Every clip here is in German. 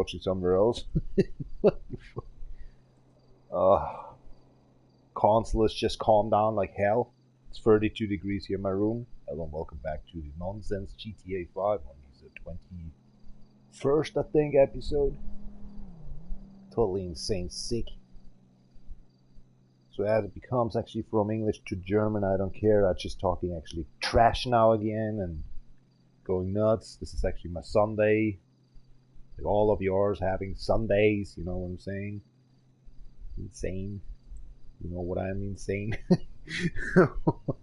Watching somewhere else. Console just calmed down like hell. It's 32 degrees here in my room. Hello and welcome back to the Nonsense GTA 5 on the 21st, I think, episode. Totally insane, sick. So as it becomes actually from English to German, I don't care. I'm just talking actually trash now again and going nuts. This is actually my Sunday. Like all of yours having Sundays, you know what I'm saying? Insane. You know what I mean, insane? But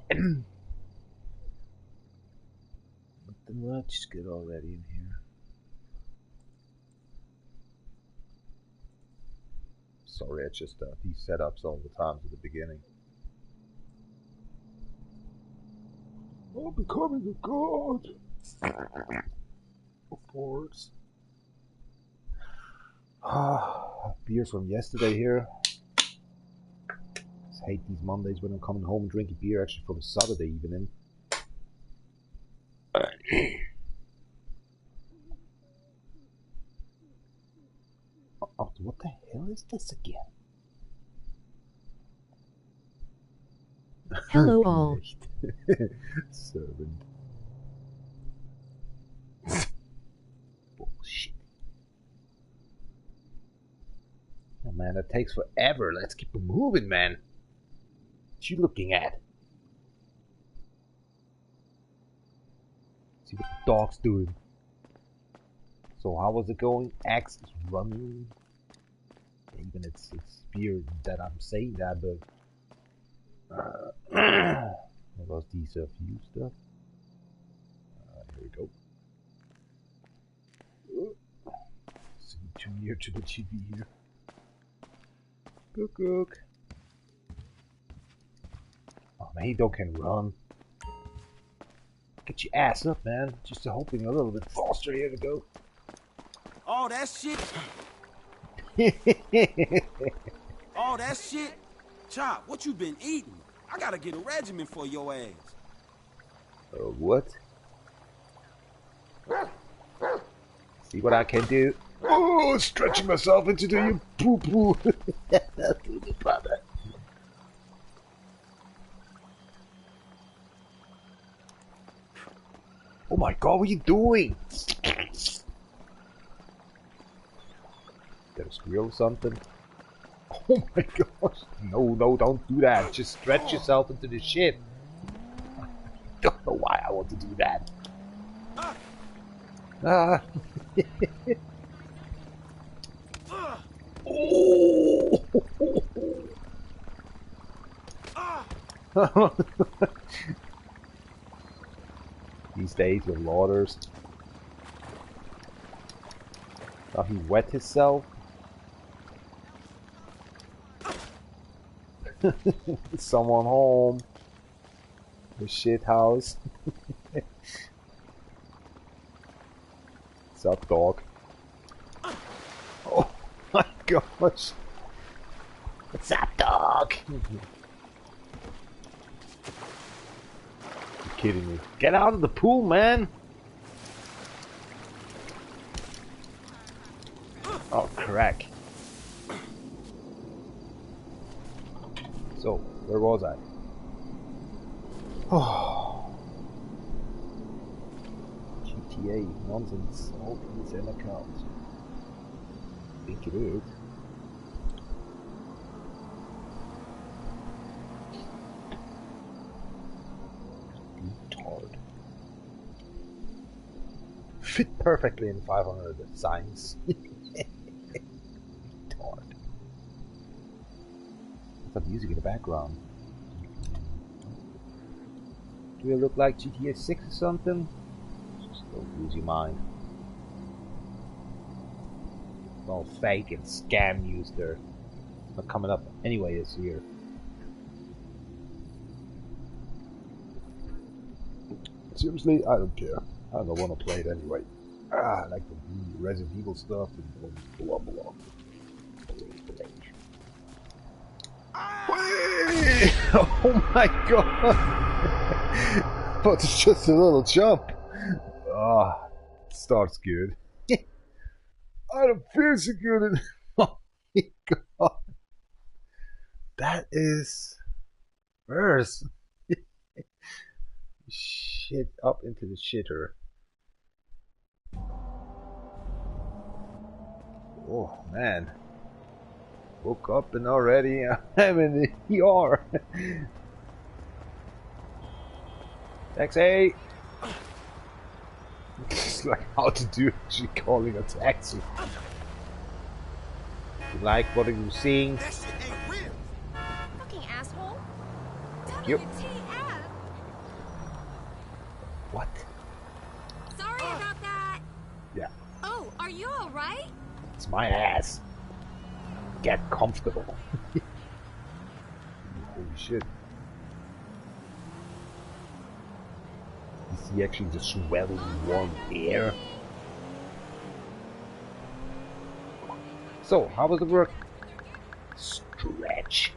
then let's get already in here. Sorry, it's just these setups all the time at the beginning. I'm becoming a god. Of course. Beer from yesterday here. I hate these Mondays when I'm coming home and drinking beer actually from a Saturday evening. Oh, what the hell is this again? Hello all. Servant. Bullshit. Oh man, that takes forever. Let's keep moving, man. What you looking at? See what the dog's doing. So how was it going? Axe is running. Even it's weird that I'm saying that, but what was these few stuff? Here we go. Sitting too near to the TV here. Cook. Oh man, you don't can run. Get your ass up, man. Just hoping a little bit faster. Here we go. Oh, that shit. Oh, that shit. Chop, what you been eating? I gotta get a regimen for your ass. What? See what I can do? Oh, stretching myself into the poo-poo. Oh my god, what are you doing? Got a squirrel or something? Oh my gosh. No, don't do that. Just stretch yourself into the shit. I don't know why I want to do that. Oh. These days with lauders. Now he wet himself. Someone home. The shit house. What's up, dog? Oh my gosh. What's up, dog? You're kidding me. Get out of the pool, man. Oh, crack. So, where was I? Oh. GTA, nonsense, all these in accounts. I think it is. Retard. Fit perfectly in 500 signs. Some music in the background. Do it look like GTA 6 or something? Just don't lose your mind. It's all fake and scam news there. It's not coming up anyway this year. Seriously, I don't care. I don't want to play it anyway. I like the Resident Evil stuff and blah blah. Oh my god! But it's just a little jump. Starts good. I don't feel so good. Oh my god. That is worse. Shit up into the shitter. Oh man. Woke up and already I'm in the ER. Taxi! It's like how to do actually calling a taxi. You like what you seeing? That shit ain't real. Fucking asshole. Yep. WTF. What? Sorry about that. Yeah, Oh, are you alright? it's my ass. Get comfortable. Holy shit. You see actually the swelling warm air. So, how was the work? Stretch.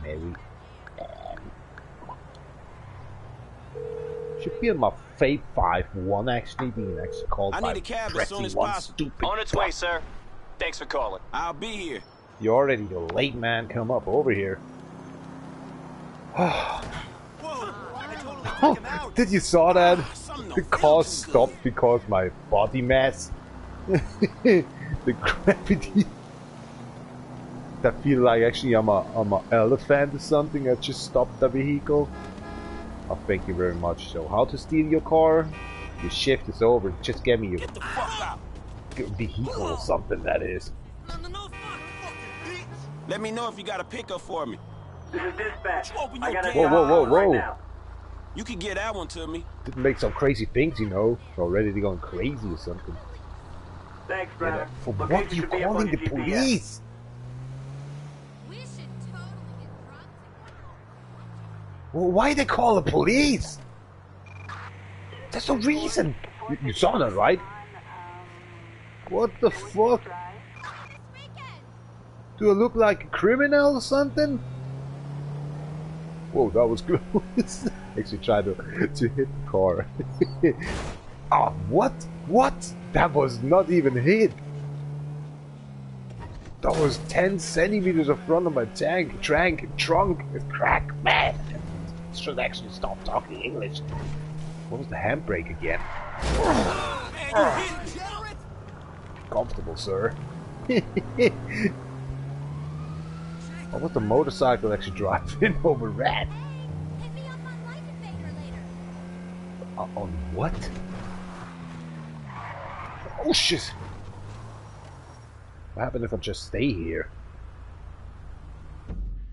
Mary Ann. Should be on my Fate 5-1 actually being actually called I by need a cab as soon Pressy as one possible. stupid On its fuck. way, sir. Thanks for calling. I'll be here. You're already the late man, come up over here. Whoa, I totally Oh, did you saw that? Something The don't car feel too stopped good. because my body mass. The gravity. I feel like actually I'm a elephant or something. I just stopped the vehicle. Oh, thank you very much. So, how to steal your car? Your shift is over. Just get me your Get the fuck out. vehicle or something. That is. No, fuck, bitch. Let me know if you got a pickup for me. This is dispatch. You open I your got a damn Whoa, whoa, job whoa, right whoa. now. You can get that one to me. Didn't make some crazy things, you know. Already they're going crazy or something. Thanks, Yeah, brother. for Location what you should be up calling on the your GPS. police? We should totally get drunk. Well, why they call the police? There's no reason. You saw that, right? What the fuck? Do I look like a criminal or something? Whoa, that was close. Actually tried to hit the car. Ah, what? What? That was not even hit. That was 10 centimeters in front of my trunk. Crack, man. Should actually stop talking English. What was the handbrake again? Man, you hit degenerate. Comfortable, sir. What was the motorcycle actually driving over rat? Hit me up on Light Invader later. On what? Oh shit! What happened if I just stay here?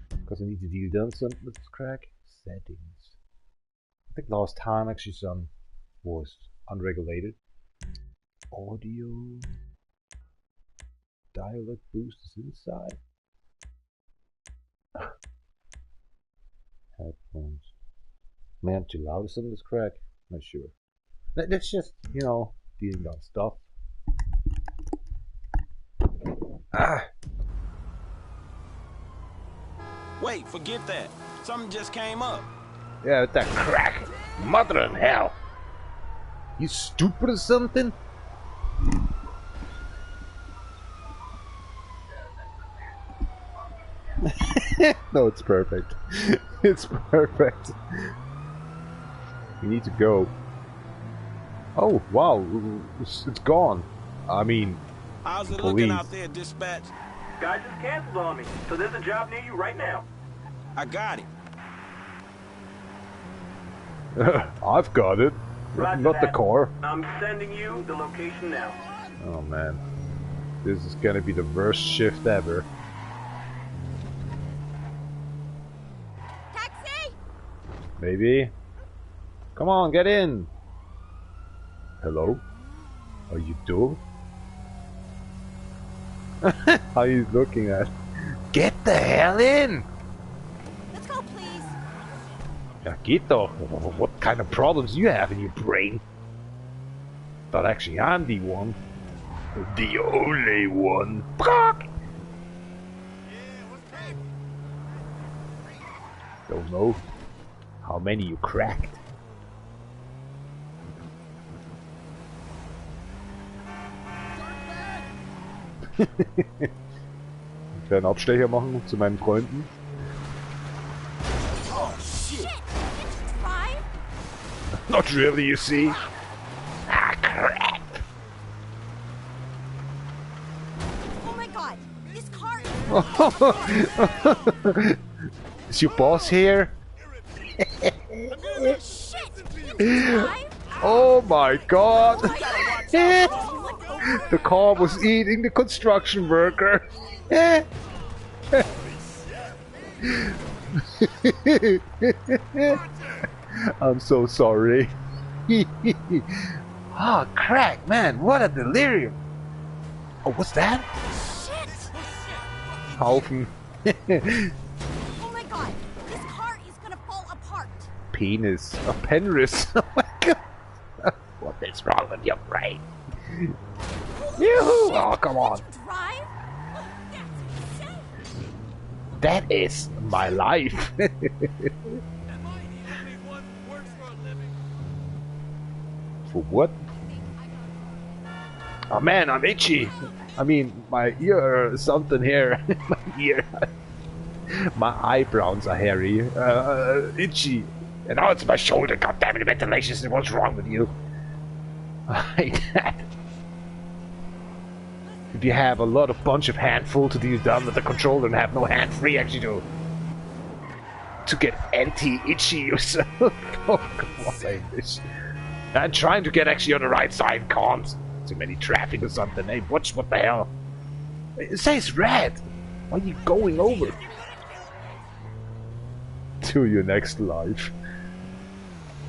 Because I need to deal done something with this crack. Settings. I think last time actually some was unregulated. Audio. Dialog boost is inside. Headphones. Man, too loud or something this crack? Not sure. Let's just, you know, dealing on stuff. Ah! Wait, forget that. Something just came up. Yeah, with that crack. Mother in hell. You stupid or something? No, it's perfect. It's perfect. We need to go. Oh, wow. It's gone. I mean, How's it Police. looking out there, dispatch? Guy just canceled on me, so there's a job near you right now. I got it. I've got it. Roger Not the that. car. I'm sending you the location now. Oh man. This is gonna be the worst shift ever. Taxi! Maybe? Come on, get in! Hello? Are you dumb? How are you looking at? Get the hell in! Let's go, please. Ja, geht doch. What kind of problems do you have in your brain? Thought actually I'm the one. The only one. Fuck! Don't know how many you cracked. Einen kleinen Abstecher machen zu meinen Freunden. Oh, shit. Shit! Did you drive? Not really, you see. Ah, crap. Oh my god! This car is... Is your boss here? Shit! Did you drive? Oh my god! Oh my god! The car was eating the construction worker. I'm so sorry. Ah, crack, man, what a delirium. Oh, what's that? Shit! Haufen. Oh my god! This car is gonna fall apart! Penis. A Penris. Oh my god. What is wrong with your brain? Yoo-hoo! Oh, come on. Did you drive? That's insane! That is my life. For what? Oh man, I'm itchy. I mean, my ear, something here. My ear. My eyebrows are hairy. Itchy. And now it's my shoulder. God damn it, ventilation. What's wrong with you? I hate that. If you have a lot of bunch of handful to deal down with the controller and have no hand free actually to get anti-itchy yourself. Oh, come on, I hate this. I'm trying to get actually on the right side, can't. Too many traffic or something. Hey, what the hell? It says red. Why are you going over? To your next life.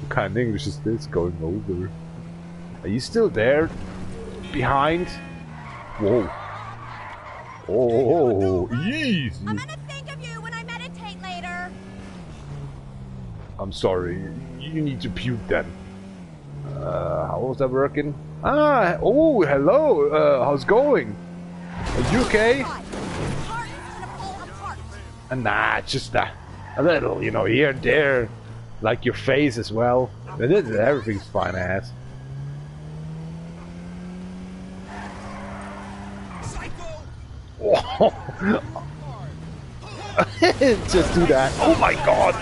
What kind of English is this, going over? Are you still there? Behind? Whoa. Oh, easy. I'm gonna think of you when I meditate later! I'm sorry. You need to puke then. How was that working? Ah, oh, hello. How's it going? Are you okay? God, this car is gonna fall apart! Nah, just a little, you know, here and there. Like your face as well. Everything's fine ass. Oh. Just do that. Oh my god!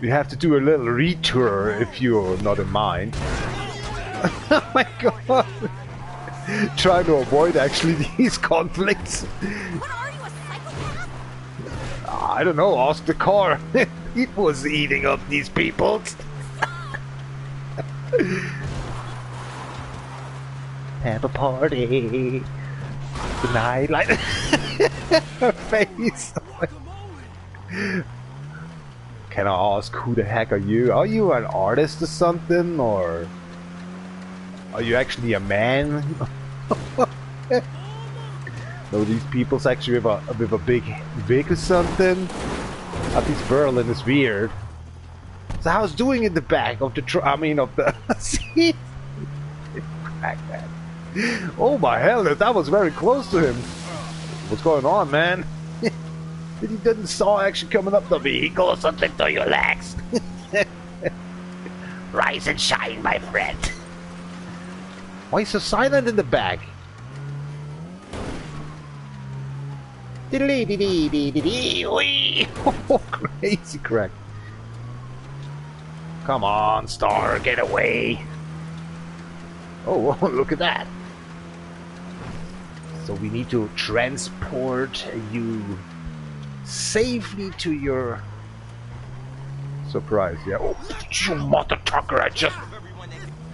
You have to do a little retour if you're not in mind. Oh my god! Trying to avoid actually these conflicts. What are you, a psychopath? I don't know, ask the car. It was eating up these people. Have a party tonight, like her face. Can I ask who the heck are you? Are you an artist or something, or are you actually a man? No, these people's actually with a big wig or something. At least Berlin is weird. So how's doing in the back of the of the seat? Crack that. Oh my hell, that was very close to him. What's going on, man? He didn't saw actually coming up the vehicle or something to your legs. Rise and shine, my friend. Why so silent in the back? Oh, crazy crack. Come on, Star, get away. Oh, look at that. So we need to transport you safely to your surprise. Yeah. Oh, you mother trucker! I just.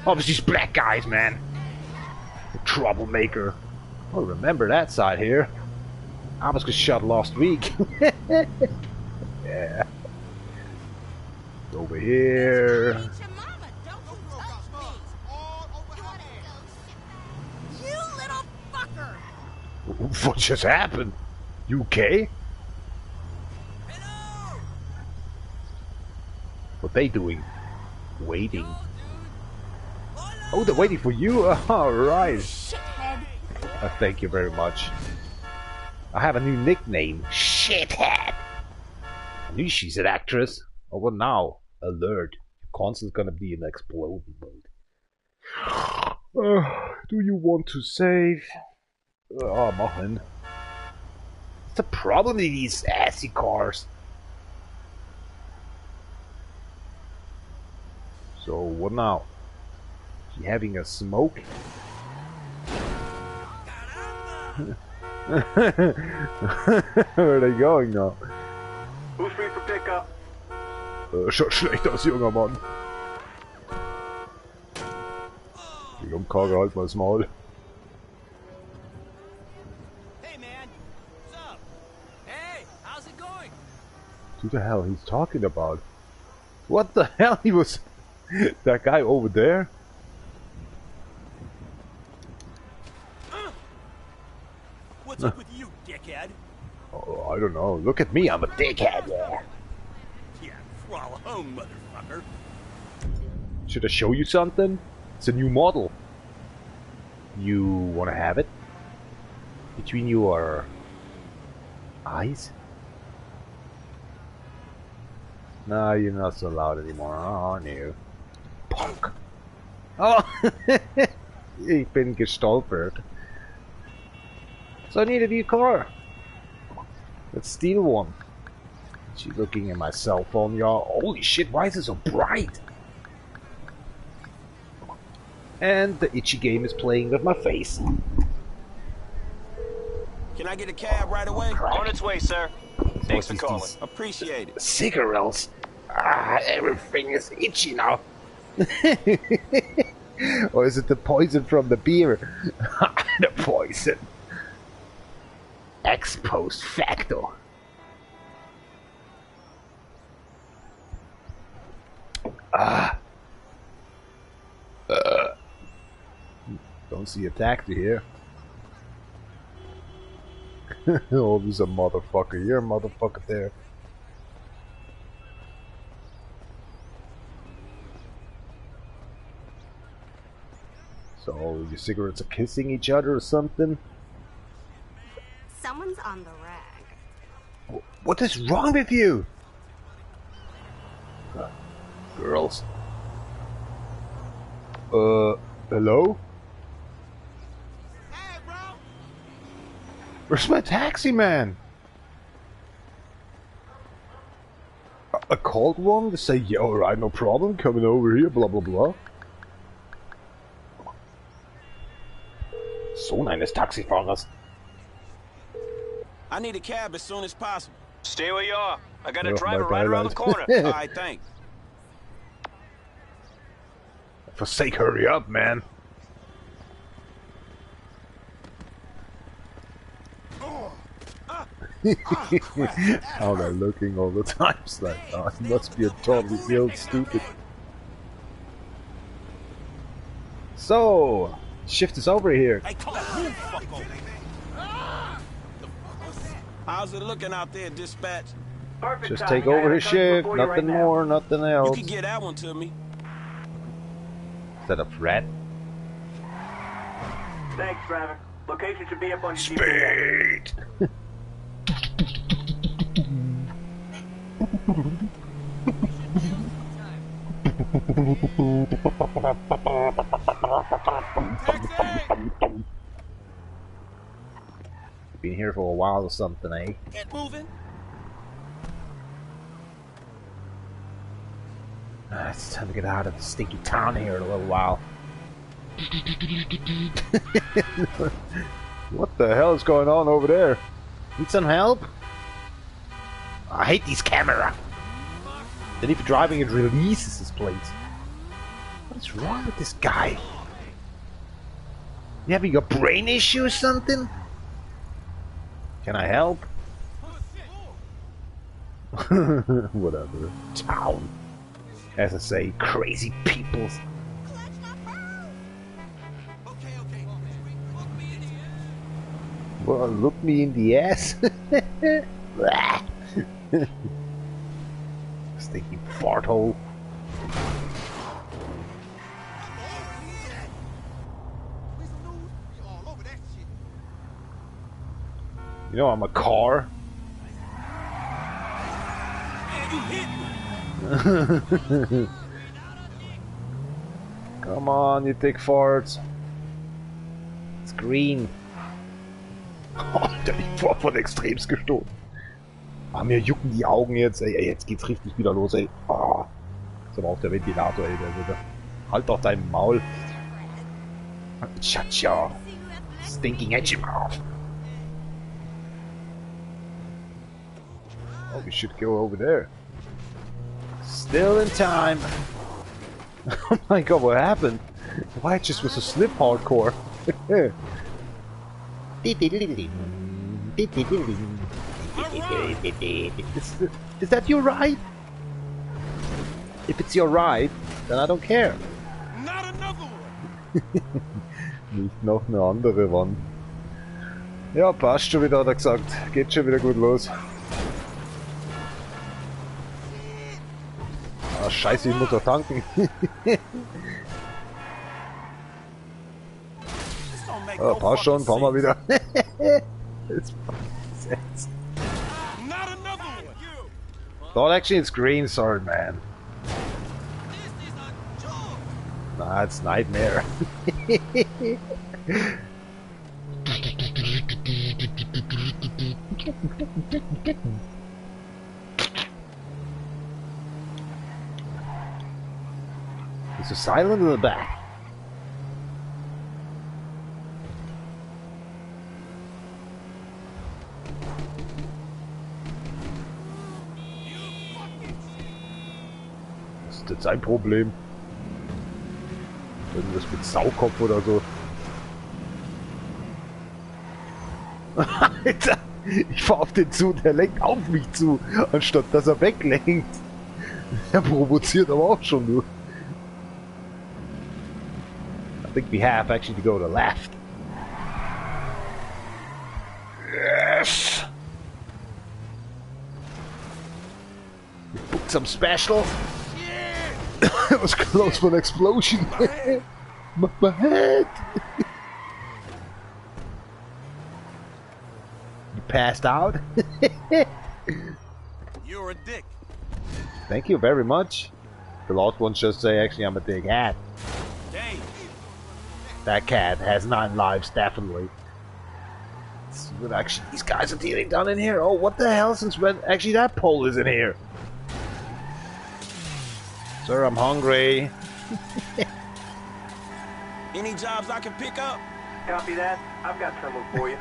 Oh, it's these black guys, man. The troublemaker. Oh, remember that side here. I was just shot last week. Yeah. Over here. Your mama, don't you touch me! You little fucker! What just happened? You okay? What they doing? Waiting. Oh, they're waiting for you? Alright. Shithead! Thank you very much. I have a new nickname. Shithead! I knew she's an actress. Oh, what now? Alert. Your console's gonna be in exploding mode. Do you want to save? Oh, machen. What's the problem with these assy cars? So, what now? Is he having a smoke? Where are they going now? Who's free for pickup? Schaut schlecht aus, junger Mann. Die Jungkarre, halt mal das Maul. Hey, man. What's up? Hey, how's it going? Who the hell he's talking about? What the hell? He was... that guy over there? What's up with you, dickhead? Oh, I don't know. Look at me, I'm a dickhead, yeah. Yeah, crawl home, motherfucker. Should I show you something? It's a new model. You wanna have it? Between your eyes? No, you're not so loud anymore, aren't you? Punk! Oh! Ich bin gestolpert. So I need a new car. Let's steal one. She's looking at my cell phone, y'all. Holy shit, why is it so bright? And the itchy game is playing with my face. Can I get a cab right away? On its way, sir. Thanks for These calling. Appreciate it. cigarettes. Ah, everything is itchy now. Or is it the poison from the beer? The poison. Ex post facto. Ah. Don't see a taxi here. Oh, there's a motherfucker here, motherfucker there. So, your cigarettes are kissing each other or something? Someone's on the rag. What is wrong with you? Girls. Hello? Hey, bro. Where's my taxi man? I called one to say, yeah, alright, no problem, coming over here, blah blah blah. Sohn eines Taxifahrers. I need a cab as soon as possible. Stay where you are. I got a Ja, driver my right around the corner. All right, thanks. For sake, hurry up, man. How they're looking all the time. It's like, oh, he must be a totally ill stupid. So, shift is over here. Hey, come on, move, fucko. How's it looking out there, dispatch? Perfect Just timing. take I over have his a customer shift, for you nothing right now. more, nothing You else. can get that one to me. Is that a threat? Thanks, driver. Location should be up on your GPS. Speed! Been here for a while or something, eh? Get moving. It's time to get out of the stinky town here in a little while. What the hell is going on over there? Need some help? I hate these camera. Then if you're driving, it releases his plates. What is wrong with this guy? You having a brain issue or something? Can I help? Whatever. Town. As I say, crazy people. Well, look me in the ass. Stinky fart hole. You know I'm a car. Man, you hit me. Come on, you thick farts. green. Alter, ich war von extremst gestohlen. Ah, mir jucken die Augen jetzt, ey. Jetzt geht's richtig wieder los, ey. Ah. Ist aber auch der Ventilator, ey. Der wieder. Halt doch dein Maul. Shut your stinking edgy mouth. Oh, we should go over there. Still in time. Oh my god, what happened? Why it just was a slip hardcore? Is that your ride? If it's your ride, then I don't care. Not another one. Nicht noch eine andere Wand. Ja, passt schon wieder, hat er gesagt. Geht schon wieder gut los. Ah, scheiße, ich muss doch tanken. Ja, passt schon, fahren wir wieder. Thought actually it's green, sorry man. Nah, it's nightmare. It's a silent in the back. Das ist jetzt sein Problem. Irgendwas mit Saukopf oder so. Alter! Ich fahr auf den zu, der lenkt auf mich zu, anstatt dass er weglenkt. Er provoziert aber auch schon nur. I think we have actually to go to the left. Yes! We booked some special. It was close for an explosion. My head! You passed out? You're a dick. Thank you very much. The last one just say actually I'm a big hat. Dang. That cat has 9 lives, definitely. Let's see what actually these guys are dealing down in here. Oh, what the hell, since when actually that pole is in here? Sir, I'm hungry. Any jobs I can pick up? Copy that. I've got someone for you.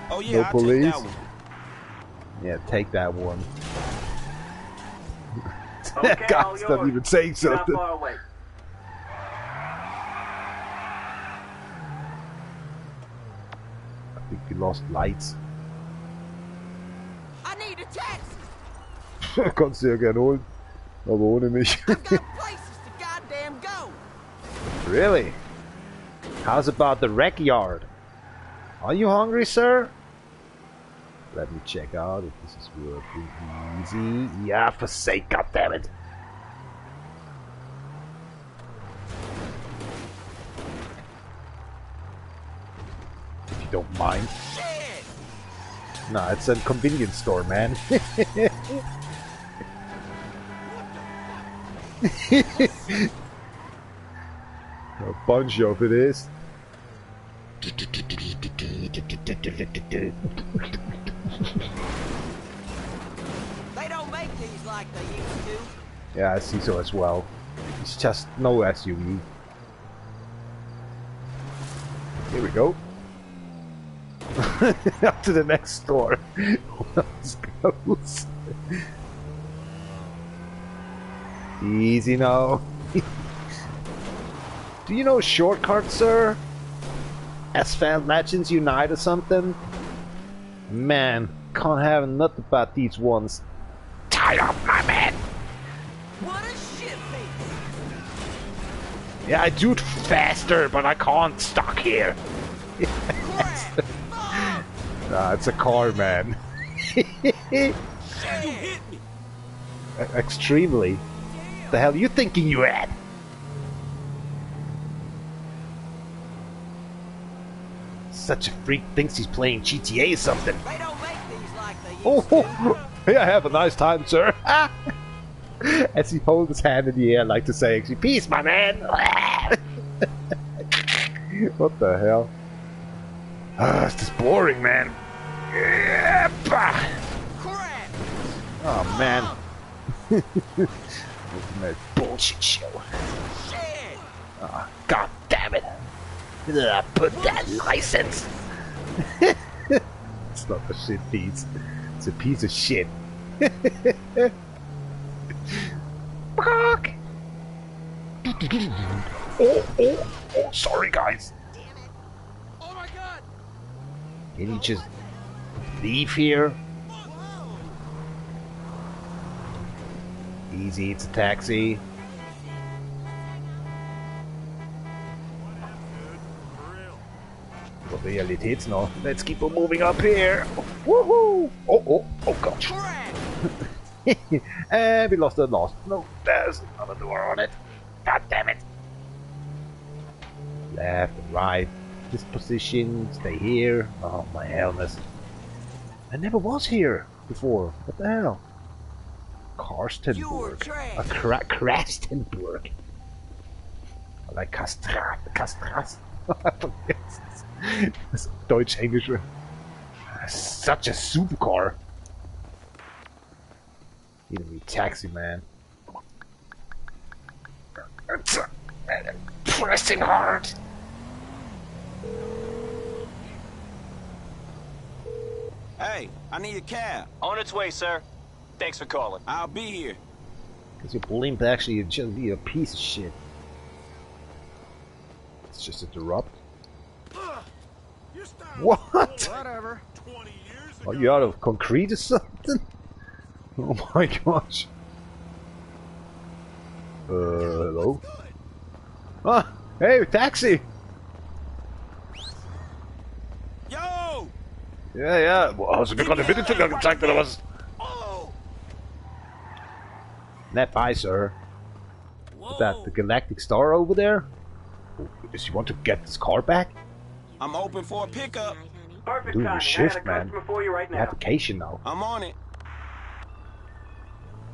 Oh yeah, No I'll police? take that one. Yeah, take that one. Okay, That all guy's yours. not even saying Not something. far away. I think we lost lights. I need a taxi. Kannst du ja gerne holen. Aber ohne mich. I've got places to goddamn go. Really? How's about the rec yard? Are you hungry, sir? Let me check out if this is working easy. Yeah, for sake, goddammit. If you don't mind. Shit! Nah, it's a convenience store, man. A bunch of it is. They don't make these like they used to. Yeah, I see so as well. It's just no SUV. Here we go. Up to the next store. Let's go. Easy now. Do you know shortcuts, sir? Asphalt Legends Unite or something? Man, can't have enough about these ones. Tie up, my man! What a shit face. Yeah, I do it faster, but I can't stuck here. Crap. Nah, it's a car, man. You hit me. Extremely. The hell you thinking you at? Such a freak thinks he's playing GTA or something. They don't make these like they used Oh, to. yeah, have a nice time, sir. As he holds his hand in the air, like to say, actually, peace, my man. What the hell? It's just boring, man. Yeah, Crap! oh, man. Ultimate bullshit show. Shit! Oh, God damn it. Put that license. It's not a shit piece. It's a piece of shit. Fuck. Oh, sorry guys. Damn it! Oh my god! Can you just leave here? Whoa! Easy, it's a taxi. Wat realiteit noch. Let's keep on moving up here. Woohoo! Oh god. Crap! And we lost the last. No, there's another door on it. God damn it. Left and right. This position. Stay here. Oh my hellness. I never was here before. What the hell? You're Karstenburg. trash. Krastenburg. I like Castras. Das Deutsch-Englische. Such a supercar. You need a taxi, man. Pressing hard. Hey, I need a cab. On its way, sir. Thanks for calling. I'll be here. Because your blimp actually just be a piece of shit. It's just interrupt. What? Whatever. Are you out of concrete or something? Oh my gosh. Hello? Ah, hey, taxi! Yo! Ja. Wo hast du mir gerade den Mittelfinger gezeigt oder was? Oh! Net by, sir. Is that the Galactic Star over there? Does he want to get this car back? I'm open for a pickup. Perfect Doing your timing. shift, I got a man. customer for you right You now. have vacation now. I'm on it.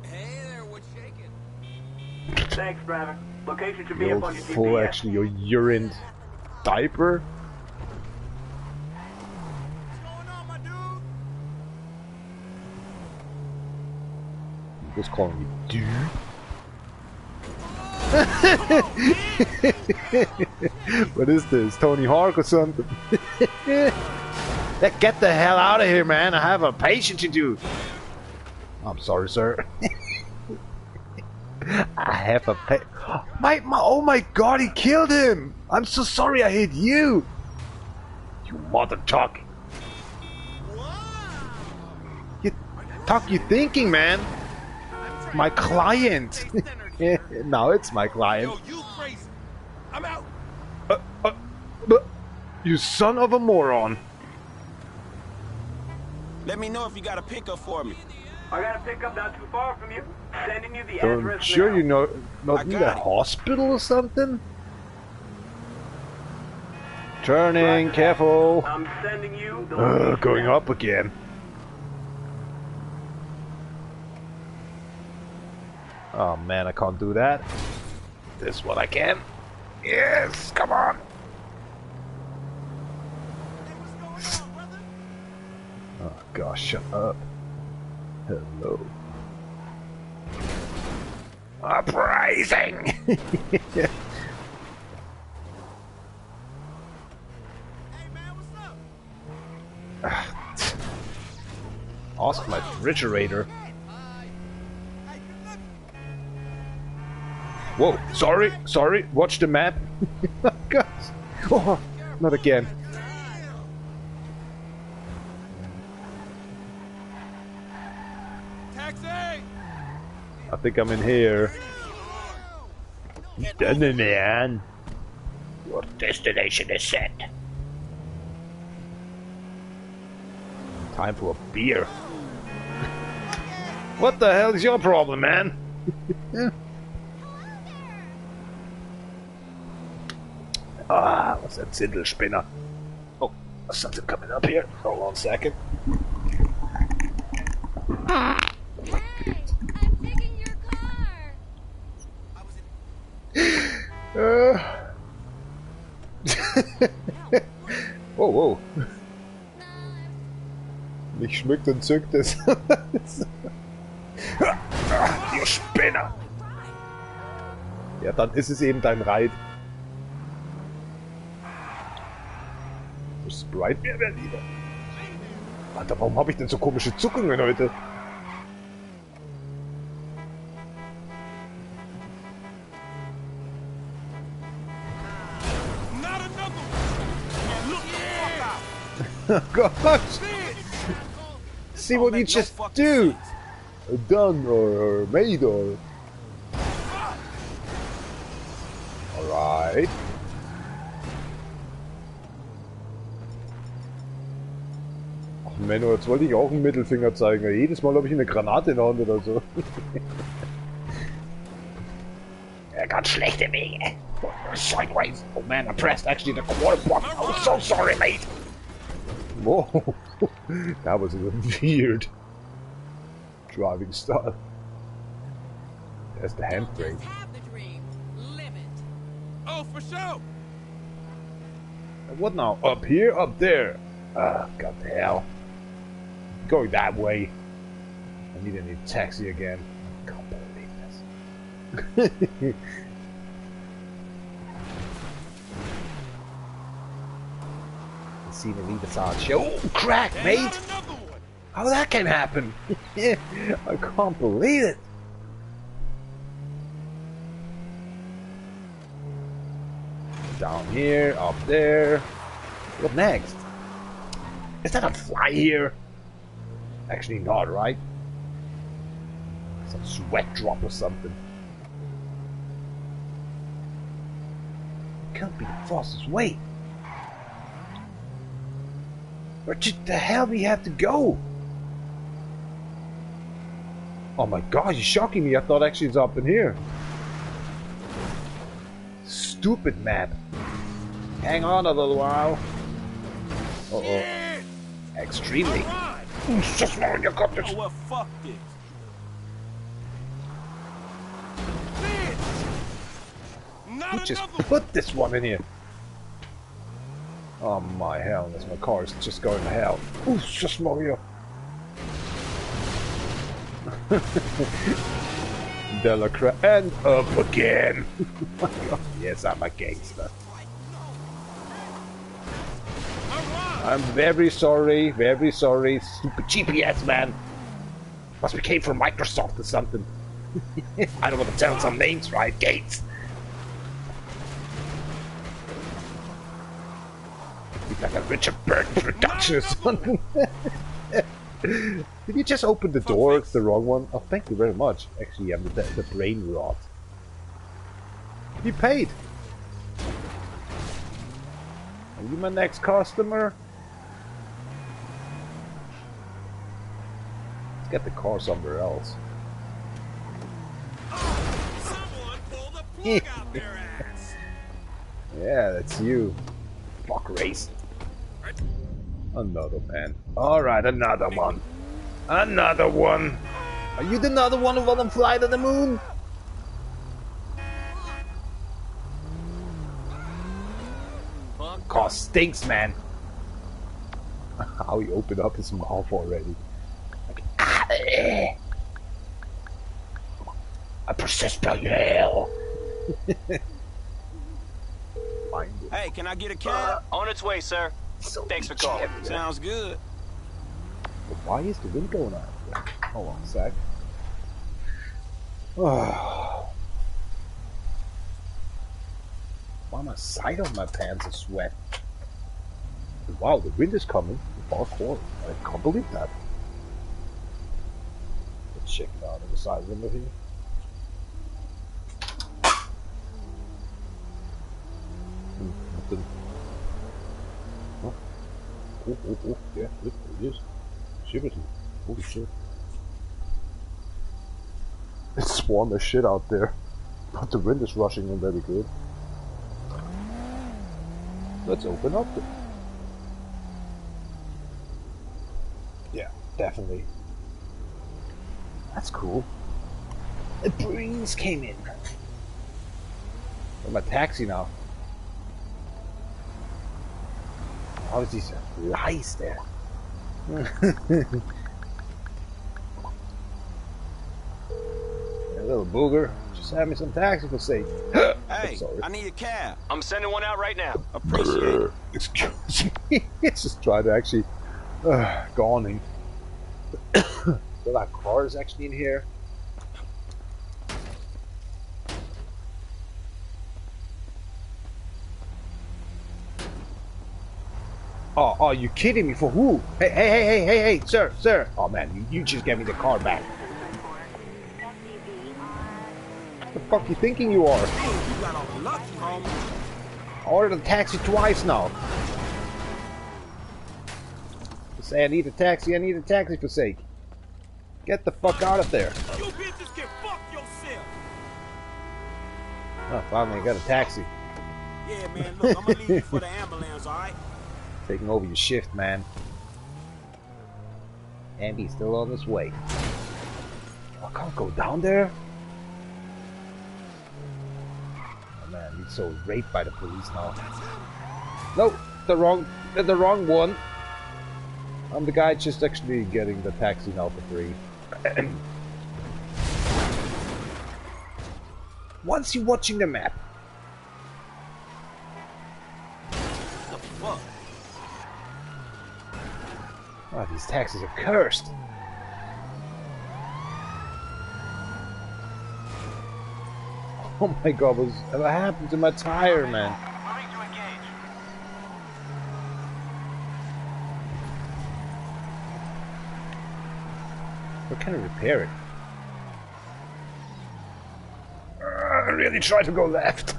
Hey there, what's shaking? Thanks, driver. Location should be Your up on your full, GPS. actually, your urine diaper. What's going on, my dude? He was calling you dude. What is this? Tony Hawk or something? Get the hell out of here, man. I have a patient to do. I'm sorry, sir. I have a oh my god, he killed him! I'm so sorry I hit you! You mother talk. You thinking, man? My client. Now it's my client. Yo, you crazy. I'm out. But you son of a moron. Let me know if you got a pickup for me. I got a pickup not too far from you. Sending you the I'm address sure now. you know I not need a got it. hospital or something. Turning, careful. I'm sending you the location Going now. up again. Oh man, I can't do that. This one I can. Yes, come on. Oh gosh, shut up. Hello. Uprising! Hey, man, what's up? Ask my refrigerator. Whoa, sorry, watch the map. Gosh. Oh, not again. Taxi! I think I'm in here. Done, man. Your destination is set. Time for a beer. What the hell is your problem, man? Ah, what's that Zindelspinner? Oh, there's something coming up here. Hold on a second. Hey, I'm taking your car. Wow, wow. Mich schmückt und zückt es. Ihr Spinner! Ja, dann ist es eben dein Reit. Sprite mir wäre lieber. Alter, warum habe ich denn so komische Zuckungen heute? Oh gosh! See what you just do! Done or made or... Alright. Ach Menno, jetzt wollte ich auch einen Mittelfinger zeigen. Jedes Mal habe ich eine Granate in der Hand oder so. Ja, ganz schlechte Wege. Sideways. Oh man, I pressed actually the quarter button. Oh, so sorry, mate. Whoa, that was a weird driving style. There's the handbrake. Oh, for sure. What now? Up here? Up there? Ah, God the hell. Going that way. I need a new taxi again. I can't believe this. Seen an Evasad show. Oh, crack, mate! How that can happen? I can't believe it. Down here, up there. What next? Is that a fly here? Actually not, right? Some sweat drop or something. It can't be the fastest way. Where the hell do we have to go? Oh my god, you're shocking me. I thought actually it's up in here. Stupid map. Hang on a little while. Uh-oh. Extremely. Just now you got this. Oh, well, fuck this. Who just put this one in here? Oh my hellness, my car is just going to hell. Ooh, just Mario. Delacroix and up again. Yes, I'm a gangster. I'm very sorry, stupid GPS man. Must be came from Microsoft or something. I don't want to tell some names, right, Gates? Like a Richard Burton production or something. Did you just open the door? It's the wrong one. Oh, thank you very much. Actually, I'm the brain rot. You paid. Are you my next customer? Let's get the car somewhere else. Someone pulled a plug out their ass. Yeah, that's you. Fuck race. Another man. Alright, another one. Another one. Are you the another one who wanna fly to the moon? Car stinks, man. How he opened up his mouth already. I persist by hell. Hey, can I get a cab? On its way, sir. So Thanks for calling. Sounds good. But why is the wind going out? Hold on a sec. Oh. Why my side of my pants is sweat? Wow, the wind is coming. Parkour. I can't believe that. Let's check it out on the side window here. Nothing. Oh, yeah, look, it is. Seriously. Holy shit. It's swarm as shit out there. But the wind is rushing in very good. Let's open up then. Yeah, definitely. That's cool. A breeze came in. I'm a taxi now. How is these lies there? A little booger. Just have me some taxi for sake. Hey, sorry. I need a cab. I'm sending one out right now. Appreciate it. Excuse me. It's just trying to actually gawning. So that car is actually in here. Oh, you kidding me? For who? Hey, sir. Oh man, you just gave me the car back. What the fuck you thinking you are? You got off lucky, homie. I ordered a taxi twice now. Say I need a taxi for sake. Get the fuck out of there. You bitches can fuck yourself. Oh, finally I got a taxi. Yeah, man, look, I'm gonna leave you for the ambulance, alright? Taking over your shift, man. And he's still on his way. I can't go down there? Oh man, he's so raped by the police now. No, the wrong one. I'm the guy just actually getting the taxi now for free. Once you're watching the map. The fuck? Oh, these taxis are cursed. Oh my god, what happened to my tire, man? Moving to engage. Where can I repair it? I really try to go left.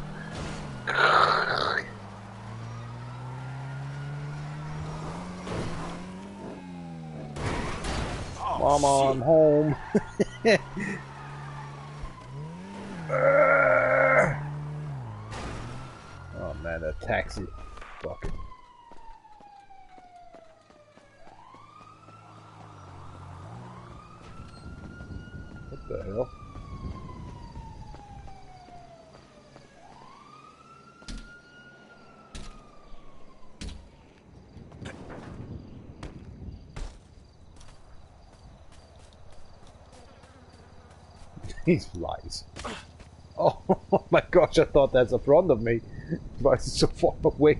Oh, Mama, shit. I'm home. Oh man, that taxi. Fuck it. What the hell? These lies. Oh, my gosh, I thought that's in front of me. Why is it so far away?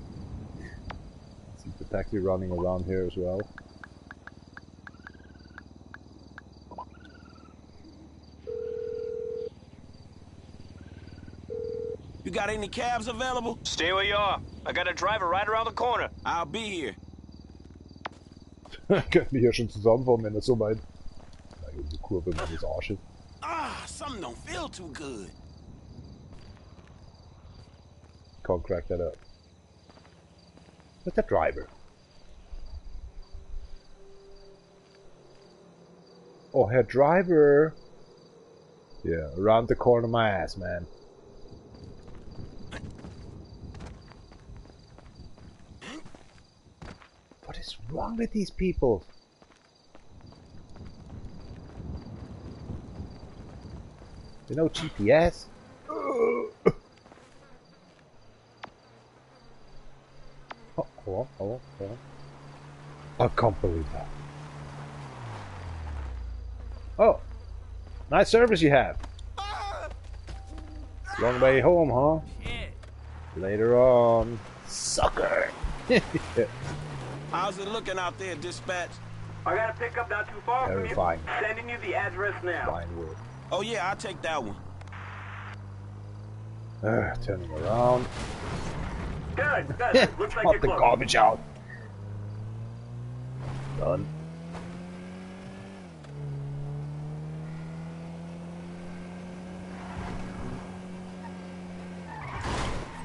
See the taxi running around here as well. You got any cabs available? Stay where you are. I got a driver right around the corner. I'll be here. Können wir hier schon zusammenfahren, wenn das so weit. Die Kurve meines Arsches. Ah, something don't feel too good. Can't crack that up. What's that driver? Oh, Herr Driver! Yeah, around the corner of my ass, man. What is wrong with these people? There's no GPS. Oh, hold on. I can't believe that. Oh, nice service you have. Long way home, huh? Shit. Later on, sucker. How's it looking out there, dispatch? I got a pickup not too far from you. Terrifying. Sending you the address now. Fine word. Oh yeah, I'll take that one. Turning around. Good. Looks like Put you're the close. garbage out. Done.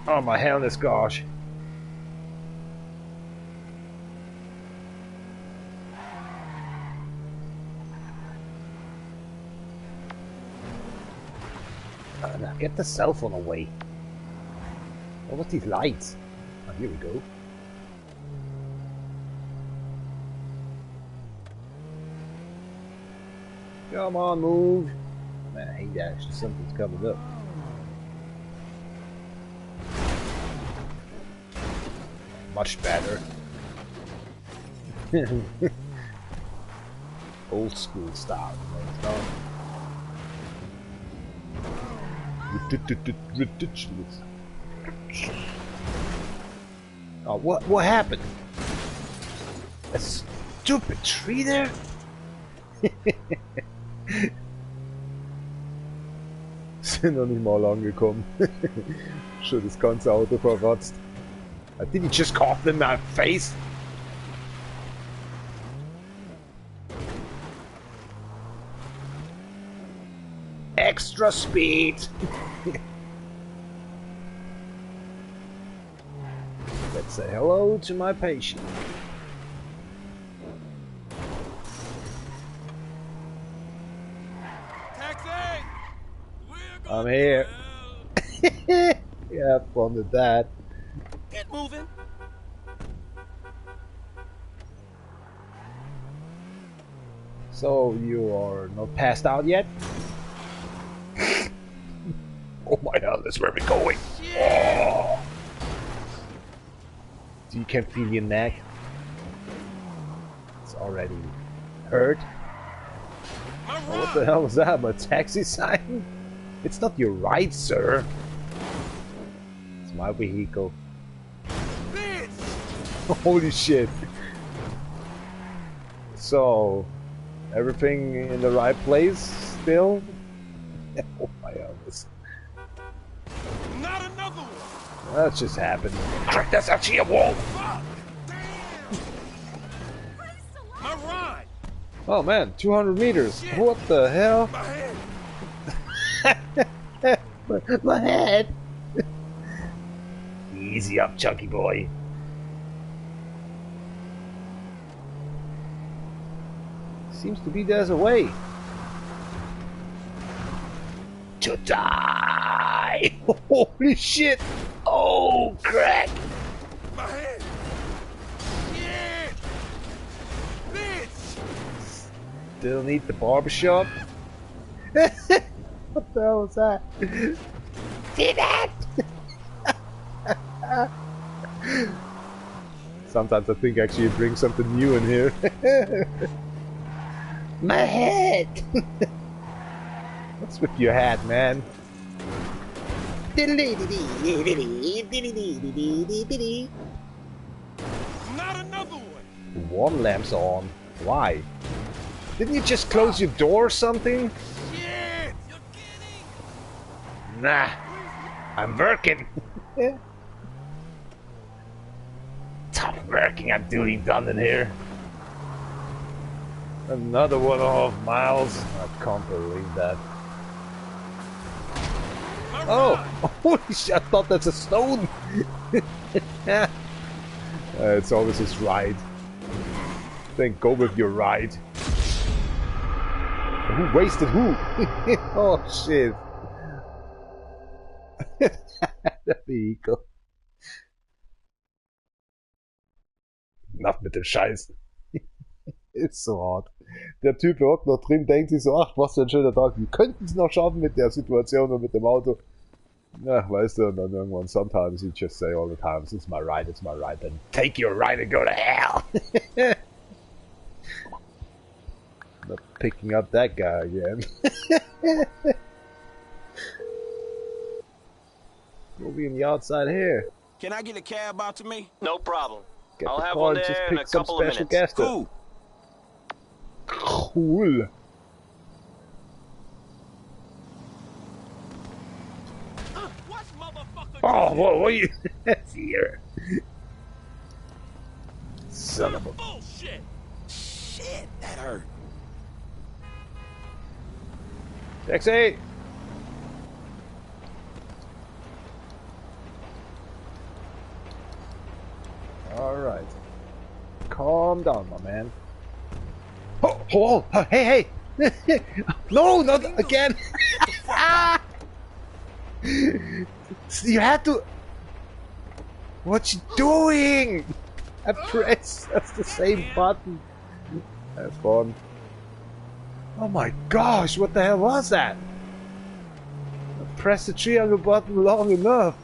Oh my helmet, gosh. Now get the cell phone away. Oh, what's these lights? Oh, here we go. Come on, move. Man, I hate that. Actually, something's coming up. Much better. Old school style. Ridiculous. Oh, what happened? A stupid tree there? Sind noch nicht mal angekommen. Schon das ganze Auto verrotzt. Did he just cough in my face? Extra speed! Let's say hello to my patient. Taxi! I'm here. Yeah, fun with that. Get moving. So you are not passed out yet? Oh my god, that's where we're going. Oh. So you can feel your neck. It's already hurt. Oh, what the hell was that? A taxi sign? It's not your ride, sir. It's my vehicle. Holy shit. So, everything in the right place still? Oh my goodness. Not another one. That just happened. Crap, that's actually a wall! Fuck. Damn. My ride. Oh man, 200 meters. Shit. What the hell? My head. My head! Easy up, chunky boy. Seems to be there's a way. To die! Holy shit! Oh, crack! My head. Shit. Bitch. Still need the barbershop. What the hell was that? See that? Sometimes I think actually it brings something new in here. My head! What's with your hat, man? Not another one. One lamp's on. Why? Didn't you just close your door or something? Shit. You're kidding. Nah. I'm working. Tough working I'm doing done in here. Another 1.5 miles. I can't believe that. My Oh! ride. Holy shit, I thought that's a stone! It's always his ride. Then go with your ride. Who wasted who? Oh shit. Der Vehikel. Enough mit dem Scheiß. Ist so hart. Der Typ hockt noch drin, denkt sich so, ach, was für ein schöner Tag. Wir könnten es noch schaffen mit der Situation und mit dem Auto. Na, weißt du, und dann irgendwann, sometimes you just say all the times, it's my ride, then take your ride and go to hell. Not picking up that guy again. We'll be in the outside here. Can I get a cab out to me? No problem. Get I'll the have car one and just there in pick a some couple of special minutes. guest up. Cool. Cool. Watch motherfucker. Oh, what are you here? Son of a... Bullshit. Shit, that hurt. Taxi! Alright. Calm down, my man. Oh, oh, oh, hey, hey! No, not again! You had to... What you doing? I pressed, that's the same button. Have fun. Oh my gosh, what the hell was that? I pressed the triangle button long enough.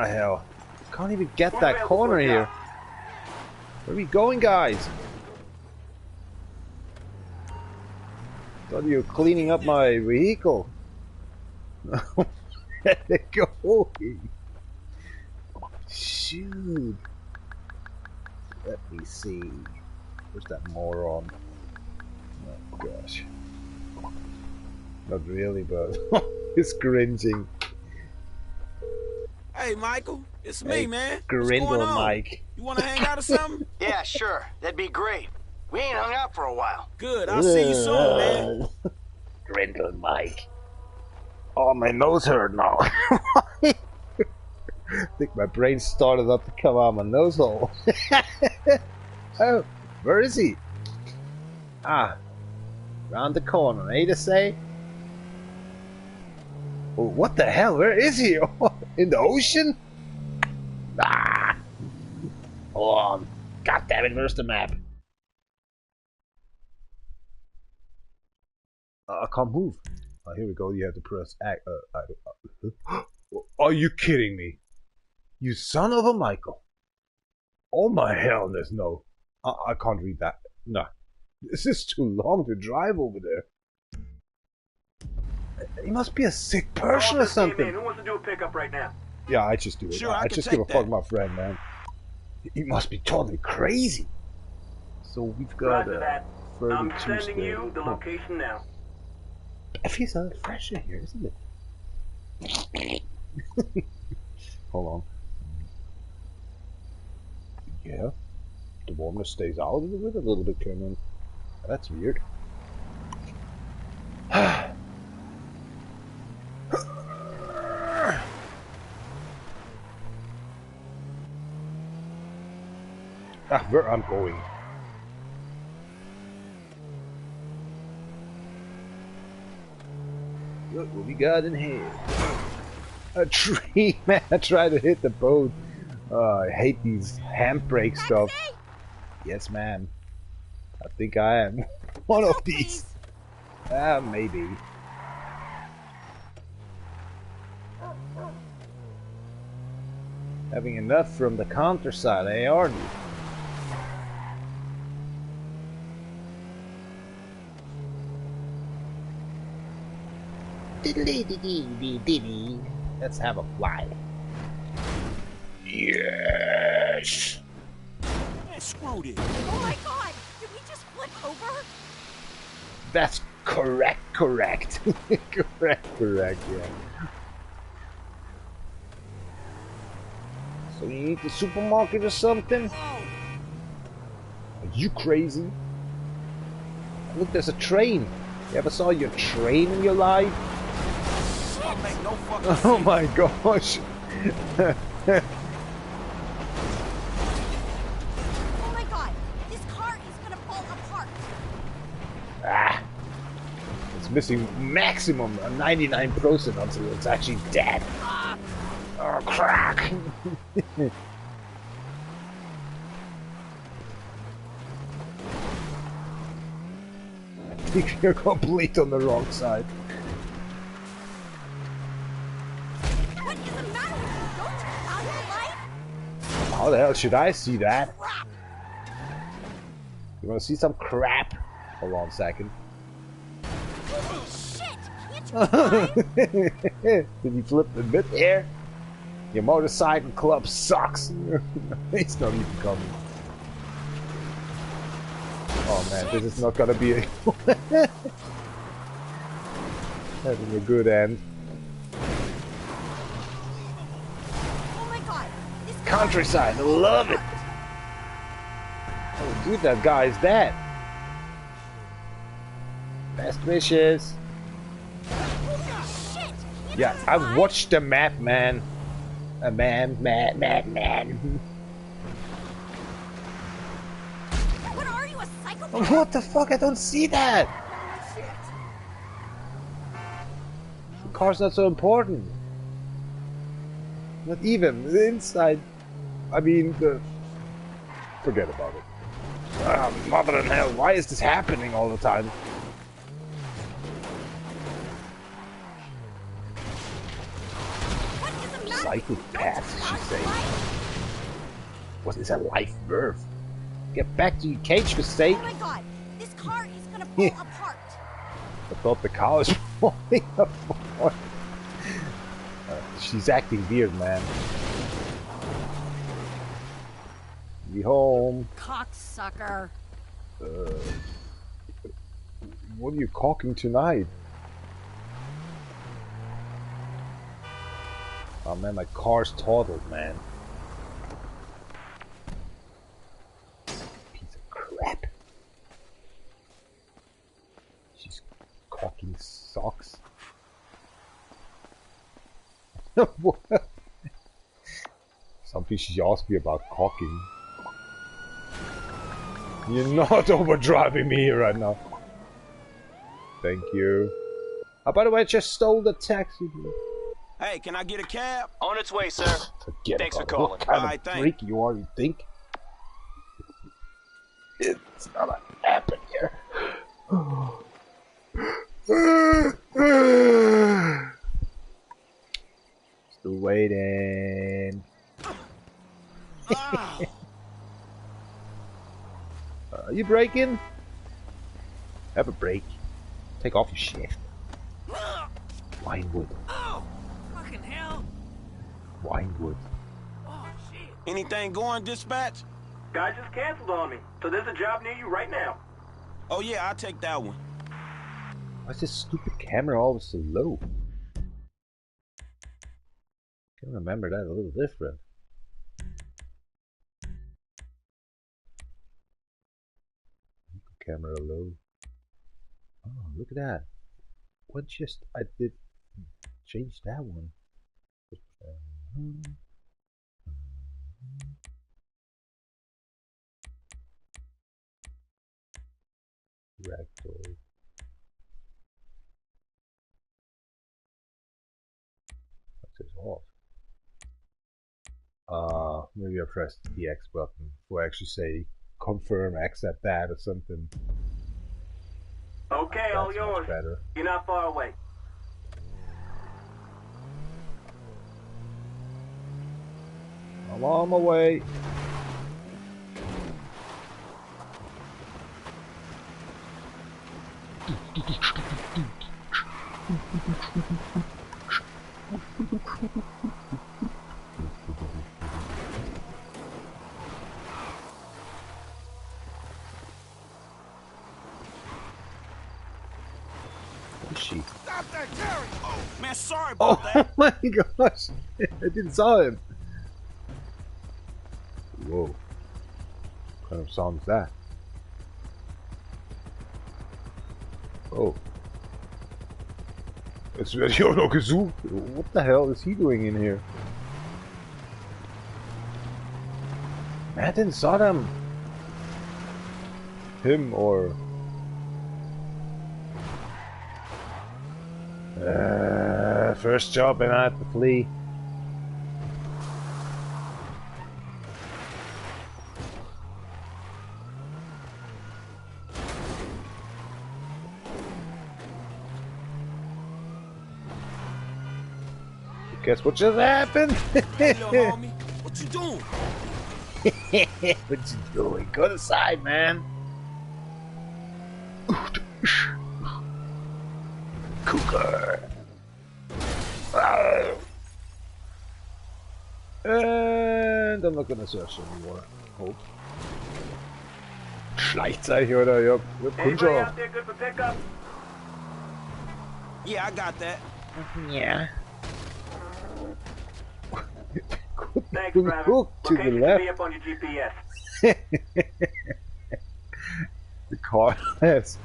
the hell? Can't even get Who's that available corner for a here. job? Where are we going, guys? Thought you were cleaning up my vehicle. Where they going? Shoot. Let me see. Where's that moron? Oh gosh. Not really, but he's cringing. Hey, Michael. It's Hey, me, man. What's Grindle going on? Mike. You want to hang out or something? Yeah, sure. That'd be great. We ain't hung out for a while. Good. I'll see you soon, man. Grindle Mike. Oh, my nose hurt now. I think my brain started up to come out my nose hole. Oh, where is he? Ah, round the corner, eh to say? Oh, what the hell? Where is he? In the ocean? Ah! Hold on. God damn it, where's the map? I can't move. Oh, here we go. You have to press. Are you kidding me? You son of a Michael. Oh my hellness, no. I can't read that. No. This is too long to drive over there. He must be a sick person or something. Who wants to do a pickup right now? Yeah, I just do it. Sure, I I can just give a take fuck that. my friend, man. He must be totally crazy. So we've got Roger that. 32 I'm sending still. you the location now. It feels a little fresh in here, isn't it? Hold on. Yeah. The warmness stays out of it a little bit, Cameron. That's weird. Where I'm going. Look what we got in here. A tree, man. I tried to hit the boat. I hate these handbrake stuff. Taxi! Yes, ma'am. I think I am one of these. Maybe. Having enough from the countryside, eh, aren't you? Let's have a fly. Yes. Man, screw this. Oh my god! Did we just flip over? That's correct. Correct, yeah. So you need the supermarket or something? Oh, Are you crazy? Look, there's a train. You ever saw your train in your life? Don't make no fucking Oh sense. my gosh. oh my god! This car is gonna fall apart! Ah. It's missing maximum 99% until it's actually dead. Oh, crack. I think you're complete on the wrong side. What is the matter with you? Don't you value life? How the hell should I see that? Crap! You want to see some crap? Hold on a second. Holy shit! Can't you drive? Did you flip the bit there? Your motorcycle club sucks. It's not even coming. Oh man, this is not gonna be a having a good end. Oh my god! This car Countryside, I love it. Oh dude, that guy's dead. Best wishes. Holy shit! Can't Yeah, you I've drive? watched the map, man. A man. What are you, a psychopath? What the fuck? I don't see that. The car's not so important. Not even the inside. I mean, forget about it. Ah, mother in hell! Why is this happening all the time? What is the matter cycle pass, she say. What is a life verb? Get back to your cage, mistake. Oh my god, this car is gonna fall apart. I thought the car was falling apart. She's acting weird, man. Be home. Cocksucker. What are you cocking tonight? Oh man, my car's totaled, man. Piece of crap. She's cocking socks. What? Something she asked me about cocking. You're not overdriving me here right now. Thank you. Oh, by the way, I just stole the taxi. Hey, can I get a cab? On its way, sir. Forget Thanks for about calling. what kind Alright, of thanks. freak you are, you think? It's not gonna happen here. Still waiting. Are you braking? Have a break. Take off your shift. Winewood. Oh, fucking hell. Winewood. Oh, shit. Anything going, dispatch? Guy just canceled on me, so there's a job near you right now. Oh yeah, I'll take that one. Why is this stupid camera always so low? Can remember that a little different. Camera low. Oh, look at that. What just I did change that one. Ragdoll. What's this off? Maybe I pressed the X button before I actually say confirm, accept that or something. Okay, That's all much yours. better. You're not far away. I'm on my way. Where is she? Stop that, Terry! Oh, man, sorry Oh about that. my gosh! I didn't saw him. Whoa. What kind of sound is that? Oh. It's Video noch gesucht. What the hell is he doing in here? I didn't saw them. Him or... first job and I had to flee. Guess what just happened? Hey, little homie, what you doing? What you doing? Go to the side, man. Cougar. And I'm not gonna search anymore. Hope. Schleichzeichen oder ja. Anybody out there good for pickup? Yeah, I got that. Yeah. Thanks, driver. Hook to the Location should left. be up on your GPS. The car has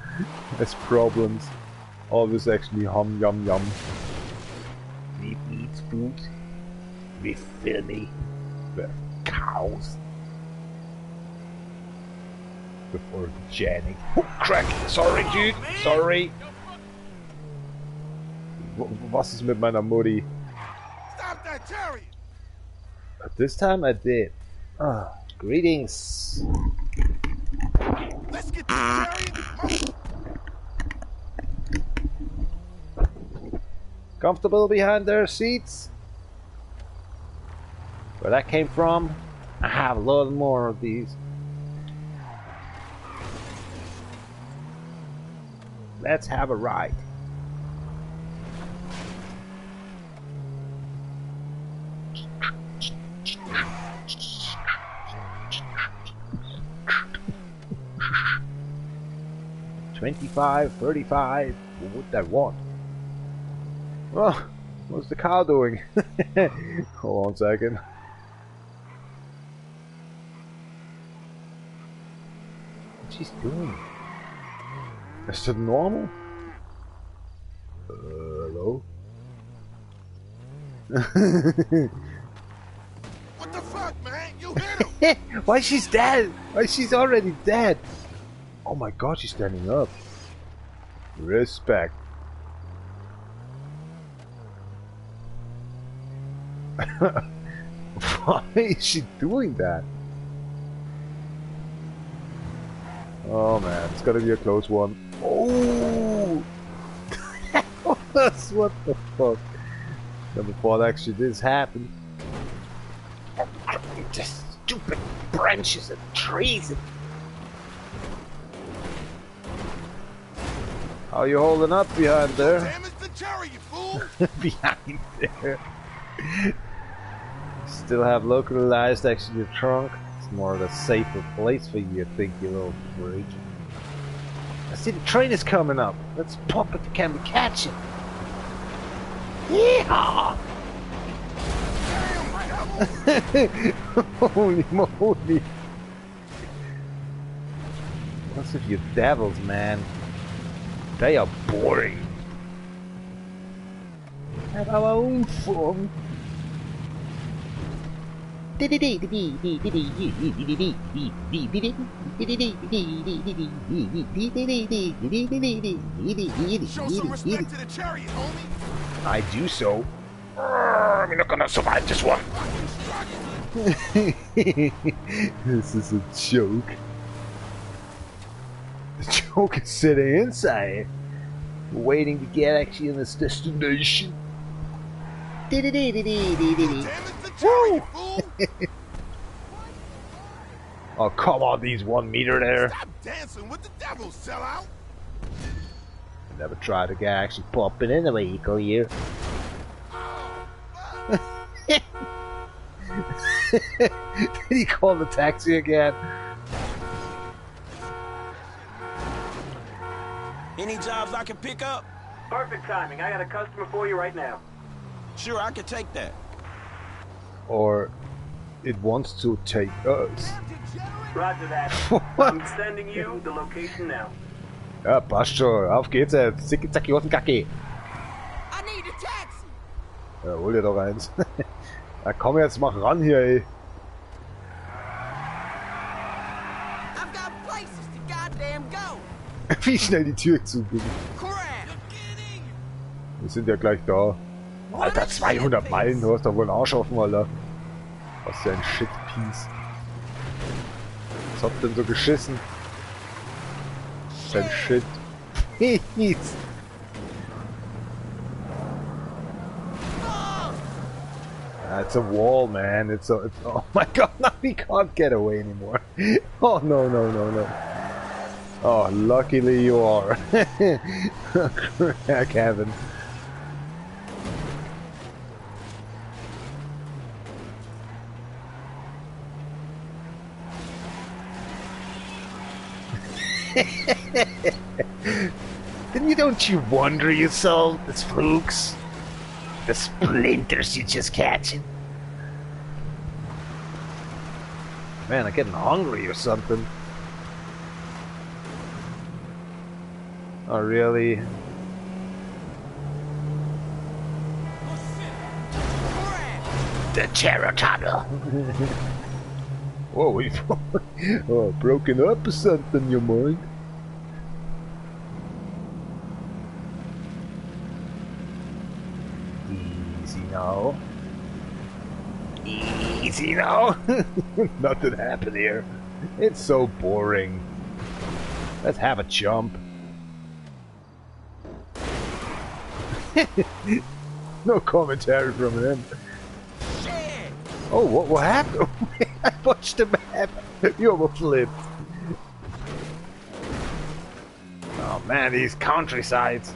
problems. Always actually hum yum yum. We eat food. We filmy. We're cows. With organic. Oh, crack! Sorry, dude. Sorry. Was ist mit meiner Mutti? Stop that, Terry! But this time I did. Ah, greetings. Let's get this, Terry! Comfortable behind their seats? where that came from. I have a lot more of these. Let's have a ride. $25, $35. What would I want? Oh, what's the car doing? Hold on a second. What's she doing? Is it normal? Hello? What the fuck, man? You hit him! Why she's dead? Why she's already dead? Oh my god, she's standing up. Respect. Why is she doing that? Oh man, it's gonna be a close one. Oh! What the fuck? Never thought actually this happened. Just stupid branches and trees. How you holding up behind there? Damn, it's the cherry, you fool! Behind there. Still have localized actually the trunk. It's more of a safer place for you, I think, you little freak. I see the train is coming up. Let's pop it, can we catch it? Yeehaw! Holy moly! What's with you devils, man? They are boring. Have our own fun. Show some respect to the chariot, homie! I do so. I'm not gonna survive this one. This is a joke. The joke is sitting inside, waiting to get actually in this destination. Damn, it's the chariot, fool! Oh, come on, these 1 meter there. Stop dancing with the devil, sellout! Never tried to get actually popping in the vehicle here. Did he call the taxi again? Any jobs I can pick up? Perfect timing. I got a customer for you right now. Sure, I can take that. Or it wants to take us. Roger that. What? I'm sending you the location now. Ja, passt schon. Auf geht's jetzt. Zicki, zacki, Kacke. I need a taxi. Ja, hol dir doch eins. Na komm jetzt, mach ran hier, ey. I've got places to goddamn go. Wie schnell die Tür zuging. Crap. Wir sind ja gleich da. Alter, 200 Meilen, du hast doch wohl einen Arsch offen, Alter. Was für ein Shit-Piece. Was habt ihr denn so geschissen? Sein Shit. Piece. It's a wall, man. It's oh my god, now we can't get away anymore. Oh no, no, no, no. Oh, luckily you are. Kevin. Then don't you wonder yourself, the spooks? The splinters you're just catching? Man, I'm getting hungry or something. Oh, really? The Terror Tunnel. Whoa, we've oh, broken up or something, you mind? Easy now. Easy now. Nothing happened here. It's so boring. Let's have a jump. No commentary from him. Shit. Oh, what happened? I watched the map. You almost flipped. Oh man, these countrysides.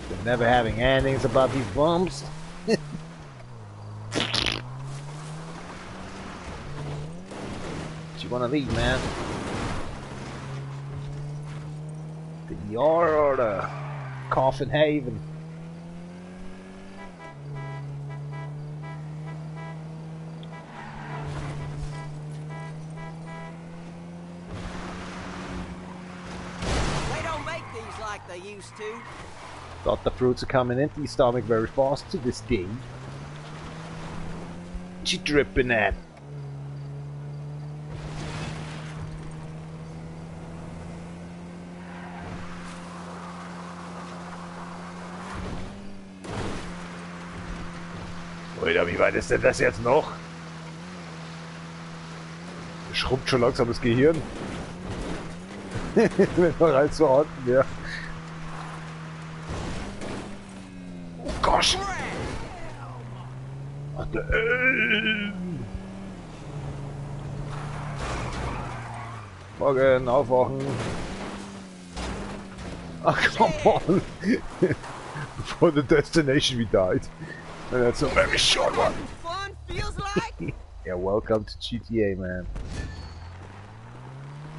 They're never having endings about these bumps. Do you wanna leave, man? The ER or the Coffin Haven? They don't make these like they used to. Thought the fruits are coming into your stomach very fast to this day. What you dripping at? Alter, wie weit ist denn das jetzt noch? Schrubbt schon langsam das Gehirn. Wenn wir rein zu unten, ja. Oh Gott! Morgen, aufwachen. Ach, come on! Before the destination we died. And that's a very short one. Fun feels like. Yeah, welcome to GTA, man.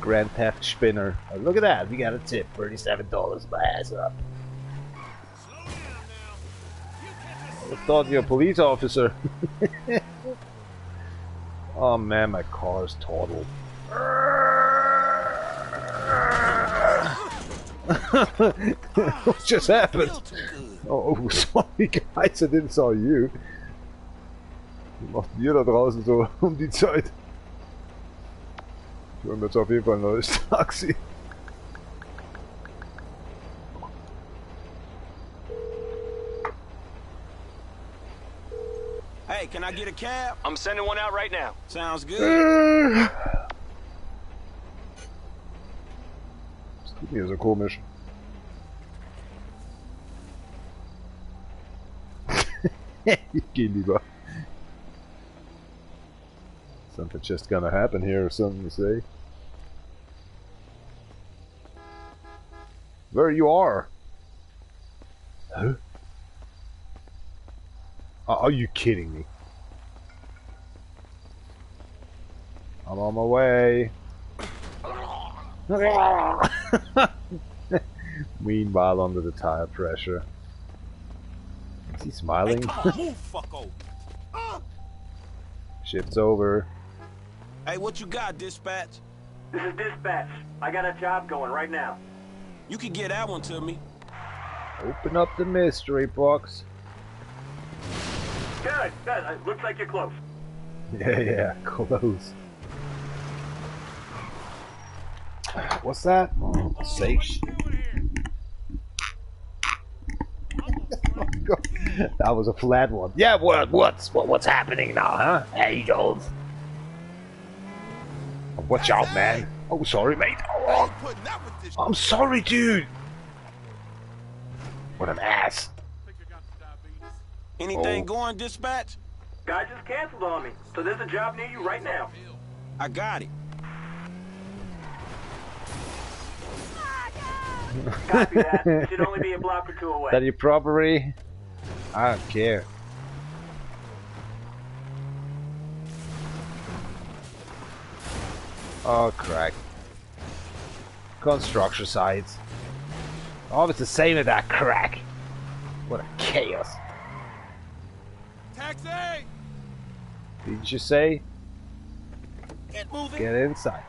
Grand Theft Spinner. Oh, look at that, we got a tip. $37, my ass up. I thought you're a police officer. Oh man, my car is totaled. What just happened? Oh, sorry guys, I didn't saw you. Was macht ihr da draußen so um die Zeit? Ich hole mir jetzt auf jeden Fall ein neues Taxi. Hey, can I get a cab? I'm sending one out right now. Sounds good. Das tut mir so komisch. Ich geh lieber. Something's just gonna happen here or something to say. There you are! Huh? Are you kidding me? I'm on my way. Meanwhile, under the tire pressure. Is he smiling? Hey, come on, move, fucko. Shift's over. Hey, what you got, dispatch? This is dispatch. I got a job going right now. You can get that one to me. Open up the mystery box. Good, good. Looks like you're close. Yeah, close. What's that? Safe. That was a flat one. Yeah, what's happening now, huh? Adolf. Watch out, man. Oh, sorry, mate. Oh, Putting up with this I'm sorry, dude. What an ass. Anything Oh. going, dispatch? Guy just canceled on me, so there's a job near you right now. I got it. Copy that. Should only be a block or two away. That your property? I don't care. Oh, crack. Construction sites. Oh, it's the same as that crack. What a chaos. taxi! Didn't you say? Get moving. Get inside.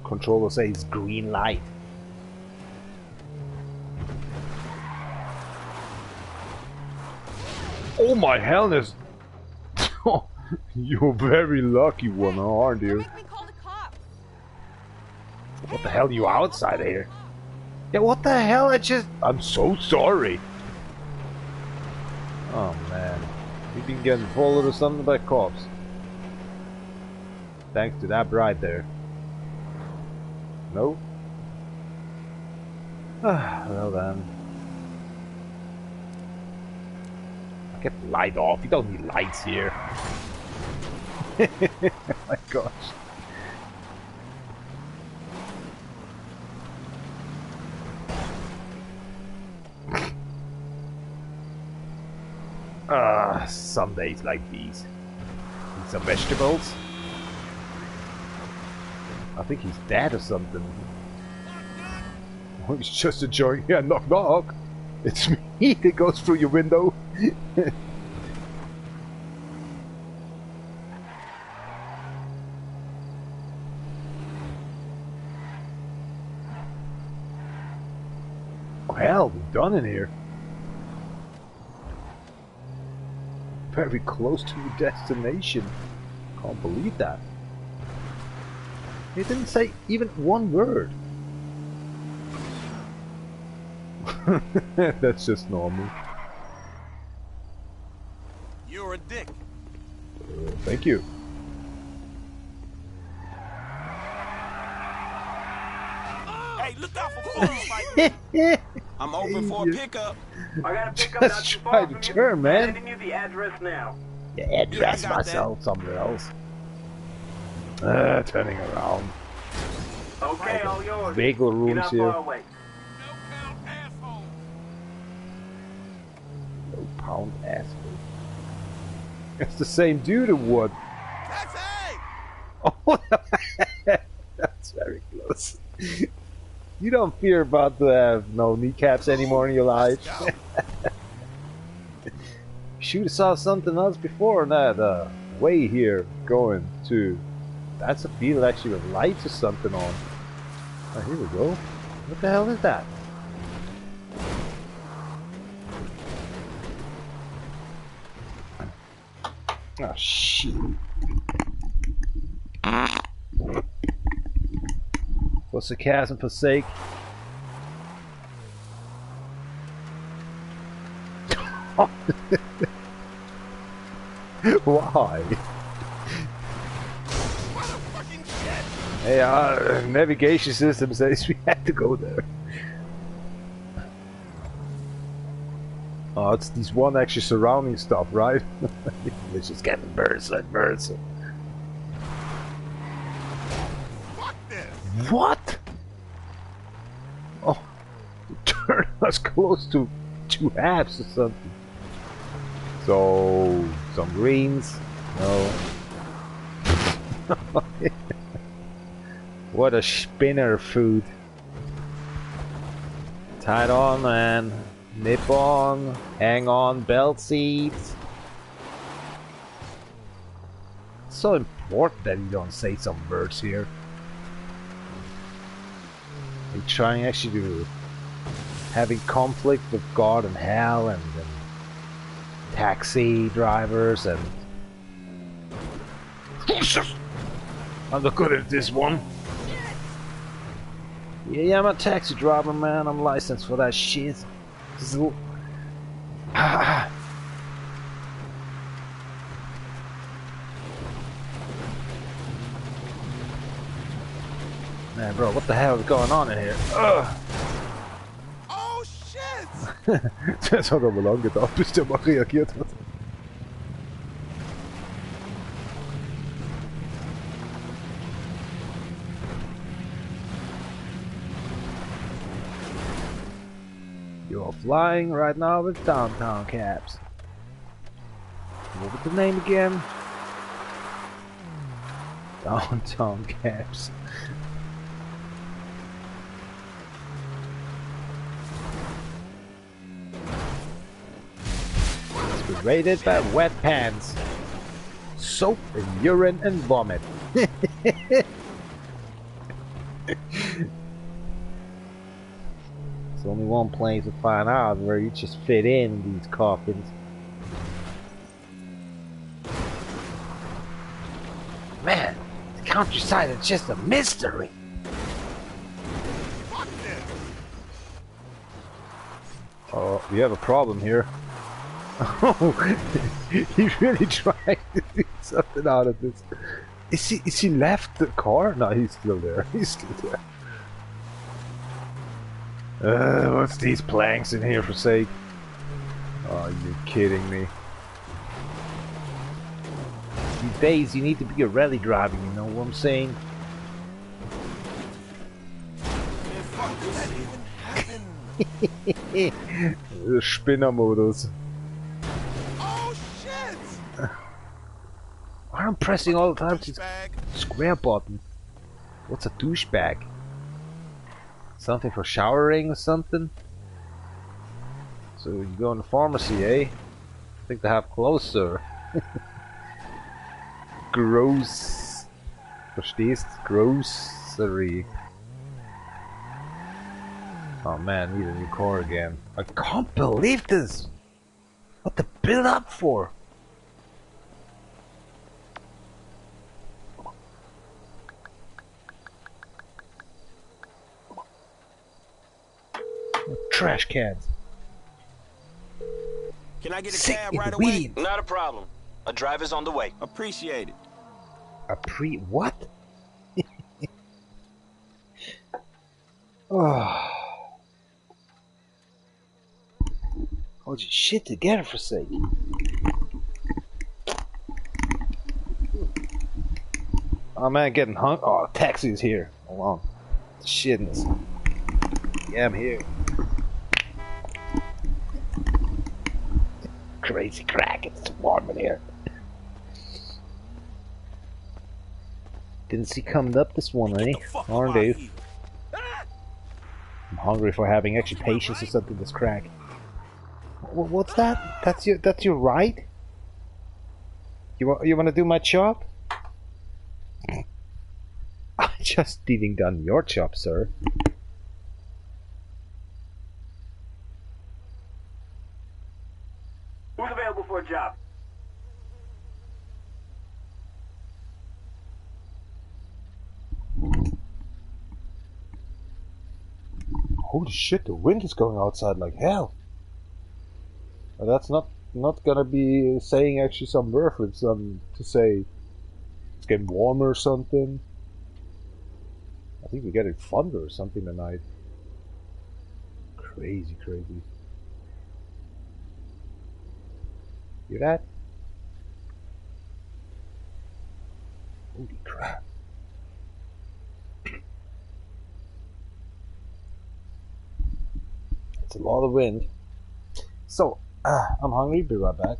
Controller says green light. Oh my hellness! You're very lucky one, aren't you? Make me call the cops. What the hell are you outside of here? Yeah, what the hell? I'm so sorry. Oh man. You've been getting followed or something by cops. Thanks to that bride there. No? Well then. Get the light off. You don't need lights here. Oh my gosh. Some days like these. Need some vegetables. I think he's dead or something. Oh, he's just enjoying. Yeah, knock knock. It's me that goes through your window. Well, we're done in here. Very close to your destination. Can't believe that. He didn't say even one word. That's just normal. You're a dick. Thank you. Hey, look out for fools like me. I'm open for a pickup. I got a pickup not Just too try far to from you. turn, man. Sending you the address now. Yeah, address Yeah, I got myself somewhere else. Turning around. Okay, all yours. Bagel You're rooms not here. far away. No count asshole. No pound asshole. It's the same dude or what? Taxi! Oh, that's very close. You don't fear about to have no kneecaps anymore in your life. Let's go. Should have saw something else before that way here going to. That's a field actually with lights or something on. Oh, here we go. What the hell is that? Oh shit. For sarcasm for sake. Why? What a fucking shit! Hey, our navigation system says we had to go there. Oh, it's these one actually surrounding stuff, right? Let's just get the birds like birds. Fuck this! What? Oh, turn us close to two halves or something. So, some greens. No. What a spinner food. Tied on, man. Nip on. Hang on, belt seats. It's so important that you don't say some words here. You're trying actually to having conflict with God and hell and taxi drivers and I'm not good at this one. Yeah, I'm a taxi driver, man. I'm licensed for that shit. Man, bro, what the hell is going on in here? Ugh. Oh shit! Das hat aber lang gedauert, bis der mal reagiert hat. You're flying right now with downtown cabs. What was the name again? Downtown cabs. It's been raided by wet pants, soap and urine and vomit. There's only one place to find out where you just fit in these coffins. Man, the countryside is just a mystery. Fuck this! Oh, we have a problem here. Oh, he's really trying to do something out of this. Is he left the car? No, he's still there. He's still there. What's these planks in here for sake? Oh, you're kidding me. These days you need to be a rally driver, you know what I'm saying? Man, fuck this That shit. even happened. Spinnermodus. Oh shit! Why am I pressing all the time to Douchebag. square button? What's a douchebag? Something for showering or something? So you go in the pharmacy, eh? I think they have closer. Gross. Verstehst? Grocery. Oh man, need a new car again. I can't believe this! What the build up for? Trash cans. Can I get a Sick cab in right the away? weed. Not a problem. A driver's on the way. Appreciate it. What? Oh. Hold your shit together for sake. Oh man, getting hung. Oh, taxi's here. Hold on. Shitness. Yeah, I'm here. Crazy crack, it's warm in here. Didn't see coming up this one, eh? Fuck Aren't out you? here. I'm hungry for having actually patience or something this crack. What's that? That's your right? You want to do my job? I just didn't done your job, sir. Who's available for a job? Holy shit, the wind is going outside like hell. Well, that's not gonna be saying actually some word with some to say it's getting warmer or something. I think we're getting thunder or something tonight. Crazy, crazy. Hear that? Holy crap. It's a lot of wind. So, I'm hungry, be right back.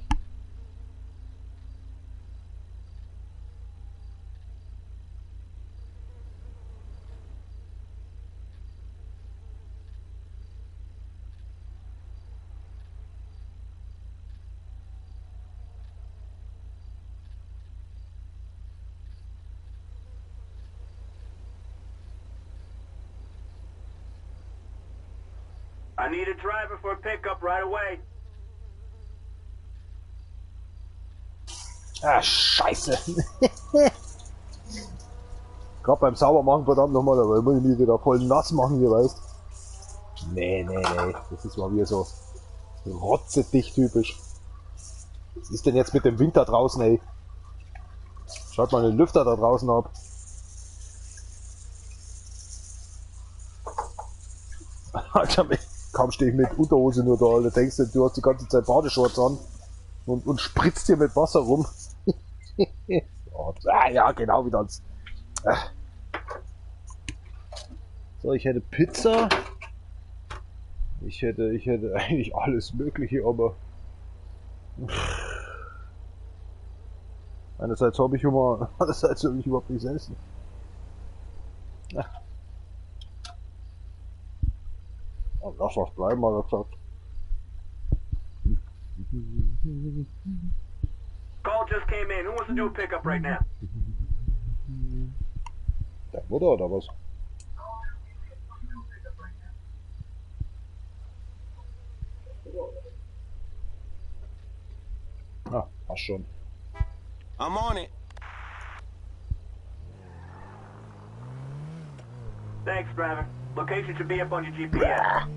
I need a driver for a pickup right away. Ah, scheiße. Gerade beim Saubermachen verdammt nochmal, aber muss ich mich wieder voll nass machen, hier weißt. Nee. Das ist mal wieder so rotzedicht typisch. Was ist denn jetzt mit dem Winter draußen, ey? Schaut mal den Lüfter da draußen ab. Alter, kaum stehe ich mit Unterhose nur da, Alter. Denkst du hast die ganze Zeit Badeshorts an und spritzt hier mit Wasser rum. Ja, genau wie das. So, ich hätte Pizza. Ich hätte eigentlich alles Mögliche, aber einerseits habe ich Hunger, andererseits will ich überhaupt nichts essen. Oh, lass was bleiben, hat er gesagt. Call just came in. Who wants to do a pickup right now? Deine Mutter oder was? Ah, passt schon. I'm on it. Thanks, driver. Location should be up on your GPS.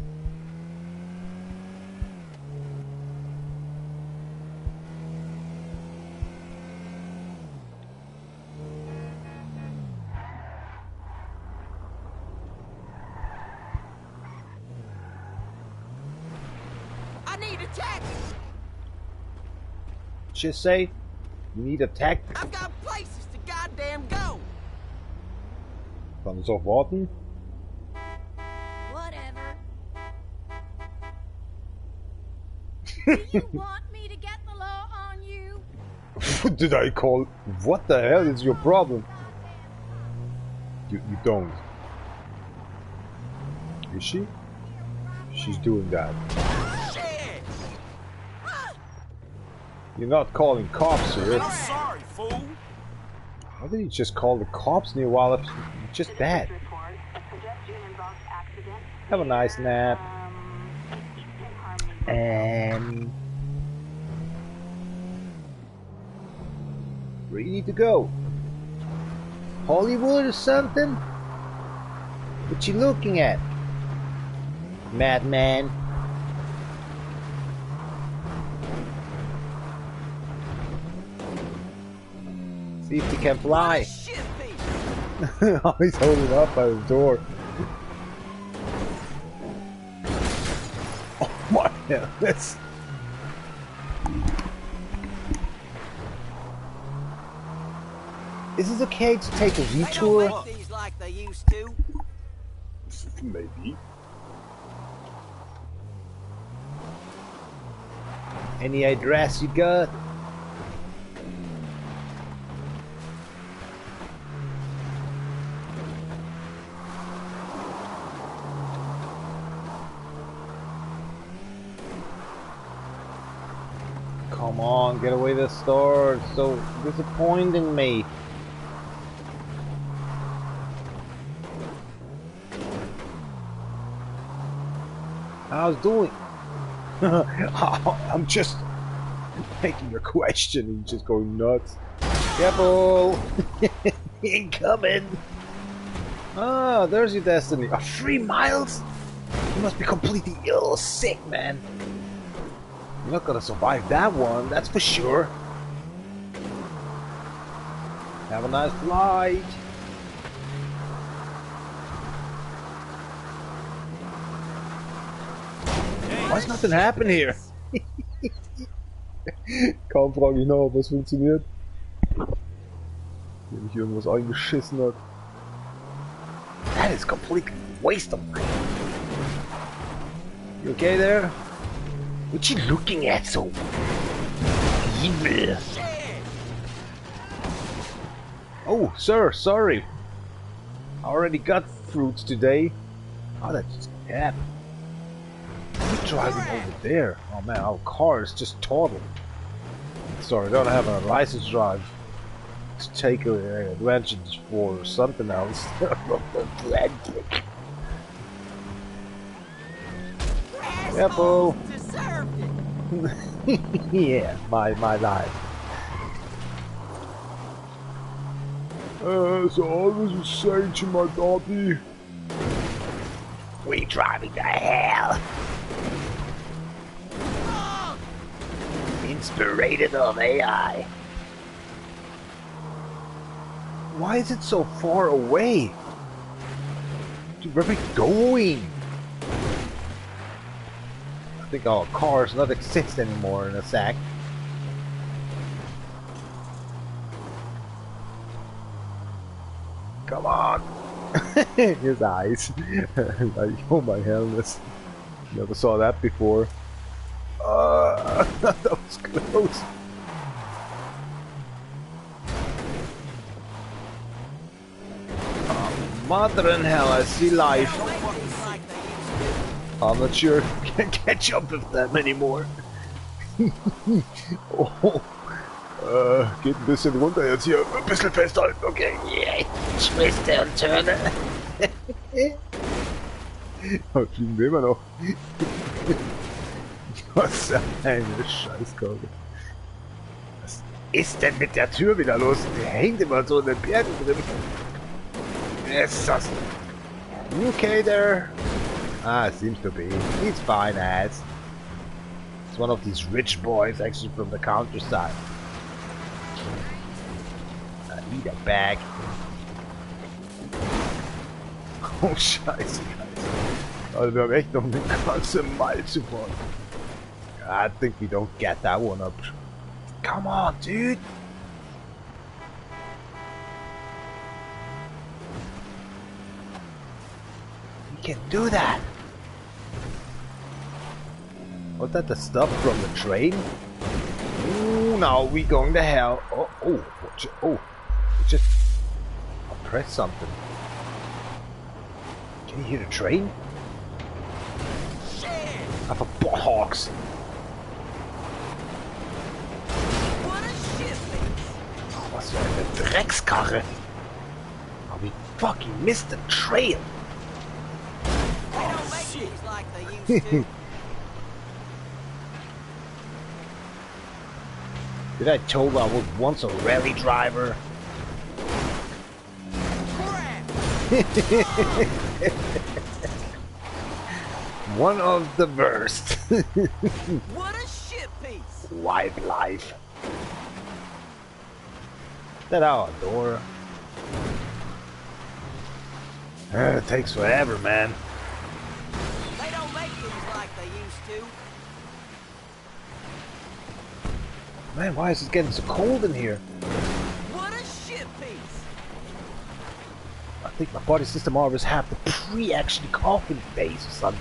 I need a taxi. Just say, You need a tech. I've got places to goddamn go. Kann es auch warten? Whatever. Do you want me to get the law on you? What did I call? What the hell is your problem? You don't. Is she? She's doing that. Shit! You're not calling cops here. I'm sorry, fool. How did he just call the cops near while it's just that? Have a nice nap. And where you need to go? Hollywood or something? What you looking at, madman? See if you can fly. Shit, Pete. Oh, he's holding up by the door. Oh my god, that's... Is it okay to take a They don't detour? make these like they used to. Maybe. Any address you got? Come on, get away the store. It's so disappointing me. How's doing? I'm just making a question and just going nuts. Careful! Incoming! Ah, there's your destiny. 3 miles? You must be completely ill, sick, man. You're not gonna survive that one, that's for sure. Have a nice flight. Why is nothing happening here? Kaum frage ich nach, ob was funktioniert. Wenn mich irgendwas eingeschissen hat. That is completely waste of time. You okay there? What you looking at so evil? Oh, sir, sorry. I already got fruits today. Oh, that just happened. You're driving over there. Oh man, our car is just totaled. Sorry, I don't have a license drive. Let's take advantage for something else. Careful. Deserved it. Yeah, my life. As I was saying to my daddy, we driving to hell. Inspired of AI. Why is it so far away? Dude, where are we going? I think our cars not exist anymore in a sec. Come on! His eyes. Like, oh my helmet. Never saw that before. That was close. Mother in hell, I see life. I'm not sure I can catch up with them anymore. Oh. Geht ein bisschen runter jetzt hier. Ein bisschen festhalten, okay. Yeah. Schwester und Turner. Oh, fliegen wir immer noch. Was für eine Scheißkauke. Was ist denn mit der Tür wieder los? Die hängt immer so in den Bergen drin. Wer ist das? You okay there? Ah, seems to be. He's fine as. It's one of these rich boys actually from the countryside. I need a bag. Oh, scheiße, guys. Also wir haben echt noch eine ganze Meile zu fahren. I think we don't get that one up. Come on, dude. can do that. Was that the stuff from the train? Ooh, now we going to hell. Oh, just I pressed something. Can you hear the train? Shit! I for Botthawks. What a shit face! Oh, was für eine Dreckskarre. Oh, we fucking missed the trail. They don't make these like they used to. Did I tell you I was once a rally driver? Crap! One of the worst. What a shit piece! Wildlife. That our door. It takes forever, man. They don't make these like they used to. Man, why is it getting so cold in here? What a shit piece! I think my body system always have the pre-action coffin phase or something.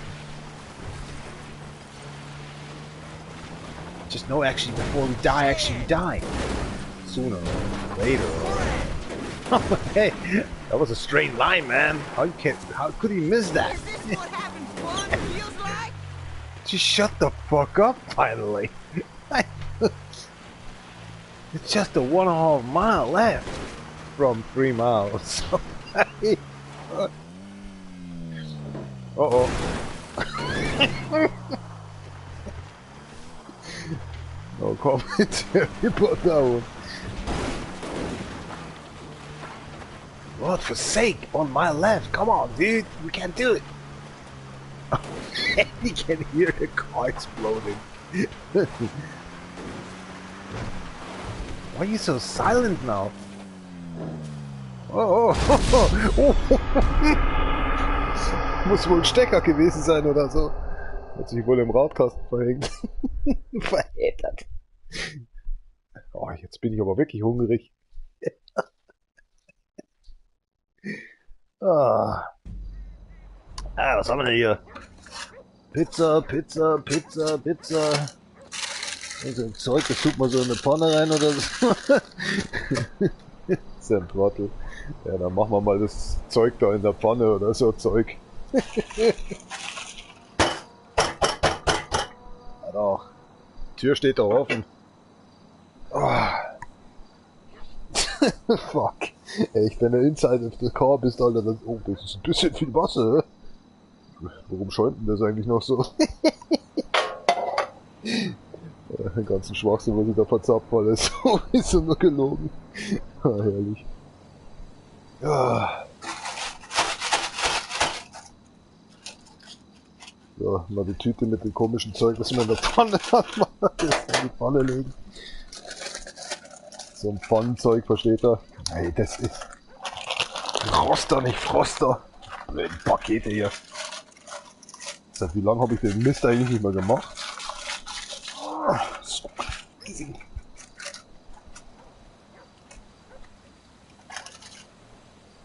Just know actually before we die, we die. Sooner or later. Hey, that was a straight line, man. How could he miss that? Is this what having fun feels like? Just shut the fuck up, finally. It's just a 1.5 mile left from 3 miles. Uh-oh. No commentary about that one. Lord, for sake, on my left. Come on, dude. We can't do it. You can hear the car exploding. Why are you so silent now? Oh. Muss wohl ein Stecker gewesen sein oder so. Hat sich wohl im Radkasten verhängt. Verheddert. Oh, jetzt bin ich aber wirklich hungrig. Was haben wir denn hier? Pizza. So ein Zeug, das tut man so in eine Pfanne rein oder so. Das ist ja ein Trottel. Ja, dann machen wir mal das Zeug da in der Pfanne oder so Zeug. Ja, doch. Die Tür steht doch offen. Oh. Fuck. Echt, wenn du inside of the car bist, Alter, dann... Oh, das ist ein bisschen viel Wasser. Warum schäumt denn das eigentlich noch so? Den ganzen Schwachsinn, was ich da verzapft, weil das so ist so nur gelogen. Herrlich. Ja. So, mal die Tüte mit dem komischen Zeug, was man in der Pfanne hat, mal das in die Pfanne legen. So ein Pfannenzeug, versteht er? Hey, das ist Roster, nicht Froster. Blöden Pakete hier. Seit wie lange habe ich den Mist eigentlich nicht mehr gemacht? So easy.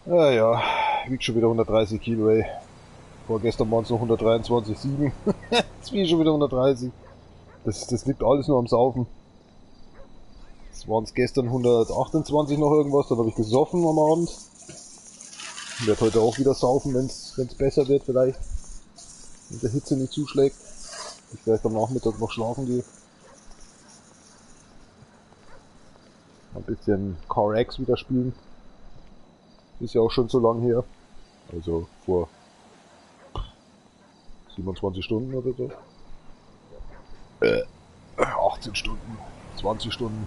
Ja, wiegt schon wieder 130 Kilo, ey. Vorgestern waren es noch 123,7. Jetzt wiege ich schon wieder 130. Das liegt alles nur am Saufen. Es waren es gestern 128 noch irgendwas, dann habe ich gesoffen am Abend. Ich werde heute auch wieder saufen, wenn es besser wird vielleicht. Wenn der Hitze nicht zuschlägt. Ich vielleicht am Nachmittag noch schlafen gehe. Ein bisschen Car X wieder spielen. Ist ja auch schon so lang her. Also vor 27 Stunden oder so. 18 Stunden, 20 Stunden.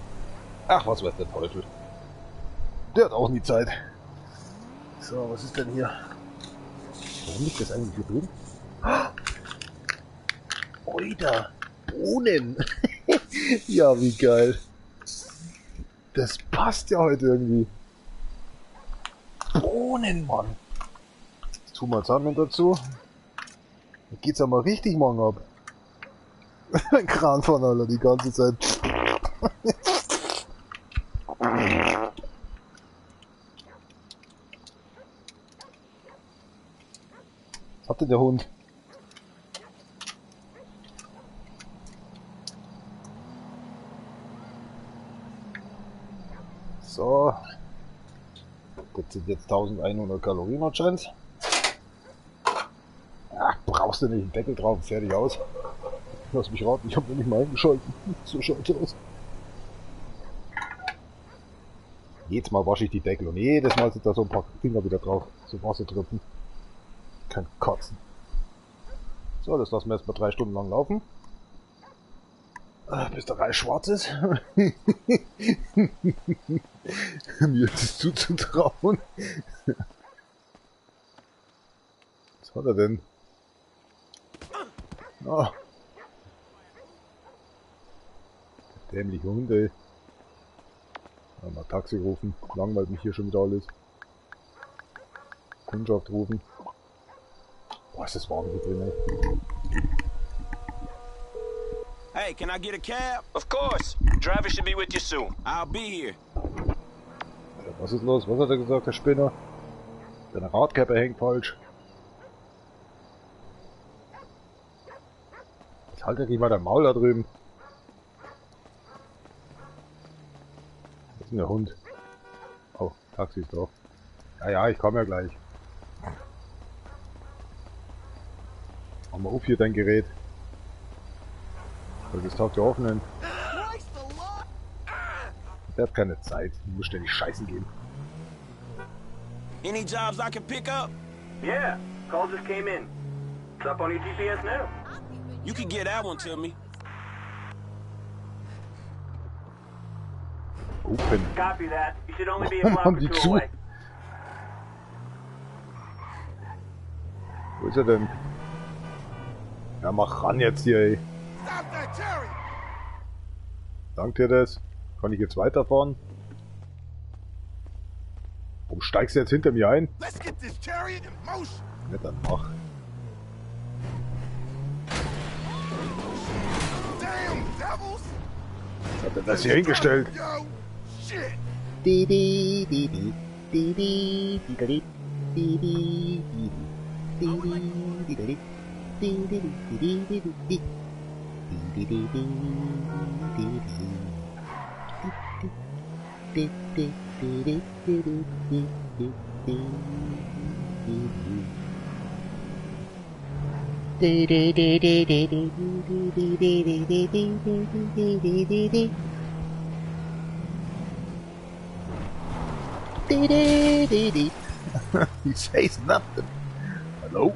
Ach, was weiß der Teufel. Der hat auch nie Zeit. So, was ist denn hier? Warum liegt das eigentlich hier drin? Oida, Bohnen. Ja, wie geil. Das passt ja heute irgendwie. Bohnen, Mann. Jetzt tun wir jetzt Sandmann dazu. Da geht's ja mal richtig morgen ab. Ein Kran von Alter, die ganze Zeit. Was hat denn der Hund? So. Das sind jetzt 1100 Kalorien anscheinend. Ach, brauchst du nicht einen Deckel drauf, fertig aus. Lass mich raten, ich habe noch nicht mal eingeschalten. So schaut's aus. Jedes Mal wasche ich die Deckel und jedes Mal sind da so ein paar Finger wieder drauf. So Wassertropfen. Kein Kotzen. So, das lassen wir jetzt mal 3 Stunden lang laufen. Bis der Reis schwarz ist. Mir ist es zuzutrauen. Was hat er denn? Oh. Dämliche Hunde. Mal Taxi rufen. Langweilt mich hier schon wieder alles. Kundschaft rufen. Boah, ist das warm hier drin, ey. Hey, can I get a cab? Of course. Driver should be with you soon. I'll be here. Alter, was ist los? Was hat er gesagt, der Spinner? Seine Radkappe hängt falsch. Jetzt haltet nicht mal dein Maul da drüben. Was ist denn der Hund? Oh, Taxi ist drauf. Ja, ja, ich komme ja gleich. Mach mal auf hier dein Gerät. Soll das Tag ja öffnen? Der hat keine Zeit. Du musst ständig scheißen gehen. Any jobs I can pick up? Yeah, call just came in. It's up on your GPS now. You can get that one to me. Open. Copy that. You should only be a block Haben or die two zu? away. Wo ist er denn? Ja, mach ran jetzt hier, ey. Stop that, Terry! Dank dir das. Kann ich jetzt weiterfahren? Warum steigst du jetzt hinter mir ein? Let's get this chariot in motion! Ja, dann mach. Damn devils! Was hat er das hier hingestellt? Yo, shit! He says nothing. Hello?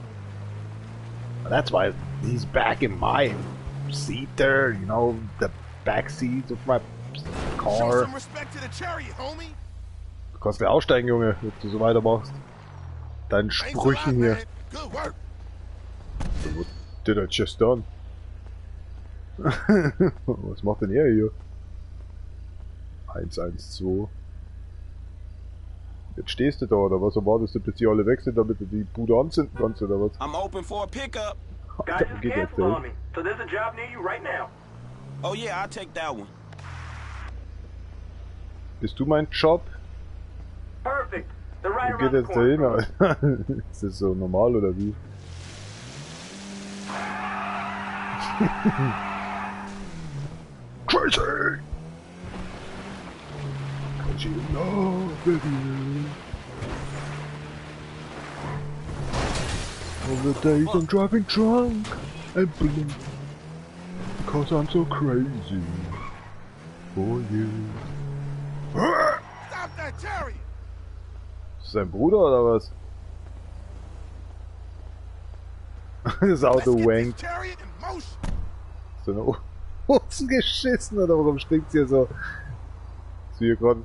Well, that's why he's back in my seat there, you know, the back seat of my Show car. some respect to the chariot, homie! Du kannst gleich aussteigen, Junge, wenn du so weitermachst. Deinen Thanks a Sprüchen lot, hier. man. Good work! What did I just done? Was macht denn er hier? 112. Jetzt stehst du da, oder was erwartest du, bis die alle weg sind, damit du die Bude anzünden kannst, oder was? I'm open for a pickup. Guys Dann just geht jetzt canceled on hin. me, so there's a job near you right now. Oh yeah, I'll take that one. Bist du mein Job? Perfect. They're right Wo geht around the jetzt corner. dahin? Ist das so normal, oder wie? Crazy! Cause you love it. All the days I'm driving drunk and blue. Cause I'm so crazy for you. Stop that chariot! Ist das sein Bruder oder was? Das Auto Let's get wankt. this chariot in motion! So eine Hosen geschissen oder warum stinkt's hier so? Ist hier gerade.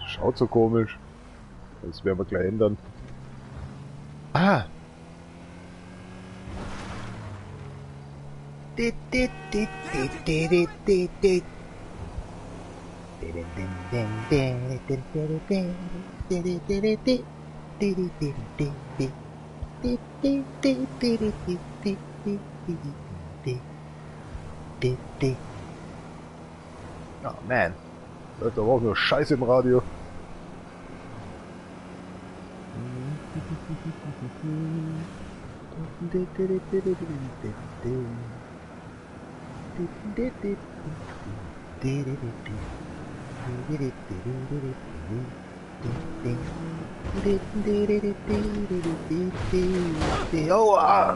Schaut so komisch. Das werden wir gleich ändern. Ah! Oh man. Läuft aber auch nur Scheiße im Radio. Oh,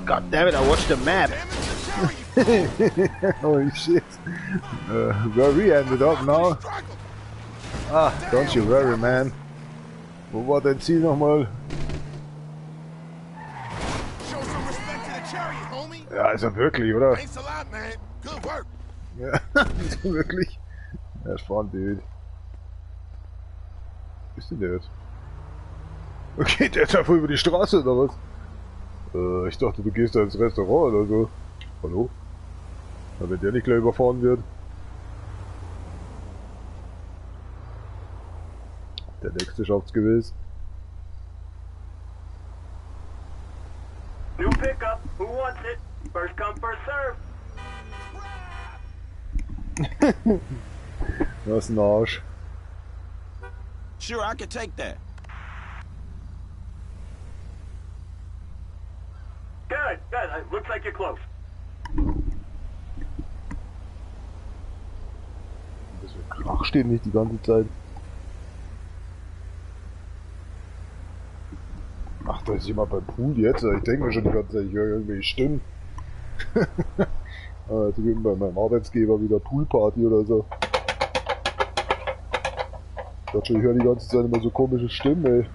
god damn it, I watched the map. Damn it, the chariot, homie! Holy shit. Where we ended up now? Struggle. Ah, don't you worry, man. Wo war dein Ziel nochmal? Show some respect to the chariot, homie! Ja, also wirklich, oder? Thanks a lot, man. Good work. Ja, also wirklich. Er ist voll blöd. Bist du der jetzt? Okay, der ist einfach über die Straße oder was? Ich dachte, du gehst da ins Restaurant oder so. Hallo? Na, wenn der nicht gleich überfahren wird. Der nächste schafft's gewiss. New pickup. Who wants it? First come, first serve. Was ein Arsch. Sure, I could take that. Good, good. Looks like you're close. Das wird Krach steht nicht die ganze Zeit. Ach, da ist jemand beim Pool jetzt. Ich denke mir schon die ganze Zeit, ich höre irgendwelche Stimmen. Jetzt bin bei meinem Arbeitsgeber wieder Poolparty oder so. Ich dachte schon, ich höre die ganze Zeit immer so komische Stimmen, ey.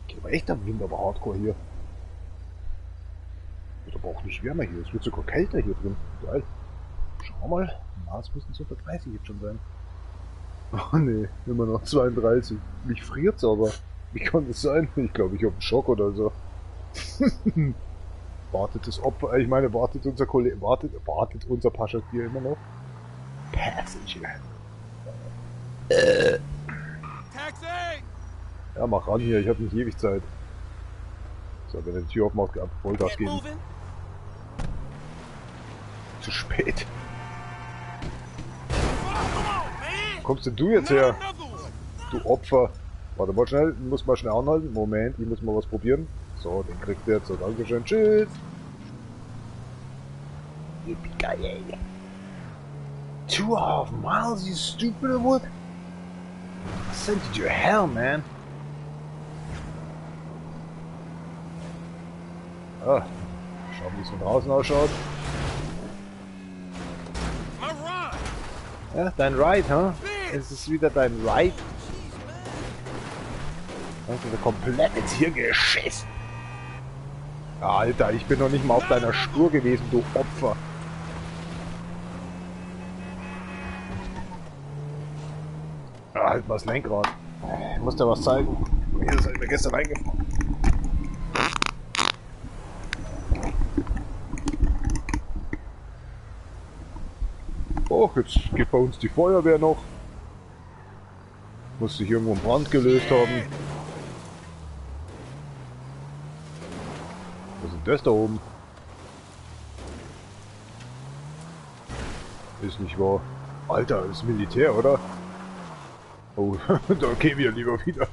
Geht aber echt am Wind, aber hardcore hier. Wird aber auch nicht wärmer hier, es wird sogar kälter hier drin. Geil. Schau mal, es müssen so 30 jetzt schon sein. Oh ne, immer noch 32. Mich friert's aber. Wie kann das sein? Ich glaube, ich hab einen Schock oder so. Wartet das Opfer, ich meine, wartet unser Kollege, wartet unser Paschagier immer noch? Passenger. Taxi! Ja, mach ran hier, ich hab nicht ewig Zeit. So, wenn er die Tür aufmacht, ab Vollgas Get geben. moving. Zu spät. Come on, man! Kommst denn du jetzt Not her? another one! Du Opfer. Warte mal schnell, ich muss mal schnell anhalten. Moment, ich muss mal was probieren. So, den kriegt der jetzt. So, Dankeschön. Tschüss. Yippie-ki-yay. 2.5 miles, you stupid what? Send you to hell, man. Ah, schauen, wie es von draußen ausschaut. My ride! Ja, dein Ride, huh? Es ist wieder dein Ride. Hast du komplett ins Hirn geschissen. Alter, ich bin noch nicht mal auf deiner Spur gewesen, du Opfer. Halt mal das Lenkrad. Ich muss dir was zeigen. Hier ist mir gestern eingefallen. Oh, jetzt geht bei uns die Feuerwehr noch. Muss sich irgendwo ein Brand gelöst haben. Was ist denn das da oben? Ist nicht wahr. Alter, das ist Militär, oder? Oh, da gehen wir lieber wieder.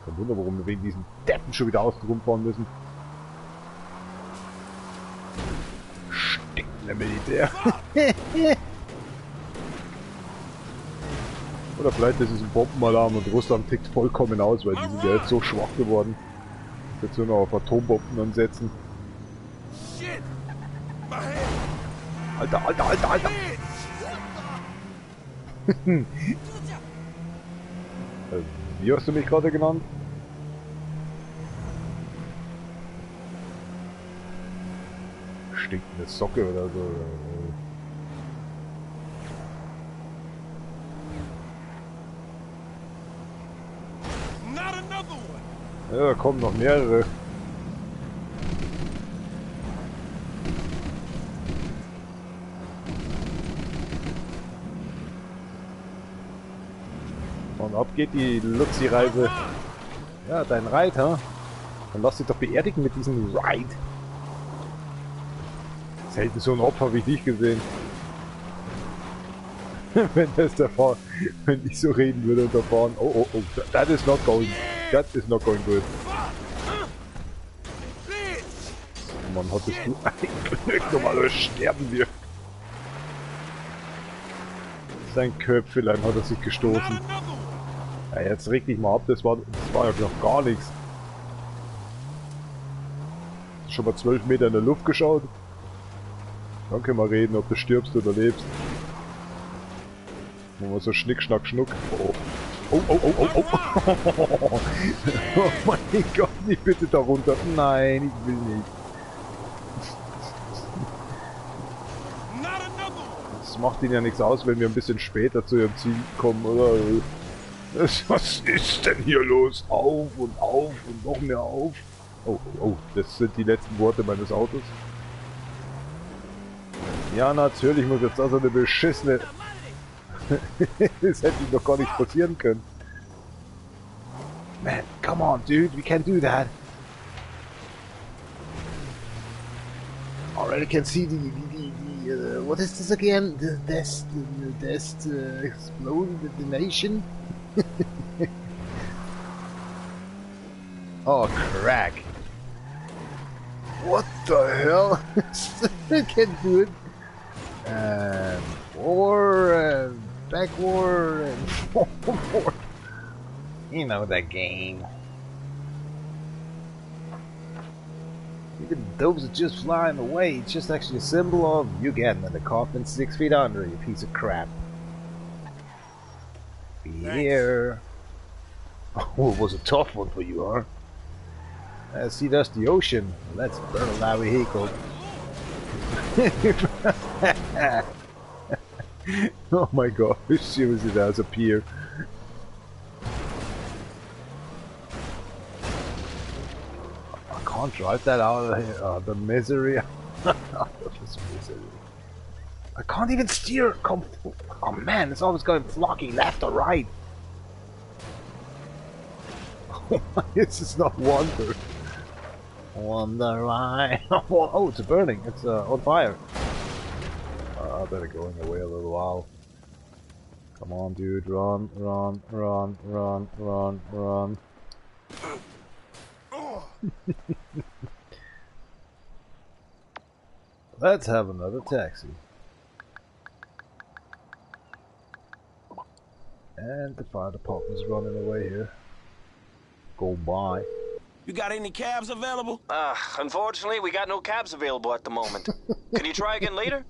Kein Wunder, warum wir wegen diesen Deppen schon wieder außen rumfahren müssen. Stinkender Militär. Oder vielleicht ist es ein Bombenalarm und Russland tickt vollkommen aus, weil die sind ja jetzt so schwach geworden. Jetzt nur noch auf Atombomben ansetzen. Shit! My head! Alter, Alter, Alter, Alter! Wie hast du mich gerade genannt? Stinkende Socke oder so. Not another one! Ja, da kommen noch mehrere. Und ab geht die Luxi-Reise. Ja, dein Reit, ha? Dann lass dich doch beerdigen mit diesem Ride. Selten so ein Opfer wie dich gesehen. Wenn das der Fahr, wenn ich so reden würde und da fahren. Oh, that is not going. That is not going good. Man, hattest du ein Glück, normalerweise sterben wir. Sein Köpfelein hat er sich gestoßen. Ja, jetzt reg dich mal ab, das war ja noch gar nichts. Schon mal 12 Meter in der Luft geschaut. Dann können wir reden, ob du stirbst oder lebst. Machen wir so Schnick, Schnack, Schnuck. Oh. Oh mein Gott, nicht bitte da runter. Nein, ich will nicht. Das macht ihnen ja nichts aus, wenn wir ein bisschen später zu ihrem Ziel kommen, oder? Was ist denn hier los? Auf und noch mehr auf. Oh, das sind die letzten Worte meines Autos. Ja, natürlich muss jetzt also eine beschissene... Das hätte ihm doch gar nicht passieren können. Man, come on, dude, we can't do that. Already can see the what is this again? The exploding detonation? Oh, crack. What the hell? I can't do it. Forward, backward, and forward. You know that game. Even those are just flying away. It's just actually a symbol of you getting in the coffin 6 feet under, you piece of crap. Be here. Oh, it was a tough one for you, huh? See, that's the ocean. Let's burn a la vehicle. Oh my god, seriously, that's a pier. I can't drive that out of here. Oh, the misery. This misery. I can't even steer. Oh man, it's always going flocking left or right. Oh my, this is not wonder. Wonder why. Oh, it's burning. It's on fire. I better go in the way a little while. Come on, dude. Run. Let's have another taxi. And the fire department's running away here. Go by. You got any cabs available? Unfortunately, we got no cabs available at the moment. Can you try again later?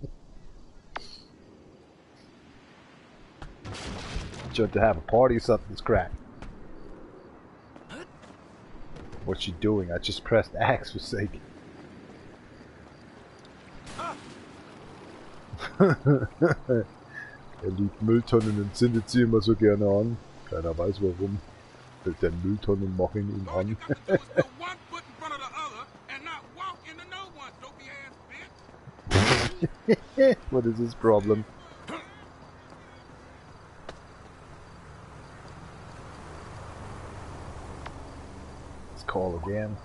Trying to have a party, something's cracked. What's she doing? I just pressed X for sake. Liegt Mülltonnen und zündet sie immer so gerne an. Keiner weiß warum. Fällt der Mülltonnen und machen ihn an. What is his problem? Let's call again.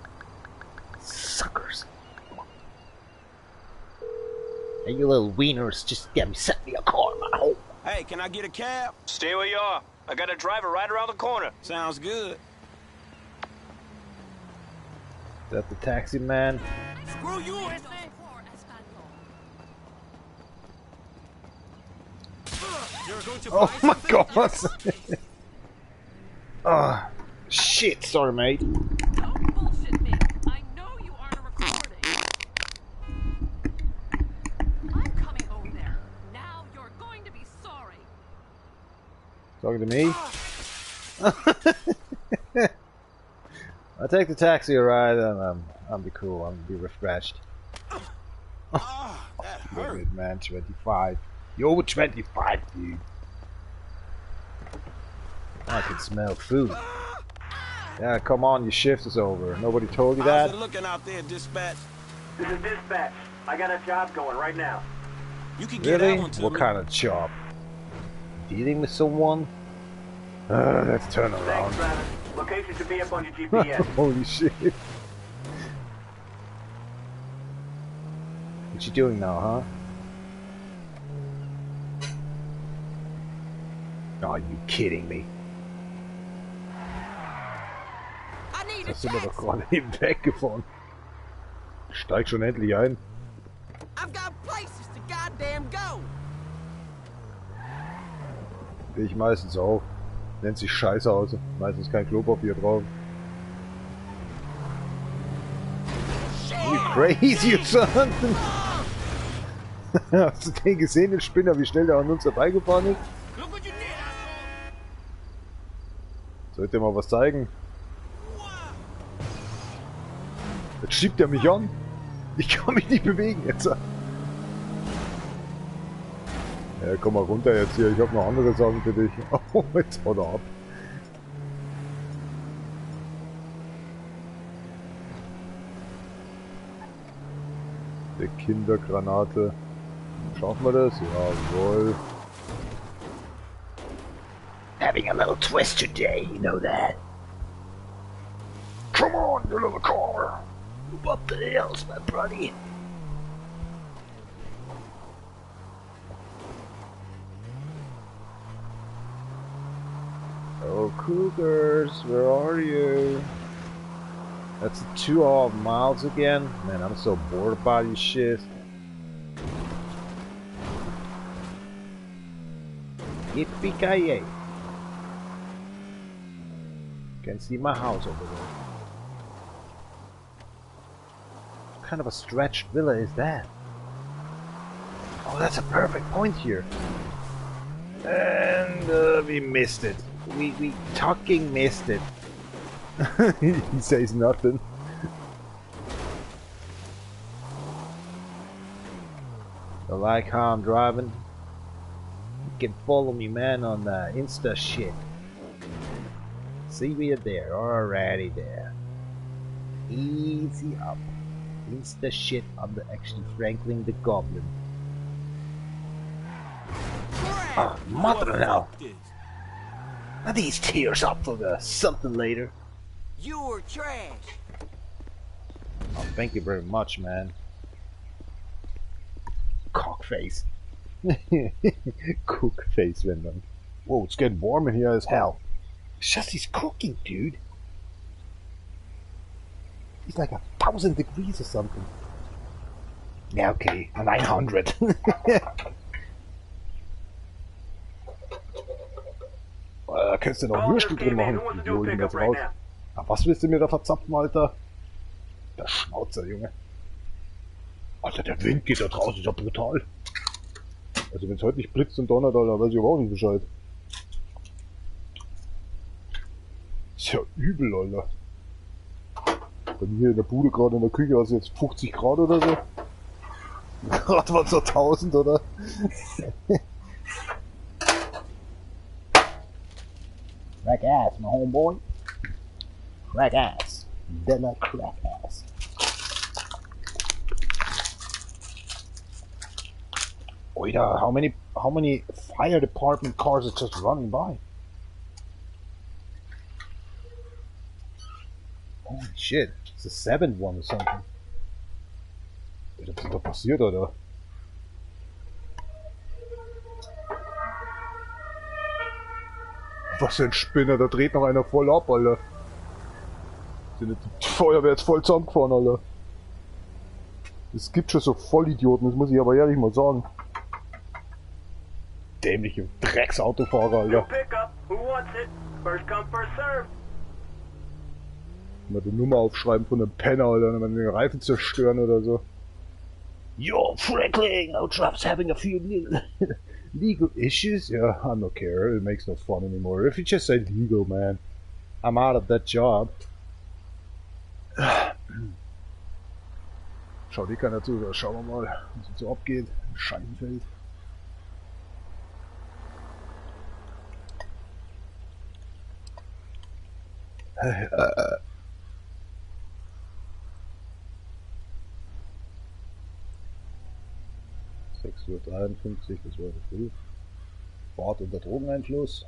Suckers. Hey, you little wieners, just set me a car, man. Hey, can I get a cab? Stay where you are. I got a driver right around the corner. Sounds good. Is that the taxi man? Screw you! Oh my god! Ah, shit, sorry mate. Don't bullshit me. I know you aren't a recording. I'm coming over there. Now you're going to be sorry. Talking to me? I'll take the taxi ride and I'll be cool, I'll be refreshed. Ah, that hurt. Good man, 25. You're over 25, dude. I can smell food. Yeah, come on, your shift is over. Nobody told you that? How's it looking out there, dispatch? This is dispatch. I got a job going right now. You can get Really? that one to What me. kind of job? Dealing with someone? Let's turn around. Thanks, Travis. Location should be up on your GPS. Holy shit. What's she doing now, huh? Are you kidding me? I need a Das sind wir doch taxi. gerade eben weggefahren. Steig schon endlich ein. I've got places to goddamn go. Ich meistens auch. Nennt sich Scheiße aus. Meistens kein Klopapier drauf. You crazy or something? Hast du den gesehen, den Spinner, wie schnell der an uns vorbeigefahren ist? Look what you did, asshole! Soll ich dir mal was zeigen? Jetzt schiebt er mich an. Ich kann mich nicht bewegen jetzt. Ja, komm mal runter jetzt hier. Ich habe noch andere Sachen für dich. Oh, jetzt haut er ab. Der Kindergranate. Schaffen wir das? Jawohl. Having a little twist today, you know that. Come on, you little car. What the hell's my buddy? Oh, Cougars, where are you? That's 2.5 miles again? Man, I'm so bored about this shit. Yippee-ki-yay. Can see my house over there. What kind of a stretched villa is that? Oh, that's a perfect point here. And we missed it. We talking missed it. He says nothing. You like how I'm driving? You can follow me, man, on the Insta shit. See me there, already there. Easy up. Insta shit on the actually Franklin the Goblin. Oh, mother of hell! Fuck this. Are these tears up for the something later? You're trash. Oh, thank you very much, man. Cockface. Cookface, wenn dann. Whoa, it's getting warm in here as hell. Shassy's cooking, dude. It's like 1,000 degrees or something. Yeah, okay, 900. Da kannst du noch Würstel drin machen. Ich hol ihn jetzt raus. Na, was willst du mir da verzapfen, Alter? Der Schnauzer, Junge. Alter, der Wind geht da draußen, ist ja brutal. Also wenn es heute nicht blitzt und donnert, Alter, weiß ich aber auch nicht Bescheid. Ist ja übel, Alter. Bei mir hier in der Bude, gerade in der Küche, hast du jetzt 50 Grad oder so. Gerade war so 1000, oder? Crack ass, my homeboy. Crack ass. Bella crack ass. Oida, how many fire department cars are just running by? Holy shit, it's the 7th one or something. Was ist da passiert, oder? Was für ein Spinner, da dreht noch einer voll ab, Alter. Die Feuerwehr ist voll zusammengefahren, Alter. Es gibt schon so Vollidioten, das muss ich aber ehrlich mal sagen. Dämliche Drecksautofahrer, Alter. Pickup. Who wants it? First come, first serve. Mal die Nummer aufschreiben von einem Penner, Alter, wenn wir den Reifen zerstören oder so. Yo, Franklin, our truck's having a few Legal issues? Yeah, I don't care. It makes no fun anymore. If you just say legal, man, I'm out of that job. Schau dir keiner zu, schauen wir mal, was so abgeht. Scheinfeld. Uhr 53, das war heute früh. Fahrt unter Drogeneinfluss.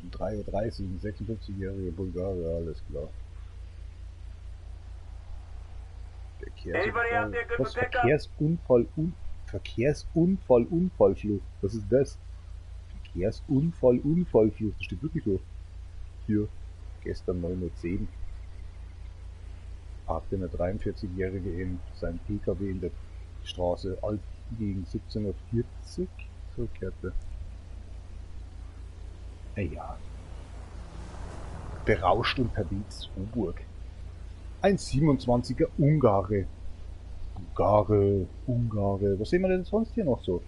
Um 3:30 Uhr ein 56-jähriger Bulgarier, alles klar. Der Anybody out there good Was? for pickup? Verkehrsunfall-Unfallflucht. Was ist das? Verkehrsunfall-Unfallflucht. Das steht wirklich so. Hier. Gestern 9:10 Uhr. Parkte eine 43-Jährige in seinem PKW in der Straße alt gegen 17:40 Uhr. So kehrte. Ja. Berauscht unterwegs Coburg. Ein 27er Ungare. Ungare. Was sehen wir denn sonst hier noch so?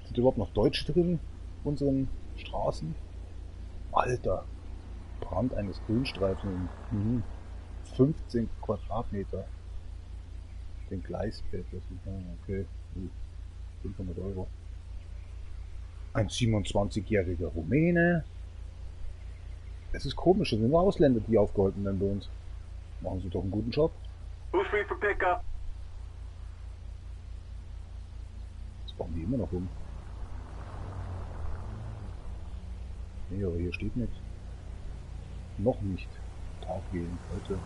Sind überhaupt noch Deutsche drin auf unseren Straßen? Alter. Brand eines Grünstreifens. 15 Quadratmeter. Den Gleisbett. Das ist, okay. 500 €. Ein 27-jähriger Rumäne. Es ist komisch, es sind nur Ausländer, die aufgehalten werden bei uns. Machen sie doch einen guten Job. Who's free for pickup? Das bauen die immer noch um. Nee, aber hier steht nichts. Noch nicht. Drauf gehen, heute.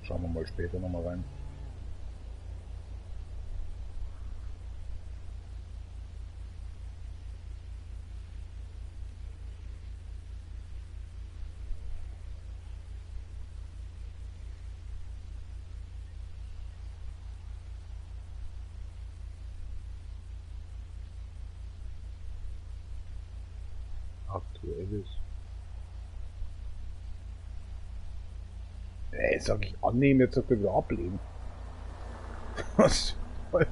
Schauen wir mal später nochmal rein. Aktuelles. Sag ich annehmen, jetzt sagt er wieder ablehnen. Was? Hier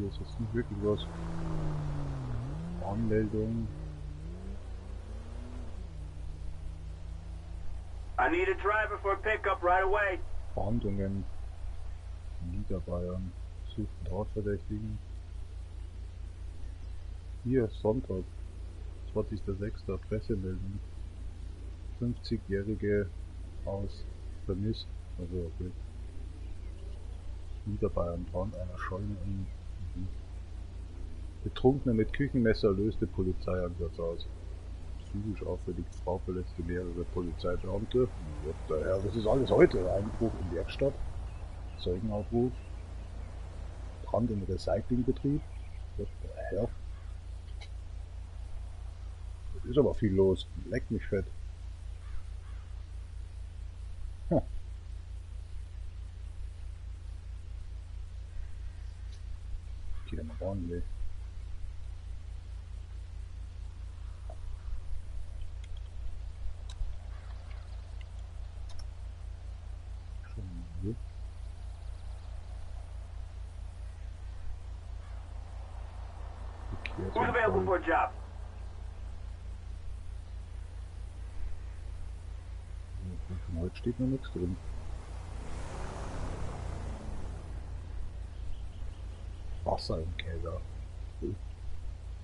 ist jetzt nicht wirklich was. Anmeldung. I need a driver for a pickup right away. Fahndungen. Niederbayern. Sucht Tatverdächtigen. Hier, Sonntag. 20.06. Pressemeldung. 50-Jährige aus vermisst. Also, okay. Niederbayern. Brand einer Scheune in. Betrunkener mit Küchenmesser löste Polizeieinsatz aus. Psychisch auffällige Frau verletzte mehrere Polizeibeamte. Ja, das ist alles heute. Einbruch in Werkstatt. Zeugenaufruf. Brand im Recyclingbetrieb. Ja. Es ist aber viel los. Leckt mich fett. Hier mal ordentlich. Who's available for a job? Heute steht noch nichts drin. Wasser im Keller.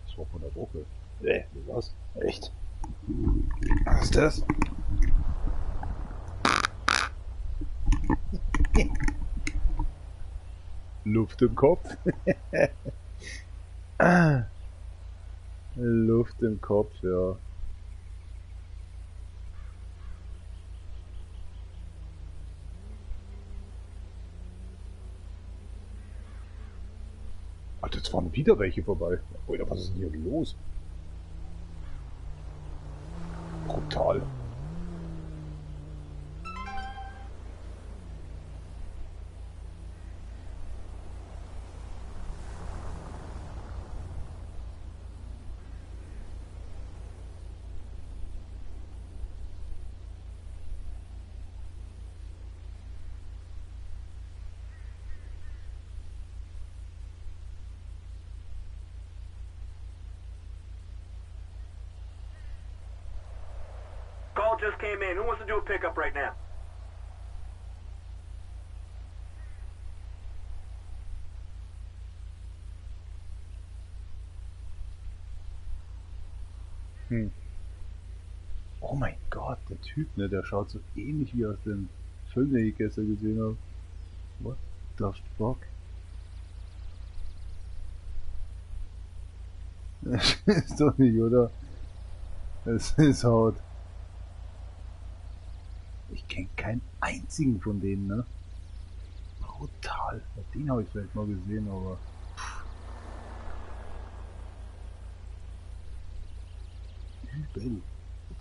Das war von der Woche. Wie was? Echt? Was ist das? Luft im Kopf. Luft im Kopf, ja. Alter, jetzt fahren wieder welche vorbei. Alter, was ist denn hier los? Brutal. Call just came in. Who wants to do a pickup right now? Oh mein Gott, der Typ, ne, der schaut so ähnlich wie aus dem Film, den ich gestern gesehen habe. What the fuck? Das ist doch nicht, oder? Es ist halt. Ich kenne keinen einzigen von denen, ne? Brutal. Den habe ich vielleicht mal gesehen, aber. Übel.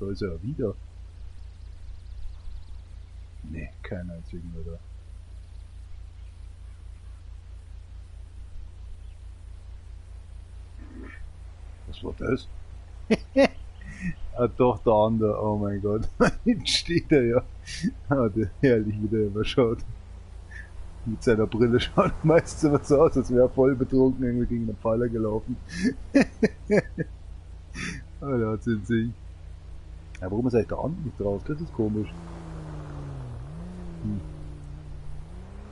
Da ist er wieder. Ne, keinen einzigen, oder? Was war das? Ah, doch, der andere. Oh mein Gott. Jetzt steht er ja. Ah, der herrlich wieder überschaut. Mit seiner Brille schaut meistens immer so aus, als wäre er voll betrunken irgendwie gegen einen Pfeiler gelaufen. Ah, der hat's in sich. Ja, warum ist eigentlich der andere nicht drauf? Das ist komisch.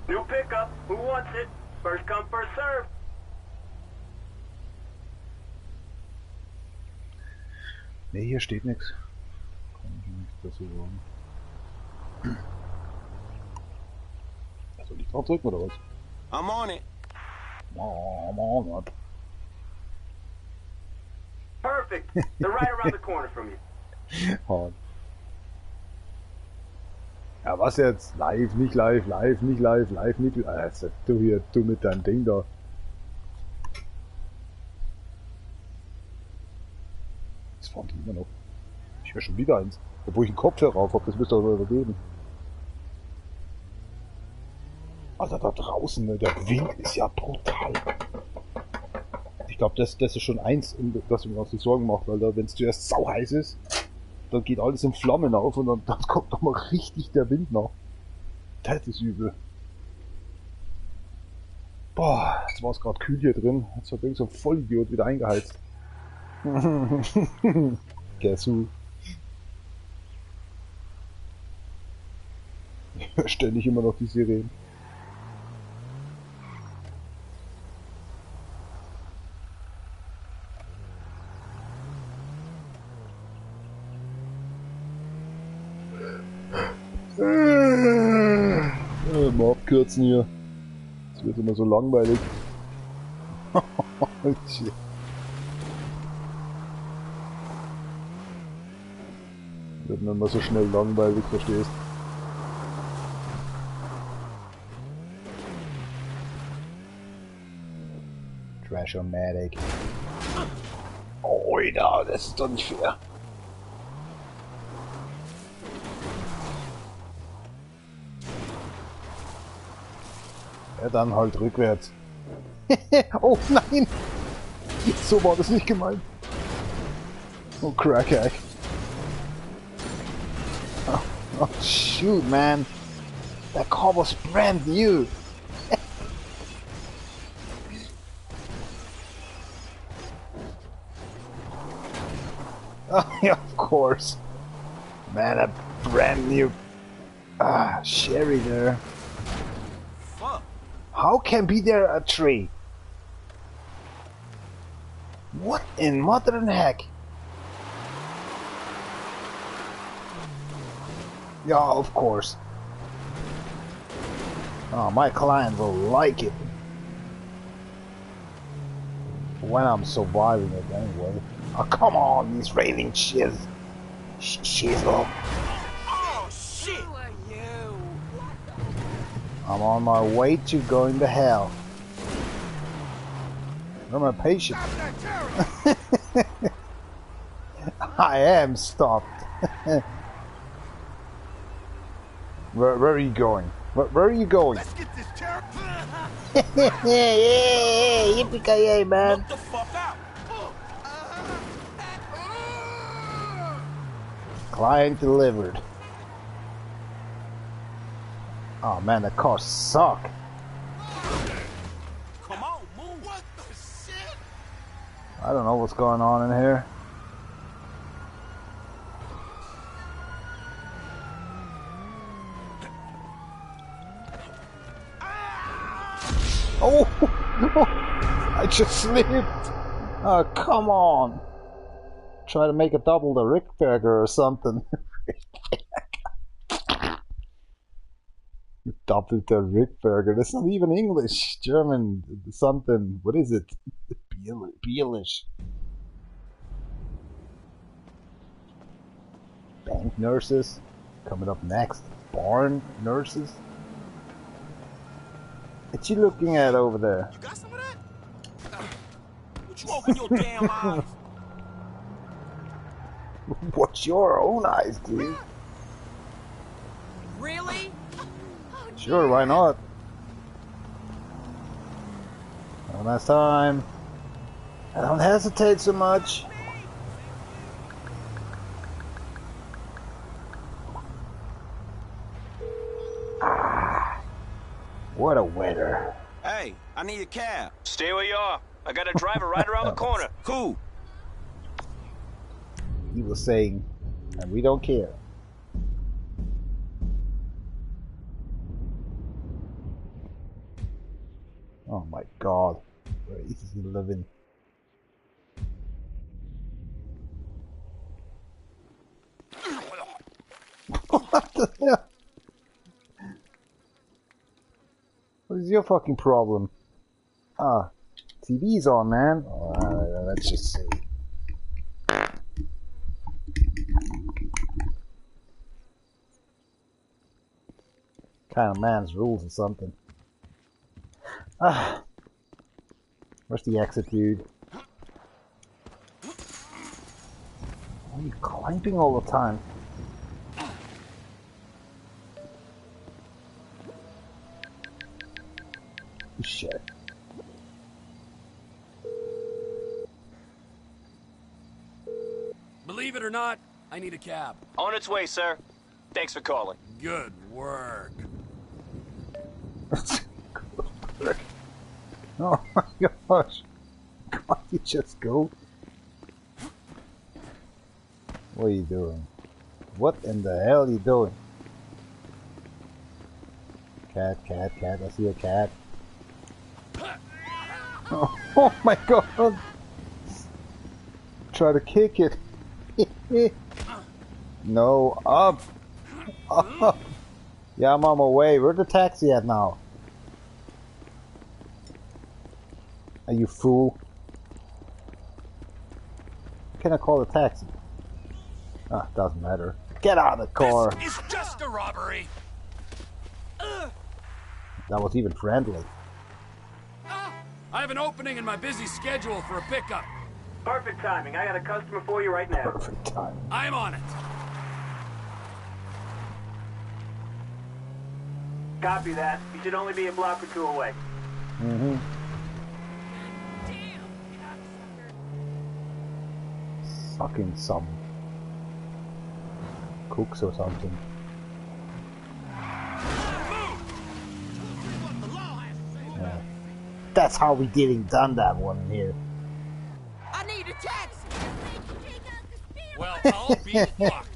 New pickup. Who wants it? First come, first serve. Ne, hier steht nichts. Kann ich nichts dazu sagen. Soll ich drauf drücken oder was? I'm on it. Perfect. They're right around the corner from you. Hart. Ja, was jetzt? Live, nicht live, live, nicht live, live, nicht live. Also, du hier, du mit deinem Ding da. Das fahren die immer noch. Ich höre schon wieder eins. Obwohl ich einen Kopfhörer auf habe, das müsste aber übergeben. Alter, da draußen, ne, der Wind ist ja brutal. Ich glaube, das ist schon eins, das mir auch die Sorgen macht, weil da, wenn es zuerst sau heiß ist, dann geht alles in Flammen auf und dann kommt noch mal richtig der Wind nach. Das ist übel. Boah, jetzt war es gerade kühl hier drin. Jetzt hat irgend so ein Vollidiot wieder eingeheizt. Guess who? Ich höre ständig immer noch die Sirenen. Mal abkürzen hier. Es wird immer so langweilig. Wird mir immer so schnell langweilig, verstehst? Trash-O-Matic. Oh, ja, das ist doch nicht fair. Ja, dann halt rückwärts. Oh nein! So war das nicht gemeint. Oh, Crackhack. Oh, shoot, man. That car was brand new. Oh, yeah, of course. Man, a brand new Sherry there. Fuck. How can be there a tree? What in modern heck? Yeah, of course. Oh, my client will like it. When I'm surviving it anyway. Oh, come on, these raining shiz. Shizzle. Oh, shit. Who are you? I'm on my way to going to hell. I'm a patient. I am stopped. Where are you going? Where are you going? Let's get this terror. Yeah, yippee-ki-yay, man. Get the fuck out. Client delivered. Oh man, the cars suck. Come on, move. What the shit? I don't know what's going on in here. Oh! I just slipped! Oh, come on! Try to make a double the Rick Burger or something. Double the Rick Burger. That's not even English. German. Something. What is it? Bielish. Bank nurses. Coming up next. Barn nurses. What you looking at over there? You got some of that? Would you open your damn eyes? What's your own eyes, dude? Really? Sure, why not? One last time. I don't hesitate so much. Ah, what a weather. Hey, I need a cab. Stay where you are. I got a driver right around the corner. Cool. He was saying, and we don't care. Oh my god, where is he living? What the hell? What is your fucking problem? Ah, TV's on, man. Alright, let's just see. Kind of man's rules or something. Ah, where's the exit, dude? Why are you climbing all the time? Shit. Believe it or not, I need a cab. On its way, sir. Thanks for calling. Good work. Oh my gosh. Can't you just go? What are you doing? What in the hell are you doing? Cat, cat, cat. I see a cat. Oh my god. Try to kick it. No, up. Up. Yeah, I'm on my way. Where's the taxi at now? Are you fool? Can I call a taxi? Ah, doesn't matter. Get out of the car. This is just a robbery. That was even friendly. I have an opening in my busy schedule for a pickup. Perfect timing. I got a customer for you right now. Perfect time. I'm on it. Copy that. You should only be a block or two away. Mm-hmm. Sucking some cooks or something. Yeah. That's how we done that one here. I need a taxi. Well, I'll be fucked.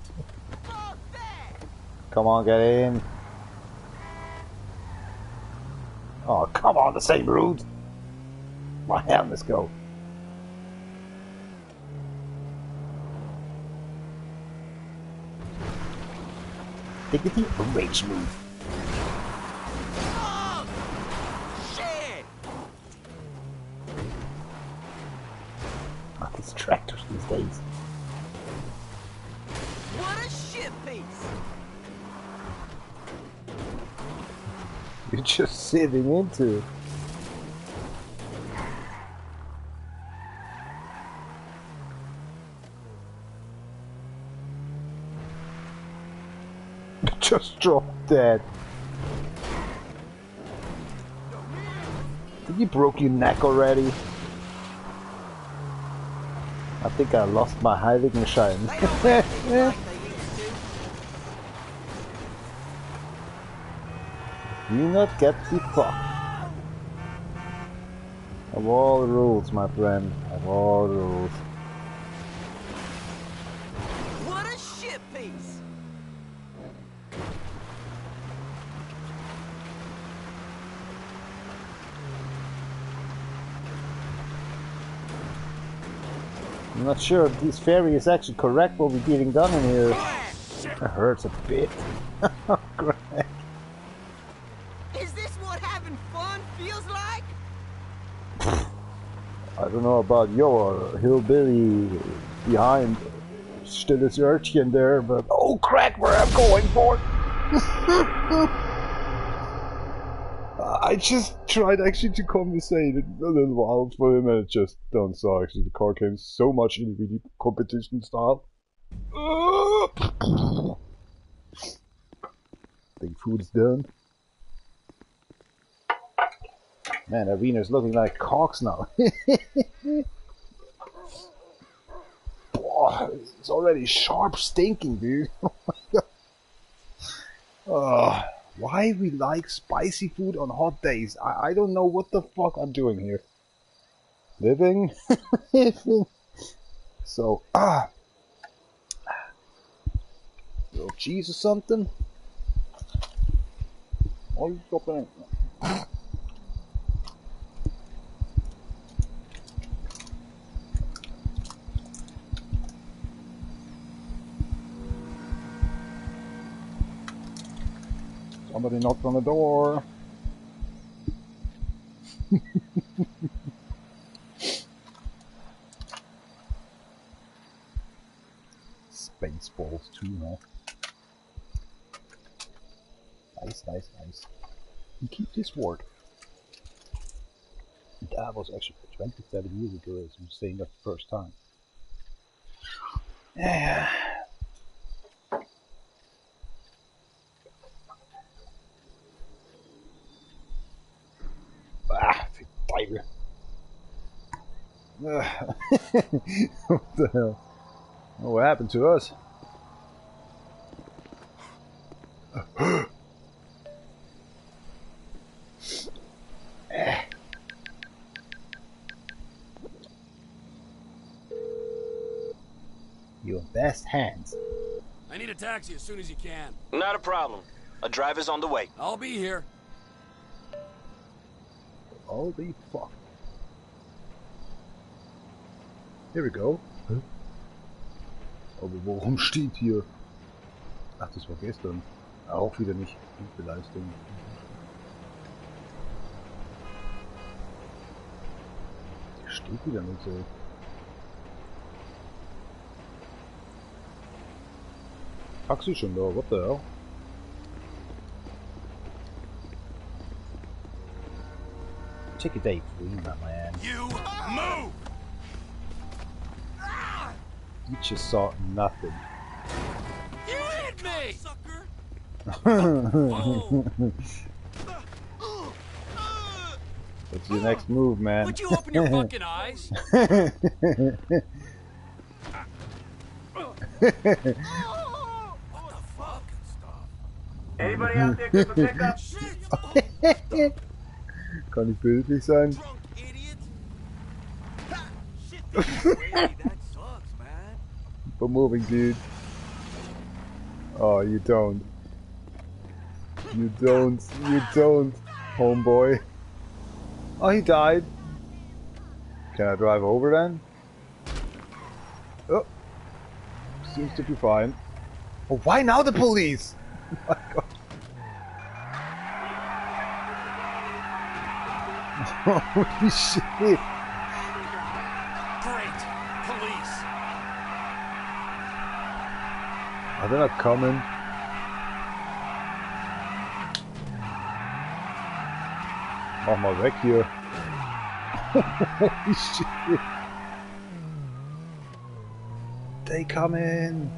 Come on, get in. Oh, come on, the same route. My hell, let's go. Dignity, a rage move. Oh, shit! Oh, these tractors these days. What a shit piece! You're just sitting into it. Just drop dead. Did you broke your neck already? I think I lost my Heiligenschein. They don't like me like they used to. Do not get the fuck. Of all the rules, my friend. Of all the rules. What a shit piece! I'm not sure if this ferry is actually correct what we're getting done in here. It hurts a bit. Greg. Is this what having fun feels like? I don't know about your hillbilly behind Stilles Örtchen there, but oh crack, where I'm going for! I just tried actually to compensate it a little while for him and it just done so. Actually, the car came so much in really competition style. Think food is done. Man, that wiener's looking like cocks now. Boah, it's already sharp stinking, dude. Oh my god. Why we like spicy food on hot days? I don't know what the fuck I'm doing here. Living? So, little cheese or something? Oh, you dropping it? Somebody knocked on the door. Spaceballs too, huh? Nice, nice, nice. You keep this word. That was actually 27 years ago, as we were saying that the first time. Yeah. Tiger. What the hell? Oh, what happened to us? Your best hands. I need a taxi as soon as you can. Not a problem. A driver's on the way. I'll be here. Holy fuck. Here we go. Huh? Aber warum steht hier? Ach, das war gestern. Auch wieder nicht gute Leistung. Steht wieder nicht so. Taxi schon da, what the hell? Take a date, please, not my ass. You move! You just saw nothing. You hit me! Sucker! What's your next move, man? Would you open your fucking eyes? Anybody out there give a pickup? Kann nicht bildlich sein. Keep moving, dude. Oh, you don't. You don't. You don't, homeboy. Oh, he died. Can I drive over then? Oh. Seems to be fine. Oh, why now the police? Oh my god. Holy shit. Great. Police. Are they not coming? Mach mal weg hier. Holy shit. They come in.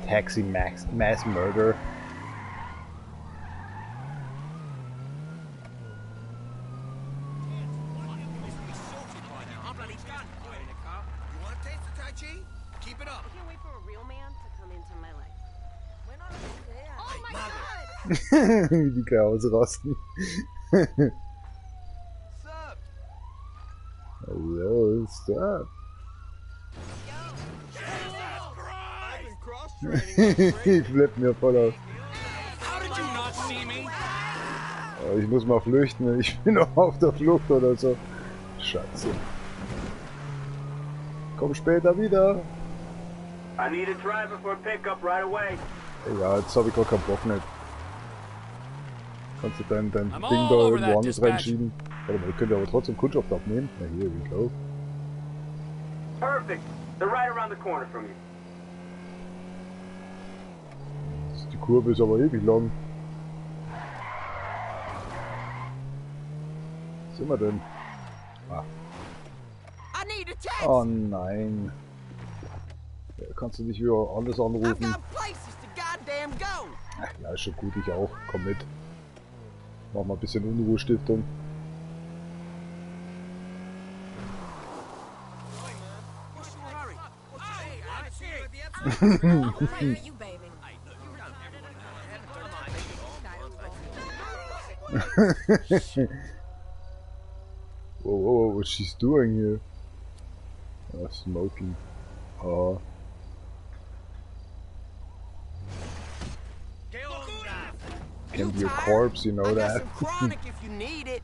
Taxi mass murder. Keep it up. I can't wait for a real man to come into my life. Oh my god! Wie die Chaos rasten. Sup? Hello, what's up? I've been cross-training. He flipped mir voll aus. How did you not see me? Ich muss mal flüchten, ich bin noch auf der Flucht oder so. Scheiße. Komm später wieder. I need a driver for a pickup right away. Ja, jetzt habe ich gar keinen Bock nicht. Kannst du dein Ding I'm da all over irgendwo that anders dispatch. reinschieben? Warte mal, ich könnte aber trotzdem Kundschaft abnehmen. Na hier, we go. Perfect. They're right around the corner from you. Die Kurve ist aber ewig lang. Was sind wir denn? Ah. I need a taxi. Oh nein. Ja, kannst du nicht wieder alles I've anrufen? got places to goddamn go. Ach, ja, ist schon gut, ich auch. Komm mit. Mach mal ein bisschen Unruhestiftung. What's your hurry? Hey, I see you at the Where are you, baby? Whoa, whoa, whoa, what she's doing here? Smoking. Can be a corpse, you know I got that. some chronic if you need it.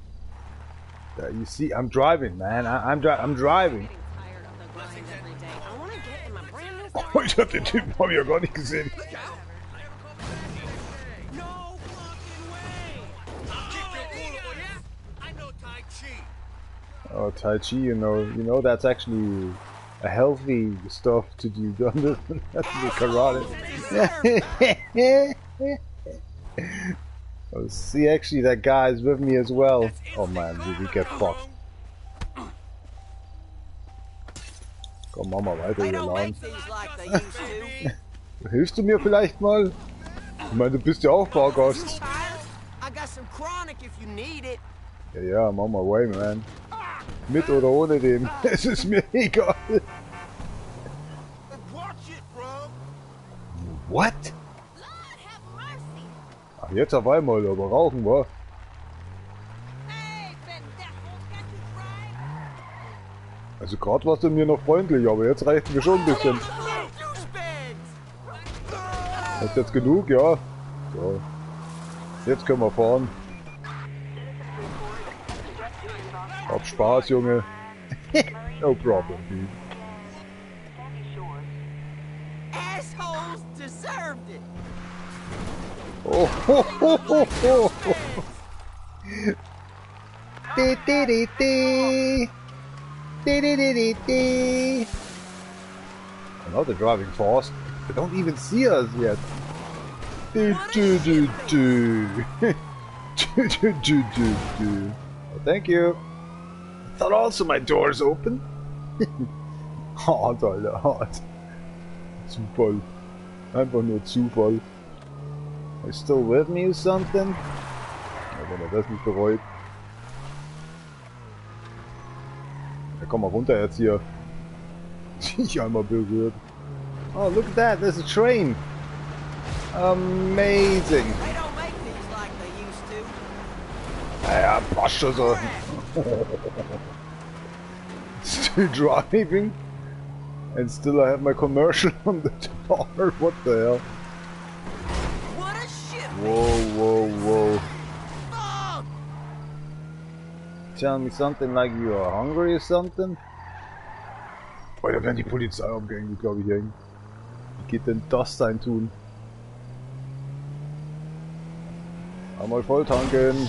Yeah, you see, I'm driving, man. I'm driving. Tired of the grind every day. I want to get in my brand new Oh, ich hab den Typen hab ich ja gar nicht gesehen. No fucking way. Keep your cool, boy, yeah? I know Tai Chi. Oh, Tai Chi, you know that's actually a healthy stuff to do. That's the karate. Oh, see, actually, that guy is with me as well. Oh man, we get fucked. Komm, mach mal weiter They hier don't lang. make things like they used to. Hilfst du mir vielleicht mal? Ich meine, du bist ja auch Fahrgast. I got some chronic if you need it. Ja, ja, mach mal way, man. Mit oder ohne den. Es ist mir egal. Watch it, bro. What? Lord have mercy. Ach, jetzt auf einmal, aber rauchen wir. Hey, pendejo, can't you drive? Also gerade warst du mir noch freundlich, aber jetzt reicht mir schon ein bisschen. Ist jetzt genug, ja? So. Jetzt können wir fahren. Hab Spaß, Junge. No problem, dude. Assholes deserved it. Oh, ho, ho, ho, ho. Di, di, di, di. Di, di, di, di, di. I know they're driving fast. They don't even see us yet. Do, do, do, do. Do, do, do, do, do. Oh, thank you. I thought also my door's open. Hart, Alter, hart. Zufall. Einfach nur Zufall. Are you still with me or something? Ja, wenn er das nicht bereut. Ja, komm mal runter jetzt hier. Ich einmal berührt. Oh, look at that, there's a train. Amazing. They don't make things like they used to. Ja, passt schon so. Still driving. And still I have my commercial on the door. What the hell? What a shit. Whoa, whoa, whoa. Fuck. Tell me something like you are hungry or something? Oh, da werden die Polizei umgehängt, glaube ich, hängen. Wie geht denn das sein tun? Einmal voll tanken.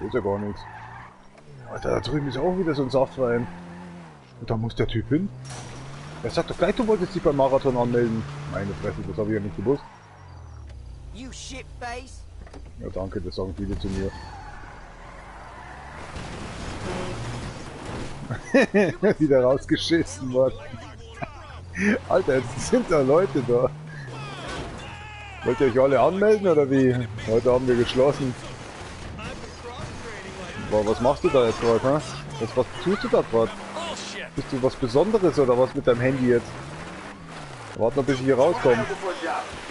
Ist ja gar nichts. Alter, da drüben ist auch wieder so ein Saftwein. Und da muss der Typ hin. Er sagt doch gleich, du wolltest dich beim Marathon anmelden. Meine Fresse, das habe ich ja nicht gewusst. You shitface. Ja, danke, das sagen viele zu mir. Wieder rausgeschissen worden. Alter, jetzt sind da Leute da. Wollt ihr euch alle anmelden oder wie? Heute haben wir geschlossen. Boah, was machst du da jetzt gerade, hä? Was tust du da gerade? Bist du was Besonderes oder was mit deinem Handy jetzt? Warte noch, bis ich hier rauskomme.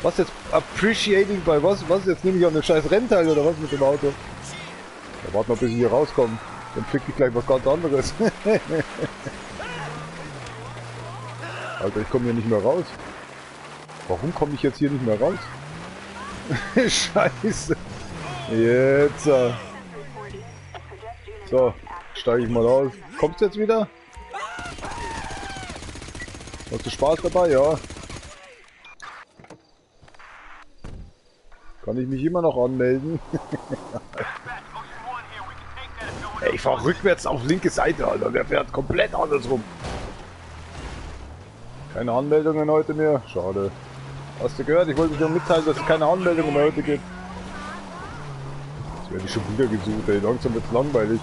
Was jetzt? Appreciating bei was? Was? Jetzt nehme ich auch eine scheiß Rennteil oder was mit dem Auto? Ja, warte noch, bis ich hier rauskomme. Dann fick ich gleich was ganz anderes. Alter, ich komme hier nicht mehr raus. Warum komme ich jetzt hier nicht mehr raus? Scheiße. Jetzt. So, steige ich mal aus. Kommst du jetzt wieder? Hast du Spaß dabei? Ja. Kann ich mich immer noch anmelden? Ey, ich fahr rückwärts auf linke Seite, Alter. Der fährt komplett andersrum. Keine Anmeldungen heute mehr? Schade. Hast du gehört? Ich wollte dir mitteilen, dass es keine Anmeldungen mehr heute gibt. Jetzt werde ich schon wieder gesucht, ey. Langsam wird's langweilig.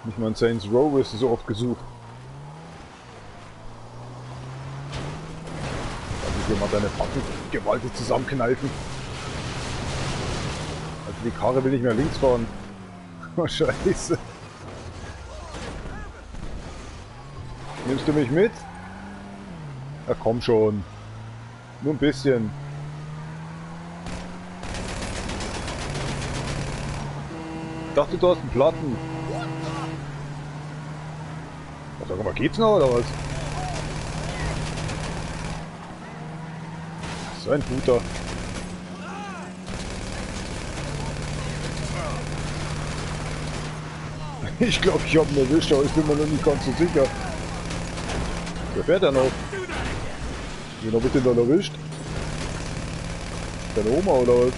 Nicht mal in Saints Row wirst du so oft gesucht. Lass ich dir mal deine Backen gewaltig zusammenkneifen. Also die Karre will nicht mehr links fahren. Oh Scheiße. Nimmst du mich mit? Ja komm schon. Nur ein bisschen. Ich dachte, du hast einen Platten. Sag mal, geht's noch oder was? So ein guter. Ich glaube, ich habe ihn erwischt, aber ich bin mir noch nicht ganz so sicher. Wer fährt da noch? Wen hab ich denn da erwischt? Deine Oma oder was?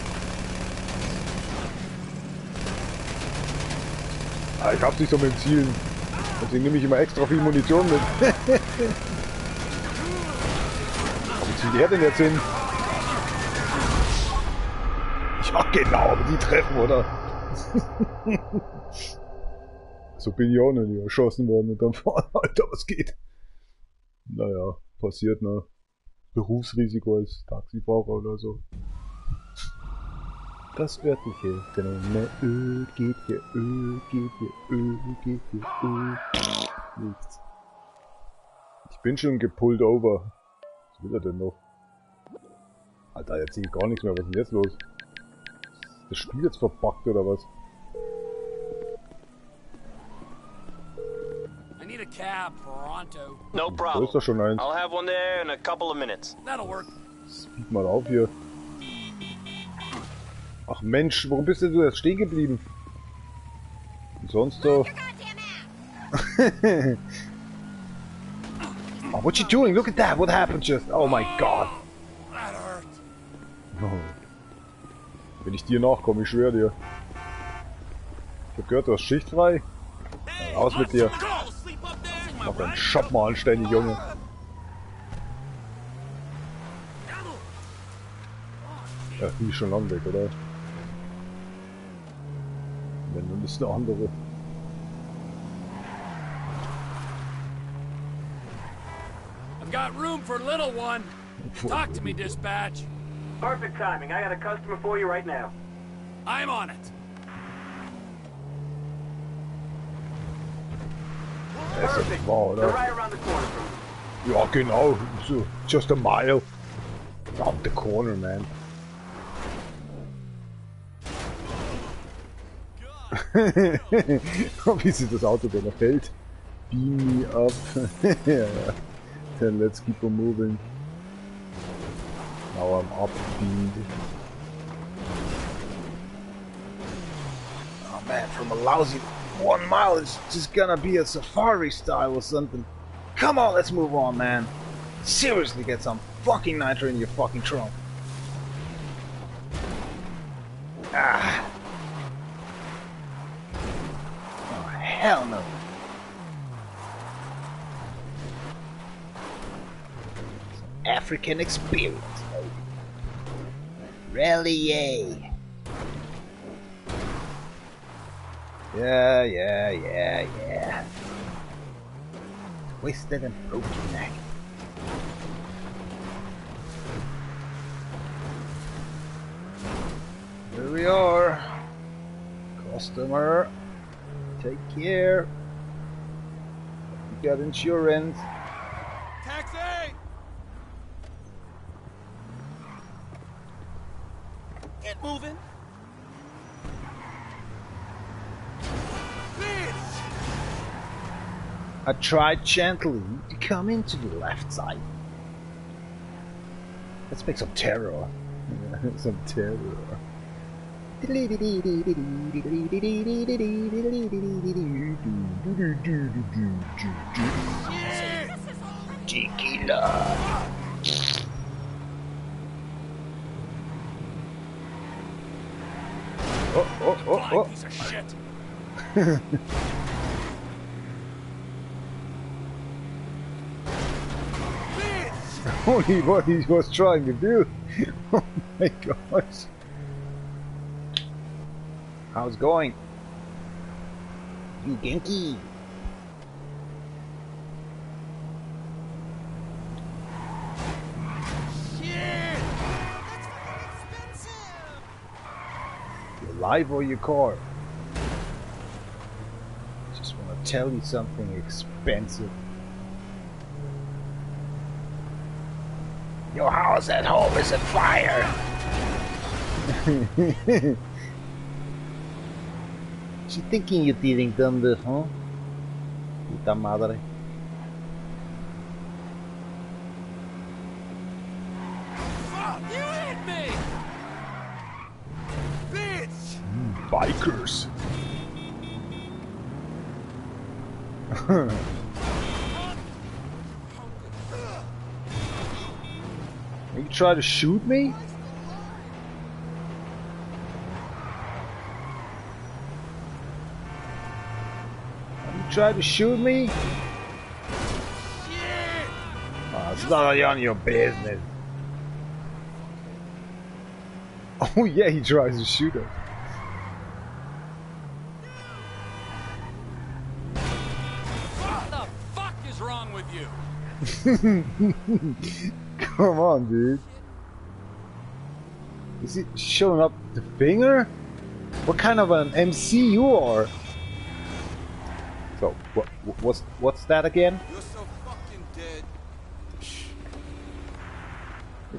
Ah, ich hab's nicht so mit dem Zielen. Deswegen nehme ich immer extra viel Munition mit. Wo zieht der denn jetzt hin? Ja genau, aber die treffen, oder? So bin ich auch noch nie erschossen worden und dann fahren, Alter, was geht? Naja, passiert, ne? Berufsrisiko als Taxifahrer oder so. Das örtliche Phänomen Öl geht hier, Öl geht hier, Öl geht hier, Öl. Nichts. Ich bin schon gepullt over. Was will er denn noch? Alter, jetzt sehe ich gar nichts mehr. Was ist denn jetzt los? Ist das Spiel jetzt verbuggt oder was? I need a cab, pronto. No Da problem. ist doch schon eins. I'll have one there in a couple of minutes. That'll work. Speed mal auf hier. Ach Mensch, warum bist denn du jetzt stehen geblieben? Und sonst so. Oh, what you doing? Look at that! What happened just? Oh my god! That hurt. Oh. Wenn ich dir nachkomme, ich schwöre dir. Ich hab gehört, du hast Schicht frei. Aus mit dir. Mach deinen Shop mal anständig, Junge. Ja, die ist schon lang weg, oder? Wenn, dann ist eine andere. I've got room for little one. Talk to me, dispatch. Perfect timing. I got a customer for you right now. I'm on it. Perfect. Wow, They're oder? right around the corner from you. Ja, genau. So, just a mile. Round the corner, man. Wie sich das Auto da noch hält. Beam me up. Ja, then let's keep on moving. Now I'm up beamed. Oh man, from a lousy 1 mile, it's just gonna be a safari style or something. Come on, let's move on, man. Seriously, get some fucking nitro in your fucking trunk. Ah. Oh, hell no. Some African experience, baby. Really, yay. Yeah. Twisted and broken neck. Here we are. Customer, take care. You got insurance. Taxi! Get moving. I tried gently to come into the left side. Let's make some terror. Some terror. Oh, man, from a lousy 1 mile, it's just gonna be a safari style or something. Come on, let's move on, man. Seriously, get some fucking nitro in your fucking trunk. Really, yay. Yeah, some African experience, baby. Tequila. Blind piece of shit. Only what he was trying to do. Oh my gosh. How's it going? You Genki. Your life or your car? Just want to tell you something expensive. Your house at home is on fire. She thinking you're dealing thunder, huh? Puta madre. Fuck, you hit me! Bitch! Bikers. You try to shoot me? You try to shoot me? Oh, it's not on your business. Oh yeah, he tries to shoot us. What the fuck is wrong with you? Come on, dude. Is he showing up the finger? What kind of an MC you are? So, what's that again? You're so fucking dead.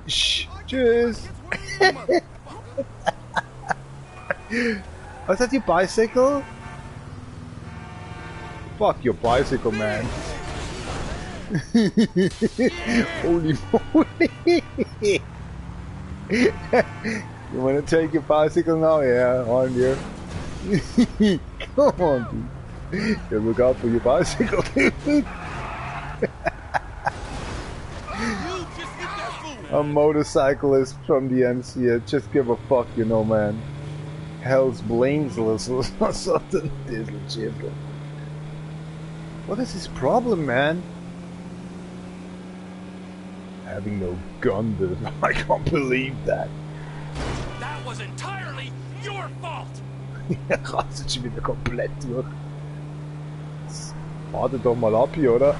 Shh, cheers. Was that your bicycle? Fuck your bicycle, man. Holy moly. You wanna take your bicycle now? Yeah, on you. Come on, dude. You look out for your bicycle, dude. A motorcyclist from the MC, just give a fuck, you know, man. Hell's Blameless or something. This legit. What is his problem, man? Having no gun, dude. I can't believe that. That was entirely your fault! Er rastet schon wieder komplett durch. Warte doch mal ab hier, oder?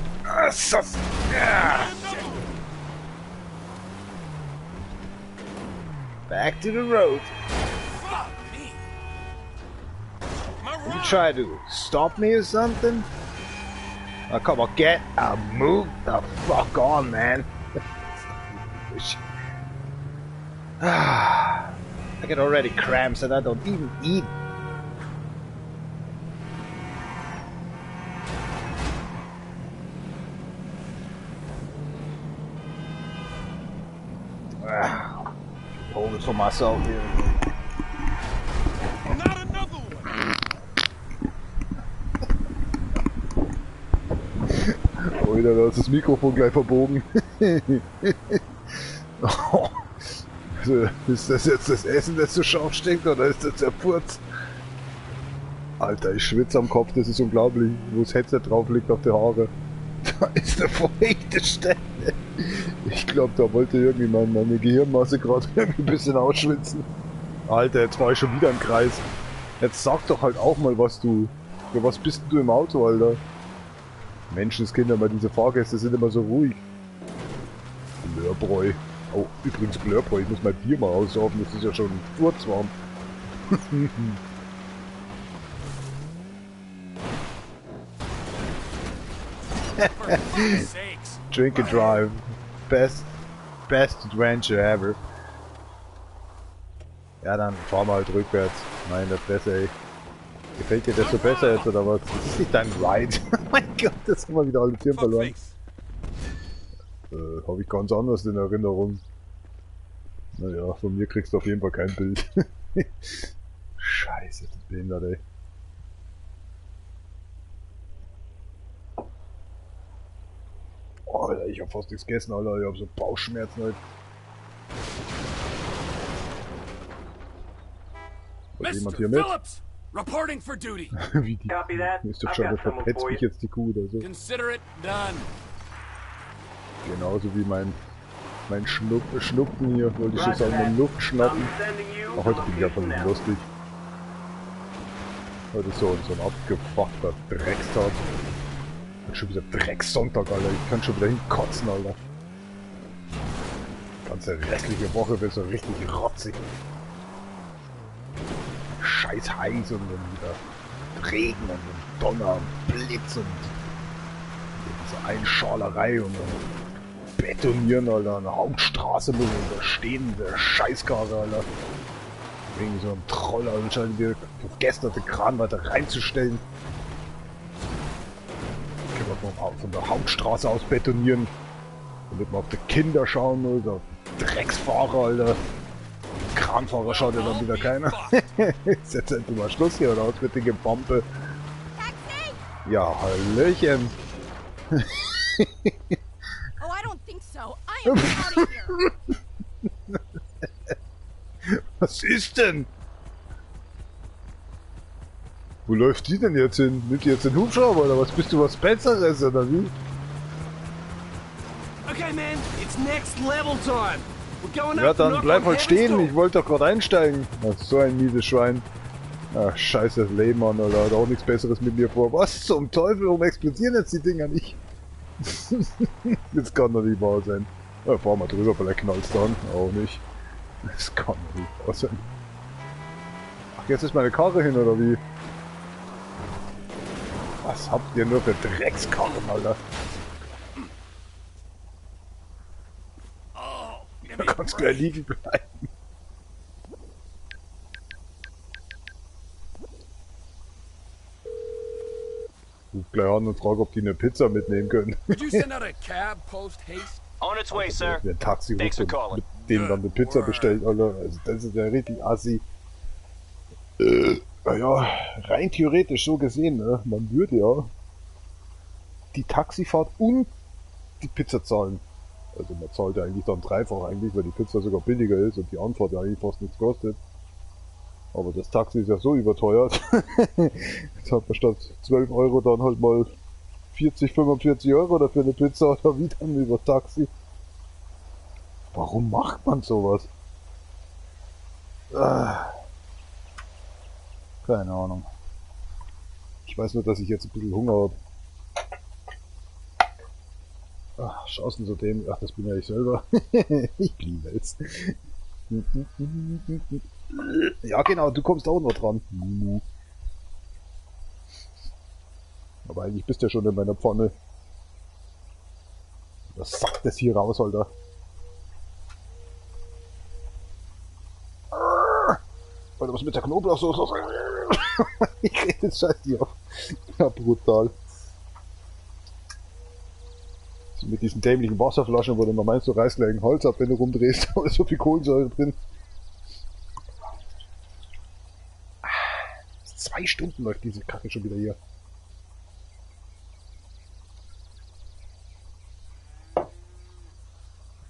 Back to the road. Fuck me! You try to stop me or something? Oh, come on, get a move the fuck on, man. I get already cramps and I don't even eat. Hold it for myself here. Not another one! Oh, wieder, da ist das Mikrofon gleich verbogen. Oh. Also, ist das jetzt das Essen, das so scharf stinkt, oder ist das der Furz? Alter, ich schwitze am Kopf, das ist unglaublich, wo das Headset drauf liegt auf die Haare. Da ist der feuchte Stelle. Ich glaube, da wollte irgendwie meine Gehirnmasse gerade irgendwie ein bisschen ausschwitzen. Alter, jetzt war ich schon wieder im Kreis. Jetzt sag doch halt auch mal, was du... Für was bist denn du im Auto, Alter? Menschenskinder, mal diese Fahrgäste sind immer so ruhig. Blörbräu. Oh, übrigens Blörbräu, ich muss mein Bier mal aussaufen, das ist ja schon furzwarm. Drink and drive. Best adventure ever. Ja, dann fahren wir halt rückwärts. Meine Fresse, ey. Gefällt dir das so besser jetzt, oder was? Das ist nicht dein Ride. Oh mein Gott, das haben wir wieder alles hier verloren. Habe ich ganz anders in Erinnerung. Naja, von mir kriegst du auf jeden Fall kein Bild. Scheiße, das behindert, ey. Oh, Alter, ich hab fast nichts gegessen, Alter. Ich hab so Bauchschmerzen halt. Was jemand Mr. hier mit? Phillips, reporting for duty. Wie die Copy that. ist doch I've schon, got der someone verpetzt for mich you. jetzt die Kuh oder so. Consider it done. Genauso wie mein Schnuppen hier, wollte ich schon sagen, mein Luftschnappen. I'm sending you Auch to heute bin ich einfach location nicht now. lustig. Heute ist so ein abgefuckter Dreckstag. Und schon wieder Dreckssonntag, Alter. Ich kann schon wieder hinkotzen, Alter. Die ganze restliche Woche wird so richtig rotzig. Scheiß heiß und dann wieder Regen und dann Donner und Blitz und diese Einschalerei und dann Betonieren, Alter. Eine Hauptstraße muss man da stehen, der Scheißkarre, Alter. Wegen so einem Troll anscheinend wieder vergessen hat, den Kran weiter reinzustellen. Können wir von der Hauptstraße aus betonieren. Damit wir auf die Kinder schauen, Alter. Drecksfahrer, Alter. Kranfahrer schaut ja dann wieder keiner. Ist jetzt endlich mal Schluss hier, oder aus mit den Gebombe. Ja, Hallöchen. Oh, I don't think so. I am out of here. Was ist denn? Wo läuft die denn jetzt hin? Nimmt die jetzt den Hubschrauber oder was? Bist du was Besseres oder wie? Okay, man, it's next level time. We're going Ja, up to dann knock bleib on halt heaven's stehen. door. Ich wollte doch gerade einsteigen. Ach, so ein mieses Schwein. Ach, scheiße, das Leben, Mann, Alter. Hat auch nichts Besseres mit mir vor. Was zum Teufel? Warum explodieren jetzt die Dinger nicht? Das kann doch nicht wahr sein. Ja, fahr mal drüber, vielleicht knallt's dann. Auch nicht. Das kann doch nicht wahr sein. Ach, jetzt ist meine Karre hin, oder wie? Was habt ihr nur für Dreckskarren, Alter? Du kannst gleich liegen bleiben. Ruf gleich an und frag, ob die eine Pizza mitnehmen können. Could you send out a cab post haste? On its way, sir. Wer ein Taxi Thanks ruft for und calling. mit denen dann eine Pizza bestellt, Alter. Also das ist ja richtig assi. Naja, rein theoretisch so gesehen, ne? Man würde ja die Taxifahrt und die Pizza zahlen. Also man zahlt ja eigentlich dann dreifach eigentlich, weil die Pizza sogar billiger ist und die Anfahrt ja eigentlich fast nichts kostet. Aber das Taxi ist ja so überteuert. Jetzt hat man statt 12 Euro dann halt mal 40, 45 Euro dafür eine Pizza oder wie dann über Taxi. Warum macht man sowas? Keine Ahnung. Ich weiß nur, dass ich jetzt ein bisschen Hunger habe. Ach, schaust du so dem. Ach, das bin ja ich selber. Ich liebe es. Ja, genau, du kommst auch noch dran. Aber eigentlich bist du ja schon in meiner Pfanne. Was sagt das hier raus, Alter? Alter, was mit der Knoblauchsoße? Ich rede jetzt scheiß die auf. Ja, brutal. So mit diesen dämlichen Wasserflaschen, wo du immer meinst, du reißt gleich ein Holz ab, wenn du rumdrehst. Da ist so viel Kohlensäure drin. 2 Stunden läuft diese Kacke schon wieder hier.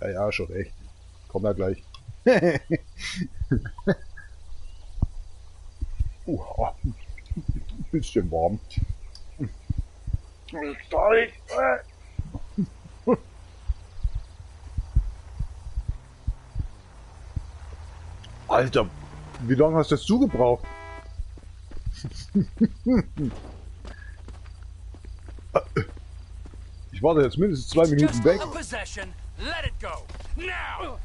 Ja, ja, schon recht. Komm ja gleich. Ein bisschen warm. Alter, wie lange hast du das zugebraucht? Ich warte jetzt mindestens 2 Minuten Just weg. a possession. Let it go. Now!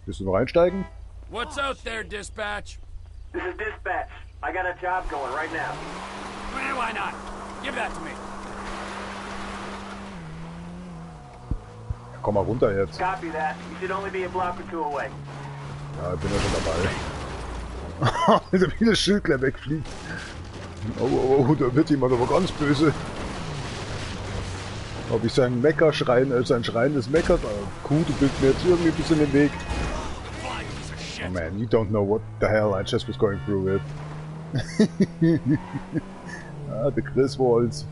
Willst du noch einsteigen? What's out there, dispatch? This is dispatch. I got a job going right now. Well, why not? Give that to me. Ja, komm mal runter jetzt. Copy that. You should only be a block or 2 away. Ja, ich bin ja schon dabei. Wie das Schild gleich wegfliegt. Oh, da wird jemand aber ganz böse. Ob ich sein Mecker-Schreien, sein schreiendes Mecker, Kuh, du bist mir jetzt irgendwie ein bisschen im Weg. Dann man, you don't know what the hell I just was going through with. Ah, der Griswolz.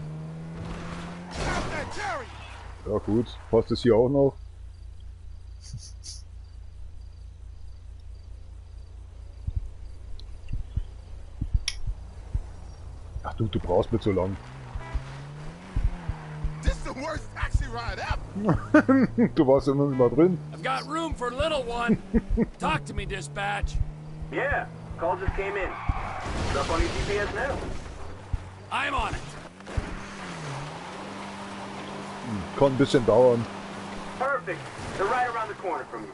Ja gut, passt das hier auch noch? Ach du brauchst nicht so lang. Du warst ja noch nicht mal drin. I've got room for little one. Talk to me, dispatch. Yeah, call just came in. Stuff on your GPS now. I'm on it. Kann ein bisschen dauern. Perfect. They're right around the corner from you.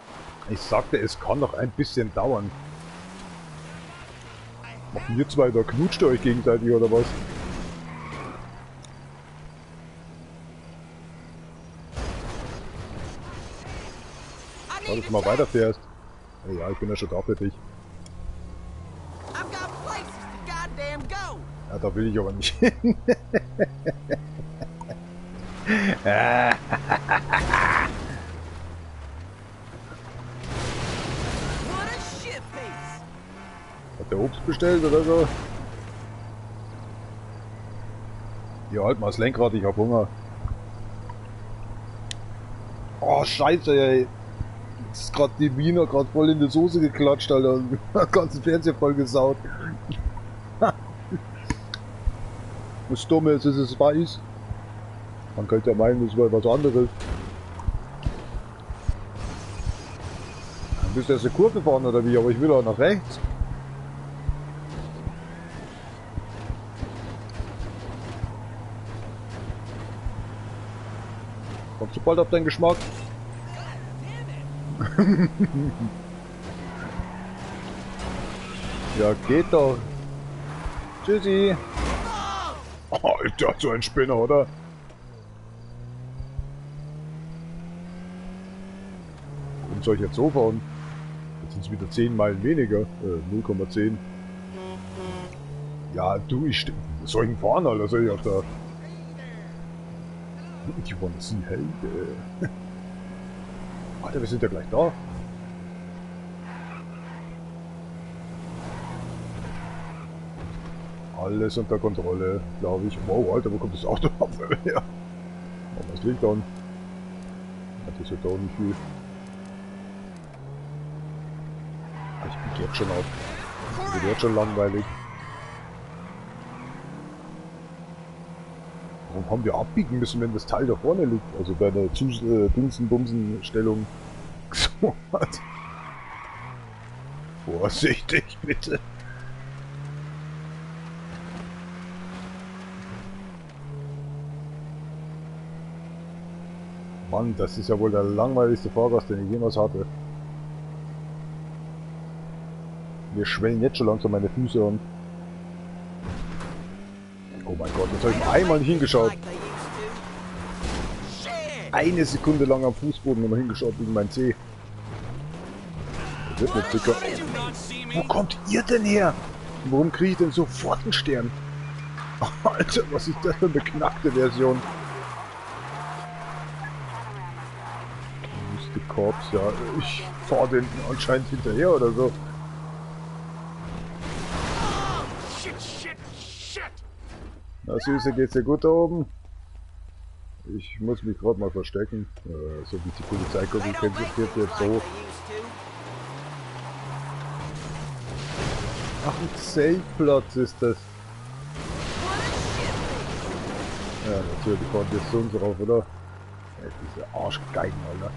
Ich sagte, es kann noch ein bisschen dauern. Machen ihr zwei da, knutscht ihr euch gegenseitig oder was? Schau, dass du mal weiterfährst. Ja, ich bin ja schon da für dich. Ja, da will ich aber nicht hin. Hat der Obst bestellt oder so? Ja, halt mal das Lenkrad, ich hab Hunger. Oh, scheiße, ey. Jetzt ist gerade die Wiener gerade voll in die Soße geklatscht, Alter. Und den ganzen Fernseher voll gesaut. Das Dumme ist, es ist weiß. Man könnte ja meinen, das wäre was anderes. Dann bist du erst eine Kurve fahren oder wie? Aber ich will auch nach rechts. Kommst du bald auf deinen Geschmack? Ja, geht doch. Tschüssi. Alter, so ein Spinner, oder? Warum soll ich jetzt so fahren? Jetzt sind es wieder 10 Meilen weniger. 0,10. Ja, du, was soll ich denn fahren, Alter? Soll ich auf der... You wanna see hell? Alter, wir sind ja gleich da. Alles unter Kontrolle, glaube ich. Wow, Alter, wo kommt das Auto auf? Ja. Machen wir das Licht an. Das wird auch nicht viel. Ich biege jetzt schon ab. Das wird schon langweilig. Warum haben wir abbiegen müssen, wenn das Teil da vorne liegt? Also bei der Dunsen-Bumsen-Stellung. So was. Vorsichtig, bitte. Mann, das ist ja wohl der langweiligste Fahrgast, den ich jemals hatte. Wir schwellen jetzt schon langsam meine Füße an. Oh mein Gott, jetzt habe ich einmal nicht hingeschaut. Eine Sekunde lang am Fußboden nochmal hingeschaut wegen meinem Zeh. Das wird nicht dicker. Wo kommt ihr denn her? Warum kriege ich denn sofort einen Stern? Alter, was ist das für eine beknackte Version? Mystic Corps, ja, ich fahre den anscheinend hinterher oder so. Na Süße, geht's dir gut da oben? Ich muss mich gerade mal verstecken. So wie die Polizei konzentriert jetzt so. Ach, ein Zeltplatz ist das. Ja, natürlich fahren wir jetzt so drauf, oder? Ja, diese Arschgeigen, Alter.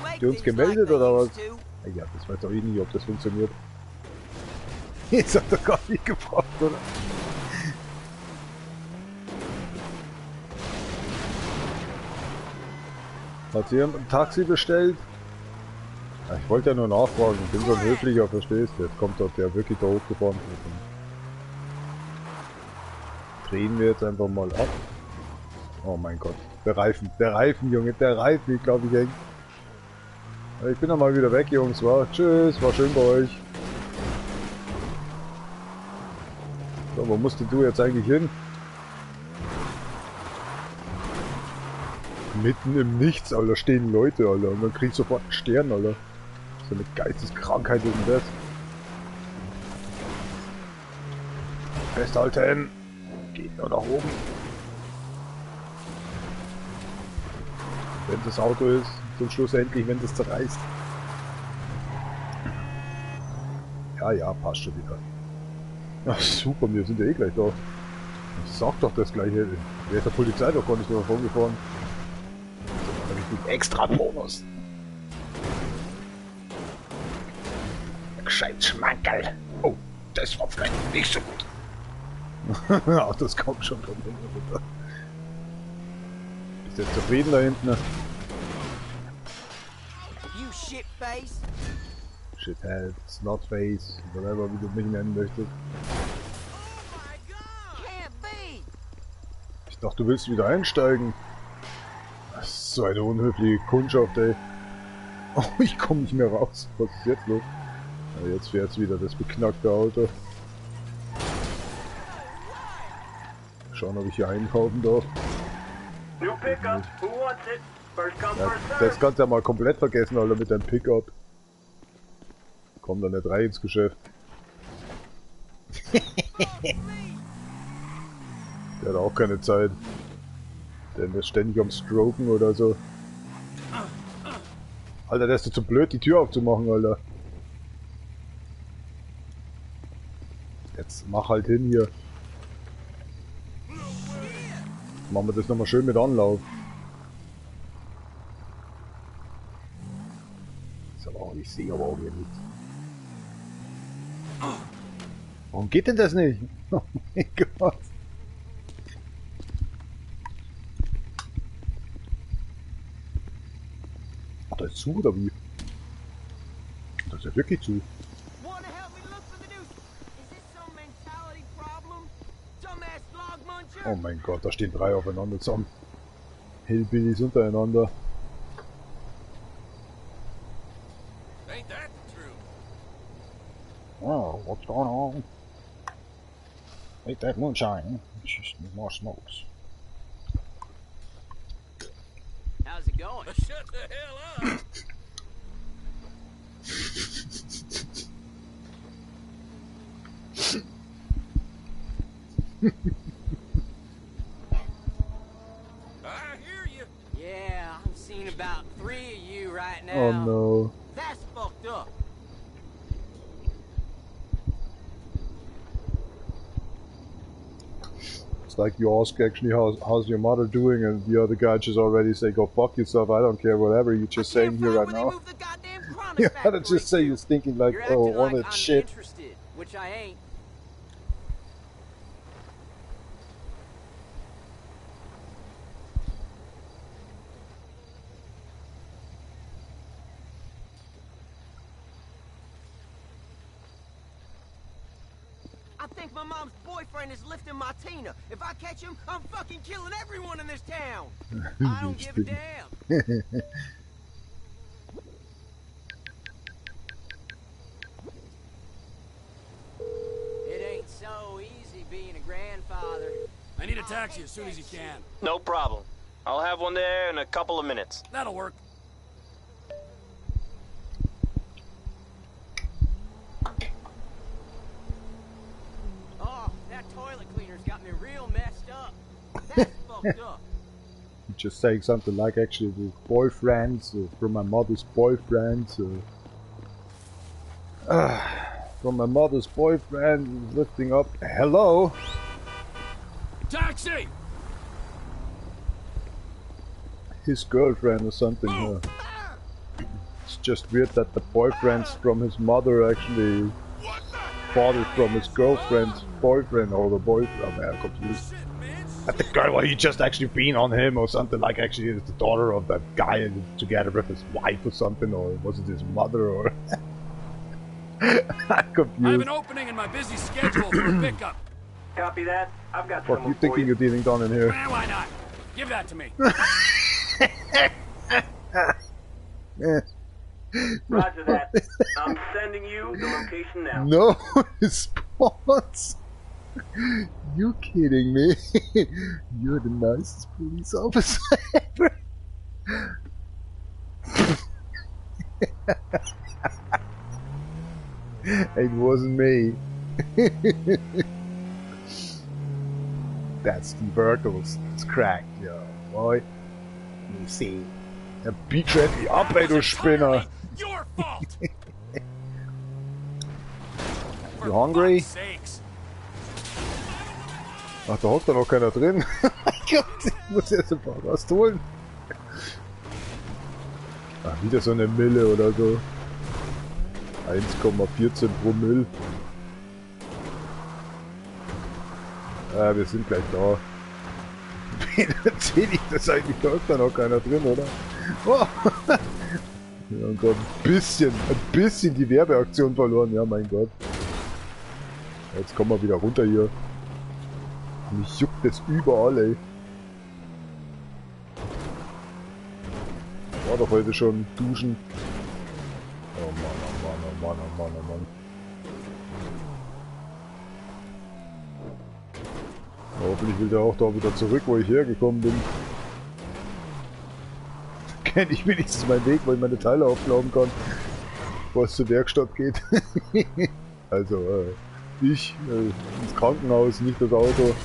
Habt ihr uns gemeldet oder was? Ja, das weiß doch eh nicht, ob das funktioniert. Jetzt hat er gar nicht gebraucht, oder? Hat sie ein Taxi bestellt? Ja, ich wollte ja nur nachfragen, ich bin so ein höflicher, verstehst du? Jetzt kommt dort der wirklich da hochgefahren. Drehen wir jetzt einfach mal ab. Oh mein Gott, der Reifen, Junge, der Reifen, ich glaube ich hängt. Ich bin dann mal wieder weg, Jungs, war. Tschüss, war schön bei euch. So, wo musst du jetzt eigentlich hin? Mitten im Nichts, Alter, stehen Leute, Alter. Und dann krieg ich sofort einen Stern, Alter. So eine Geisteskrankheit ist denn das? Festhalten! Geht nur nach oben. Wenn das Auto ist, zum Schluss endlich, wenn das zerreißt. Ja, ja, passt schon wieder. Ach super, wir sind ja eh gleich da. Sag doch das gleiche. Wer ist der Polizei doch gar nicht mehr vorgefahren? Das ist ein extra Bonus. Gescheit Schmankerl. Oh, das war vielleicht nicht so gut. Ach, das kommt schon von hinten runter. Bist du jetzt zufrieden da hinten? You shitface. Shithead, Snotface, whatever, wie du mich nennen möchtest. Ich dachte, du willst wieder einsteigen. Das ist so eine unhöfliche Kundschaft, ey. Oh, ich komme nicht mehr raus. Was ist jetzt los? Ja, jetzt fährt's wieder, das beknackte Auto. Schauen, ob ich hier einkaufen darf. New pickup. Who wants it? First come, Ja, first das serve. kannst du ja mal komplett vergessen, Alter, mit deinem Pickup. Komm da nicht rein ins Geschäft. Der hat auch keine Zeit. Der ist ständig am Stroken oder so. Alter, der ist doch zu blöd, die Tür aufzumachen, Alter. Jetzt mach halt hin hier. Machen wir das nochmal schön mit Anlauf. Ist aber auch, ich sehe aber auch hier nichts. Warum geht denn das nicht? Oh mein Gott. Ach, das ist zu oder wie? Das ist ja wirklich zu. Wanna help me look for the news? Is this some mentality problem? Dumbass log muncher? Oh mein Gott, da stehen drei aufeinander zusammen. Hillbillies untereinander. Ain't that the truth? Oh, what's going on? Ain't that moonshine? It's just more smokes. How's it going? Shut the hell up! I hear you. Yeah, I'm seeing about 3 of you right now. Oh no. That's fucked up. It's like you ask actually how's your mother doing, and the other guy just already say go fuck yourself, I don't care, whatever you're just saying here right now. You gotta just say you're thinking like, You're oh, acting all like that I'm shit. interested, which I ain't. I think my mom's boyfriend is lifting my Tina. If I catch him, I'm fucking killing everyone in this town. I don't give a damn. It ain't so easy being a grandfather. I need a taxi as soon as you can. No problem. I'll have one there in a couple of minutes. That'll work. Oh, that toilet cleaner's got me real messed up. That's fucked up. Just saying something like actually the boyfriends from my mother's boyfriend. From my mother's boyfriend lifting up. Hello? Taxi! His girlfriend or something. It's just weird that the boyfriends from his mother actually fathered from his girlfriend's boyfriend or the boyfriend. I'm confused. That the girl, well, he just actually been on him or something, like actually it's the daughter of that guy and together with his wife or something, or was it his mother or... I'm confused. I have an opening in my busy schedule for a pickup. Copy that. I've got What someone you for thinking you. you're dealing down in here? Why not? Give that to me. Roger that. I'm sending you the location now. No response. You kidding me? You're the nicest police officer ever. It wasn't me. That's the Virgils. It's cracked, yeah. Boy. You see. Er biegt schon endlich ab, ey, du Spinner. Your fault. You hungry? Ach, da hockt da noch keiner drin. Mein Gott, ich muss erst ein paar rausholen. Ach, wieder so eine Mille oder so. 1,14 Promille. Ja, wir sind gleich da. Wen erzähl ich das eigentlich? Da ist da noch keiner drin, oder? Oh. Ja, und gerade ein bisschen die Werbeaktion verloren. Ja, mein Gott. Jetzt kommen wir wieder runter hier. Mich juckt das überall, ey. War doch heute schon duschen. Oh Mann, oh Mann, oh Mann, oh Mann, oh Mann. Hoffentlich will der auch da wieder zurück, wo ich hergekommen bin. Kenne ich wenigstens meinen Weg, weil ich meine Teile auflaufen kann, bevor es zur Werkstatt geht. Also, ich ins Krankenhaus, nicht das Auto.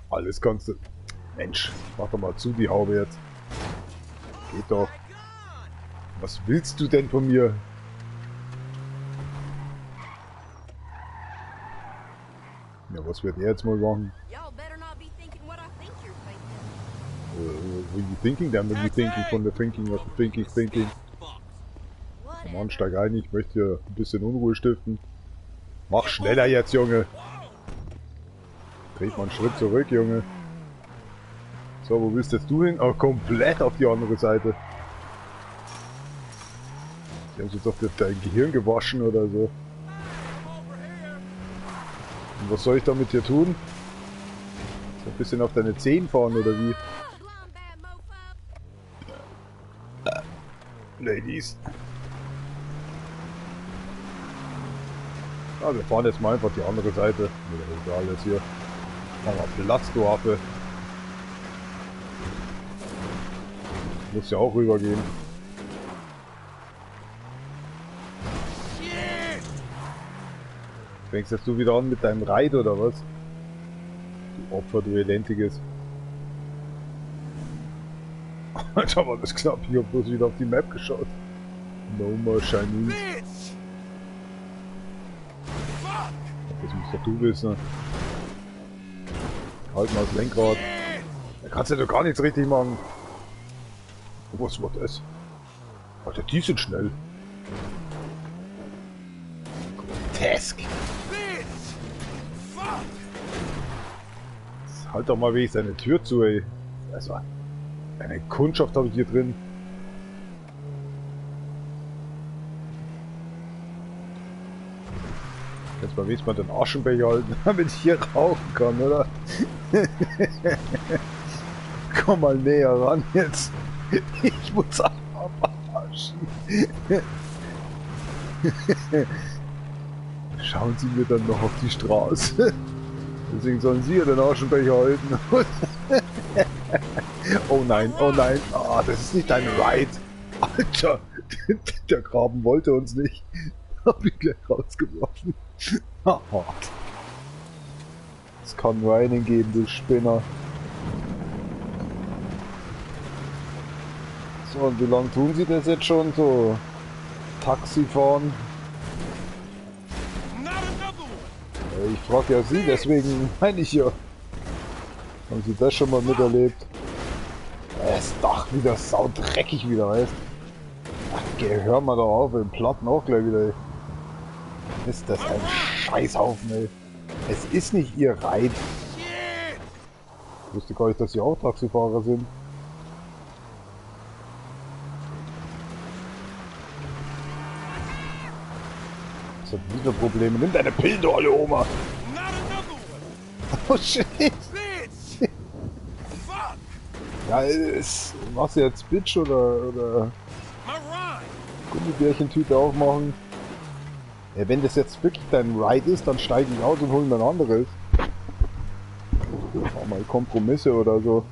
Alles kannst du... Mensch, mach doch mal zu die Haube jetzt. Geht doch. Was willst du denn von mir? Ja, was wird er jetzt mal machen? What are you thinking then? When you thinking von der Thinking of the Thinking? Komm on, steig ein, ich möchte hier ein bisschen Unruhe stiften. Mach schneller jetzt, Junge! Dreht mal einen Schritt zurück, Junge. So, wo willst jetzt du hin? Oh, komplett auf die andere Seite. Die haben sich doch dein Gehirn gewaschen oder so. Und was soll ich damit hier tun? So ein bisschen auf deine Zehen fahren oder wie? Ladies. Ja, wir fahren jetzt mal einfach die andere Seite. Mir egal jetzt hier. Mach mal Platz, du Affe. Muss ja auch rübergehen. Fängst jetzt du wieder an mit deinem Reit oder was? Du Opfer, du Elentiges. Alter, war das knapp. Ich hab bloß wieder auf die Map geschaut. No more Chinese. Das musst doch du wissen. Halt mal das Lenkrad. Da kannst du ja doch gar nichts richtig machen. Oh, was war das? Alter, die sind schnell. Task. Halt doch mal wenigstens eine Tür zu, ey. Also, eine Kundschaft habe ich hier drin. Jetzt mal wenigstens mal den Aschenbecher halten, damit ich hier rauchen kann, oder? Komm mal näher ran jetzt. Ich muss abwaschen. Schauen Sie mir dann noch auf die Straße. Deswegen sollen Sie ja den Aschenbecher halten. Oh nein, oh nein. Ah, das ist nicht ein Ride. Alter, der Graben wollte uns nicht. Hab ich gleich rausgeworfen. Es kann nur einen geben, du Spinner. So, und wie lange tun Sie das jetzt schon so? Taxi fahren? Ich frage ja Sie, deswegen meine ich ja. Haben Sie das schon mal miterlebt? Es ist doch wieder saudreckig wieder, weißt du? Ach, geh, hör mal da auf, im Platten auch gleich wieder, ey. Ist das ein Scheißhaufen, ey. Es ist nicht Ihr Reit. Ich wusste gar nicht, dass Sie auch Taxifahrer sind. Das hat wieder Probleme. Nimm deine Pillen, du olle Oma! Oh shit! Ja, machst du jetzt Bitch oder Gummibärchentüte aufmachen? Ja, wenn das jetzt wirklich dein Ride ist, dann steige ich aus und hol mir ein anderes. Mach mal Kompromisse oder so.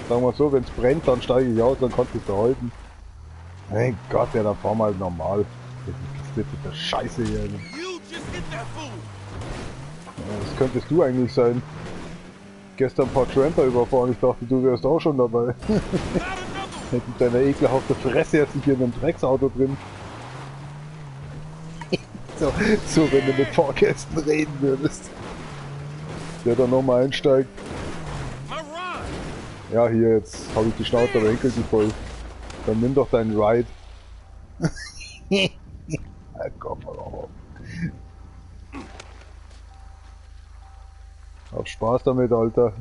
Sagen wir so, wenn es brennt, dann steige ich aus, dann kannst du es behalten. Mein Gott, ja, dann fahren wir halt normal. Was ist das Scheiße hier? You just hit that fool. Ja, das könntest du eigentlich sein. Gestern ein paar Tramper überfahren, ich dachte, du wärst auch schon dabei. Mit deiner ekelhaften Fresse jetzt hier in einem Drecksauto drin. so, wenn du mit Fahrgästen reden würdest. Der dann nochmal einsteigt. Ja, hier, jetzt habe ich die Schnauze, aber Enkel die voll. Dann nimm doch deinen Ride. Komm mal auf. Hab Spaß damit, Alter.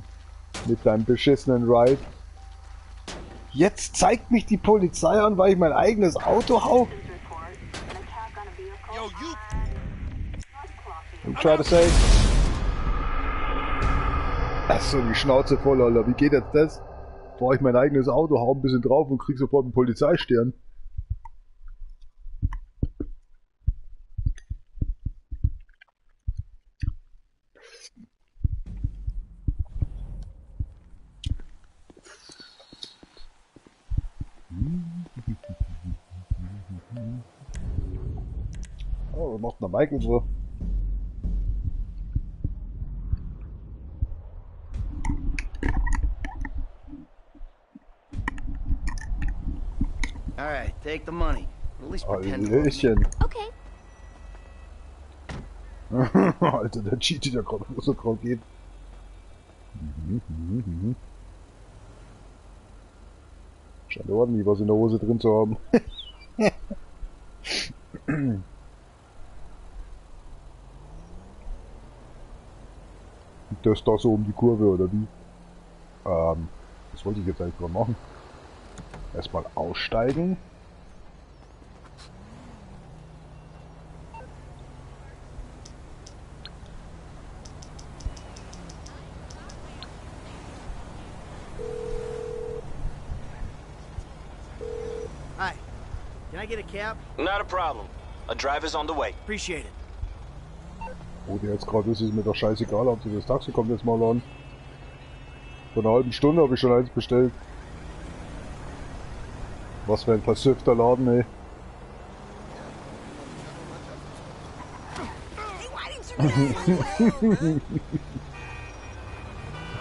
Mit deinem beschissenen Ride. Jetzt zeigt mich die Polizei an, weil ich mein eigenes Auto hau. You try to say. Achso, die Schnauze voll, Alter. Wie geht jetzt das? Fahr ich mein eigenes Auto, hau ein bisschen drauf und krieg sofort einen Polizeistern. Oh, was macht denn der Michael so? Alright, take the money. At least pretend. Hallöchen. Okay. Alter, der cheatet ja gerade, wo es so gerade geht. Scheint ordentlich was in der Hose drin zu haben. Das da so um die Kurve oder wie? Was wollte ich jetzt eigentlich gerade machen? Erstmal aussteigen. Hi. Can I get a cab? Not a problem. A driver's on the way. Appreciate it. Wo der jetzt gerade ist, ist mir doch scheißegal, Hauptsache das Taxi kommt jetzt mal an. Vor einer halben Stunde habe ich schon eins bestellt. Was für ein versüffter Laden, ey.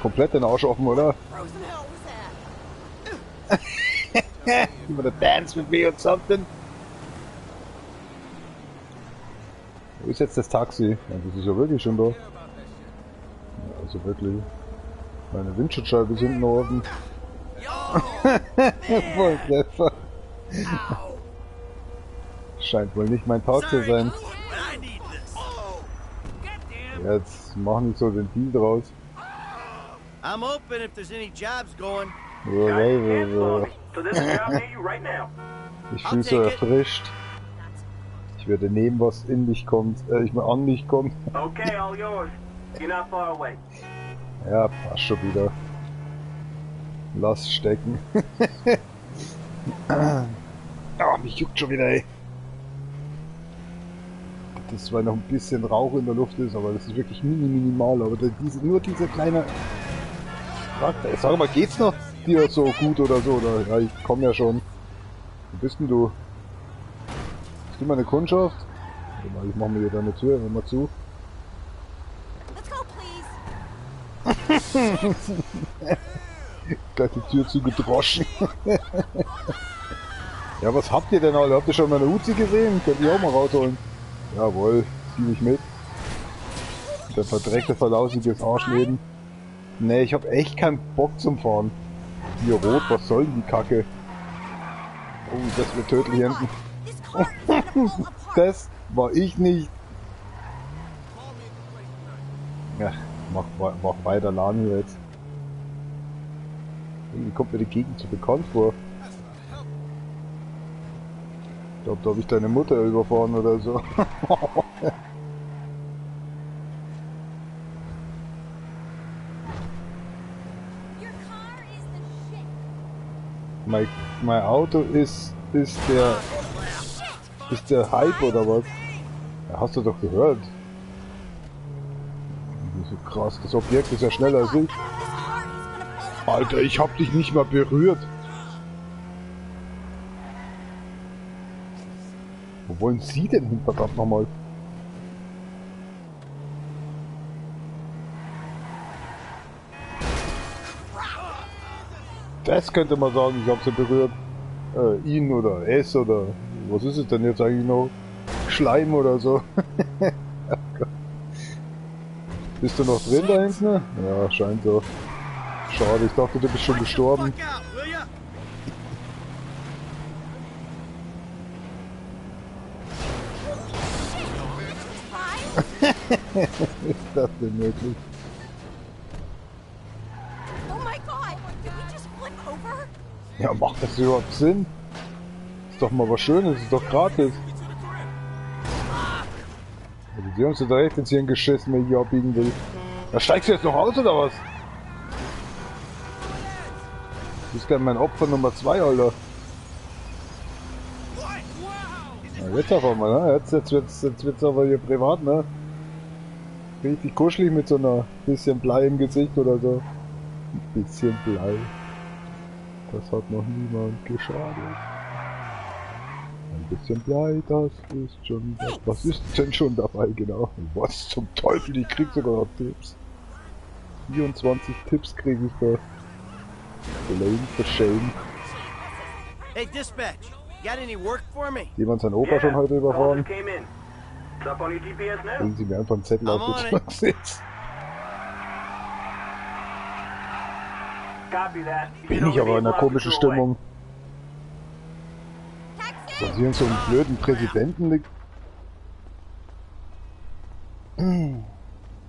Komplett den Arsch offen, oder? You wanna dance with me or something? Wo ist jetzt das Taxi? Ja, das ist ja wirklich schon da. Ja, also wirklich. Meine Windschutzscheibe ist hinten offen. Voll clever. Scheint wohl nicht mein Tag zu sein. Jetzt mach nicht so den Deal draus. I'm open if there's any jobs going. Ich fühle so erfrischt. Ich werde nehmen, was in mich kommt, ich mal an mich kommt. Okay, all yours. You're not far away. Ja, passt schon wieder. Lass stecken. Ah, mich juckt schon wieder, ey. Das zwar noch ein bisschen Rauch in der Luft ist, aber das ist wirklich minimal. Aber nur dieser kleine... Sag mal, geht's noch dir so gut oder so? Oder? Ja, ich komm ja schon. Wo bist denn du? Bist du meine Kundschaft? Ich mach mir hier deine Tür, hör mal zu. Let's go, please. Gleich die Tür zugedroschen. Ja, was habt ihr denn alle? Habt ihr schon meine Uzi gesehen? Könnt ihr auch mal rausholen? Jawohl, zieh mich mit. Der verdreckte, verlausiges Arschleben. Nee, ich hab echt keinen Bock zum Fahren. Hier rot, was soll denn die Kacke? Oh, das wird tödlich enden. Das war ich nicht. Ja, mach weiter Lani jetzt. Irgendwie kommt mir die Gegend so bekannt vor. Ich glaube, da habe ich deine Mutter überfahren oder so. Mein Auto ist der Hype oder was? Ja, hast du doch gehört. So krass, das Objekt ist ja schneller als ich. Alter, ich hab dich nicht mal berührt. Wo wollen Sie denn hin, verdammt nochmal? Das könnte man sagen, ich habe sie berührt. Ihn oder es oder... Was ist es denn jetzt eigentlich noch? Schleim oder so. Bist du noch drin da hinten? Ja, scheint so. Schade, ich dachte, du bist schon gestorben. Ist das denn möglich? Oh my god, did we just flip over? Ja, macht das überhaupt Sinn? Ist doch mal was Schönes, ist doch gratis. Also die haben sich da echt jetzt hier ein Geschiss, wenn ich hier abbiegen will. Da steigst du jetzt noch aus oder was? Du bist gleich mein Opfer Nummer 2, Alter. Ja, jetzt auf einmal, ne? Jetzt wird's aber hier privat, ne? Richtig kuschelig mit so einer bisschen Blei im Gesicht oder so. Ein bisschen Blei. Das hat noch niemand geschadet. Ein bisschen Blei, das ist schon... Was ist denn schon dabei, genau? Was zum Teufel, ich krieg sogar noch Tipps. 24 Tipps krieg ich da. Blame for shame. Hey, dispatch, got any work for me? Jemand sein Opa schon heute überfahren? Came in. It's up on your GPS now. Legen Sie mir einfach einen Zettel auf, den Sitz. Copy that. Bin ich aber in einer komischen Stimmung. Dass hier so einen blöden Präsidenten liegt.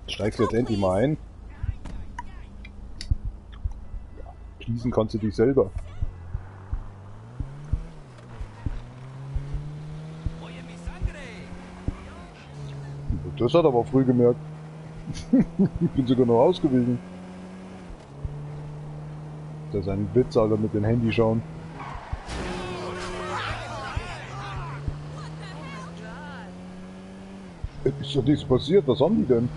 Steigst du jetzt endlich mal ein? Ja, schließen kannst du dich selber. Das hat er aber früh gemerkt. Ich bin sogar noch ausgewichen. Das ist ein Witz, Alter, mit dem Handy schauen. Ist doch nichts passiert, was haben die denn?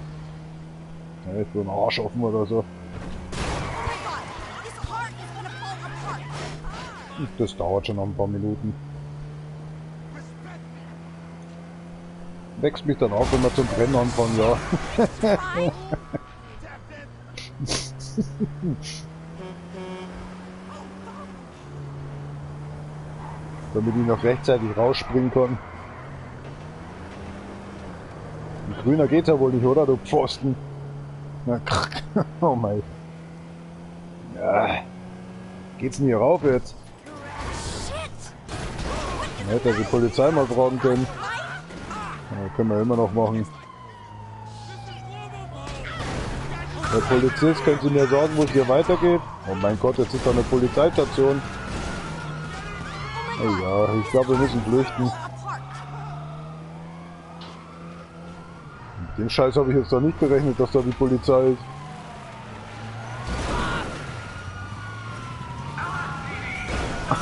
Ja, jetzt so ein Arsch offen oder so. Das dauert schon noch ein paar Minuten. Wächst mich dann auf, wenn wir zum Brennen anfangen, ja. Damit ich noch rechtzeitig rausspringen kann. Ein grüner geht's ja wohl nicht, oder, du Pfosten? Na, oh mein. Ja. Geht's denn hier rauf jetzt? Man hätte ja die Polizei mal fragen können. Ja, können wir immer noch machen. Herr Polizist, können Sie mir sagen, wo es hier weitergeht? Oh mein Gott, jetzt ist da eine Polizeistation. Oh ja, ich glaube, wir müssen flüchten. Mit dem Scheiß habe ich jetzt doch nicht gerechnet, dass da die Polizei ist.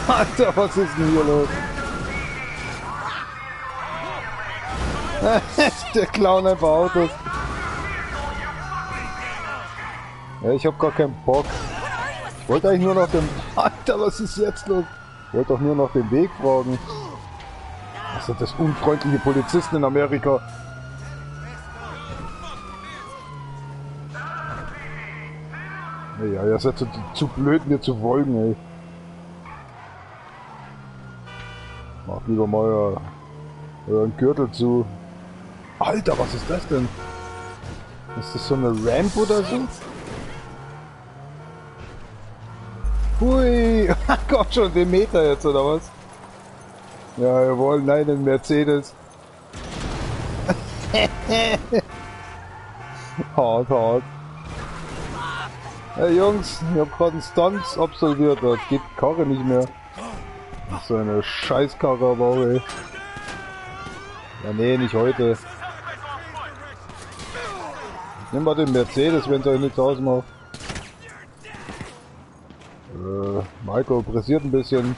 Alter, was ist denn hier los? Der Clown einfach Autos. Ja, ich hab gar keinen Bock. Ich wollte eigentlich nur nach dem... Alter, was ist jetzt los? Ich wollte doch nur nach dem Weg fragen. Was sind das unfreundliche Polizisten in Amerika? Ja, ihr seid zu blöd, mir zu folgen, ey. Mach lieber mal euren Gürtel zu. Alter, was ist das denn? Ist das so eine Ramp oder so? Hui! Kommt schon den Meter jetzt, oder was? Ja, jawohl, nein, ein Mercedes. Hart, hart. Hey Jungs, ich hab gerade einen Stunt absolviert, da geht die Karre nicht mehr. So eine Scheißkarre aber auch, ey. Ja, nee, nicht heute. Nimm mal den Mercedes, wenn es euch nichts ausmacht. Michael pressiert ein bisschen.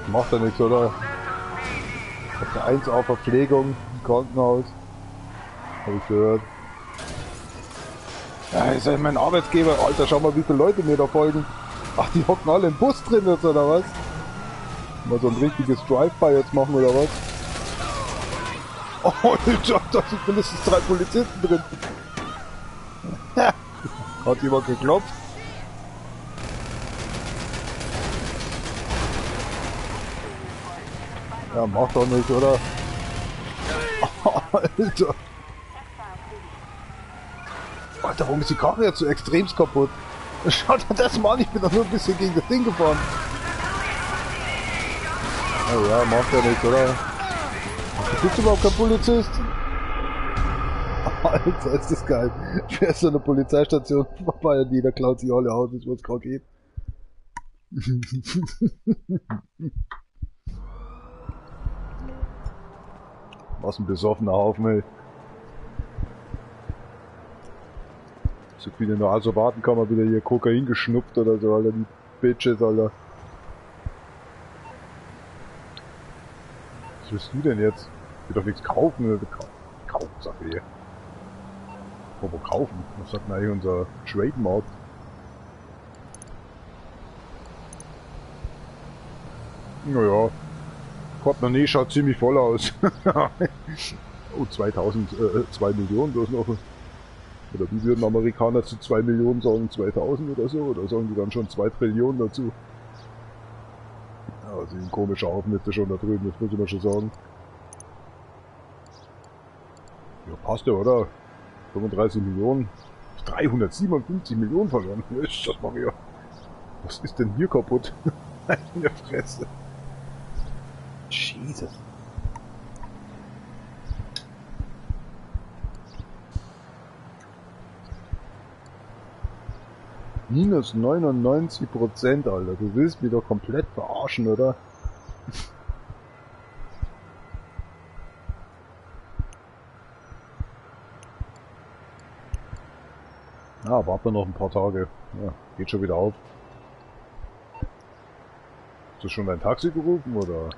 Macht ja nichts, oder? Auf der 1A Verpflegung im Krankenhaus. Hab ich gehört. Ja, ist ja mein Arbeitsgeber. Alter, schau mal, wie viele Leute mir da folgen. Ach, die hocken alle im Bus drin jetzt, oder was? Mal so ein richtiges Drive-By jetzt machen oder was? Oh, Alter, da sind mindestens 3 Polizisten drin. Hat jemand geklopft? Ja, macht doch nicht, oder? Oh, Alter. Alter, warum ist die Karre jetzt so extremst kaputt? Schaut dir das mal an, ich bin doch nur ein bisschen gegen das Ding gefahren. Oh ja, macht ja nichts, oder? Bist du überhaupt kein Polizist? Alter, ist das geil. Fährst du an der Polizeistation vorbei und jeder klaut sich alle aus, was gerade geht. Was ein besoffener Haufen, ey. So viele nur also warten kann man wieder hier Kokain geschnupft oder so, Alter, die Bitches, Alter. Was willst du denn jetzt? Ich will doch nichts kaufen, oder? Kaufen, sag ich hier. Wo kaufen? Was sagt denn eigentlich unser Trademark? Naja. Portemonnaie schaut ziemlich voll aus. Oh, 2 Millionen, das noch. Oder wie würden Amerikaner zu 2 Millionen sagen? 2000 oder so? Oder sagen die dann schon 2 Trillionen dazu? Ja, also ein komischer Haufen ist der schon da drüben, das muss ich mal schon sagen. Ja, passt ja, oder? 35 Millionen. 357 Millionen verloren. Ist das Maria. Was ist denn hier kaputt? In der Fresse. Jesus. Minus 99%, Alter. Du willst mich doch komplett verarschen, oder? Ja, warten wir noch ein paar Tage. Ja, geht schon wieder auf. Hast du schon dein Taxi gerufen, oder?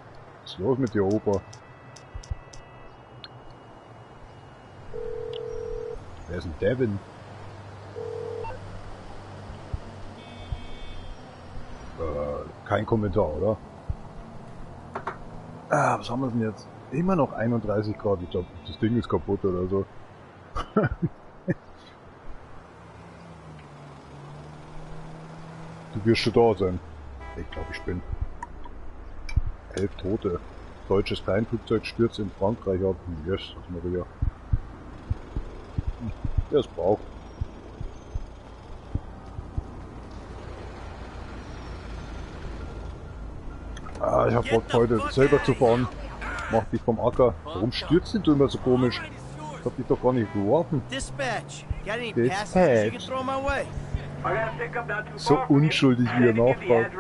Was ist los mit dir, Opa? Wer ist denn Devin? Kein Kommentar, oder? Ah, was haben wir denn jetzt? Immer noch 31 Grad. Ich glaube, das Ding ist kaputt oder so. Du wirst schon da sein. Ich glaube, ich bin. 11 Tote. Deutsches Kleinflugzeug stürzt in Frankreich ab. Yes, das Maria. Der ist braucht. Ah, ich hab Bock heute selber zu fahren. Mach dich vom Acker. Warum stürzt du immer so komisch? Ich hab dich doch gar nicht geworfen. Dispatch. So unschuldig wie er nachfragt.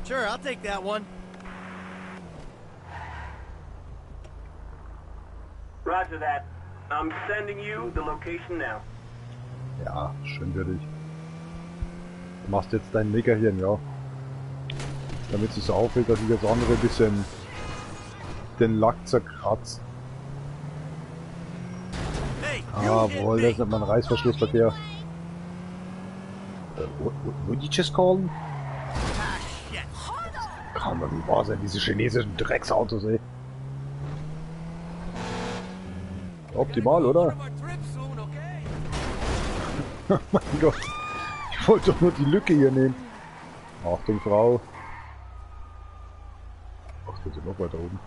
Sure, I'll take that one. Roger that. I'm sending you the location now. Ja, schön für dich. Du machst jetzt dein Nickerchen, ja. Damit es sich so auffällt, dass ich das andere ein bisschen den Lack zerkratzt. Jawohl, das nennt man Reißverschlussverkehr. Would you just call him? Kann doch nicht wahr sein, diese chinesischen Drecksautos, ey. Optimal, oder? Mein Gott. Ich wollte doch nur die Lücke hier nehmen. Achtung, Frau. Ach, wir sind noch weiter oben.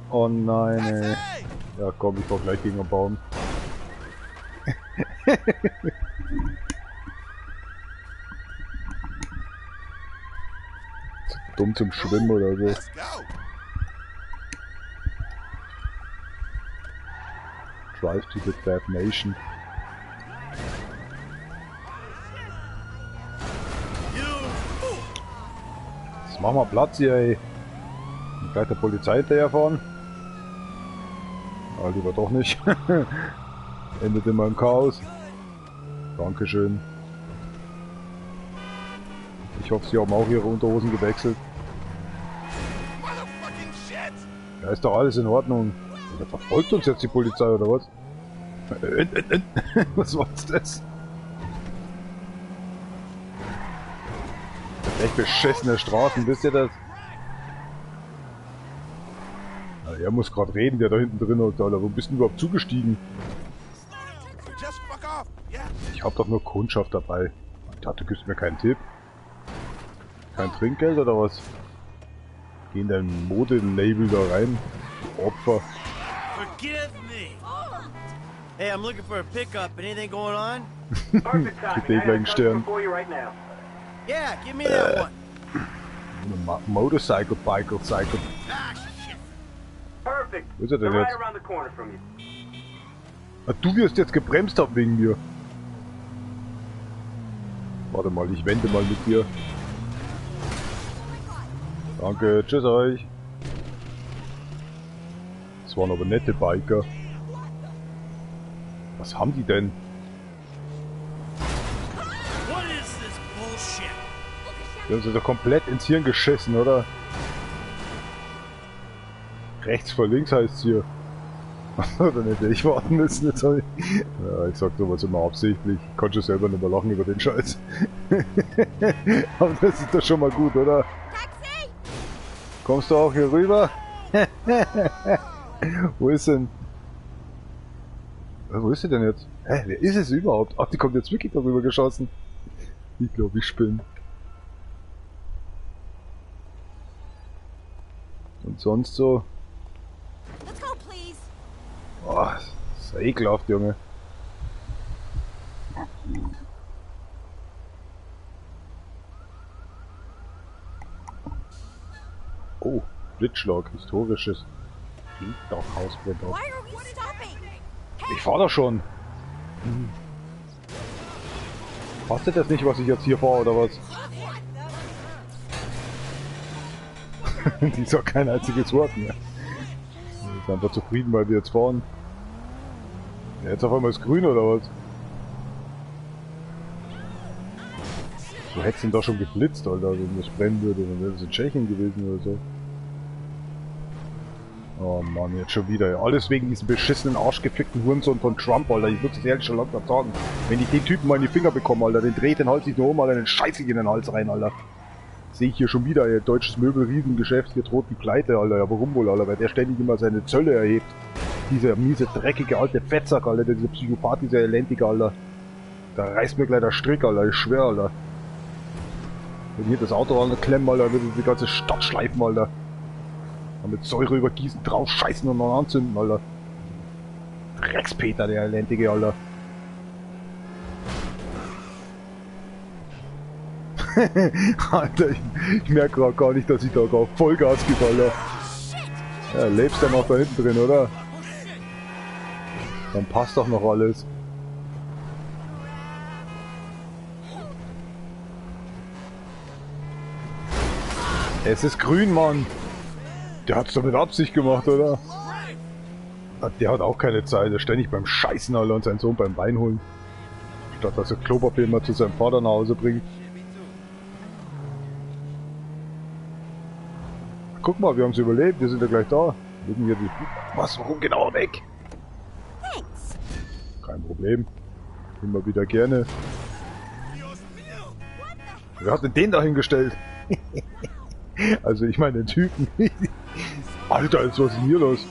Oh nein, ey. Ja komm, ich fahr gleich gegen den Baum. Dumm zum Schwimmen oder so. Drive to the Dead Nation. Jetzt machen wir Platz hier, ey. Und gleich der Polizei hinterherfahren. Ja, lieber doch nicht. Endet immer im Chaos. Dankeschön. Ich hoffe, Sie haben auch Ihre Unterhosen gewechselt. Ja, ist doch alles in Ordnung. Da verfolgt uns jetzt die Polizei, oder was? Was war's das? Echt beschissene Straßen, wisst ihr das? Na, er muss gerade reden, der da hinten drin hockt, Alter. Wo bist du überhaupt zugestiegen? Ich hab doch nur Kundschaft dabei. Ich dachte, du gibst mir keinen Tipp. Kein Trinkgeld oder was? Geh in dein Modelabel da rein. Opfer. Forgive me. Hey, I'm looking for a pickup. Anything going on? Perfect timing. Kriegt eh gleich einen Stern. For you right now. Yeah, give me that one. Motorcycle, Cycle. Perfect. Wo ist er denn They're right jetzt? around the corner from you. Ah, du wirst jetzt gebremst haben wegen mir. Warte mal, ich wende mal mit dir. Danke, tschüss euch. Das waren aber nette Biker. Was haben die denn? What is this bullshit? Die haben sich doch komplett ins Hirn geschissen, oder? Rechts vor links heißt's hier. Oder nicht, ich warten müssen jetzt. Ja, ich sag sowas immer absichtlich. Ich kann schon selber nicht mehr lachen über den Scheiß. Aber das ist doch schon mal gut, oder? Taxi! Kommst du auch hier rüber? Wo ist denn? Wo ist sie denn jetzt? Hä, wer ist es überhaupt? Ach, die kommt jetzt wirklich darüber geschossen. Ich glaube, ich spinne. Und sonst so? Let's go, please. Oh, das ist ja ekelhaft, Junge. Oh, Blitzschlag, historisches Dachhaus brennt auf. Why are we stopping? Ich fahr doch schon. Passt dir das nicht, was ich jetzt hier fahre, oder was? Die ist auch kein einziges Wort mehr. Ich bin einfach zufrieden, weil wir jetzt fahren. Ja, jetzt auf einmal ist grün, oder was? Du hättest ihn doch schon geblitzt, Alter, wenn das brennen würde, dann wäre das in Tschechien gewesen oder so. Oh Mann, jetzt schon wieder. Ja. Alles wegen diesem beschissenen, arschgefickten Hurensohn von Trump, Alter. Ich würde es ehrlich schon langsam sagen. Wenn ich den Typen mal in die Finger bekomme, Alter, den dreht den Hals nicht nur um, Alter, den scheiß ich in den Hals rein, Alter. Sehe ich hier schon wieder, ey, deutsches Möbelriesengeschäft, hier droht die Pleite, Alter. Ja, warum wohl, Alter? Weil der ständig immer seine Zölle erhebt. Dieser miese, dreckige, alte Fettsack, Alter, dieser Psychopath, dieser Elentige, Alter. Da reißt mir gleich der Strick, Alter, ich schwör, Alter. Wenn hier das Auto anklemmen, Alter, würde die ganze Stadt schleifen, Alter. Und mit Säure übergießen, drauf scheißen und noch anzünden, Alter. Dreckspeter, der Elentige, Alter. Alter, ich merke gerade gar nicht, dass ich da gar Vollgas gebe, Alter. Ja, lebst ja noch da hinten drin, oder? Dann passt doch noch alles. Es ist grün, Mann. Der hat's doch mit Absicht gemacht, oder? Der hat auch keine Zeit. Der ist ständig beim Scheißen, Alter, und seinen Sohn beim Wein holen. Statt dass er Klopapier mal zu seinem Vater nach Hause bringt. Guck mal, wir haben's überlebt. Wir sind ja gleich da. Hier die... Was? Warum genau weg? Thanks. Kein Problem. Immer wieder gerne. Wer hat denn den da hingestellt? Also ich meine den Typen. Alter, was ist denn hier los?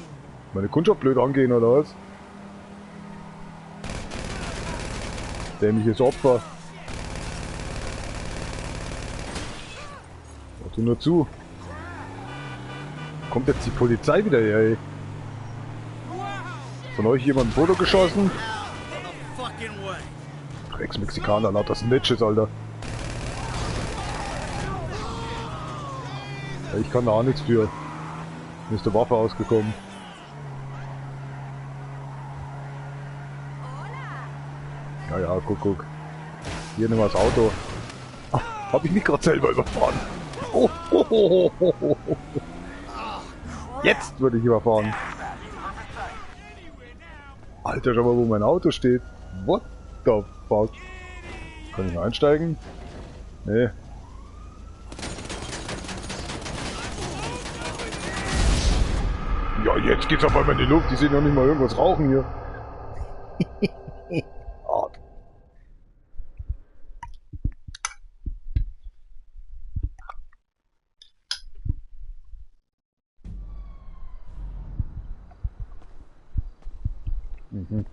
Meine Kundschaft blöd angehen oder was? Dämliches Opfer. Warte nur zu. Kommt jetzt die Polizei wieder her, ey? Von euch jemand ein Foto geschossen? Drecks-Mexikaner, lauter Snitches, Alter. Ja, ich kann da auch nichts für. Mir ist der Waffe ausgekommen. Ja, ja, guck. Hier nimm mal das Auto. Ach, hab ich mich gerade selber überfahren. Oh, oh, oh, oh, oh, oh. Jetzt würde ich überfahren. Alter, schau mal, wo mein Auto steht. What the fuck? Kann ich noch einsteigen? Nee. Ja, jetzt geht's auf einmal in die Luft. Die sehen noch nicht mal irgendwas rauchen hier. Mhm.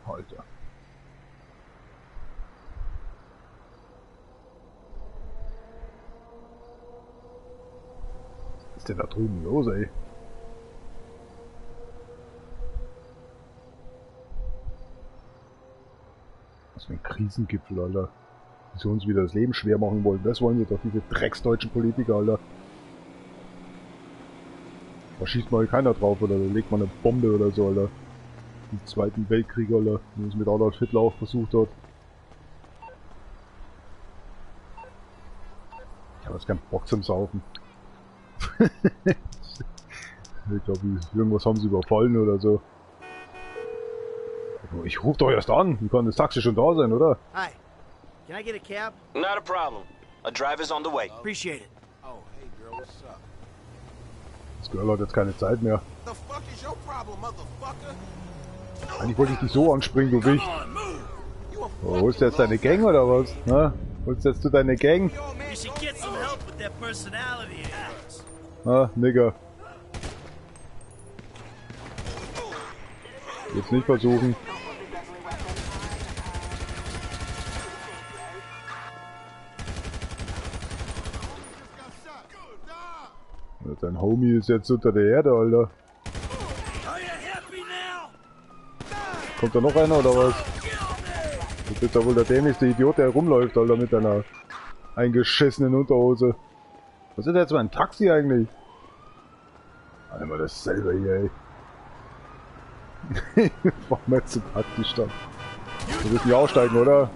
Alter. Was ist denn da drüben los, ey? Was für ein Krisengipfel, Alter. Die sie uns wieder das Leben schwer machen wollen. Das wollen sie doch, diese drecksdeutschen Politiker, Alter. Da schießt mal keiner drauf, oder da legt man eine Bombe oder so, Alter. Im Zweiten Weltkrieg, Alter, wie es mit Adolf Hitler auch versucht hat. Ich habe jetzt keinen Bock zum Saufen. Ich glaube, irgendwas haben sie überfallen oder so. Ich ruf doch erst an. Wie kann das Taxi schon da sein, oder? Hi. Can I get a cab? Not a problem. A driver's on the way. Appreciate it. Oh, hey girl, what's up? Das Girl hat jetzt keine Zeit mehr. The fuck is your problem, motherfucker? Eigentlich wollte ich dich so anspringen, du Wicht. Oh, holst du jetzt deine Gang oder was? Na? Holst jetzt du deine Gang? You should get some help with that personality of yours. Ah, Nigger. Jetzt nicht versuchen. Ja, dein Homie ist jetzt unter der Erde, Alter. Kommt da noch einer oder was? Du bist ja wohl der dämlichste Idiot, der herumläuft, Alter, mit deiner eingeschissenen Unterhose. Was ist jetzt mein Taxi eigentlich? Alter, mal das selber hier, ey. Fahren wir jetzt zum Taxistand. Du willst nicht aussteigen, oder?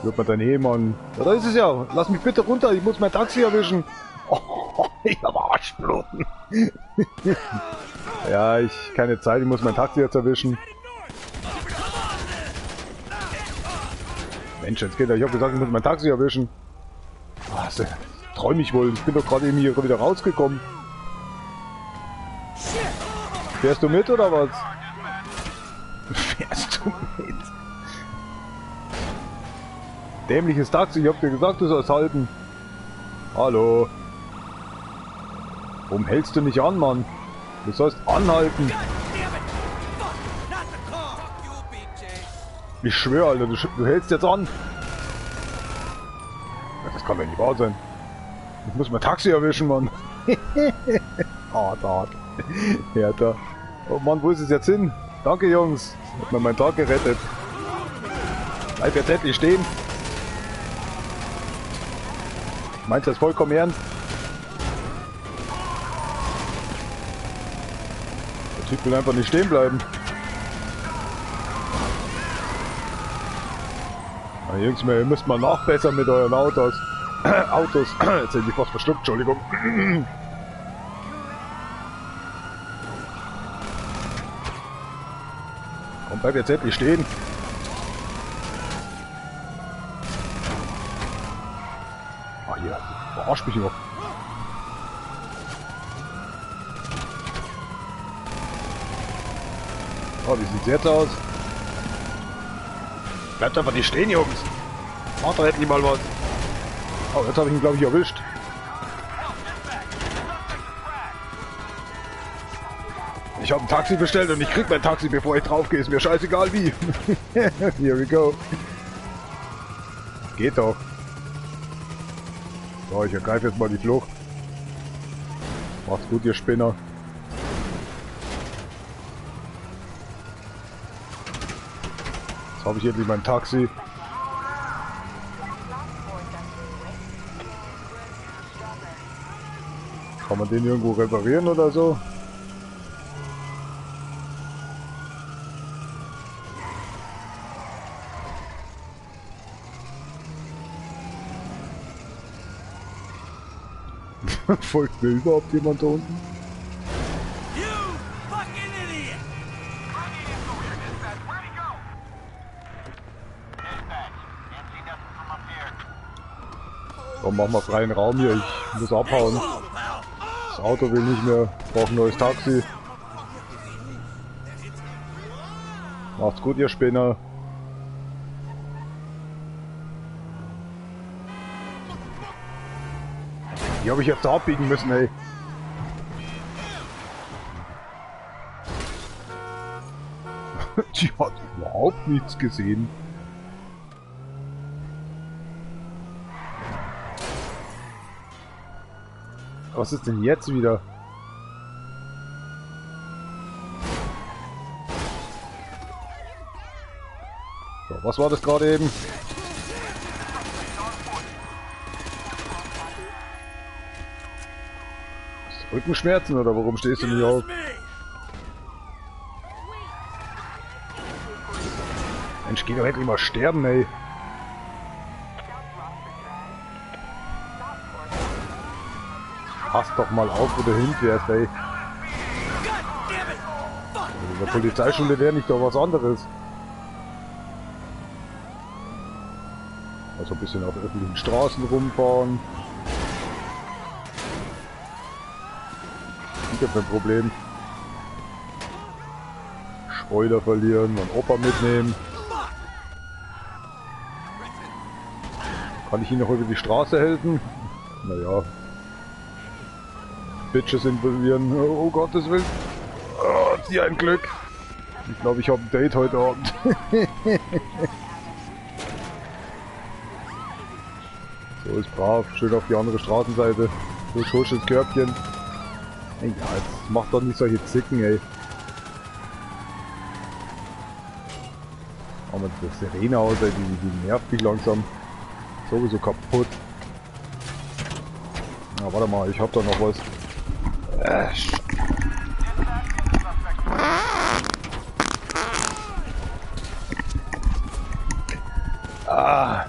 Hört man dein Hemann. Ja, da ist es ja. Lass mich bitte runter, ich muss mein Taxi erwischen. Oh, ich hab Arschblut. Ja, keine Zeit, ich muss mein Taxi jetzt erwischen. Mensch, jetzt geht er. Ich hab gesagt, ich muss mein Taxi erwischen. Was? Träum ich wohl. Ich bin doch gerade eben hier wieder rausgekommen. Fährst du mit oder was? Fährst du mit? Dämliches Taxi, ich hab dir gesagt, du sollst halten. Hallo. Warum hältst du nicht an, Mann? Du sollst anhalten. Ich schwöre, Alter, du hältst jetzt an. Das kann doch nicht wahr sein. Ich muss mein Taxi erwischen, Mann. Hart. Ja, da. Oh Mann, wo ist es jetzt hin? Danke, Jungs. Hat mir meinen Tag gerettet. Bleib jetzt endlich stehen. Meinst du das vollkommen ernst? Der Typ will einfach nicht stehen bleiben. Na, Jungs, ihr müsst mal nachbessern mit euren Autos. Jetzt sind die fast verschluckt, Entschuldigung. Komm, bleib jetzt endlich stehen. Ah, hier, verarsch mich noch. Oh, wie sieht's jetzt aus? Bleibt einfach nicht stehen, Jungs. Macht doch endlich mal was. Oh, jetzt habe ich ihn, glaube ich, erwischt. Ich habe ein Taxi bestellt und ich krieg mein Taxi, bevor ich drauf gehe. Ist mir scheißegal wie. Here we go. Geht doch. So, ich ergreife jetzt mal die Flucht. Macht's gut, ihr Spinner. Jetzt habe ich endlich mein Taxi. Kann man den irgendwo reparieren oder so? Folgt mir überhaupt jemand da unten? Komm, mach mal freien Raum hier, ich muss abhauen. Das Auto will nicht mehr, braucht ein neues Taxi. Macht's gut, ihr Spinner. Hier habe ich jetzt da abbiegen müssen, ey. Die hat überhaupt nichts gesehen. Was ist denn jetzt wieder? So, was war das gerade eben? Rückenschmerzen oder warum stehst du nicht auf? Mensch, geh doch endlich mal sterben, ey. Pass doch mal auf, wo du hinfährst, ey. In der Polizeischule wäre nicht doch was anderes. Also ein bisschen auf öffentlichen Straßen rumfahren. Ich habe ein Problem. Spoiler verlieren und Opa mitnehmen. Kann ich Ihnen noch über die Straße helfen? Naja. Bitches involvieren. Oh Gottes Willen. Oh, die ein Glück. Ich glaube, ich habe ein Date heute Abend. So, ist brav. Schön auf die andere Straßenseite. Husch, husch ins Körbchen. Ja, jetzt macht doch nicht solche Zicken, ey. Aber das Sirene aus, ey, die nervt mich langsam. Sowieso kaputt. Na, warte mal, ich hab da noch was. Ah.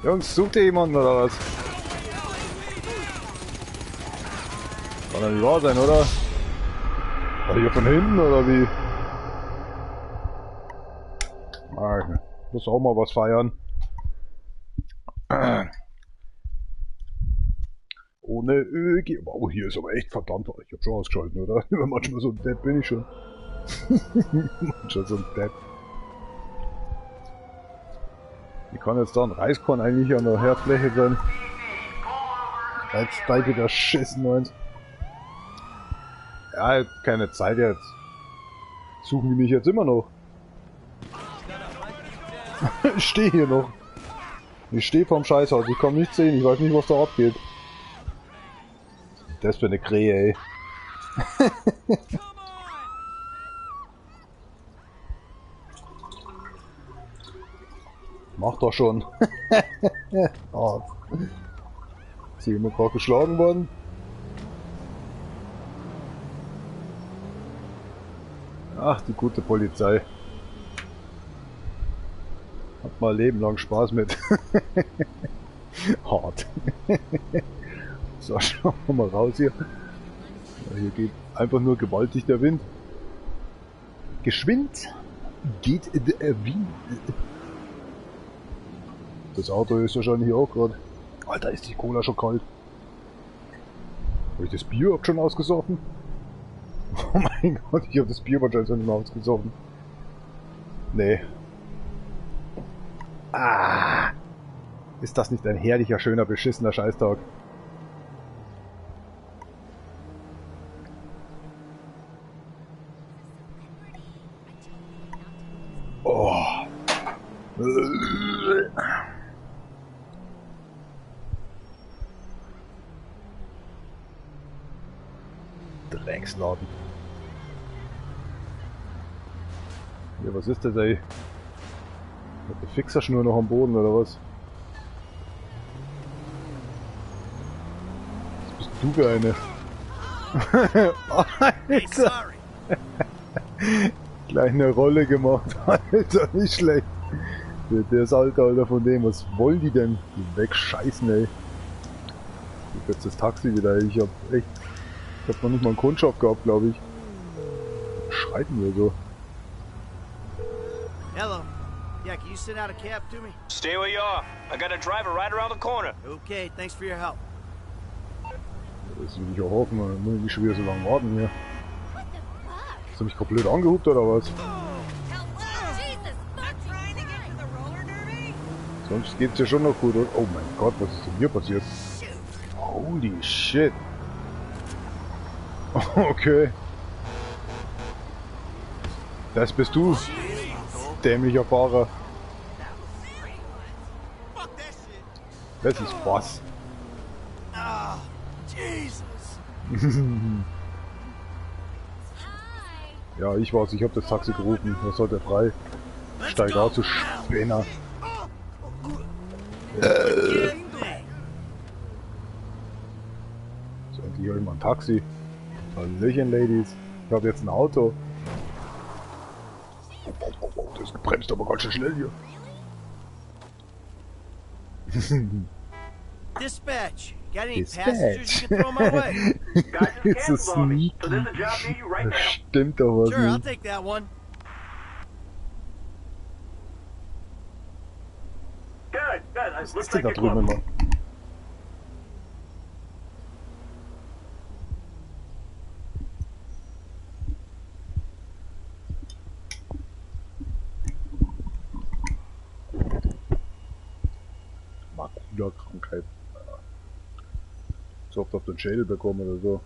Jungs, sucht ihr jemanden oder was? Kann ja nicht wahr sein, oder? War hier von hinten oder wie? Ah, muss auch mal was feiern. Ohne ÖG. Oh, hier ist aber echt verdammt. Ich hab schon ausgeschalten, oder? Manchmal so ein Depp bin ich schon. Manchmal so ein Depp. Wie kann jetzt da ein Reiskorn eigentlich an der Herdfläche sein? Als Teil wieder schissen meint. Ja, keine Zeit jetzt. Suchen die mich jetzt immer noch? Ich stehe hier noch. Ich stehe vorm Scheißhaus, ich kann nichts sehen, ich weiß nicht, was da abgeht. Das für eine Krähe, ey. Mach doch schon. Oh. Ist hier immer gerade geschlagen worden? Ach, die gute Polizei. Hat mal Leben lang Spaß mit. Hart. So, schauen wir mal raus hier. Ja, hier geht einfach nur gewaltig der Wind. Geschwind geht der Wind. Das Auto ist wahrscheinlich auch gerade. Alter, ist die Cola schon kalt. Habe ich das Bier überhaupt schon ausgesoffen? Oh mein Gott, ich habe das Bier wahrscheinlich schon mal ausgesoffen. Nee. Ah! Ist das nicht ein herrlicher, schöner, beschissener Scheißtag? Oh. Drecksladen. Ja, was ist das, ey? Hat die Fixerschnur noch am Boden, oder was? Was bist du für eine? Alter! Kleine Rolle gemacht, Alter, nicht schlecht. Der ist Alter von dem, was wollen die denn? Die wegscheißen, ey. Ich jetzt das Taxi wieder, ey. Ich hab noch nicht mal einen Kundschaft gehabt, glaube ich. Was schreiten wir so? Hello. Yeah, can you send out a cab to me? Stay where you are. I got a driver right around the corner. Okay, thanks for your help. Das will ich auch hoffen, dann muss ich nicht schon wieder so lange warten hier. Hast du mich komplett angehupt oder was? Sonst geht's ja schon noch gut. Oh mein Gott, was ist denn hier passiert? Holy shit. Okay. Das bist du, dämlicher Fahrer. Das ist was. Ja, ich war's, ich hab das Taxi gerufen. Was soll der frei? Steig aus, du Spinner. So, endlich hol ich mal ein Taxi. Hallöchen, Ladies. Ich hab jetzt ein Auto. Oh, das bremst aber ganz schön schnell hier. Dispatch. Got any passengers you can throw my way? Ist das sneaky? Das stimmt doch was Sure, I'll nicht. take that one. Good, good. Was Looks ist denn like da you're drüben close. immer? Makula-Krankheit. So oft auf den Schädel bekommen oder so.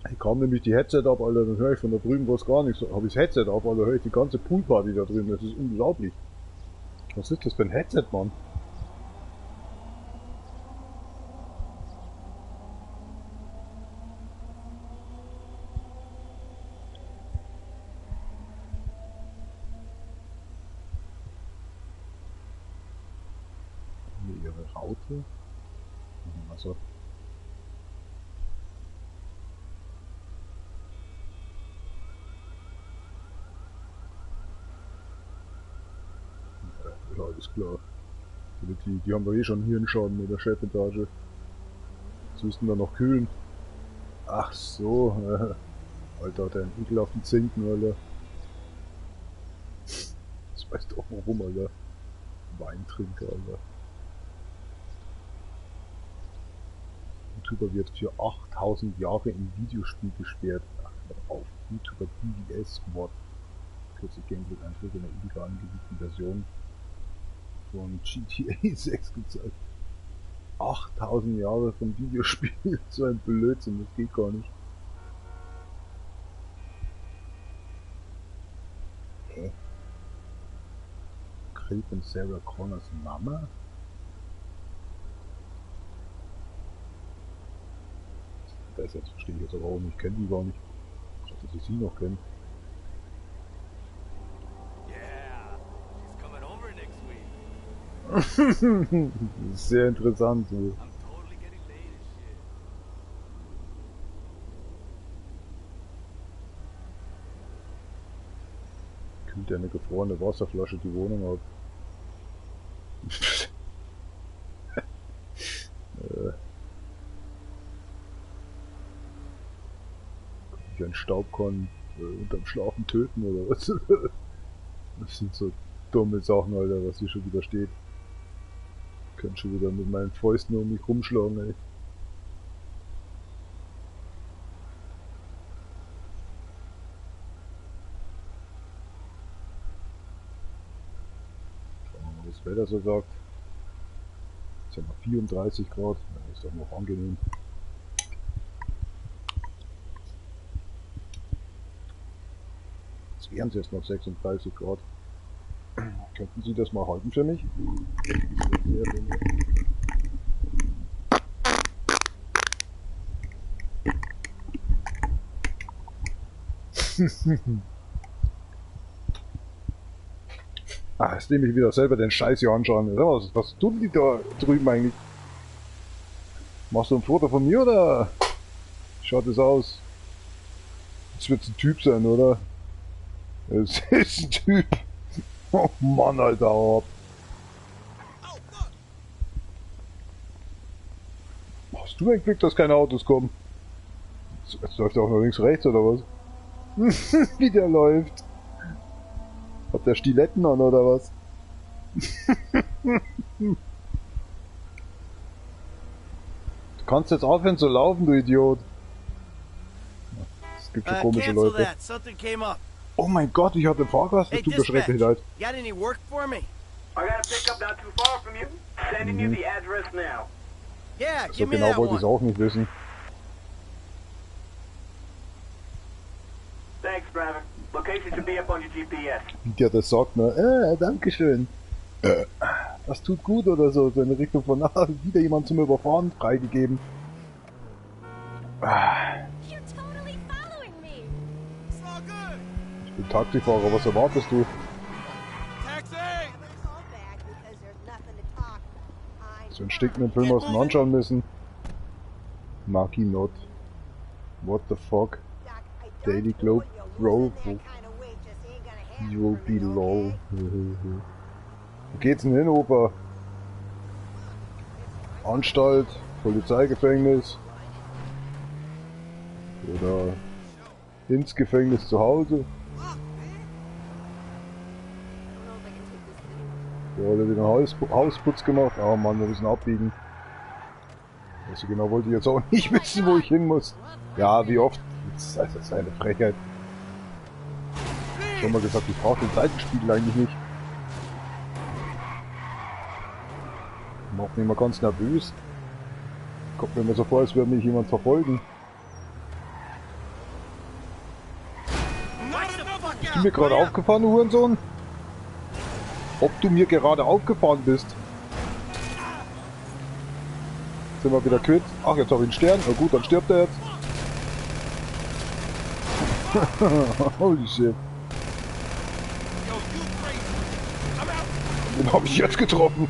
Ich kam nämlich die Headset ab, Alter, dann höre ich von da drüben was gar nichts. Habe ich das Headset ab, Alter, höre ich die ganze Poolparty da drüben. Das ist unglaublich. Was ist das für ein Headset, Mann? Hier ihre Raute. Also. Ja, alles klar. Die haben doch eh schon Hirnschaden mit der Chefetage. Was müssten da noch kühlen? Ach so, Alter, der ekelhaften Zinken, Alter. Das weißt du auch warum, Alter. Weintrinker, Alter. YouTuber wird für 8000 Jahre im Videospiel gesperrt. Ach, hör auf. YouTuber DVS Mod. Kürzlich Gameplay-Einträge in der illegalen geleakten Version von GTA 6 gezeigt. 8000 Jahre vom Videospiel. So ein Blödsinn, das geht gar nicht. Hä? Craig und Sarah Connors Mama? Das jetzt verstehe ich jetzt aber auch nicht. Ich kenne die gar nicht. Ich dachte, dass ich sie noch kenne. Yeah, she's coming over next week. Sehr interessant. So. I'm totally getting laid and shit. Kühlt eine gefrorene Wasserflasche die Wohnung ab. Kann ich einen Staubkorn unterm Schlafen töten oder was? Das sind so dumme Sachen, Alter, was hier schon wieder steht. Ich kann schon wieder mit meinen Fäusten um mich rumschlagen, ey. Schauen wir mal, was das Wetter so sagt. Jetzt haben wir 34 Grad, ja, ist doch noch angenehm. Jetzt wären es jetzt noch 36 Grad. Könnten Sie das mal halten für mich? Jetzt nehme ich wieder selber den Scheiß hier anschauen. Was tun die da drüben eigentlich? Machst du ein Foto von mir oder? Schaut es aus? Das wird ein Typ sein, oder? Es ist ein Typ. Oh Mann, Alter, hau ab. Hast du ein Glück, dass keine Autos kommen? Jetzt läuft er auch noch links rechts oder was? Wie der läuft. Hat der Stiletten an oder was? Du kannst jetzt aufhören zu laufen, du Idiot. Es gibt schon komische Leute. Oh mein Gott, ich hatte Fahrgast, das tut mir schrecklich leid. Got any work for me? I got a pickup not too far from you. Sending you the address now. Yeah, So give me genau that wollte ich es one. auch nicht wissen. Thanks, driver. Location should be up on your GPS. Wie der das sagt, ne? Dankeschön. Das tut gut oder so, so in Richtung von, wieder jemand zum Überfahren freigegeben. You're totally following me. It's all good. Ich bin Taxifahrer, was erwartest du? Taxi! So einen stinkenden Film aus dem anschauen müssen. Mag ihn not. What the fuck? Daily Globe Roll. You will be low. Wo geht's denn hin, Opa? Anstalt, Polizeigefängnis oder ins Gefängnis zu Hause? Ja, hat er wieder einen Hausputz gemacht. Oh Mann, wir müssen abbiegen. Also genau wollte ich jetzt auch nicht wissen, wo ich hin muss. Ja, wie oft? Das ist eine Frechheit. Schon mal gesagt, ich brauche den Seitenspiegel eigentlich nicht. Macht mich immer ganz nervös. Kommt mir immer so vor, als würde mich jemand verfolgen. Bist du mir gerade aufgefahren, du Hurensohn? Ob du mir gerade aufgefahren bist? Sind wir wieder quitt? Ach, jetzt habe ich einen Stern. Na gut, dann stirbt er jetzt. Holy shit. Den habe ich jetzt getroffen.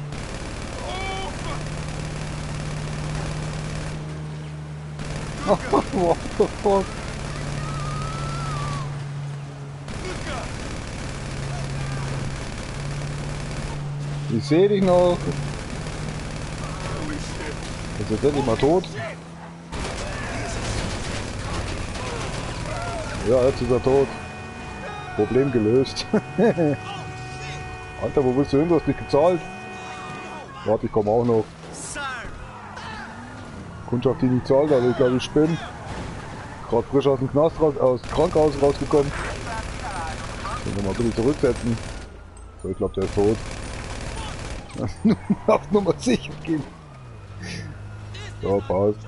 What the fuck? Ich sehe dich noch. Jetzt ist er endlich mal tot. Ja, jetzt ist er tot. Problem gelöst. Alter, wo willst du hin? Du hast nicht gezahlt. Warte, ich komme auch noch. Kundschaft, die nicht zahlt, aber ich glaube, ich spinne. Gerade frisch aus dem Knast aus dem Krankenhaus rausgekommen. Den wir mal ein bisschen zurücksetzen. So, ich glaube, der ist tot. Auf Nummer sicher gehen. So, passt.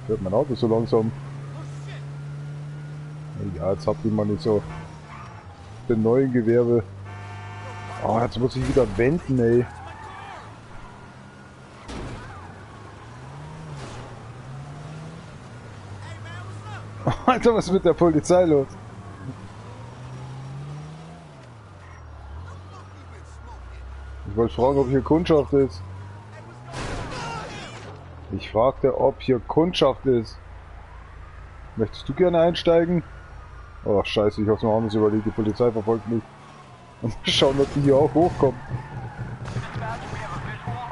Fährt mein Auto so langsam. Ja, jetzt habt ihr mal nicht so den neuen Gewerbe. Oh, jetzt muss ich wieder wenden, ey. Alter, was ist mit der Polizei los? Ich wollte fragen, ob hier Kundschaft ist. Ich fragte, ob hier Kundschaft ist. Möchtest du gerne einsteigen? Oh scheiße, ich hab's mir anders überlegt, die Polizei verfolgt mich. Und schauen, ob die hier auch hochkommen.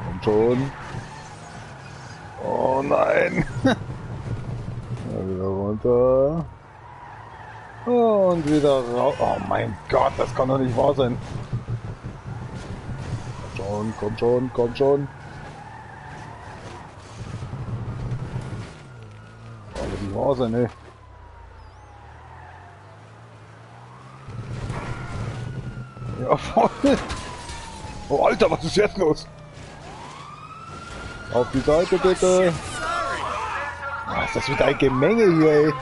Kommt schon. Oh nein. Ja, wieder runter. Und wieder raus. Oh mein Gott, das kann doch nicht wahr sein. Komm schon, komm schon. Kann doch nicht wahr sein, ey. Ja, voll. Oh Alter, was ist jetzt los? Auf die Seite bitte. Oh, ist das wieder ein Gemenge hier, ey.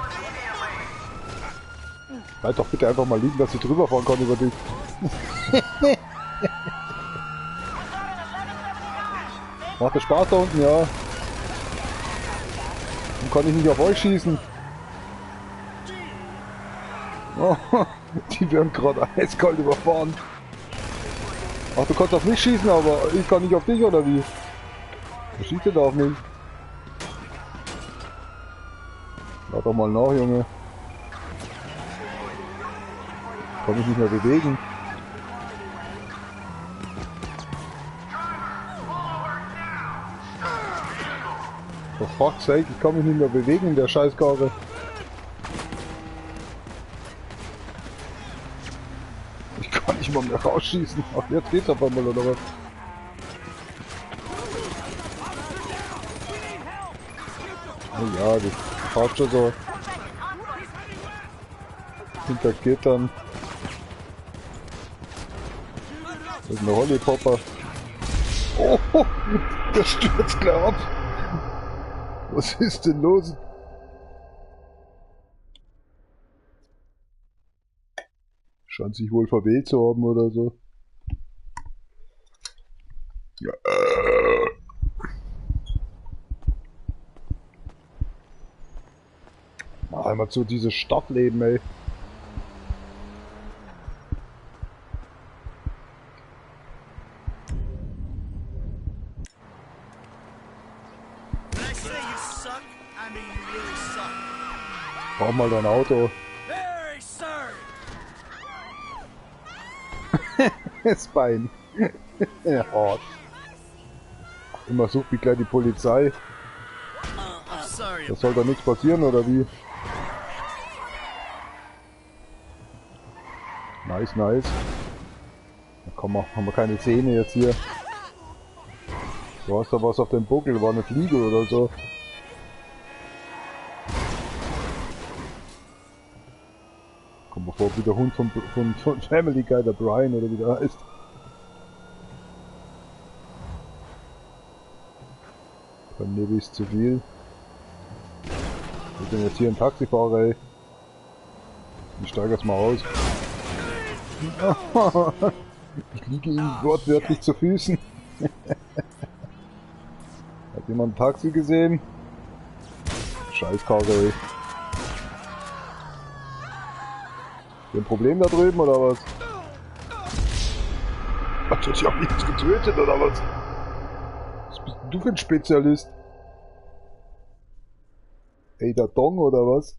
Bleib doch bitte einfach mal liegen, dass ich drüber fahren kann über dich. Macht das Spaß da unten, ja. Warum kann ich nicht auf euch schießen? Oh, die werden gerade eiskalt überfahren. Ach, du kannst auf mich schießen, aber ich kann nicht auf dich, oder wie? Du schießt denn da auf mich? Lad doch mal nach, Junge. kann mich nicht mehr bewegen. For fuck's sake, ich kann mich nicht mehr bewegen in der Scheißkarre. Ich kann nicht mal mehr rausschießen. Ach, jetzt geht's auf einmal, oder was? Oh ja, das passt schon so. Hinter Gittern. Das ist ein Hollipopper. Oh, der stürzt gleich ab. Was ist denn los? Scheint sich wohl verwählt zu haben oder so. Ja, Mach einmal zu dieses Stadtleben, ey. Brauch mal dein Auto. Das Bein. Ja, hart. Immer sucht mich gleich die Polizei. Das soll da nichts passieren, oder wie? Nice, nice. Da komm, haben wir keine Szene jetzt hier. Du hast da was auf dem Buckel, war eine Fliege oder so. Komm mal vor, wie der Hund von Family Guy, der Brian oder wie der heißt. Beim Nebel ist zu viel. Wir sind jetzt hier ein Taxifahrer, ey. Ich steige jetzt mal aus. Ich liege ihm wortwörtlich zu Füßen. Hat jemand ein Taxi gesehen? Scheißkarre, ey. Ein Problem da drüben, oder was? Hat dich auch nichts getötet, oder was? Was bist denn du für ein Spezialist? Ey, der Dong, oder was?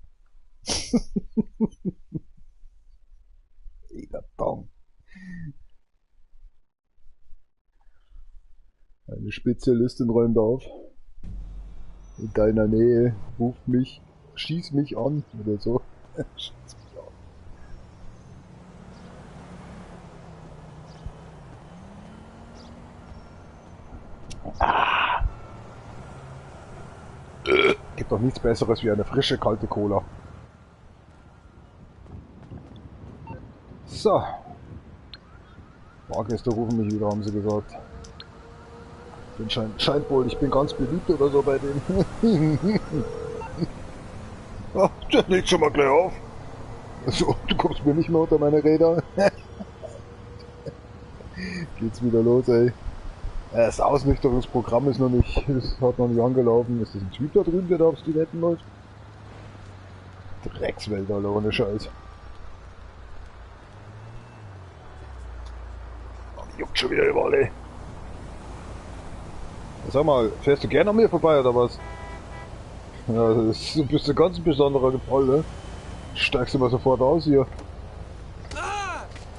Ey, der Dong. Eine Spezialistin räumt auf. In deiner Nähe, ruft mich, schieß mich an, oder so. Schieß mich an. Ah. Gibt doch nichts Besseres wie eine frische, kalte Cola. So. Fahrgäste rufen mich wieder, haben sie gesagt. Scheint wohl, ich bin ganz beliebt oder so bei denen. Ach, das legt schon mal gleich auf. So, du kommst mir nicht mehr unter meine Räder. Geht's wieder los, ey. Das Ausnüchterungsprogramm ist noch nicht, hat noch nicht angelaufen. Ist das ein Typ da drüben, der da aufs Toiletten läuft? Dreckswälder, Alter, ohne Scheiß. Oh, die juckt schon wieder überall, ey. Sag mal, fährst du gerne an mir vorbei, oder was? Ja, du bist ein ganz besonderer Fall, ne? Steigst du mal sofort aus hier.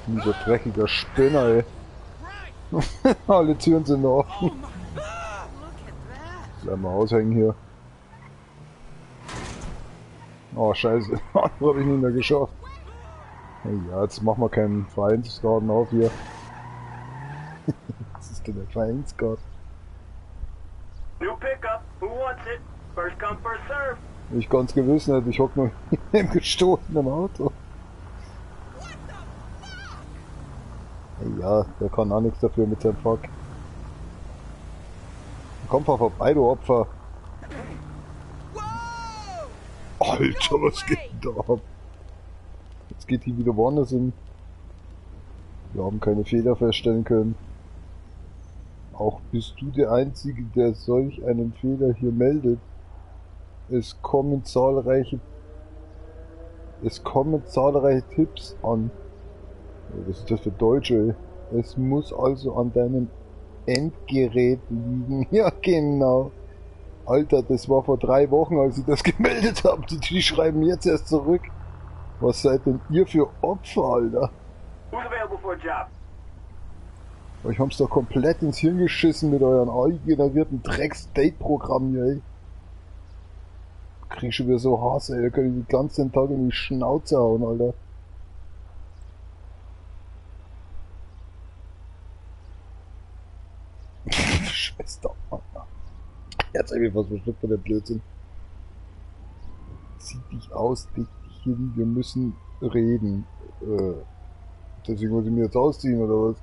Dieser dreckiger Spinner, ey. Alle Türen sind offen. Bleib mal aushängen hier. Oh, scheiße. Das hab ich nicht mehr geschafft. Ja, jetzt machen wir keinen Vereinsgarten auf hier. Was ist denn der Vereinsgarten? New pickup. Who wants it? First come, first serve. Ich ganz gewiss nicht, ich hock nur im gestohlenen Auto. Ja, der kann auch nichts dafür mit seinem Fuck. Komm mal vorbei, du Opfer. Alter, was geht denn da ab? Jetzt geht die wieder woanders hin. Wir haben keine Fehler feststellen können. Auch bist du der Einzige, der solch einen Fehler hier meldet. Es kommen zahlreiche Tipps an. Was ist das für Deutsche, ey? Es muss also an deinem Endgerät liegen. Ja, genau. Alter, das war vor 3 Wochen, als ich das gemeldet habe. Die schreiben jetzt erst zurück. Was seid denn ihr für Opfer, Alter? for a job. Euch haben's doch komplett ins Hirn geschissen mit euren AI-generierten Drecks-Date-Programm hier, ey. Krieg schon wieder so Hass, ey. Da kann ich den ganzen Tag in die Schnauze hauen, Alter. Schwester, Mann. Jetzt hab ich was verschluckt von der Blödsinn. Zieh dich aus, leg dich hin, wir müssen reden. Deswegen muss ich mir jetzt ausziehen, oder was?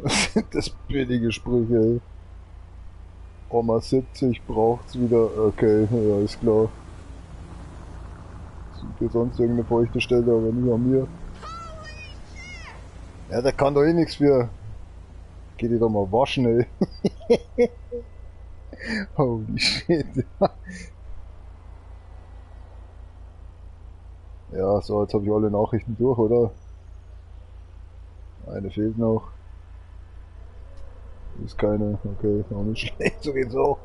Was sind das billige Sprüche, ey? Oma 70 braucht's wieder. Okay, ja, ist klar. Sucht ihr sonst irgendeine feuchte Stelle, aber nicht an mir. Ja, der kann doch eh nichts für. Geh dir doch mal waschen, ey. Holy shit. Ja, so, jetzt habe ich alle Nachrichten durch, oder? Eine fehlt noch. Ist keine, okay, auch nicht schlecht, so geht's auch.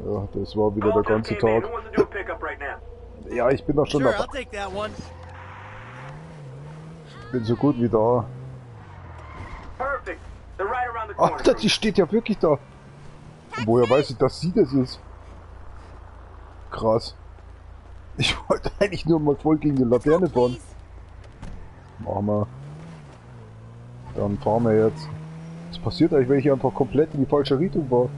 Ja, das war wieder der ganze Tag. Ja, ich bin doch schon dabei. Bin so gut wie da. Ach, die steht ja wirklich da. Woher weiß ich, dass sie das ist? Krass. Ich wollte eigentlich nur mal voll gegen die Laterne fahren. Machen wir. Dann fahren wir jetzt. Was passiert eigentlich, wenn ich einfach komplett in die falsche Richtung war?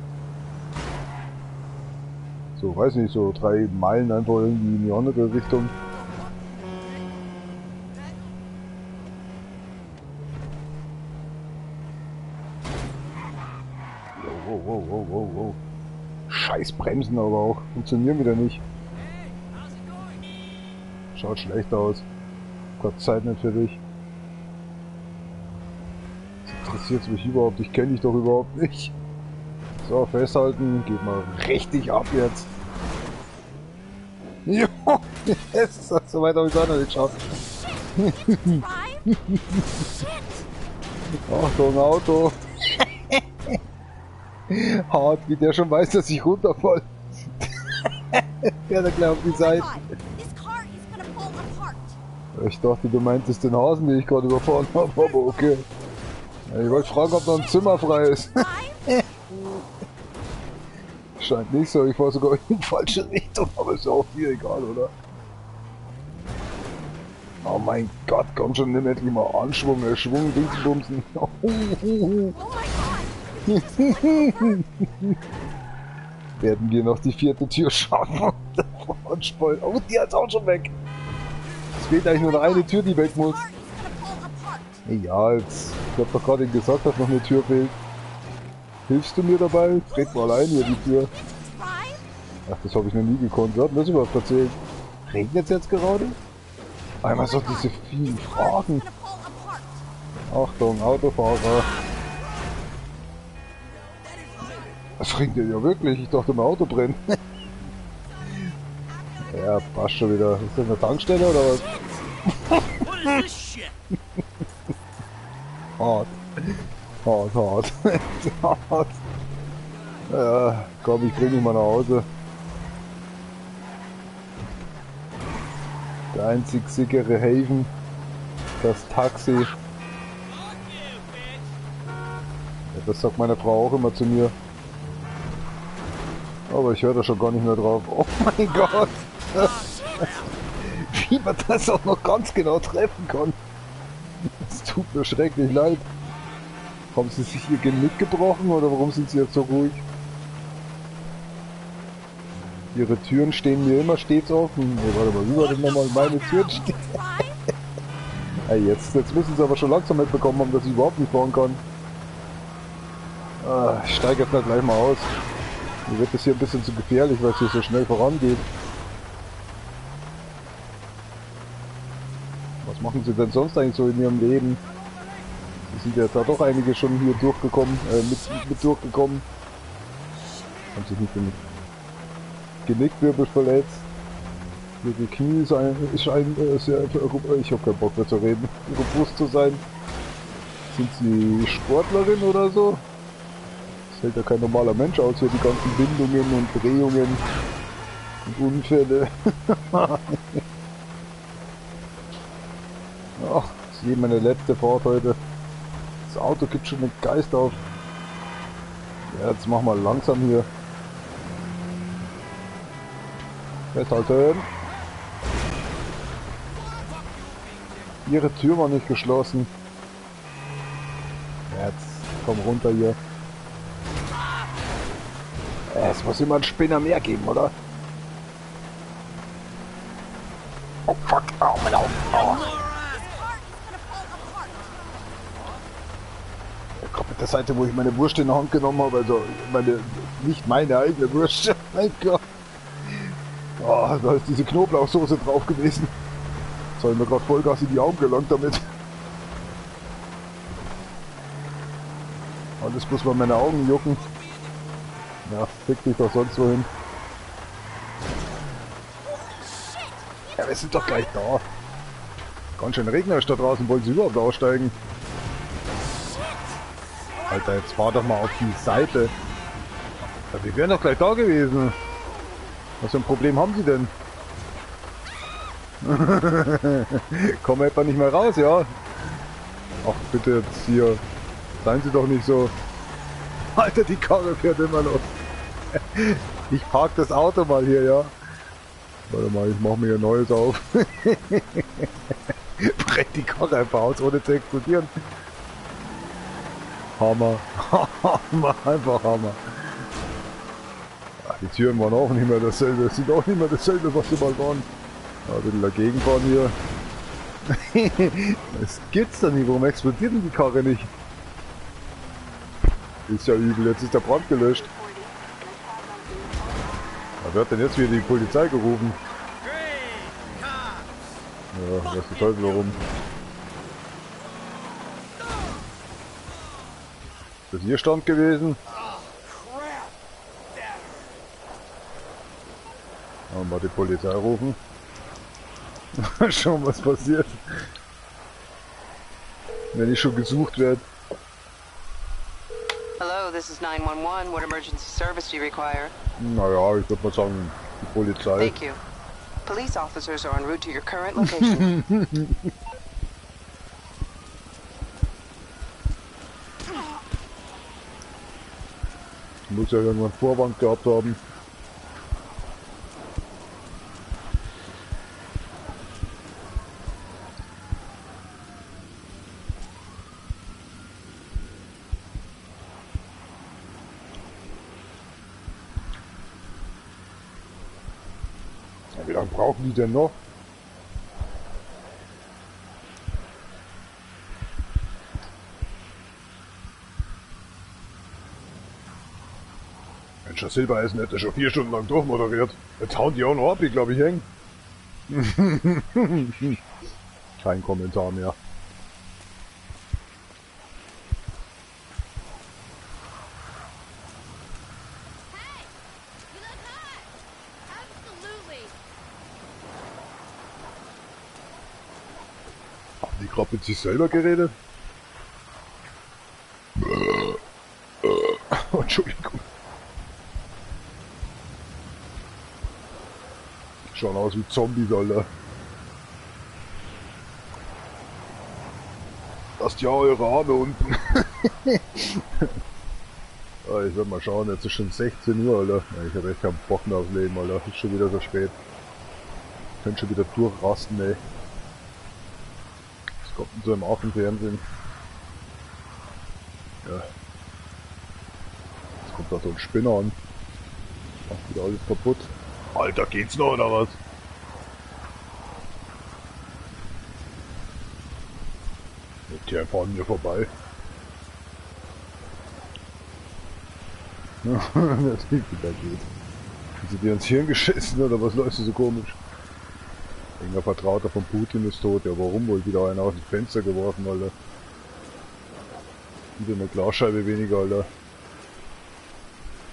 So, weiß nicht, so 3 Meilen einfach irgendwie in die andere Richtung. Wow. Scheiß Bremsen aber auch. Funktionieren wieder nicht. Schaut schlecht aus. Gott, Zeit nicht für dich. Interessiert mich überhaupt, ich kenne dich doch überhaupt nicht. So, festhalten, geht mal richtig ab jetzt. Jo, yes, so weit habe ich es auch noch nicht geschafft. Achtung, Auto. Hart, wie der schon weiß, dass ich runterfall. Fährt er gleich auf die Seite. Ich dachte, du meintest den Hasen, den ich gerade überfahren habe, aber okay. Ich wollte fragen, ob noch ein Zimmer frei ist. Scheint nicht so, ich fahre sogar in die falsche Richtung, aber ist ja auch hier egal, oder? Oh mein Gott, komm schon, nimm endlich mal Anschwung, Schwung, Dingsbumsen. Werden wir noch die 4. Tür schaffen? Oh, die ist auch schon weg. Es fehlt eigentlich nur noch eine Tür, die weg muss. Ja, jetzt. Ich hab doch gerade gesagt, dass noch eine Tür fehlt. Hilfst du mir dabei? Tritt mal ein hier die Tür. Ach, das habe ich noch nie gekonnt. Wer hat mir das überhaupt erzählt? Regnet es jetzt gerade? Einmal so diese vielen Fragen. Achtung, Autofahrer. Das regnet ja wirklich. Ich dachte, mein Auto brennt. Ja, passt schon wieder. Ist das eine Tankstelle oder was? Hart. Hart. Ja, komm, ich bring dich mal nach Hause. Der einzig sichere Hafen. Das Taxi. Ja, das sagt meine Frau auch immer zu mir. Aber ich höre da schon gar nicht mehr drauf. Oh mein Gott! Wie man das auch noch ganz genau treffen kann. Es tut mir schrecklich leid. Haben sie sich ihr Genick gebrochen oder warum sind sie jetzt so ruhig? Ihre Türen stehen mir immer stets offen. Oh, warte mal, wie war denn nochmal meine Türen stehen? Hey, jetzt müssen sie aber schon langsam mitbekommen haben, dass ich überhaupt nicht fahren kann. Ich steige jetzt gleich mal aus. Mir wird das hier ein bisschen zu gefährlich, weil es hier so schnell vorangeht. Was machen sie denn sonst eigentlich so in ihrem Leben? Es sind ja da doch einige schon hier durchgekommen, mit durchgekommen. Haben sich nicht mit Genickwirbel verletzt. Ihre Knie scheinen sehr, ich habe keinen Bock mehr zu reden, robust zu sein. Sind sie Sportlerin oder so? Das hält ja kein normaler Mensch aus hier, die ganzen Bindungen und Drehungen und Unfälle. Ach, das ist meine letzte Fahrt heute. Das Auto gibt schon den Geist auf. Ja, jetzt machen wir langsam hier. Festhalten. Ihre Tür war nicht geschlossen. Ja, jetzt komm runter hier. Es muss immer einen Spinner mehr geben, oder? Oh fuck, oh mein Auge. Oh. Ja, Gott, mit der Seite, wo ich meine Wurst in der Hand genommen habe, also nicht meine eigene Wurst. Mein Gott. Oh, da ist diese Knoblauchsoße drauf gewesen. Jetzt habe ich mir gerade Vollgas in die Augen gelangt damit. Alles bloß mal meine Augen jucken. Ja, fick dich doch sonst wohin. Ja, wir sind doch gleich da. Ganz schön regnerisch da draußen, wollen sie überhaupt aussteigen? Alter, jetzt fahr doch mal auf die Seite. Ja, wir wären doch gleich da gewesen. Was für ein Problem haben sie denn? Kommen wir etwa nicht mehr raus, ja? Ach bitte jetzt hier. Seien Sie doch nicht so. Alter, die Karre fährt immer noch. Ich park das Auto mal hier, ja? Warte mal, ich mach mir ein neues auf. Brennt die Karre einfach aus, ohne zu explodieren. Hammer. Hammer, einfach Hammer. Ach, die Türen waren auch nicht mehr dasselbe. Das sind auch nicht mehr dasselbe, was sie mal waren. Ja, ein bisschen dagegen fahren hier. Das gibt's doch nicht. Warum explodiert denn die Karre nicht? Ist ja übel. Jetzt ist der Brand gelöscht. Wer hat denn jetzt wieder die Polizei gerufen? Ja, was der Teufel warum? Ist das hier Stand gewesen? Mal die Polizei rufen. Schauen, was passiert. Wenn ich schon gesucht werde. Hello, this is 911. What emergency service do you require? Naja, ich würde mal sagen, die Polizei. Thank you. Police officers are en route to your current location. Muss ja irgendwann Vorwand gehabt haben. Wie lange brauchen die denn noch? Mensch, das Silbereisen hätte schon 4 Stunden lang durchmoderiert. Jetzt hauen die auch noch ab, ich glaube, ich häng. Kein Kommentar mehr. Die gerade mit sich selber geredet? Oh, Entschuldigung. Schauen aus wie Zombies, Alter. Lasst ja eure Arme unten. Ah, ich werde mal schauen, jetzt ist schon 16 Uhr, Alter. Ja, ich habe echt keinen Bock mehr aufs Leben, Alter. Ist schon wieder so spät. Ich könnte schon wieder durchrasten, ey. Das kommt so im Fernsehen. Ja. Jetzt kommt da so ein Spinner an. Macht wieder alles kaputt. Alter, geht's noch oder was? Jetzt hier einfach an mir vorbei. Das sieht wieder geht. Haben sie dir ins Hirn geschissen oder was läuft so komisch? Irgendein Vertrauter von Putin ist tot. Ja, warum wohl wieder einer aus dem Fenster geworfen, Alter? Wieder eine Glasscheibe weniger, Alter.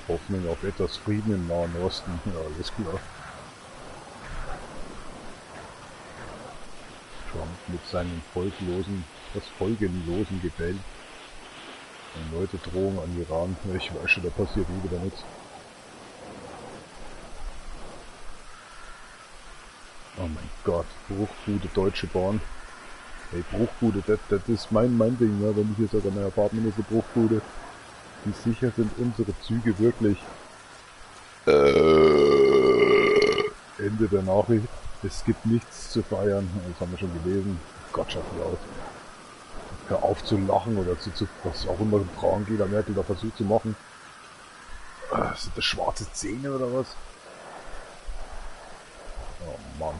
Hoffnung auf etwas Frieden im Nahen Osten. Ja, alles klar. Trump mit seinem folgenlosen Gebell. Erneute Drohung an Iran. Ja, ich weiß schon, da passiert nie wieder nichts. Oh mein Gott, Bruchbude Deutsche Bahn. Ey, Bruchbude, das ist mein Ding, ne? Wenn ich hier sage, mein Apartment ist eine Bruchbude. Wie sicher sind unsere Züge wirklich? Ende der Nachricht. Es gibt nichts zu feiern. Das haben wir schon gelesen. Gott, schaut viel aus. Hör auf zu lachen oder was auch immer Frau Angela Merkel da versucht zu machen. Sind das schwarze Zähne oder was? Oh Mann.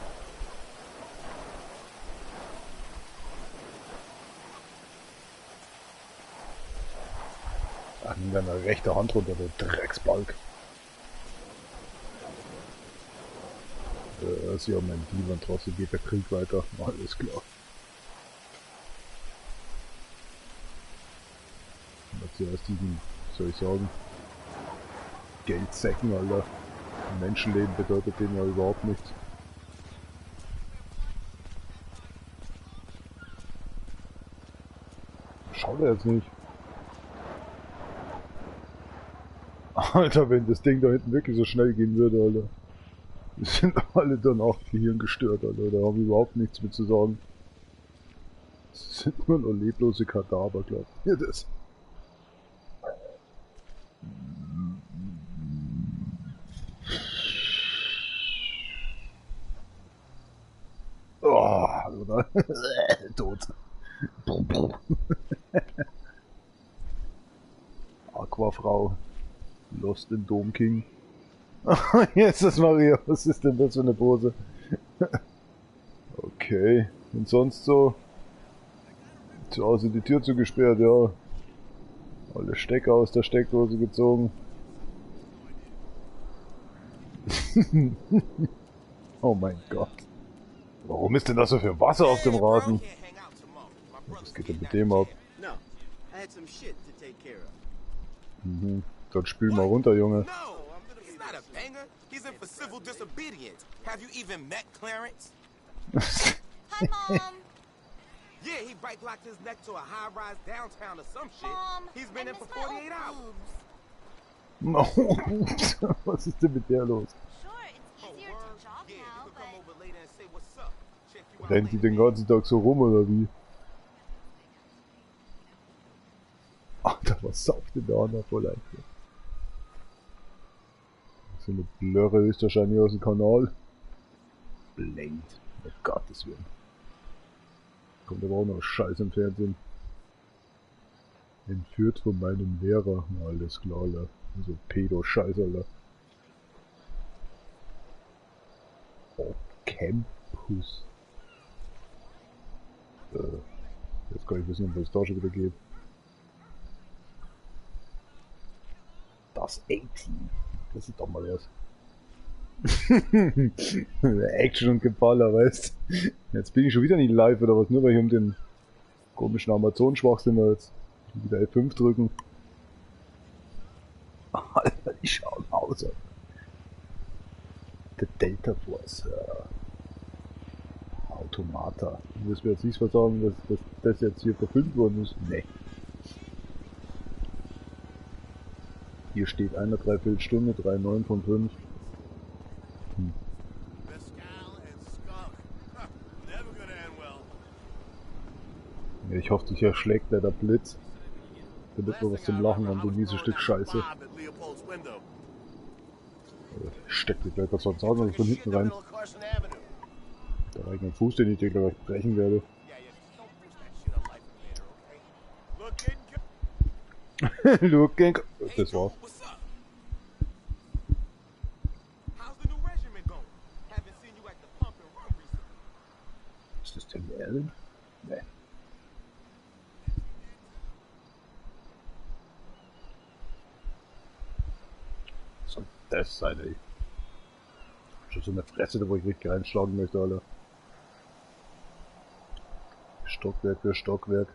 Ach, nimm deine rechte Hand runter, der Drecksbalg. Sie haben einen Deal und trotzdem geht der Krieg weiter. Alles klar. Und zuerst diesen, soll ich sagen, Geldsäcken, Alter. Menschenleben bedeutet denen ja überhaupt nichts. Schaut er jetzt nicht. Alter, wenn das Ding da hinten wirklich so schnell gehen würde, Alter. Die sind alle danach gehirngestört, Alter. Da haben wir überhaupt nichts mit zu sagen. Das sind nur noch leblose Kadaver, glaub ich. Ja, das. Oh, oder? Tot. Aquafrau. Lost in Dome King. Jesus Maria, was ist denn das für eine Pose? Okay, und sonst so? Zu Hause die Tür zugesperrt, ja. Alle Stecker aus der Steckdose gezogen. Oh mein Gott. Warum ist denn das so viel Wasser auf dem Rasen? Was geht denn mit dem ab? Mhm. Dann spül mal runter, Junge. Not a banger. He's in for civil disobedience. Have you even met Clarence? Hi, Mom. Yeah, he bike locked his neck to a high-rise downtown or some shit. Mom, He's been in for 48 hours. Oh, was ist denn mit der los? Sure, it's easier to jog Yeah, now, you could come but over later and say what's up. Check you out Rennt die later. den ganzen Tag so rum oder wie? Alter, was sauft denn da noch voll einfach? So eine Blöre ist wahrscheinlich aus dem Kanal. Blend. Um Gottes Willen. Kommt aber auch noch Scheiß im Fernsehen. Entführt von meinem Lehrer. Na, alles klar, Alter. So Pedo-Scheiß, Alter. Oh, Campus. Jetzt kann ich wissen, ob es da schon wieder geht. Das A-Team. Das ist doch mal was. Action und Geballer, weißt du? Jetzt bin ich schon wieder nicht live oder was? Nur weil ich um den komischen Amazon-Schwachsinn jetzt wieder F5 drücken. Alter, die schauen aus. Der Delta Force. Automata. Du wirst mir jetzt nicht versagen, dass das jetzt hier verfilmt worden ist. Nee. Hier steht eine Dreiviertelstunde, 3,9 von 5. Ja, ich hoffe, dich erschlägt der Blitz. Damit wir was zum Lachen haben, so ein mieses Stück Scheiße. Steckt dich gleich was sonst aus, von hinten rein. Da war ich einen Fuß, den ich dir gleich brechen werde. Looking. Das war's. Ist das Tim Allen? Nee. Was soll das sein, ey? Schon so eine Fresse, wo ich richtig reinschlagen möchte, Alter. Stockwerk für Stockwerk.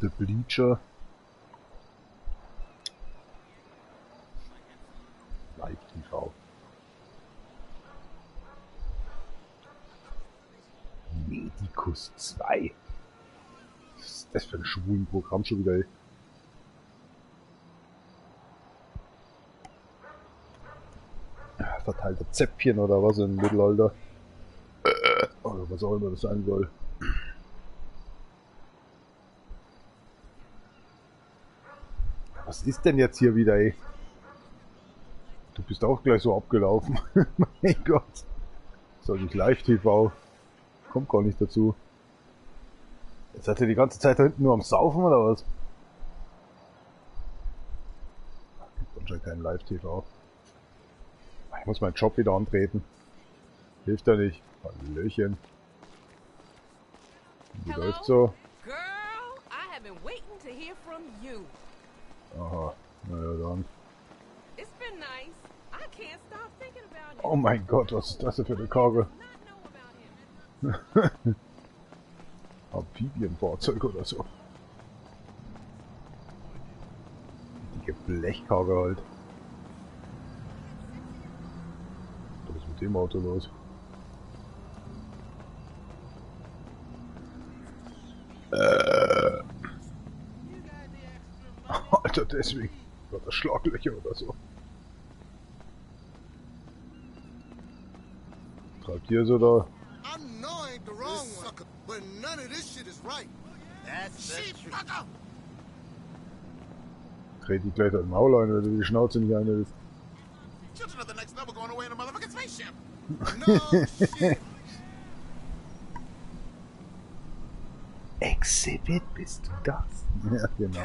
The Bleacher. Live TV. Medicus 2. Was ist das für ein schwulen Programm schon wieder, ey? verteilte Zäpfchen oder was im Mittelalter. Oder was auch immer das sein soll. Was ist denn jetzt hier wieder, ey? Du bist auch gleich so abgelaufen. Mein Gott. Soll ich Live-TV? Kommt gar nicht dazu. Jetzt seid ihr die ganze Zeit da hinten nur am Saufen oder was? Gibt anscheinend keinen Live-TV. Ich muss meinen Job wieder antreten. Hilft ja nicht. Hallöchen. Wie läuft's so? Girl, I have been waiting to hear from you. Aha, naja dann. It's been nice. I can't stop thinking about it. Oh mein Gott, was ist das denn für eine Karre? Amphibienfahrzeug oder so. Dicke Blechkarre halt. Was ist mit dem Auto los? Alter, deswegen war das Schlaglöcher oder so. Treibt ihr so da? I know I ain't the wrong one, but none of this shit is right. That's fucker. Dreht die gleich das Maul ein, wenn du die Schnauze nicht einhältst. Children of the next level going away in a motherfucking spaceship. No shit. Exhibit, bist du das? Ja, genau.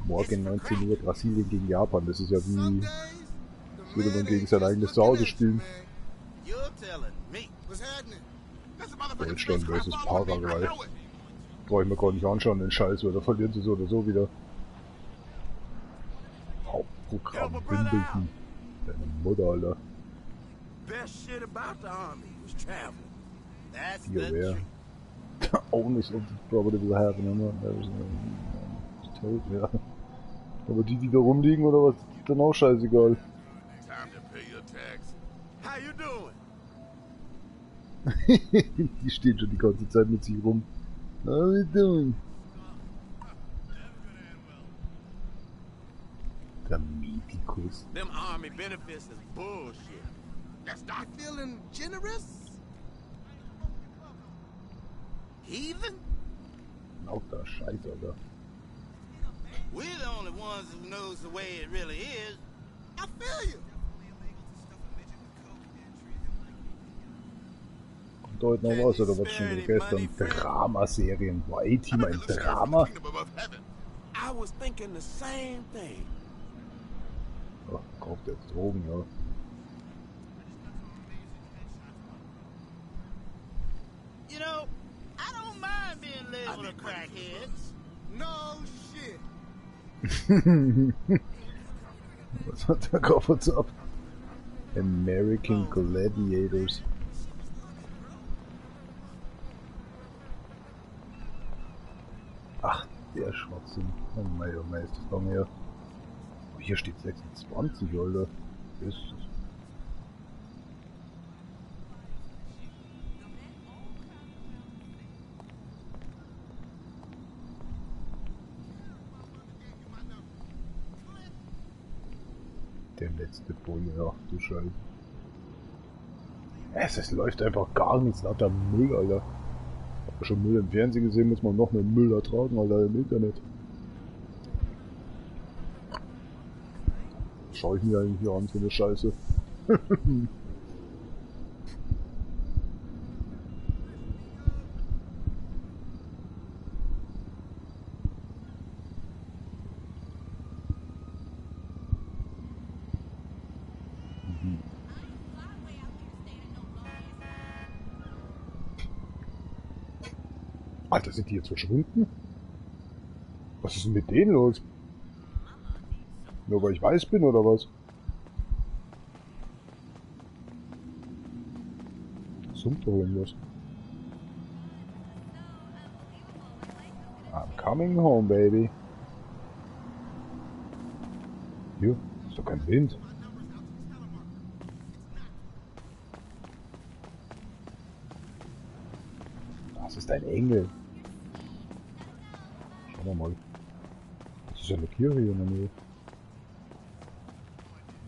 Morgen 19 Uhr Brasilien gegen Japan. Das ist ja wie... Das würde man gegen sein eigenes Zuhause spielen. Deutschland vs. Paraguay. Brauche ich mir gar nicht anschauen, den Scheiß, weil da verlieren sie so oder so wieder. Hauptprogramm Wimbledon. Deine Mutter, Alter. Be aware. The owners of the property will have an ja. Aber die da rumliegen oder was, ist dann auch scheißegal. Die stehen schon die ganze Zeit mit sich rum. How you doing? Der Medikus. Them army benefits is bullshit. That's not feeling generous? Heathen? Lauter Scheiß, Alter. We're the only ones who knows the way it really is. I feel you. Kommt heute noch was oder was schon gestern? Dramaserien. War A-Team ein Drama? I was thinking the same thing. Oh, kauft jetzt Drogen, ja. You know, I don't mind being labeled a crackhead. No shit. Was hat der Kopf uns ab? American Gladiators. Ach, der Schwachsinn. Oh mein, ist das lang her. Oh, hier steht 26, Alter. Was ist das? Der letzte Bulle, ach du Scheiße. Es läuft einfach gar nichts, lauter Müll, Alter. Hab ja schon Müll im Fernsehen gesehen, muss man noch mehr Müll ertragen, Alter, im Internet. Schau ich mir eigentlich hier an, so eine Scheiße. Alter, sind die jetzt verschwunden? Was ist denn mit denen los? Nur weil ich weiß bin, oder was? Summt doch irgendwas. I'm coming home, baby. Hier, ist doch kein Wind. Das ist ein Engel. Schauen wir mal. Das ist ja eine Kirche hier in der Nähe.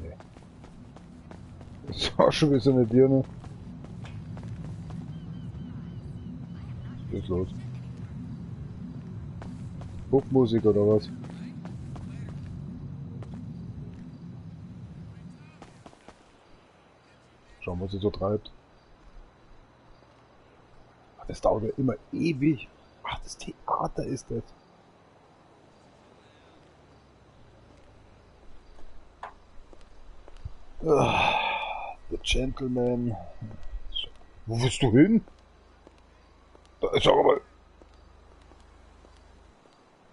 Nee. Das ist auch schon wie so eine Birne. Was ist los? Popmusik oder was? Schauen, was sie so treibt. Ach, das dauert ja immer ewig. Ach, das Theater ist das. The Gentleman. Wo willst du hin? Da ist aber mal.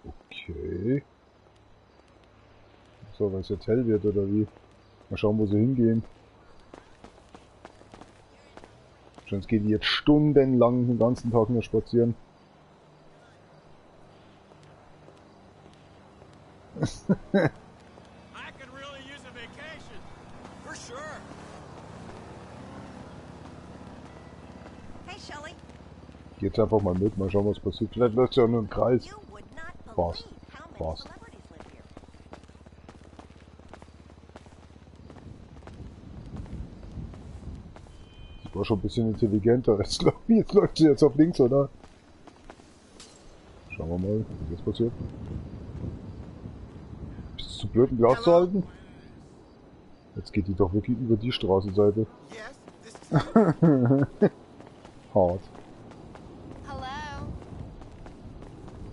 Okay. So, weil es jetzt hell wird oder wie? Mal schauen, wo sie hingehen. Sonst gehen die jetzt stundenlang den ganzen Tag nur spazieren. Jetzt einfach mal mit, mal schauen, was passiert. Vielleicht läuft es ja nur im Kreis. Passt. Passt. Das war schon ein bisschen intelligenter. Jetzt läuft sie jetzt auf links, oder? Schauen wir mal, was jetzt passiert. Bist du zu blöd, ein Glas zu halten? Jetzt geht die doch wirklich über die Straßenseite. Hart.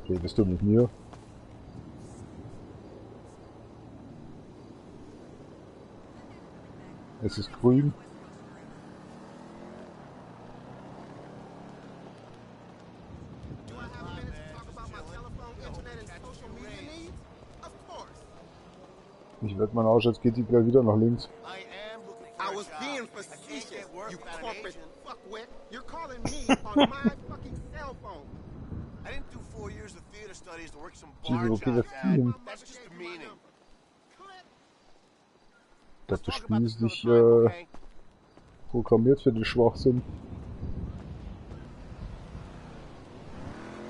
Redest du mit mir? Es ist grün. Ich werde meinen Arsch, jetzt geht die gleich wieder nach links. I was being facetious, you corporate fuckwit. You're calling me on my fucking cell phone. I didn't do 4 years of theater studies to work some Jesus, bar okay, job, das Dad. Team. That's just the meaning. Dass das Spiel ist nicht programmiert für den Schwachsinn.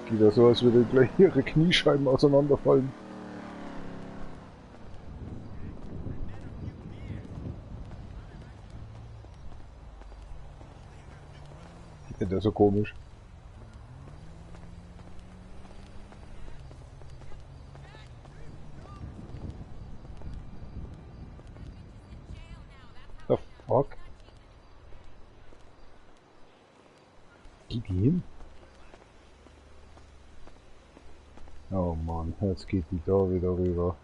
Geht ja so, als würde gleich ihre Kniescheiben auseinanderfallen. Geht ja so komisch. The fuck? Geht die hin? Oh Mann, jetzt geht die da wieder rüber.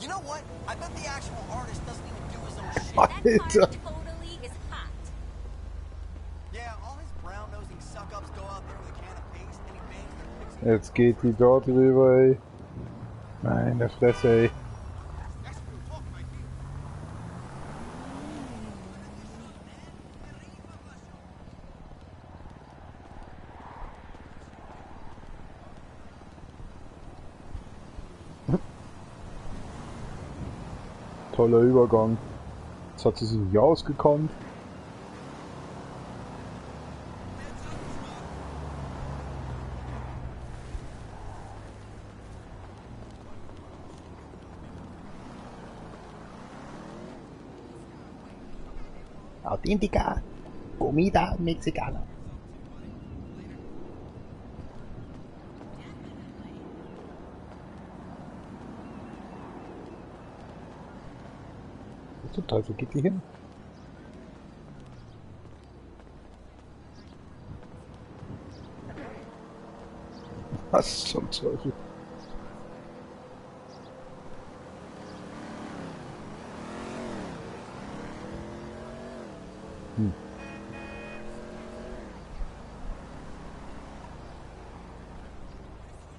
You know what? I bet the actual artist doesn't even do his own shit. Alter! Totally is hot. Yeah, all his brown-nosing suck-ups go out there with a can of paste and he bangs their pixie. Jetzt geht die dort rüber, ey. Meine Fresse, ey. Toller Übergang. Jetzt hat sie sich nicht ausgekannt. Auténtica comida mexicana. Was zum Teufel geht die hin? Was zum Teufel?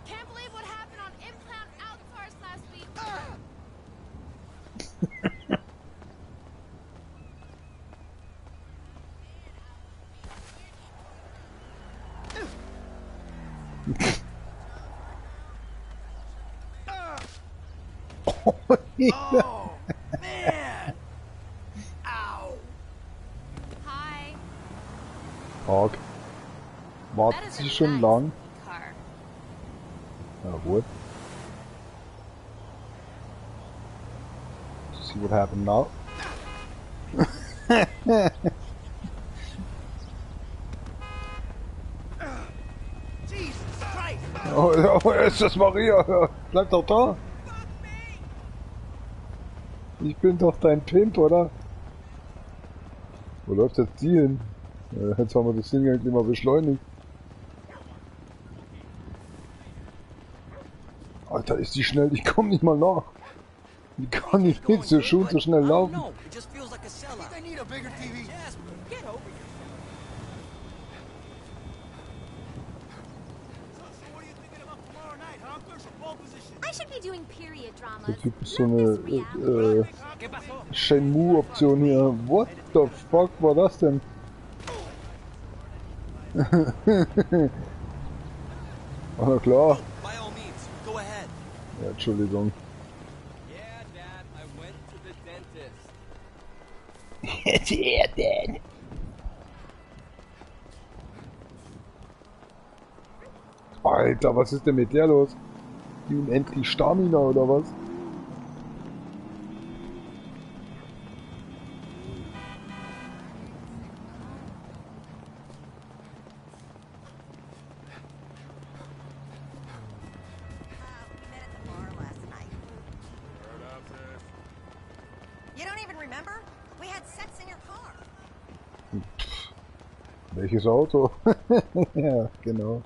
Can't believe what happened on Implant Outsource last week. Oh, man! Ow! Hi. Tag. Wartet sie schon lang? Jawohl. See what happened now. Oh, ist das Maria? Bleib doch da. Ich bin doch dein Pimp, oder? Wo läuft jetzt die hin? Jetzt haben wir das Ding eigentlich mal beschleunigt. Alter, ist die schnell? Ich komm nicht mal nach. Wie kann ich nicht so schnell laufen? Der Typ ist so eine Shenmue-Option hier. What the fuck war das denn? Ah, na klar. Ja, Entschuldigung. Yeah, Dad. Alter, was ist denn mit der los? Die unendlich Stamina oder was? Welches Auto? Ja, genau.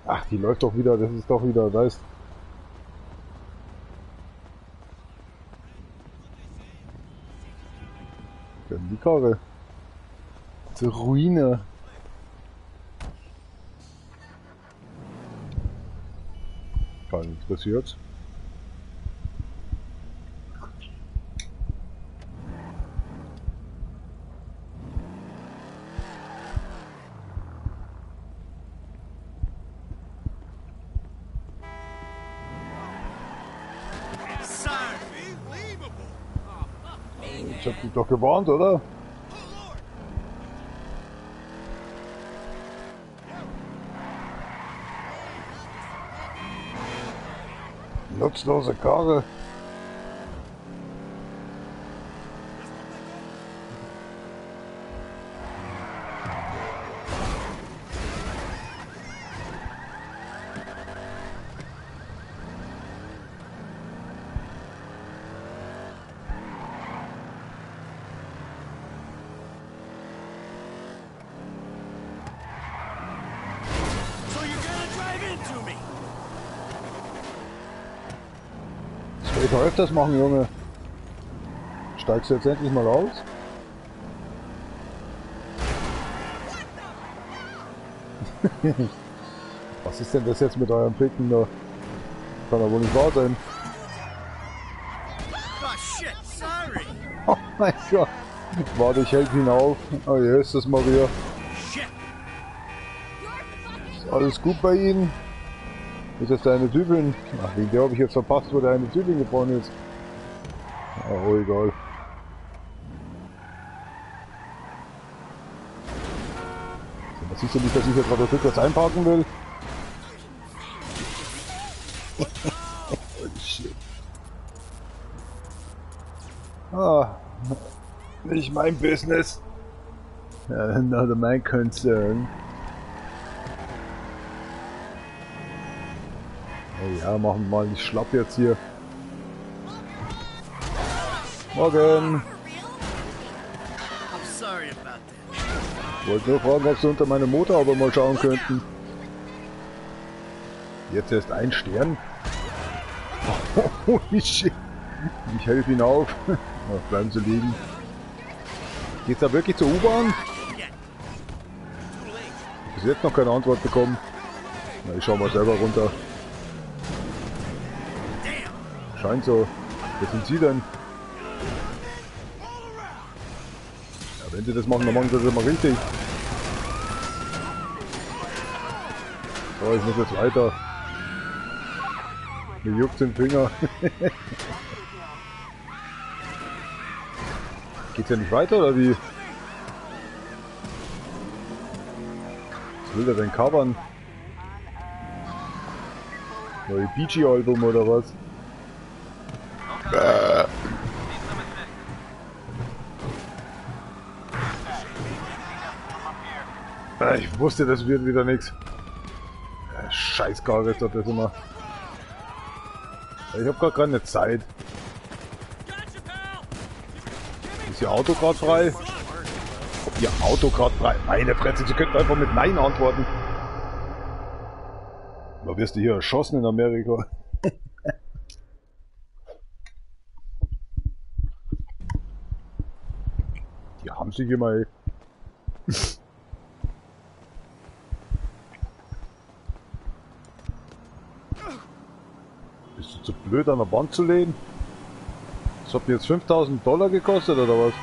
Ach, die läuft doch wieder, das ist doch wieder, weißt du? Die Karre. Zur Ruine. Keinen interessiert. Ich hab dich doch gewarnt, oder? Nutzlose Karre. Das will ich mal öfters machen, Junge. Steigst du jetzt endlich mal aus? Was ist denn das jetzt mit eurem Picken da? Kann doch wohl nicht wahr sein. Oh mein Gott. Warte, ich helfe ihn auf. Oh je, ist das Maria. Ist alles gut bei Ihnen? Ist das deine Typin? Ach, wegen der habe ich jetzt verpasst, wo deine Typin geboren ist. Oh, egal. Das siehst du nicht, dass ich jetzt gerade rückwärts einparken will? Holy shit. Ah, nicht mein Business. Not my concern. Oh ja, machen wir mal nicht schlapp jetzt hier. Morgen. Wollte nur fragen, ob sie unter meinem Motorhaube mal schauen könnten. Jetzt erst ein Stern. Holy shit. Ich helfe ihn auf. Ach, bleiben Sie liegen. Geht's da wirklich zur U-Bahn? Bis jetzt noch keine Antwort bekommen. Na, ich schau mal selber runter. Scheint so. Wer sind Sie denn? Ja, wenn Sie das machen, dann machen Sie das mal richtig. So, ich muss jetzt weiter. Mir juckt den Finger. Geht's ja nicht weiter, oder wie? Was will der denn covern? Neue Bee Gees Album oder was? Ich wusste, das wird wieder nichts. Scheiß Karre ist das immer. Ich hab grad keine Zeit. Ist Ihr Auto gerade frei? Ob Ihr Auto gerade frei? Meine Fresse, Sie könnten einfach mit Nein antworten. Da wirst du hier erschossen in Amerika. Die haben sich immer, ey. Bist du zu blöd an der Wand zu lehnen? Das hat mir jetzt $5.000 gekostet, oder was?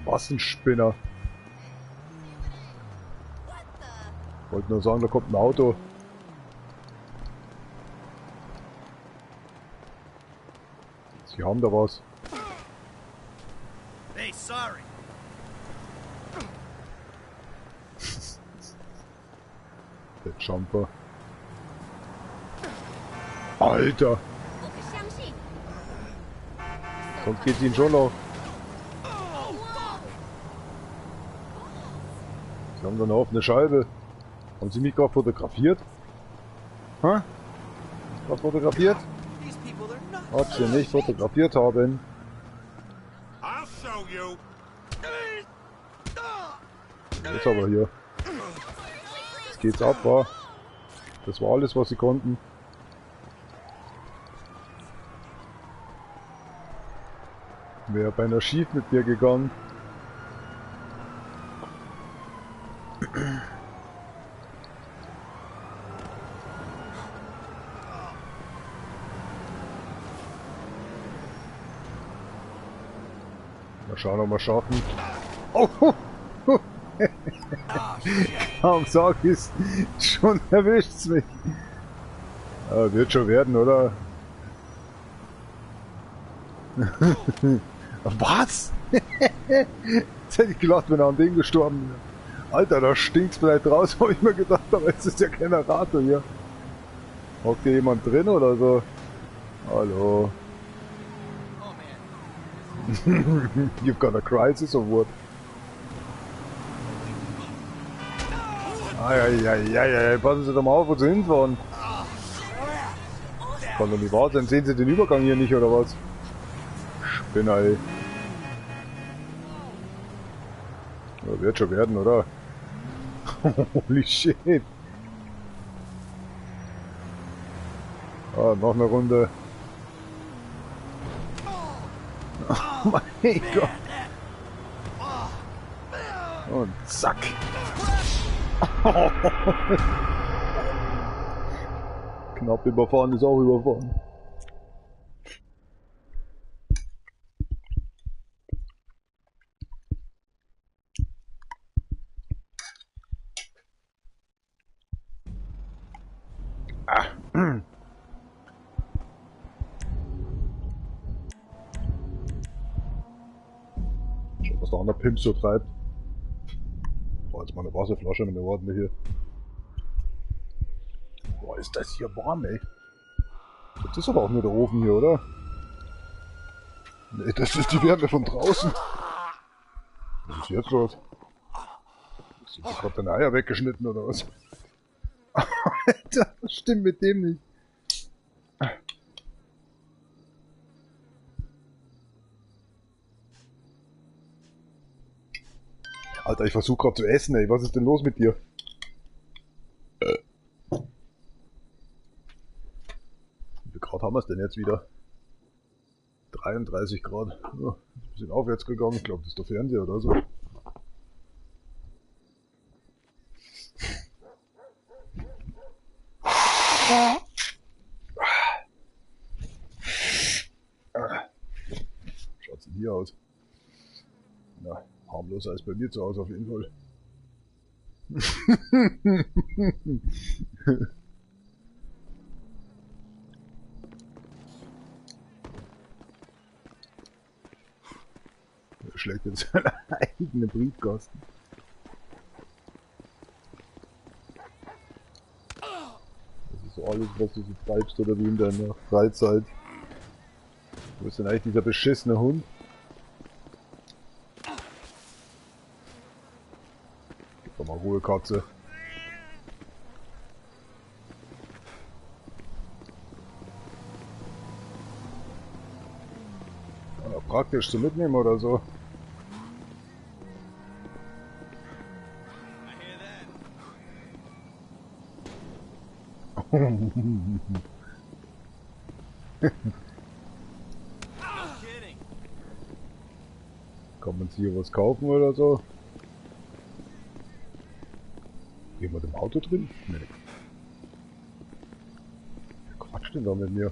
Was ein Spinner. Wollte nur sagen, da kommt ein Auto. Sie haben da was. Hey, sorry. Der Jumper. Alter! Sonst geht's Ihnen schon noch. Sie haben da eine offene Scheibe. Haben Sie mich gerade fotografiert? Hä? Gerade fotografiert? Ob Sie nicht fotografiert haben? Jetzt aber hier. Jetzt geht's ab, wa? Das war alles, was Sie konnten. Wäre beinahe schief mit mir gegangen. Mal schauen, ob wir schaffen. Oh! Kaum sag ich's, schon erwischt's mich. Aber wird schon werden, oder? Was? Jetzt hätte ich gelacht, wenn er an dem gestorben wäre. Alter, da stinkt's vielleicht raus, habe ich mir gedacht, aber jetzt ist ja kein Generator hier. Hockt hier jemand drin oder so? Hallo. You've got a crisis or what? Eieieiei, passen Sie doch mal auf, wo Sie hinfahren. Kann doch nicht wahr sein, sehen Sie den Übergang hier nicht, oder was? Spinner, ey. Ja, wird schon werden, oder? Holy shit. Ah, noch eine Runde. Oh mein Gott. Und zack. Knapp überfahren ist auch überfahren. Schau, was der andere Pimp so treibt. Boah, jetzt mal eine Wasserflasche mit der Worten hier. Boah, ist das hier warm, ey. Das ist aber auch nur der Ofen hier, oder? Nee, das ist die Wärme von draußen. Was ist jetzt los? Hast du gerade deine Eier weggeschnitten, oder was? Alter, das stimmt mit dem nicht. Alter, ich versuche gerade zu essen, ey. Was ist denn los mit dir? Wie viel Grad haben wir es denn jetzt wieder? 33 Grad. Ja, wir sind aufwärts gegangen. Ich glaube, das ist der Fernseher oder so. Schaut's denn hier aus? Na, harmloser als bei mir zu Hause auf jeden Fall. Er schlägt in seinen eigenen Briefkasten. Das ist so alles, was du so treibst oder wie in deiner Freizeit. Wo ist denn eigentlich dieser beschissene Hund? Gib doch mal Ruhe, Katze. Ja, praktisch zu mitnehmen oder so. Kann man sich hier was kaufen oder so? Jemand im Auto drin? Nee. Wer quatscht denn da mit mir?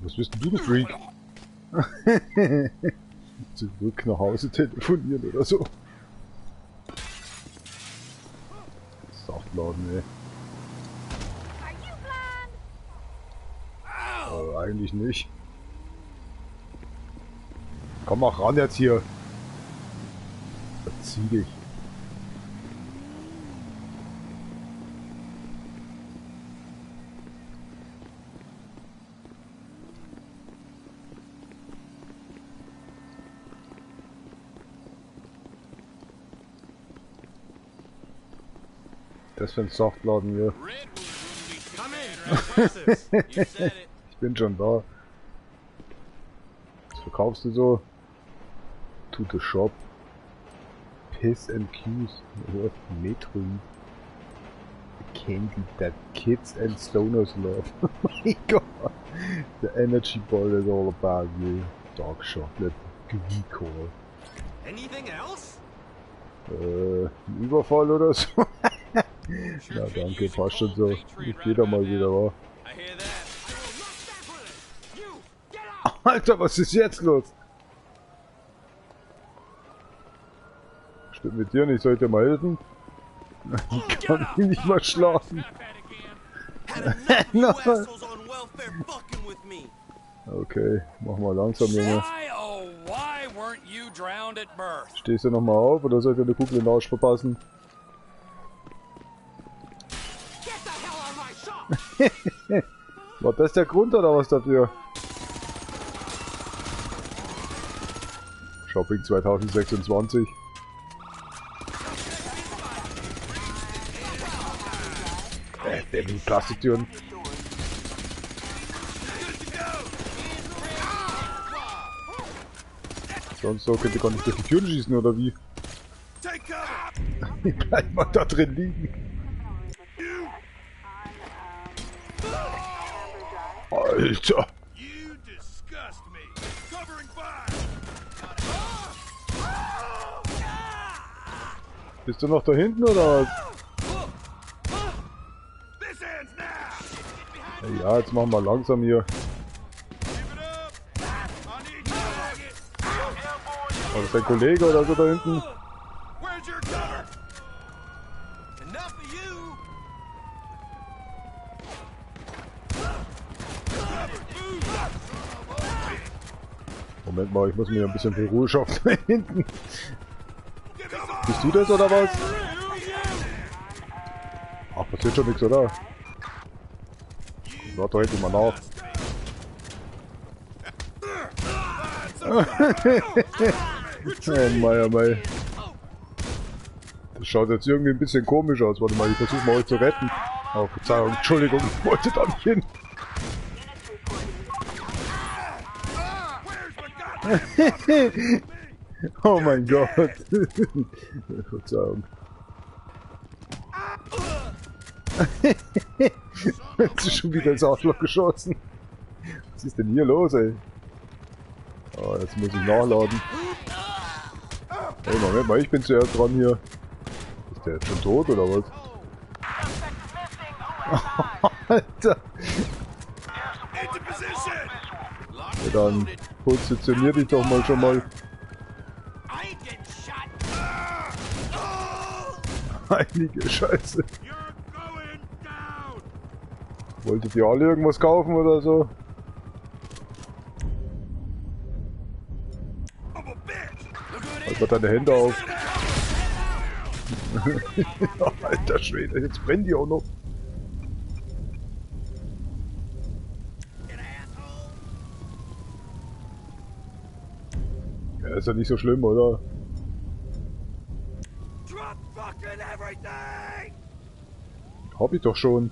Was bist denn du, der Freak? Zurück nach Hause telefonieren oder so? Saftladen, ey. Eigentlich nicht. Komm mal ran jetzt hier. Verzieh dich. Das für ein Saftladen hier. Ich bin schon da. Was verkaufst du so? To the shop. Piss and Q's. What? Metro. The candy that kids and stoners love. Oh my god. The energy ball is all about you. Dark chocolate. Glycol. Anything else? Ein Überfall oder so? Na danke, passt schon so. Ich geh da mal wieder, wa? Alter, was ist jetzt los? Stimmt mit dir nicht, sollte mal helfen? Ich kann nicht mal schlafen. Okay, mach mal langsam, Junge. Stehst du nochmal auf oder soll ich dir eine Kugel in den Arsch verpassen? War das der Grund oder was dafür? Shopping 2026. Der mit Plastiktüren. Sonst so könnt ihr gar nicht durch die Türen schießen oder wie? Bleib mal da drin liegen. Alter! Bist du noch da hinten oder was? Ja, jetzt machen wir langsam hier. War das dein Kollege oder so da hinten? Moment mal, ich muss mir ein bisschen für Ruhe schaffen da hinten. Bist du das oder was? Ach, passiert schon nichts, oder? Warte doch hinten mal nach. Oh mei, oh mei. Das schaut jetzt irgendwie ein bisschen komisch aus. Warte mal, ich versuche mal euch zu retten. Oh, Verzeihung, Entschuldigung, ich wollte da nicht hin. Oh mein Gott. Verzeihung. Jetzt ist schon wieder ins Arschloch geschossen. Was ist denn hier los, ey? Oh, jetzt muss ich nachladen. Hey, Moment mal, ich bin zuerst dran hier. Ist der jetzt schon tot oder was? Alter! Ja, dann positionier dich doch mal schon mal. Heilige Scheiße. Wolltet ihr alle irgendwas kaufen oder so? Halt mal deine Hände auf. Alter Schwede, jetzt brennen die auch noch. Ja, ist ja nicht so schlimm, oder? Hab ich doch schon.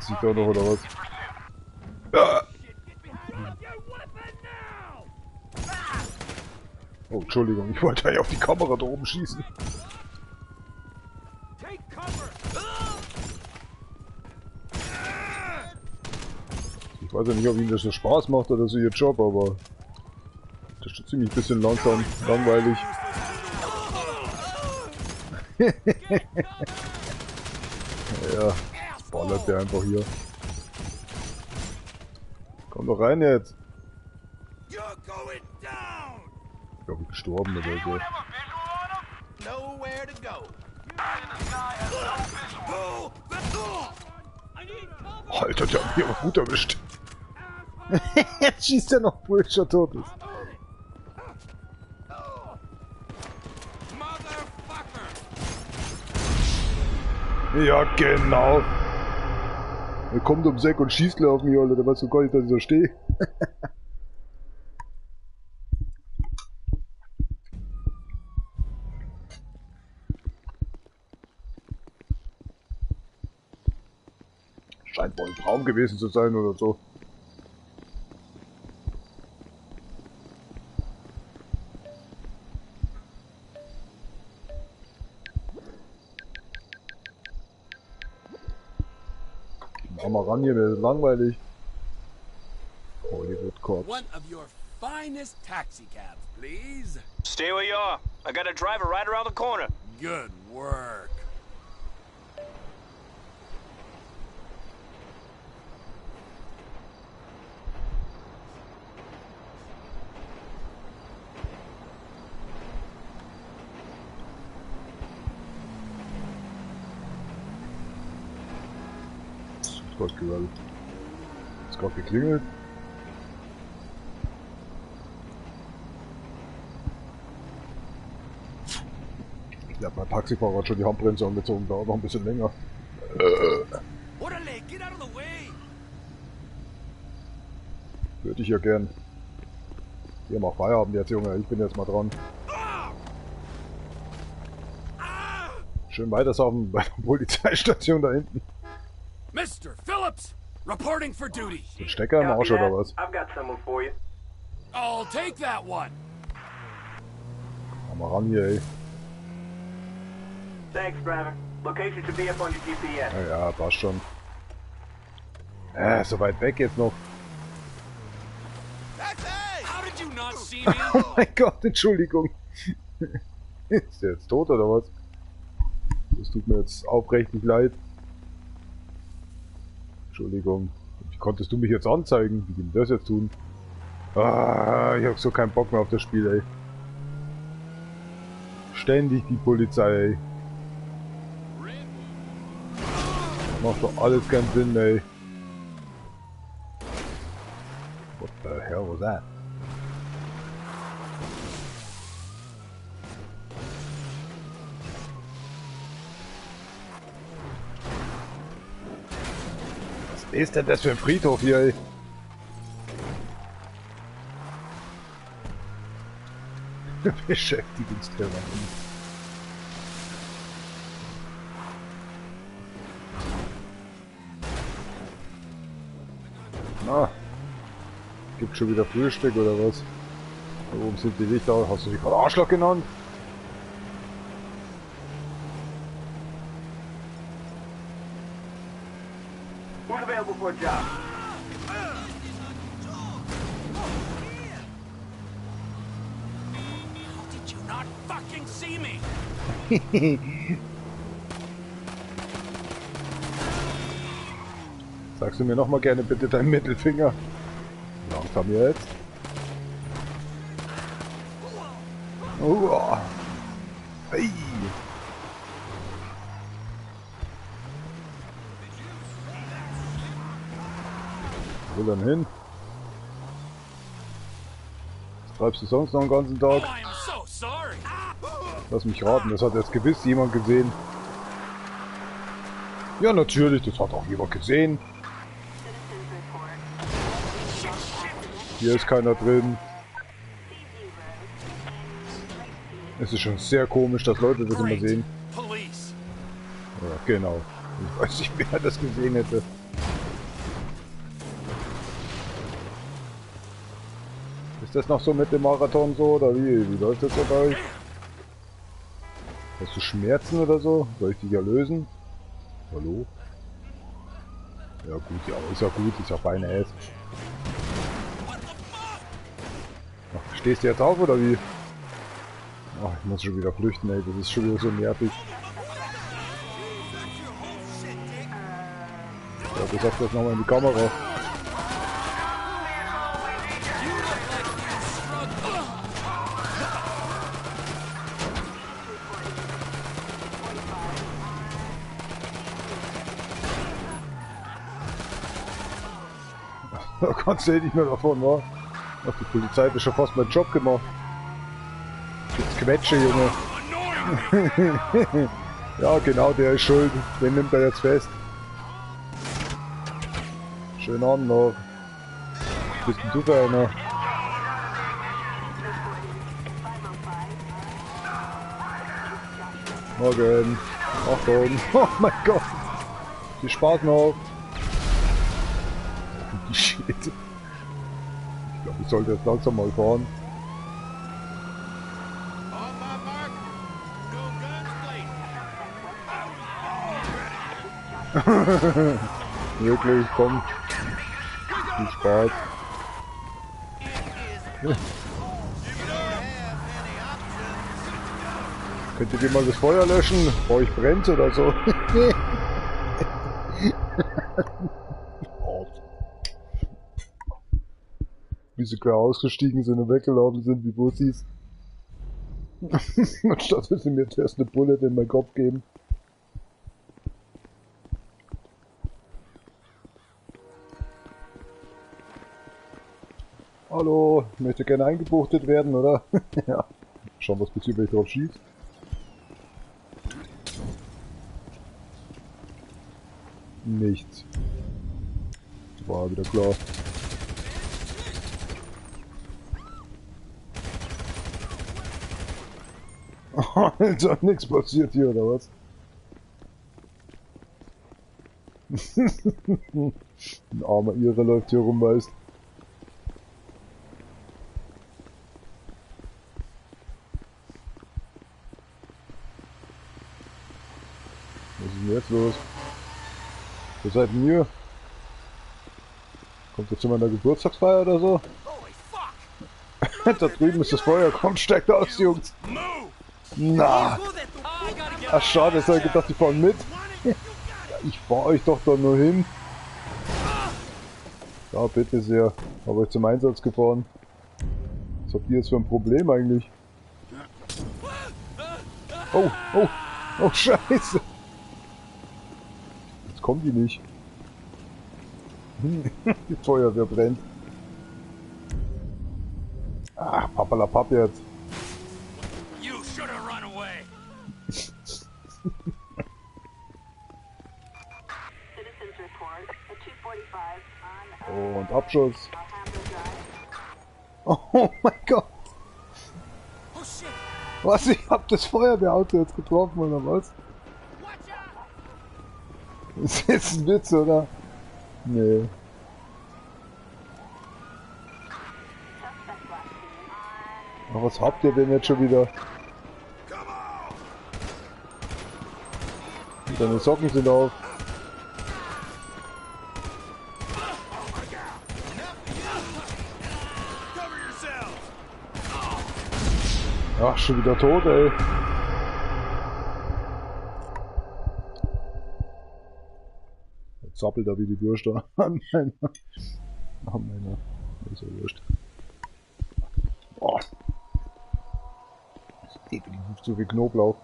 Sieht doch noch, oder was? Ah. Oh, Entschuldigung, ich wollte ja auf die Kamera da oben schießen. Ich weiß ja nicht, ob Ihnen das so Spaß macht oder so Ihr Job, aber das ist schon ziemlich bisschen langsam, langweilig. Ja, ballert der einfach hier. Komm doch rein jetzt. Ich glaube, ich bin gestorben oder so. Alter, der hat mich aber gut erwischt. Jetzt schießt er noch, wo er schon tot ist. Ja, genau. Er kommt ums Eck und schießt auf mich, Alter. Der weiß so gar nicht, dass ich da stehe. Scheint wohl ein Traum gewesen zu sein oder so. Mal ran hier, das ist langweilig. Hollywood Cops. One of your finest taxi cabs, please. Stay where you are. I got a driver right around the corner. Good work. Gott gewählt. Ist gerade geklingelt. Ja, mein Taxifahrer hat schon die Handbremse angezogen, dauert noch ein bisschen länger. Würde ich ja gern. Hier, mach Feierabend jetzt, Junge, ich bin jetzt mal dran. Schön weitersaufen bei der Polizeistation da hinten. Mr. Phillips, reporting for duty. Den Stecker im Arsch oder was? I've got someone for you. I'll take that one. Komm mal ran hier, ey. Thanks, driver. Location should be up on your GPS. Ja, ja, passt schon. So weit weg jetzt noch. How did you not see me? Oh mein Gott, Entschuldigung. Ist der jetzt tot oder was? Das tut mir jetzt aufrichtig leid. Entschuldigung. Wie konntest du mich jetzt anzeigen? Wie kann ich das jetzt tun? Ah, ich hab so keinen Bock mehr auf das Spiel, ey. Ständig die Polizei, ey. Macht doch alles keinen Sinn, ey. What the hell was that? Was ist denn das für ein Friedhof hier, ey? Beschäftigungstherapie. Na, gibt schon wieder Frühstück oder was? Da oben sind die Lichter. Hast du dich gerade Arschloch genannt? Who's available for a job? How did you not fucking see me? Sagst du mir noch mal gerne bitte deinen Mittelfinger? Langsam jetzt. Oh. Hey. Wo denn hin? Was treibst du sonst noch den ganzen Tag? Oh, I am so sorry. Lass mich raten, das hat jetzt gewiss jemand gesehen. Ja, natürlich, das hat auch jemand gesehen. Hier ist keiner drin. Es ist schon sehr komisch, dass Leute das immer sehen. Ja, genau. Ich weiß nicht, wer das gesehen hätte. Ist das noch so mit dem Marathon so, oder wie? Wie läuft das so bei euch? Hast du Schmerzen oder so? Soll ich dich ja lösen? Hallo? Ja gut, ja, ist ja gut, ist ja feine Ass. Ach, stehst du jetzt auf oder wie? Ach, ich muss schon wieder flüchten, ey, das ist schon wieder so nervig. Ja, du sagst das nochmal in die Kamera. Da kannst du nicht mehr davon, wa? Ach, die Polizei hat schon fast meinen Job gemacht. Jetzt Quetsche, Junge. Ja, genau, der ist schuld. Den nimmt er jetzt fest. Schönen Abend noch. Was bist denn du für einer? Morgen. Achtung. Oh mein Gott. Viel Spaß noch. Shit. Ich glaube, ich sollte jetzt langsam mal fahren. Wirklich, komm. Viel Spaß. Könnt ihr mal das Feuer löschen? Bei euch brennt oder so? Wie sie gleich ausgestiegen sind und weggelaufen sind wie Bussis. Anstatt dass sie mir zuerst eine Bullet in meinen Kopf geben. Hallo, ich möchte gerne eingebuchtet werden, oder? Ja. Schauen, was passiert, wenn ich drauf schieße. Nichts. War wieder klar. Alter, nichts passiert hier, oder was? Ein armer Ire läuft hier rum, weißt. Was ist denn jetzt los? Wo seid denn ihr? Kommt jetzt zu meiner Geburtstagsfeier oder so? Da drüben ist das Feuer, kommt, steigt aus, Jungs! Na! Ach schade, jetzt hab ich gedacht, die fahren mit. Ich fahr euch doch da nur hin. Ja, bitte sehr. Hab euch zum Einsatz gefahren. Was habt ihr jetzt für ein Problem eigentlich? Oh, oh, oh Scheiße! Jetzt kommen die nicht. Die Feuerwehr brennt. Ach, papalapap jetzt. Und Abschuss. Oh mein Gott. Was? Ich hab das Feuerwehrauto jetzt getroffen oder was? Ist jetzt ein Witz, oder? Nee. Aber was habt ihr denn jetzt schon wieder? Deine Socken sind auf. Ach, schon wieder tot, ey. Jetzt zappelt er wie die Würste an meiner. Ist ja wurscht. Oh. Definitiv zu viel Knoblauch.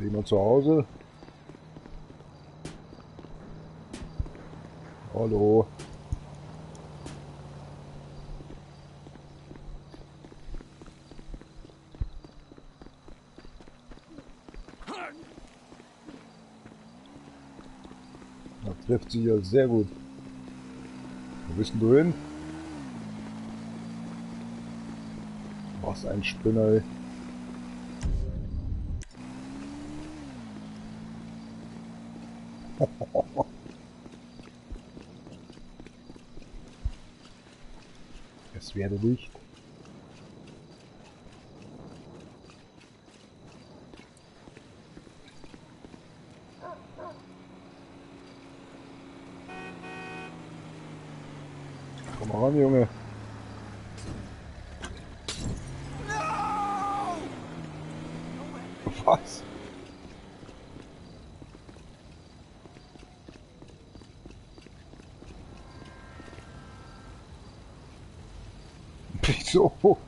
Jemand zu Hause? Hallo. Das trifft sich ja sehr gut. Wo bist denn du hin? Was ein Spinner, ey. Es werde Licht. Komm mal ran, Junge. Was? Wieso? So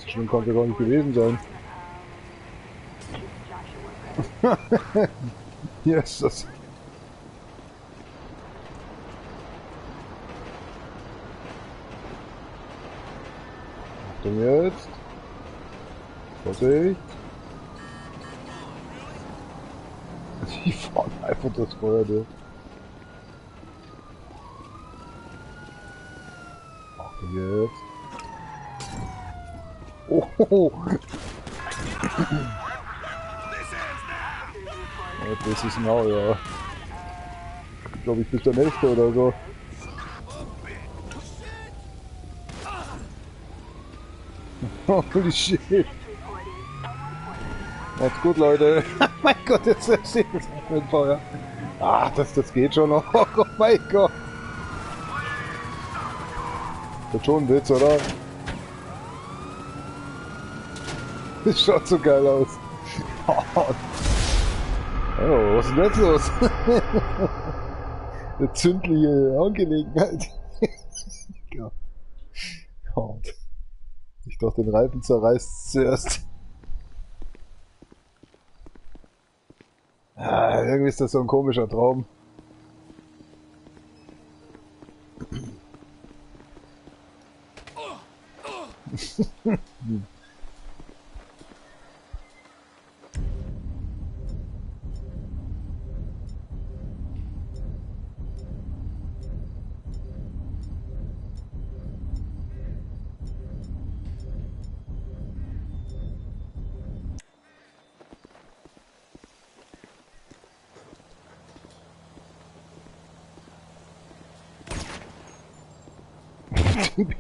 schlimm kann es ja gar nicht gewesen sein. Hier ist das. Achtung jetzt. Vorsicht. Die fahren einfach das Feuer durch. Jetzt. Oh, oh. Ja, das ist genau, ja. Ich glaube, ich bin der Nächste oder so. Holy shit. Macht's gut, Leute. Mein Gott, jetzt steht das mit Feuer. Ah, das geht schon noch. Oh mein Gott. Das ist schon ein Witz, oder? Das schaut so geil aus. Oh, was ist denn jetzt los? Eine zündliche Angelegenheit. Ja. Oh. Ich dachte, den Reifen zerreißt zuerst. Ah, irgendwie ist das so ein komischer Traum.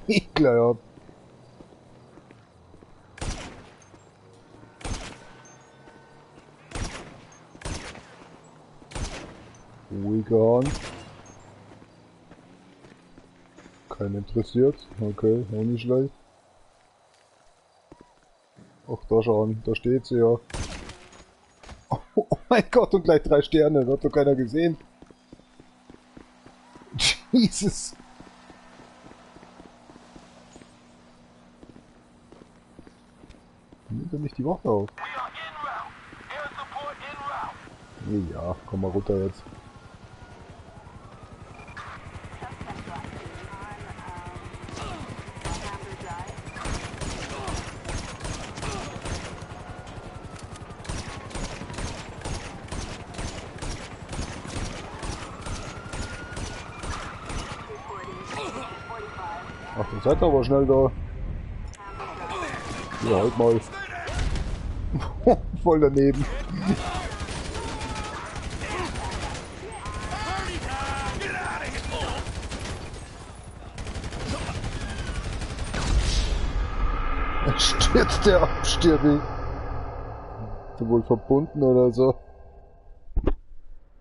Ekler, ja. Ruhiger Hand. Kein interessiert. Okay, auch nicht schlecht. Ach, da schauen, da steht sie ja. Oh mein Gott, und gleich 3 Sterne, das hat doch keiner gesehen. Jesus. Nimmt er nicht die Wache auf? Ja, komm mal runter jetzt. Ach, dann seid ihr aber schnell da. Ja, halt mal. Voll daneben. Stürzt der ab, stirb ich. Ist wohl verbunden oder so.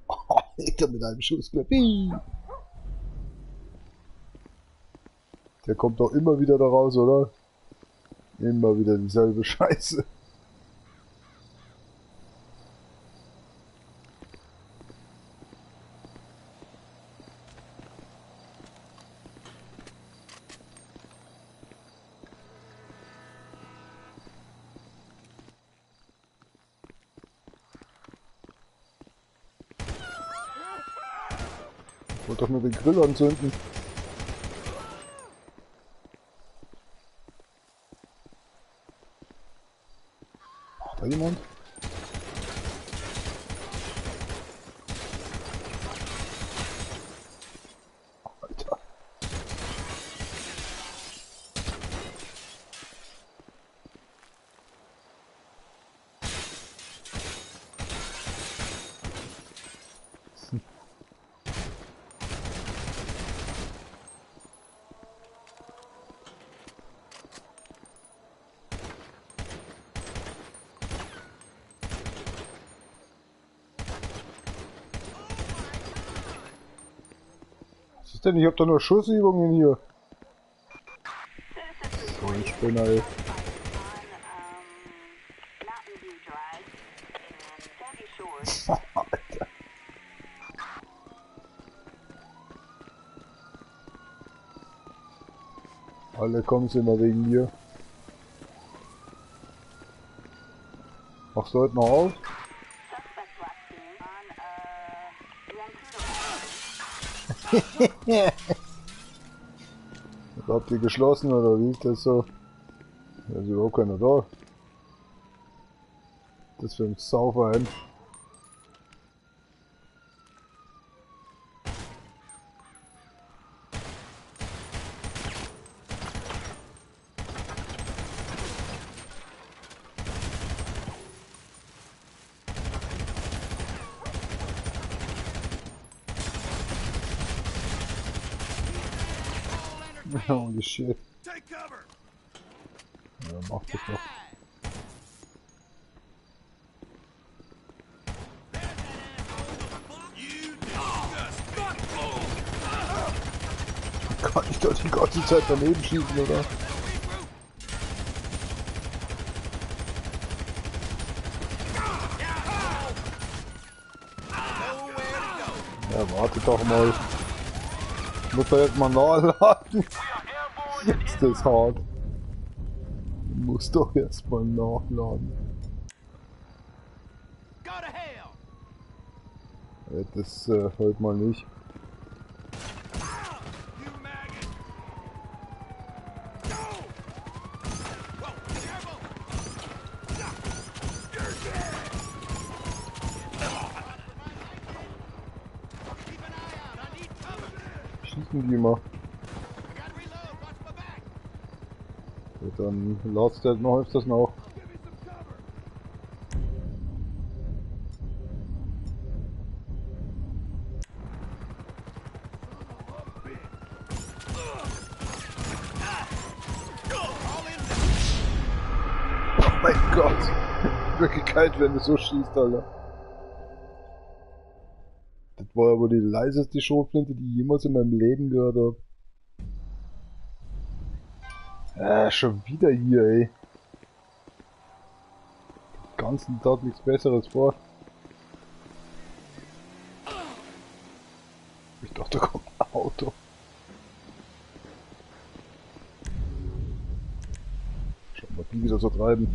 Oh, legt er mit einem Schuss. Der kommt doch immer wieder da raus, oder? Immer wieder dieselbe Scheiße. Ich wollte doch nur den Grill anzünden. Macht da jemand? Alter. Was ist denn? Ich hab da nur Schussübungen hier. So ein Spinner, ey. Alter. Alle kommen sie immer wegen mir. Machst du heute noch auf? Habt ihr geschlossen oder wie ist das so? Da ist überhaupt keiner da. Das für ein Sauverein. Holy shit. Ja, mach das doch. Kann ich doch die ganze Zeit daneben schießen, oder? Ja, warte doch mal. Ich muss da jetzt mal nachladen. Ist das hart? Ich muss doch erst mal nachladen. Ja, das heute mal nicht. Schießen die mal. Ja, dann ladst du halt noch öfters nach. Oh mein Gott! Wirklich kalt, wenn du so schießt, Alter. Das war aber die leiseste Schrotflinte, die ich jemals in meinem Leben gehört habe. Schon wieder hier, ey. Den ganzen Tag nichts Besseres vor. Ich dachte, da kommt ein Auto. Schau mal, die wieder so treiben.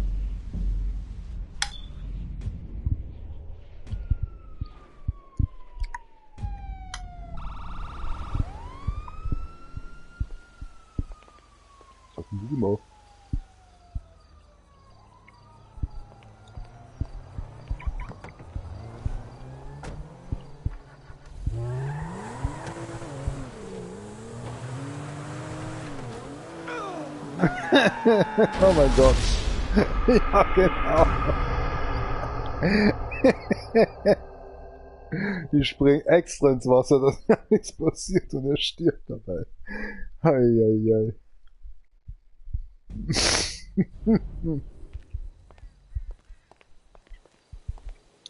Was hatten die mal? Oh mein Gott. Ja, genau. Ich spring extra ins Wasser, dass ja nichts passiert und er stirbt dabei. Eieiei.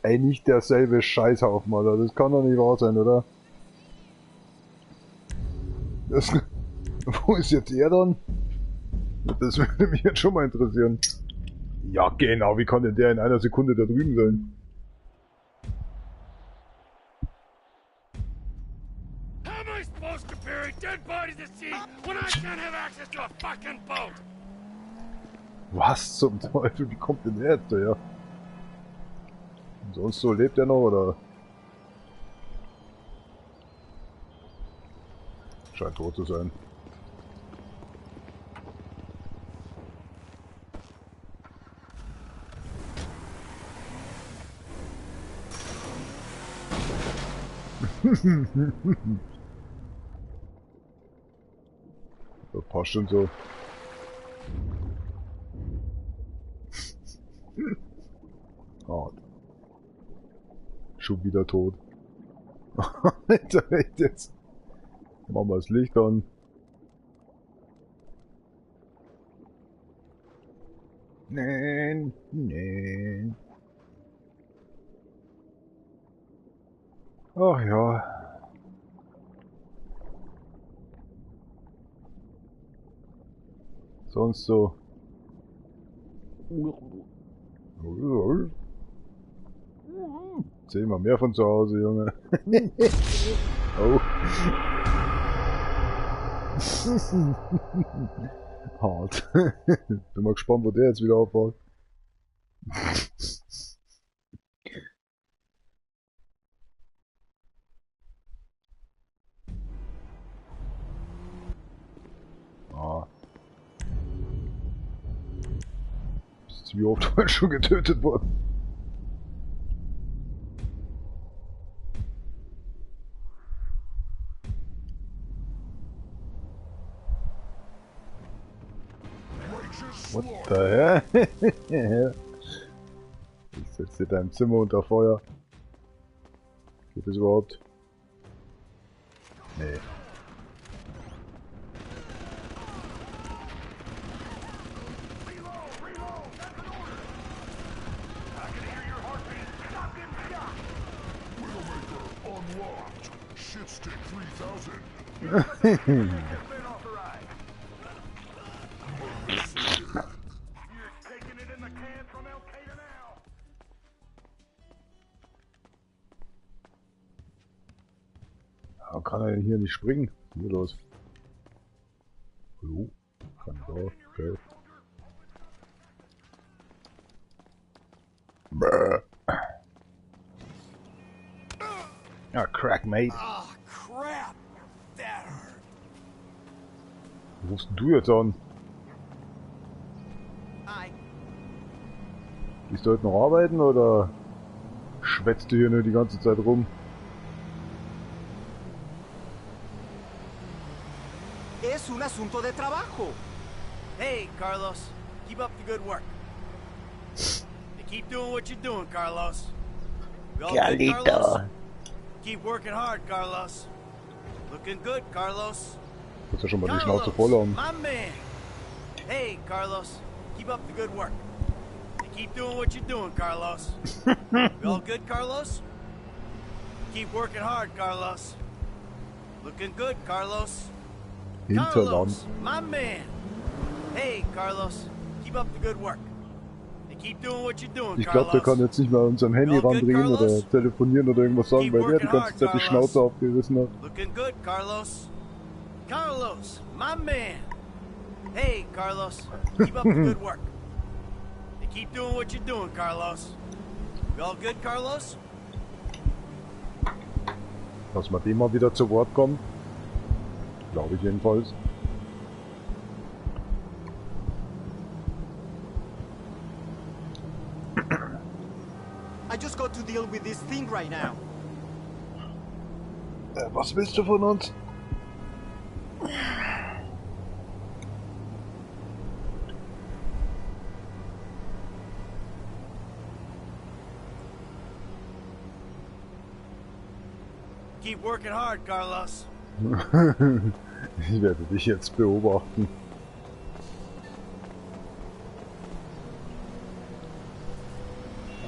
Ey, nicht derselbe Scheißhaufen, Alter. Das kann doch nicht wahr sein, oder? Wo ist jetzt er dann? Das würde mich jetzt schon mal interessieren. Ja, genau, wie kann denn der in einer Sekunde da drüben sein? How am I supposed to bury dead bodies at sea when I can't have access to a fucking boat? Was zum Teufel? Wie kommt denn der jetzt daher? Und sonst so lebt er noch, oder? Scheint tot zu sein. Das passt schon so. Hart. Schon wieder tot. Alter, echt jetzt. Machen wir das Licht an. Nein, nein. Ach ja. Sonst so. Zehnmal mehr von zu Hause, Junge. Oh. Hart. Bin mal gespannt, wo der jetzt wieder aufbaut. Ah. Ist wie oft schon getötet worden. What the hell? Ich setze dein Zimmer unter Feuer. Geht es überhaupt? Nee. Warum kann er denn hier nicht springen? Hier los. Hallo? Kann da, okay. Bäh. Ja, crack, mate. Oh, crap! That hurt. Wo rufst denn du jetzt an? Hi. Gehst du heute noch arbeiten oder schwätzt du hier nur die ganze Zeit rum? Es un asunto de trabajo. Hey, Carlos. Keep up the good work. And keep doing what you're doing, Carlos. We all good, Carlos? Keep working hard, Carlos. Looking good, Carlos. Du hast ja schon mal die Schnauze voll haben. My man. Hey, Carlos. Keep up the good work. And keep doing what you're doing, Carlos. We all good, Carlos? Keep working hard, Carlos. Looking good, Carlos. Hinterland. Carlos, my man. Hey, Carlos. Keep up the good work. And keep doing what you're doing, Ich glaube, der kann jetzt nicht mehr an seinem Handy randrehen oder telefonieren oder irgendwas sagen, weil der die ganze Zeit die Schnauze aufgerissen hat. Looking good, Carlos. Carlos, my man. Hey, Carlos. Keep up the good work. And keep doing what you're doing, Carlos. You all good, Carlos? Lass mal dem mal wieder zu Wort kommen. Glaube ich jedenfalls. I just got to deal with this thing right now. Was willst du von uns? Keep working hard, Carlos. Ich werde dich jetzt beobachten.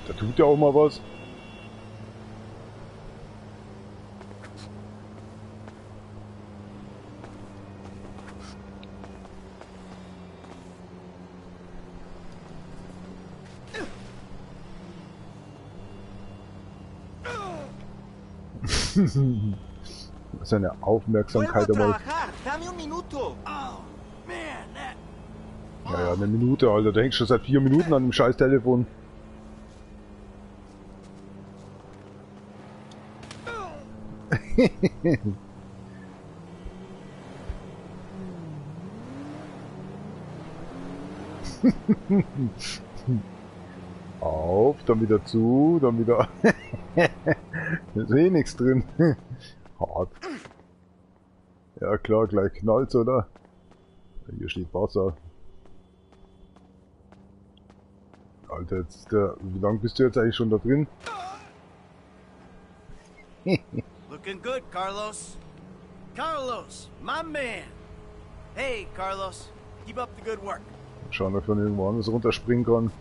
Da tut ja auch mal was. Seine Aufmerksamkeit einmal. Dame un minuto. Oh, man, that... Ja, eine Minute, Alter. Du hängst schon seit 4 Minuten an dem scheiß Telefon. Auf, dann wieder zu, dann wieder... ist eh nichts drin. Hart. Ja klar, gleich knallt's, oder? Hier steht Wasser. Alter, jetzt wie lange bist du jetzt eigentlich schon da drin? Looking good, Carlos. Carlos, my man. Hey, Carlos. Keep up the good work. Schauen, ob ich von irgendwo anders runterspringen kann.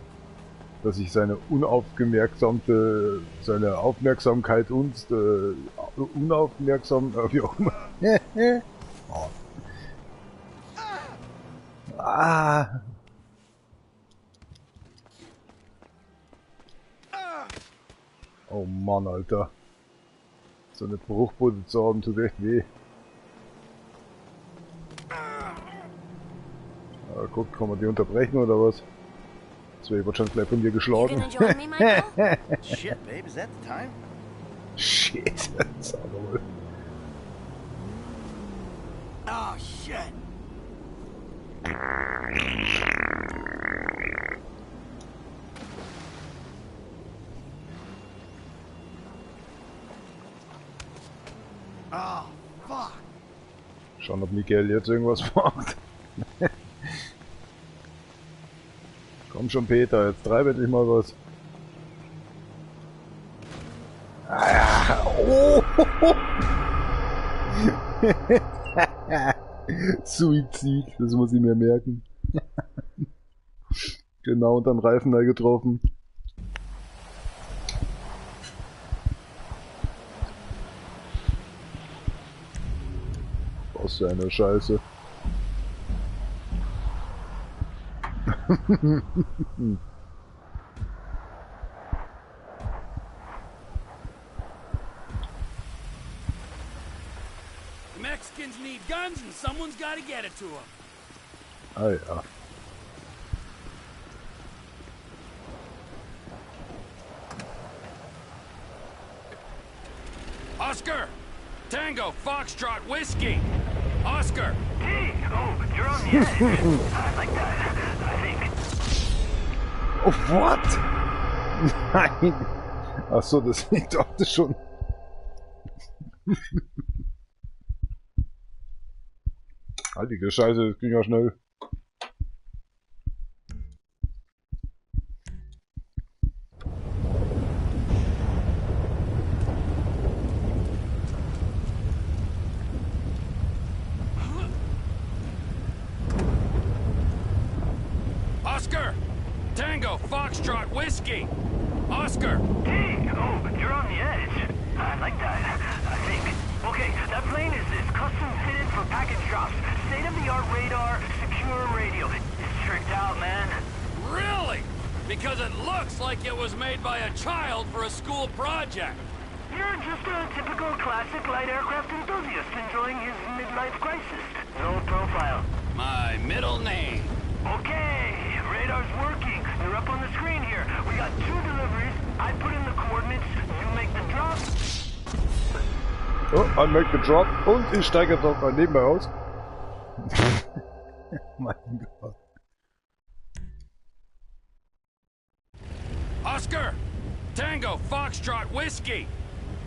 Dass ich seine seine Aufmerksamkeit und unaufmerksam, wie auch immer. Oh. Ah. Oh Mann, Alter. So eine Bruchbude zu haben, tut echt weh. Aber guck, kann man die unterbrechen oder was? Das wäre wahrscheinlich gleich von dir geschlagen. Shit, babe, is that the time? Shit, sag mal. Oh, shit. Oh, fuck. Schauen, ob Miguel jetzt irgendwas macht. Komm schon, Peter, jetzt treib endlich mal was. Oh. Suizid, das muss ich mir merken. Genau, und dann Reifen da getroffen. Was für eine Scheiße. The Mexicans need guns and someone's got to get it to them. Ah ja. Oscar! Tango, Foxtrot, Whiskey! Oscar! Hey, oh, you're on the edge. I like that, I think. Oh, what? Nein! Achso, das ich dachte schon. Heilige Scheiße, das ging ja schnell. Oscar! Tango, Foxtrot, Whiskey! Oscar! Hey, oh, you're on the edge. I like that, I think. Okay, that plane is custom fitted for package drops. State-of-the-art radar, secure radio. It's tricked out, man. Really? Because it looks like it was made by a child for a school project. You're just a typical classic light aircraft enthusiast enjoying his midlife crisis. No profile. My middle name. Okay, radar's working. They're up on the screen here. We got 2 deliveries. I put in the coordinates. You make the drop. Oh, I make the drop. Und ich steige jetzt auch mal nebenbei aus. Mein Gott. Oscar! Tango, Foxtrot, Whiskey!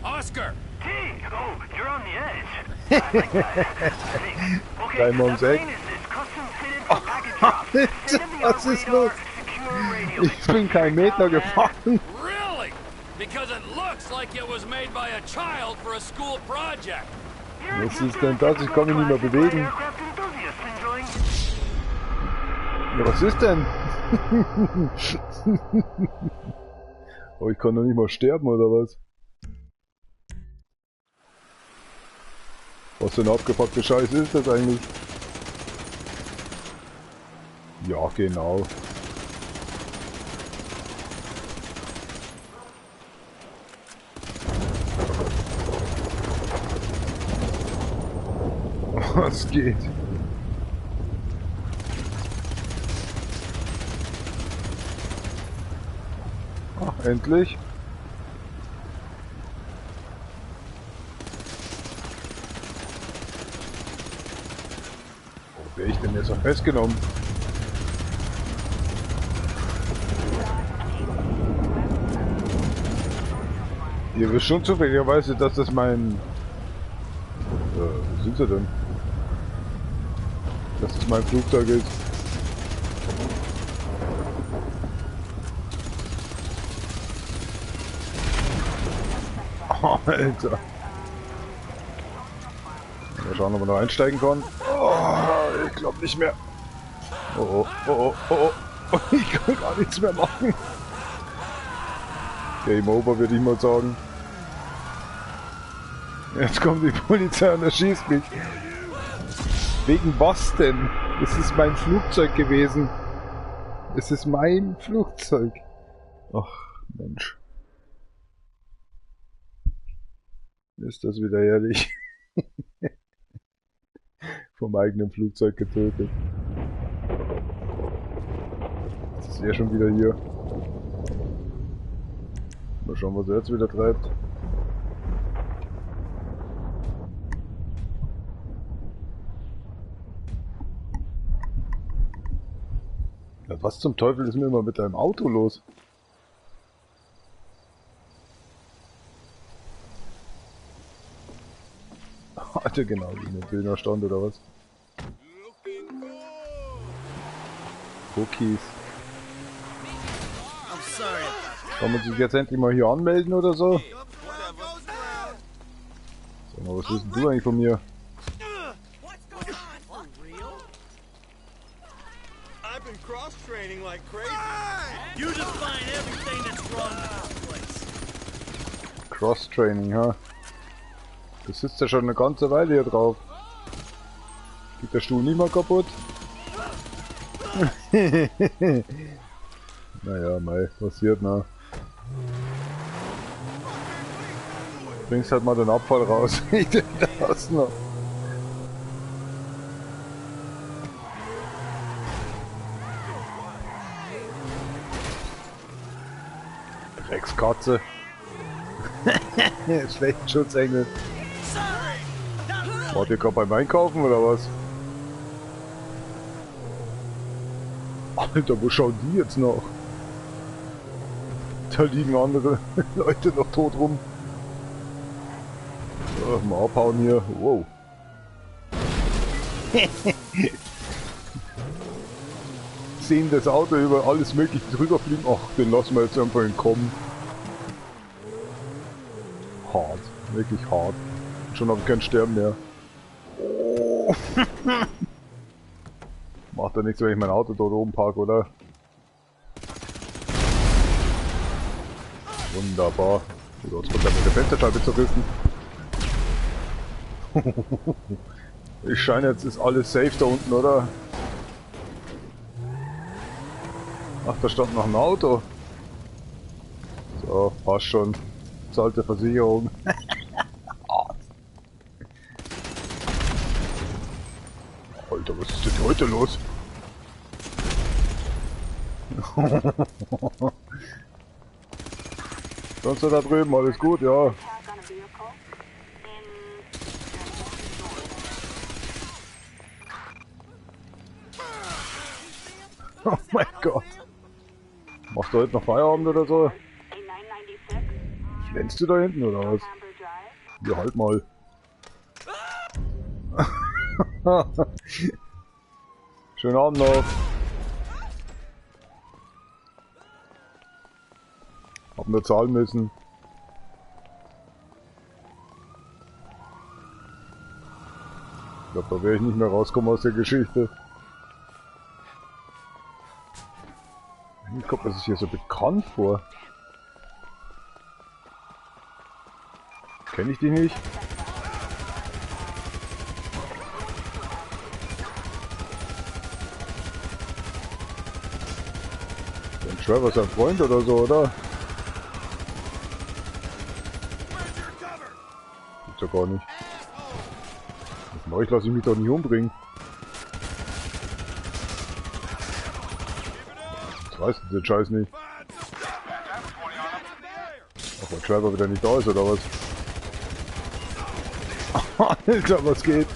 Oscar! Hey, oh, you're on the edge. I like that, I think. Okay, Dein Moms that Eck. plane is custom fitted for package drops. State-of-the-art Was ist radar, los? secure radio. Ich bin kein Meter gefahren. Really? Because it looks like it was made by a child for a school project. Was ist denn das? Ich kann mich nicht mehr bewegen. Ja, was ist denn? Oh, ich kann doch nicht mal sterben, oder was? Was für eine abgefuckte Scheiße ist das eigentlich? Ja, genau. Was geht? Ach, endlich. Wo wäre ich denn jetzt noch festgenommen? Ihr wisst schon zufälligerweise, dass das mein... wo sind sie denn? Dass das mein Flugzeug ist. Oh, Alter. Mal schauen, ob man noch einsteigen kann. Oh, ich glaube nicht mehr. Oh, oh, oh, oh, oh. Ich kann gar nichts mehr machen. Game over, würde ich mal sagen. Jetzt kommt die Polizei und erschießt mich. Wegen was denn? Es ist mein Flugzeug gewesen. Es ist mein Flugzeug. Ach, Mensch. Ist das wieder ehrlich? Vom eigenen Flugzeug getötet. Jetzt ist er schon wieder hier. Mal schauen, was er jetzt wieder treibt. Ja, was zum Teufel ist mir immer mit deinem Auto los? Alter, genau, wie ein Dönerstand oder was? Cookies. Kann man sich jetzt endlich mal hier anmelden oder so? Sag mal, was willst denn du eigentlich von mir? Cross-training like crazy. You just find everything that's wrong with this place. Cross-Training, ha? Du sitzt ja schon eine ganze Weile hier drauf. Geht der Stuhl nicht mal kaputt? Naja, mei, passiert noch. Bringst halt mal den Abfall raus. Ich denke, das noch. Dreckskatze. Schlechten Schutzengel. Wart ihr gerade beim Einkaufen oder was? Alter, wo schauen die jetzt noch? Da liegen andere Leute noch tot rum. So, mal abhauen hier. Wow. Sehen das Auto über alles mögliche drüber fliegen. Ach, den lassen wir jetzt einfach entkommen. Hart. Wirklich hart. Schon habe ich keinen Sterben mehr. Oh. Macht ja nichts, wenn ich mein Auto dort oben parke, oder? Wunderbar. Oder jetzt kommt er mit der Fensterscheibe zerrissen. Ich scheine, jetzt ist alles safe da unten, oder? Ach, da stand noch ein Auto. So, passt schon. Zahlte Versicherung. Alter, was ist denn heute los? Sonst da drüben, alles gut, ja. Oh mein Gott. Machst du heute noch Feierabend oder so? Glänzt du da hinten oder was? Ja, halt mal. Schönen Abend noch. Hab nur zahlen müssen. Ich glaube, da werde ich nicht mehr rauskommen aus der Geschichte. Mir kommt das hier so bekannt vor. Kenne ich die nicht? Den Trevor sein Freund oder so, oder? Gibt's ja gar nicht. Von euch lasse ich mich doch nicht umbringen. Was weißt du den Scheiß nicht? Ach, weil Trevor wieder nicht da ist, oder was? Alter, was geht?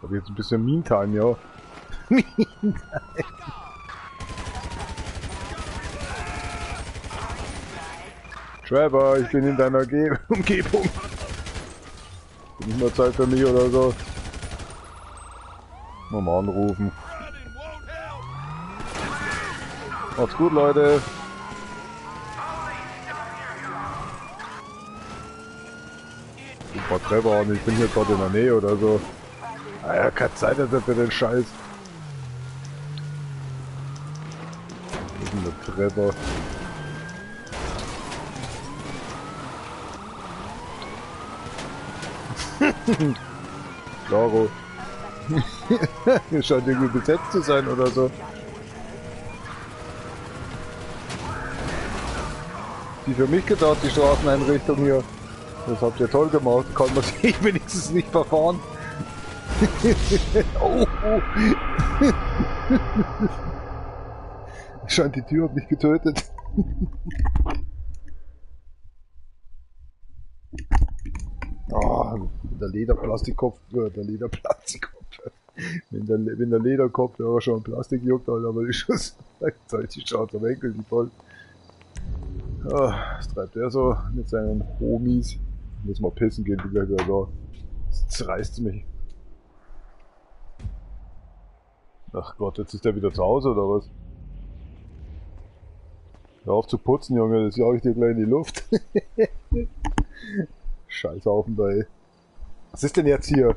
Aber jetzt ein bisschen Meantime, ja. Meantime. Trevor, ich bin in deiner Umgebung. Nicht mehr Zeit für mich oder so. Nochmal anrufen. Macht's gut, Leute. Ich war Trevor und ich bin hier gerade in der Nähe oder so. Ah ja, keine Zeit hat er für den Scheiß. Wo ist denn der Trevor? Klaro. Hier scheint irgendwie besetzt zu sein oder so. Die für mich gedacht, die Straßeneinrichtung hier. Das habt ihr toll gemacht. Kann man sich wenigstens nicht verfahren. Oh, oh. Scheint die Tür hat mich getötet. Oh, der Lederplastikkopf, der Lederplastikkopf. Wenn der Lederkopf, der war schon Plastik juckt, aber die Schuss, die schaut am Enkel, die voll. Oh, was treibt er so mit seinen Homies? Muss mal pissen gehen, wie wieder da. Das zerreißt mich. Ach Gott, jetzt ist der wieder zu Hause oder was? Hör auf zu putzen, Junge, das jag ich dir gleich in die Luft. Scheißhaufen da, ey. Was ist denn jetzt hier?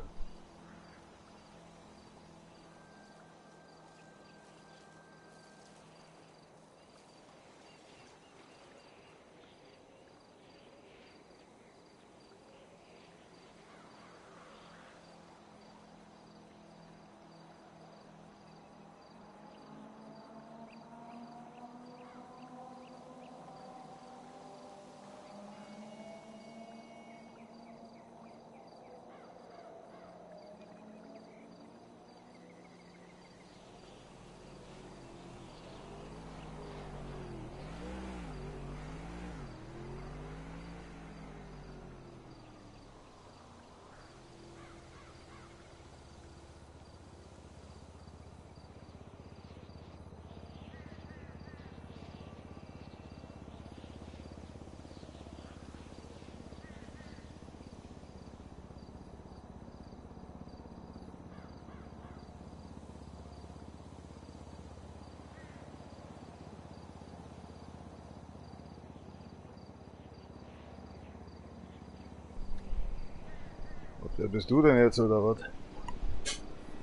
Wer bist du denn jetzt, oder was?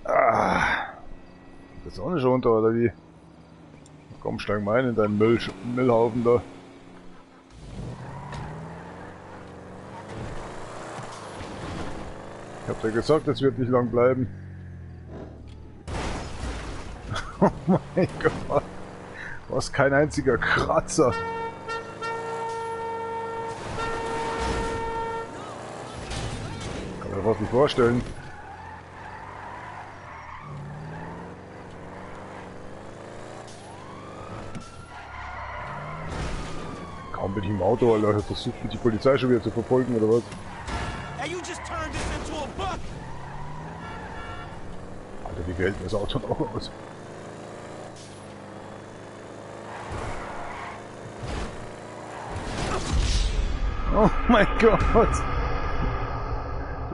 Ah, ist die Sonne schon unter, oder wie? Komm, steig mal ein in deinen Müllhaufen da. Ich hab dir gesagt, es wird nicht lang bleiben. Oh mein Gott. Was, kein einziger Kratzer. Kann mir was nicht vorstellen. Kaum bin ich im Auto, Alter. Versucht mich die Polizei schon wieder zu verfolgen, oder was? Alter, wie hält das Auto noch aus? Oh mein Gott!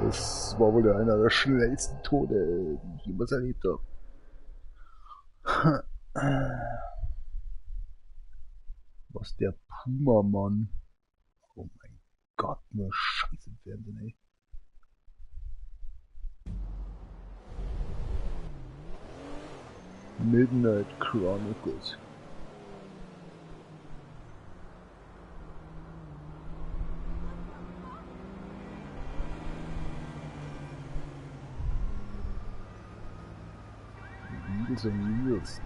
Das war wohl einer der schnellsten Tode, die ich jemals erlebt habe. Was der Puma-Mann. Oh mein Gott, nur Scheiße im Fernsehen, ey. Midnight Chronicles. Meals and Meals.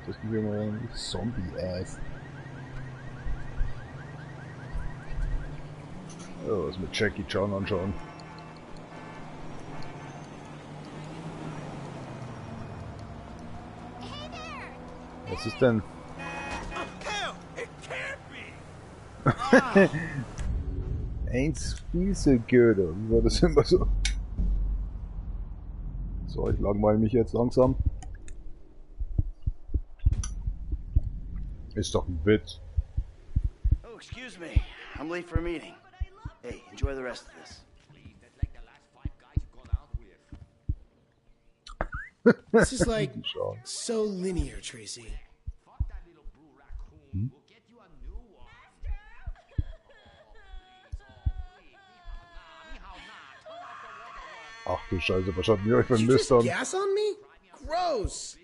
Das ist hier mal ein Zombie-Ass. Ja, was mit Jackie Chan anschauen. Was ist denn? Eins Spießegöder. Wie war das immer so? So, ich langweile mich jetzt langsam. Ist doch ein Witz. Oh, excuse me. I'm late for a meeting. Hey, enjoy the rest of this. This is like so linear, Tracy. Hm? Ach du Scheiße, was hat mir euch vermisst an? Gas on me? Gross!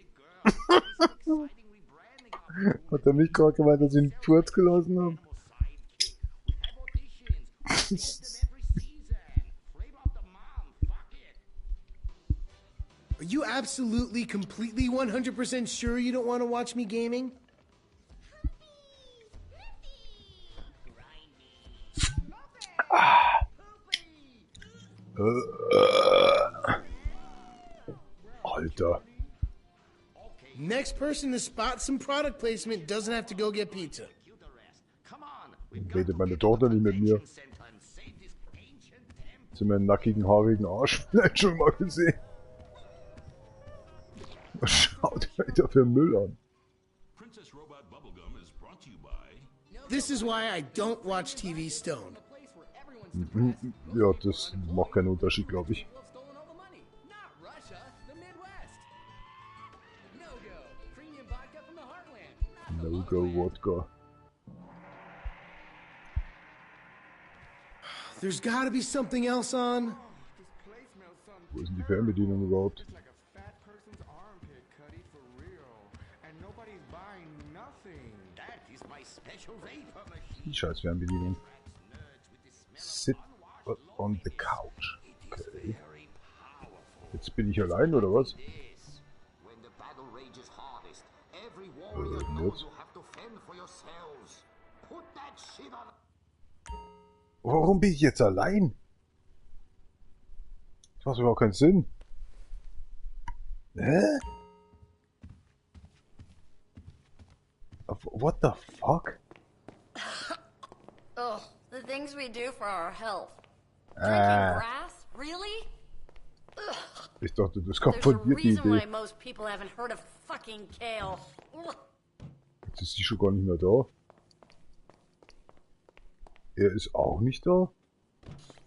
Hat er mich gerade gemeint, dass ich einen Furz gelassen habe? Are you absolutely, completely, 100% sure you don't want to watch me gaming? Alter. Next person to spot some product placement doesn't have to go get pizza. Redet meine Tochter nicht mit mir. Hast du meinen nackigen, haarigen Arsch vielleicht schon mal gesehen? Was schaut euch da für Müll an? This is why I don't watch TV stoned. Ja, das macht keinen Unterschied, glaube ich. No-Go Wodka. There's gotta be something else on. Wo ist denn die Fernbedienung überhaupt? Die scheiß Fernbedienung. Sit on the couch. Okay. Jetzt bin ich allein, oder was? Jetzt? Warum bin ich jetzt allein? Das macht überhaupt keinen Sinn. Hä? What the fuck? Ugh, the things we do for our health. Drinking grass? Really? Ugh. Ich dachte, das kommt von dir, die Idee. Why most people haven't heard of fucking kale. Ugh. Jetzt ist die schon gar nicht mehr da. Er ist auch nicht da?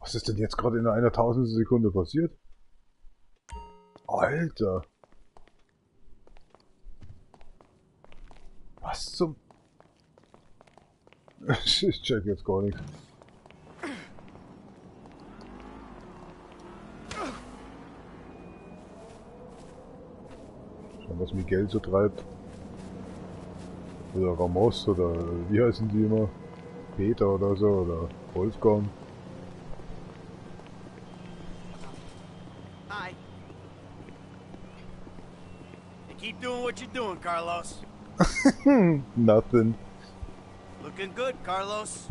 Was ist denn jetzt gerade in einer Tausendstel Sekunde passiert? Alter! Was zum... Ich check jetzt gar nichts. Schauen, was Miguel so treibt. Oder Ramos, oder wie heißen die immer? Peter oder so, oder Wolfgang. Hi. You keep doing what you're doing, Carlos. Nothing. Looking good, Carlos.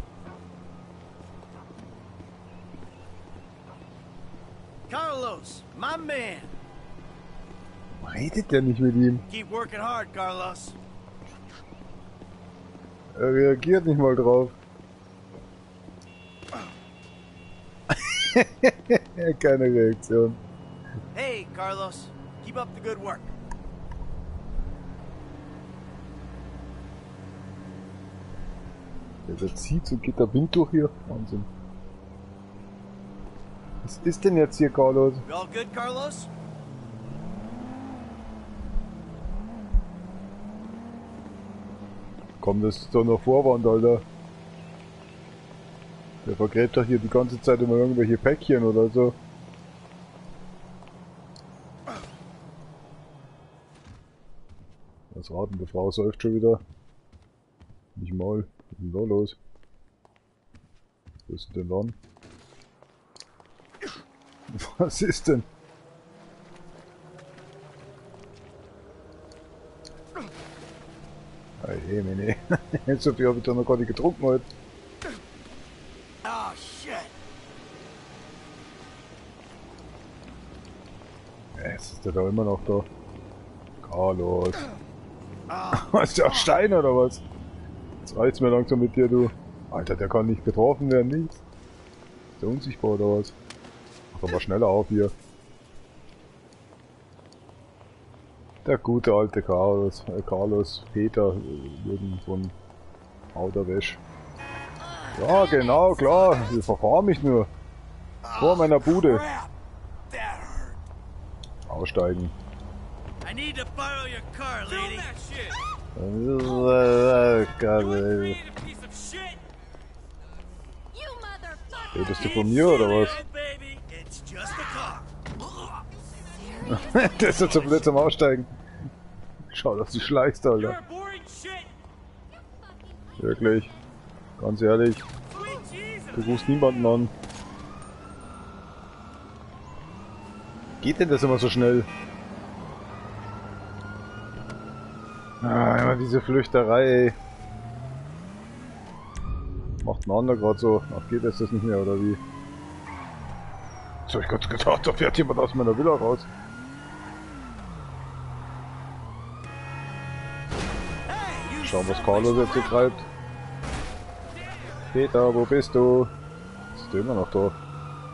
Carlos, my man. Redet der nicht mit ihm? Keep working hard, Carlos. Er reagiert nicht mal drauf. Keine Reaktion. Hey, Carlos. Keep up the good work. Der zieht so, geht der Wind durch hier. Wahnsinn. Was ist denn jetzt hier, Carlos? You all good, Carlos? Komm, das ist doch noch Vorwand, Alter. Der vergräbt doch hier die ganze Zeit immer irgendwelche Päckchen oder so. Was raten, die Frau säuft schon wieder. Nicht mal. Was ist denn da los? Wo ist denn dann? Was ist denn? Hey, nee. So viel habe ich doch noch gar nicht getrunken heute. Oh, shit. Jetzt ist der da immer noch da. Carlos. Ist der Stein oder was? Jetzt reicht's mir langsam mit dir, du. Alter, der kann nicht getroffen werden, nichts. Ist der unsichtbar oder was? Mach doch mal schneller auf hier. Der gute alte Carlos, Peter, irgendein Auderwäsch. Ja, genau, klar, ich verfahr mich nur. Vor meiner Bude. Aussteigen. I need to borrow your car, lady. Redest du von mir oder was? Der ist jetzt so blöd zum Aussteigen. Schau, dass du schleichst, Alter. Wirklich. Ganz ehrlich. Du rufst niemanden an. Geht denn das immer so schnell? Ah, immer diese Flüchterei, ey. Macht ein anderer gerade so. Ach, geht das nicht mehr, oder wie? Jetzt hab ich gerade gedacht, da fährt jemand aus meiner Villa raus. Schauen, was Carlos jetzt so treibt. Peter, wo bist du? Ist der immer noch da?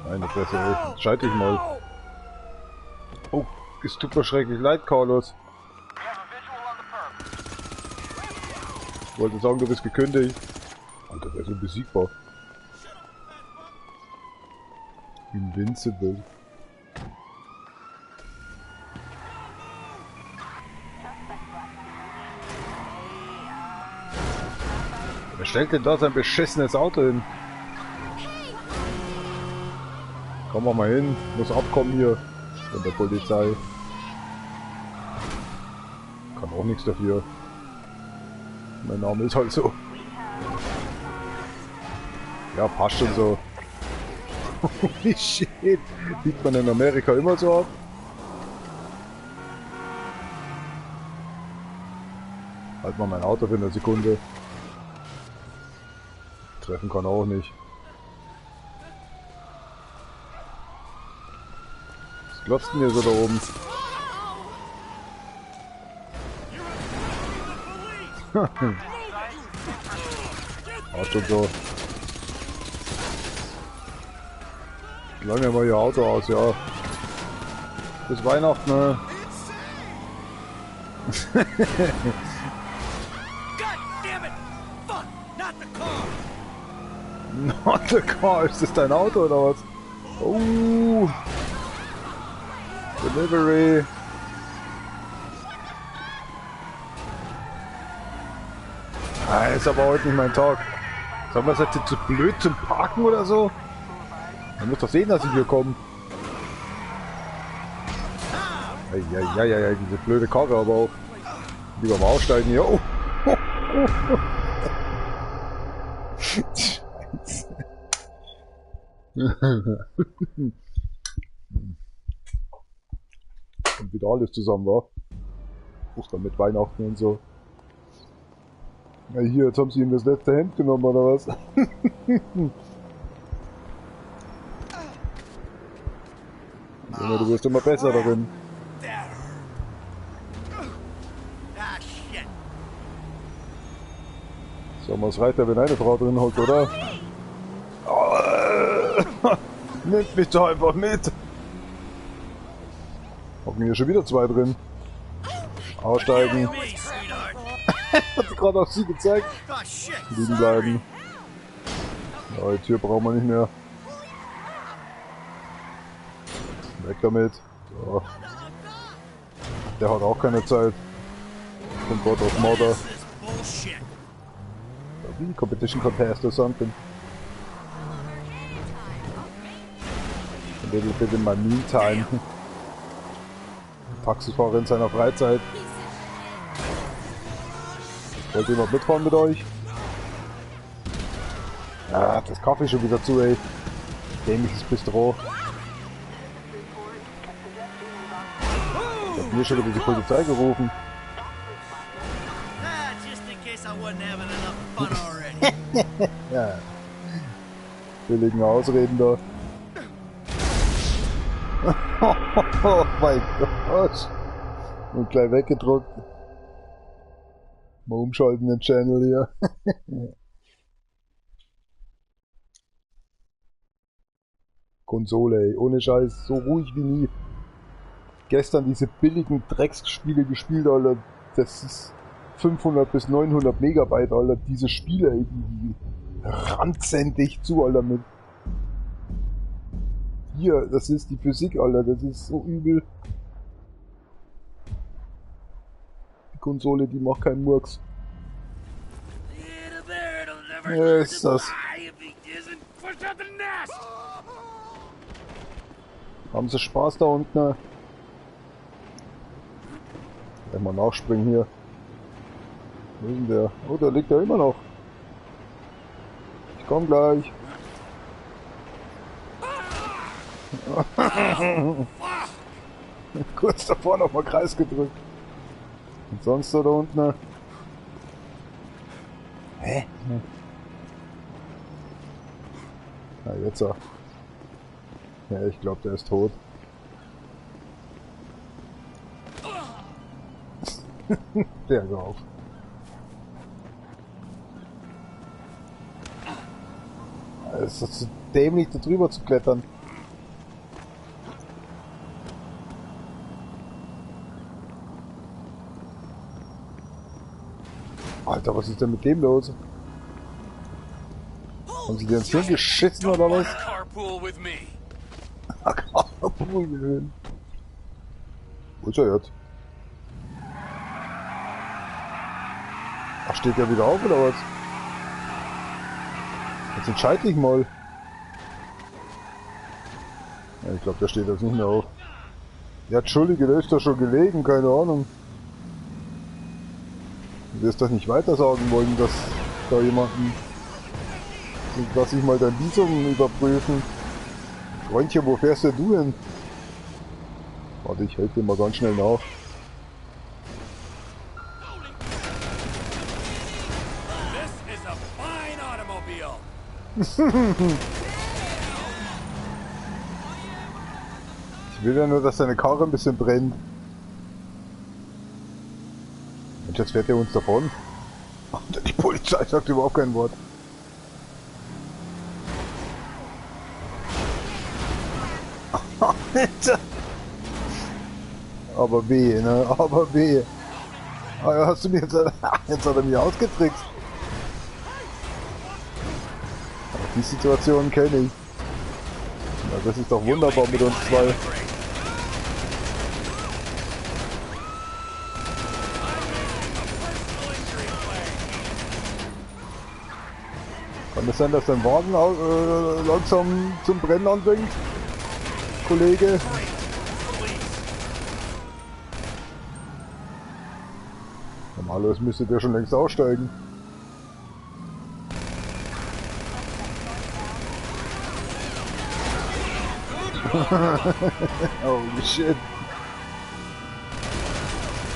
Meine Fresse, ey. Schalte ich mal. Oh, es tut mir schrecklich leid, Carlos. Ich wollte sagen, du bist gekündigt. Alter, der ist unbesiegbar. Invincible. Wer stellt denn da sein beschissenes Auto hin? Komm mal hin, muss abkommen hier von der Polizei. Kann auch nichts dafür. Mein Name ist halt so. Ja, passt schon so. Holy shit. Biegt man in Amerika immer so ab? Halt mal mein Auto für eine Sekunde. Treffen kann auch nicht. Was glotzt denn hier so da oben? Hat schon so. Lange mal ihr Auto aus, ja. Bis Weihnachten, ne? Not the car, ist das dein Auto oder was? Oh! Delivery! Ah, ist aber heute nicht mein Tag. Sagen wir, seid ihr zu blöd zum Parken oder so? Man muss doch sehen, dass ich hier komme. Ja, diese blöde Karre aber auch. Lieber mal aussteigen hier. Oh. Scheiße. Und wieder alles zusammen war. Auch dann mit Weihnachten und so. Ja, hier, jetzt haben sie ihm das letzte Hemd genommen, oder was? Junge, du wirst immer besser darin. So, was reicht ja, wenn eine Frau drin hockt, oder? Oh, nimmt mich doch einfach mit! Hocken hier schon wieder zwei drin. Aussteigen. Hat sie gerade auf sie gezeigt. Liegen bleiben. Ja, die Tür brauchen wir nicht mehr. Weg damit. So. Der hat auch keine Zeit. Kommt dort auf Mörder. Wie Competition Contest or something. A little bit in my meantime. Taxifahrer in seiner Freizeit. Wollt ihr noch mitfahren mit euch? Ah, das Kaffee schon wieder zu, ey. Dämliches Bistro. Ich hab mir schon wieder die Polizei gerufen. case I wasn't having enough fun already. Ja. Billigen Ausreden da. Oh mein Gott. Und gleich weggedruckt. Mal umschalten den Channel hier. Konsole, ey. Ohne Scheiß. So ruhig wie nie. Gestern diese billigen Drecksspiele gespielt, Alter. Das ist 500 bis 900 Megabyte, Alter. Diese Spiele, ey, die ranzen dich zu, Alter, mit. Hier, das ist die Physik, Alter. Das ist so übel. Die Konsole, die macht keinen Murks. Ja, ist das. Haben sie Spaß da unten? Gleich mal nachspringen hier. Wo ist denn der? Oh, der liegt da immer noch. Ich komm gleich. Kurz davor noch mal Kreis gedrückt. Und sonst da unten? Hä? Na, jetzt er. Ja, ich glaube, der ist tot. Der drauf. Es ist so dämlich, da drüber zu klettern. Alter, was ist denn mit dem los? Haben sie den ins Hirn geschissen oder was? Carpool. Wo ist er jetzt? Ach, steht der wieder auf oder was? Jetzt entscheid dich mal. Ja, ich glaube, der steht jetzt nicht mehr auf. Ja, entschuldige, der ist da schon gelegen, keine Ahnung. Du wirst doch nicht weiter sagen wollen, dass da jemanden... Lass ich mal dein Visum überprüfen. Freundchen, wo fährst denn du hin? Warte, ich helfe dir mal ganz schnell nach. Ich will ja nur, dass deine Karre ein bisschen brennt. Und jetzt fährt er uns davon. Die Polizei sagt überhaupt kein Wort. Aber wehe, ne? Aber wehe. Ah, hast du mir jetzt hat er mich ausgetrickst. Die Situation kenne ich. Ja, das ist doch wunderbar mit uns zwei. Kann es sein, dass dein Wagen langsam zum Brennen anfängt, Kollege? Normalerweise müsste der schon längst aussteigen. Holy shit.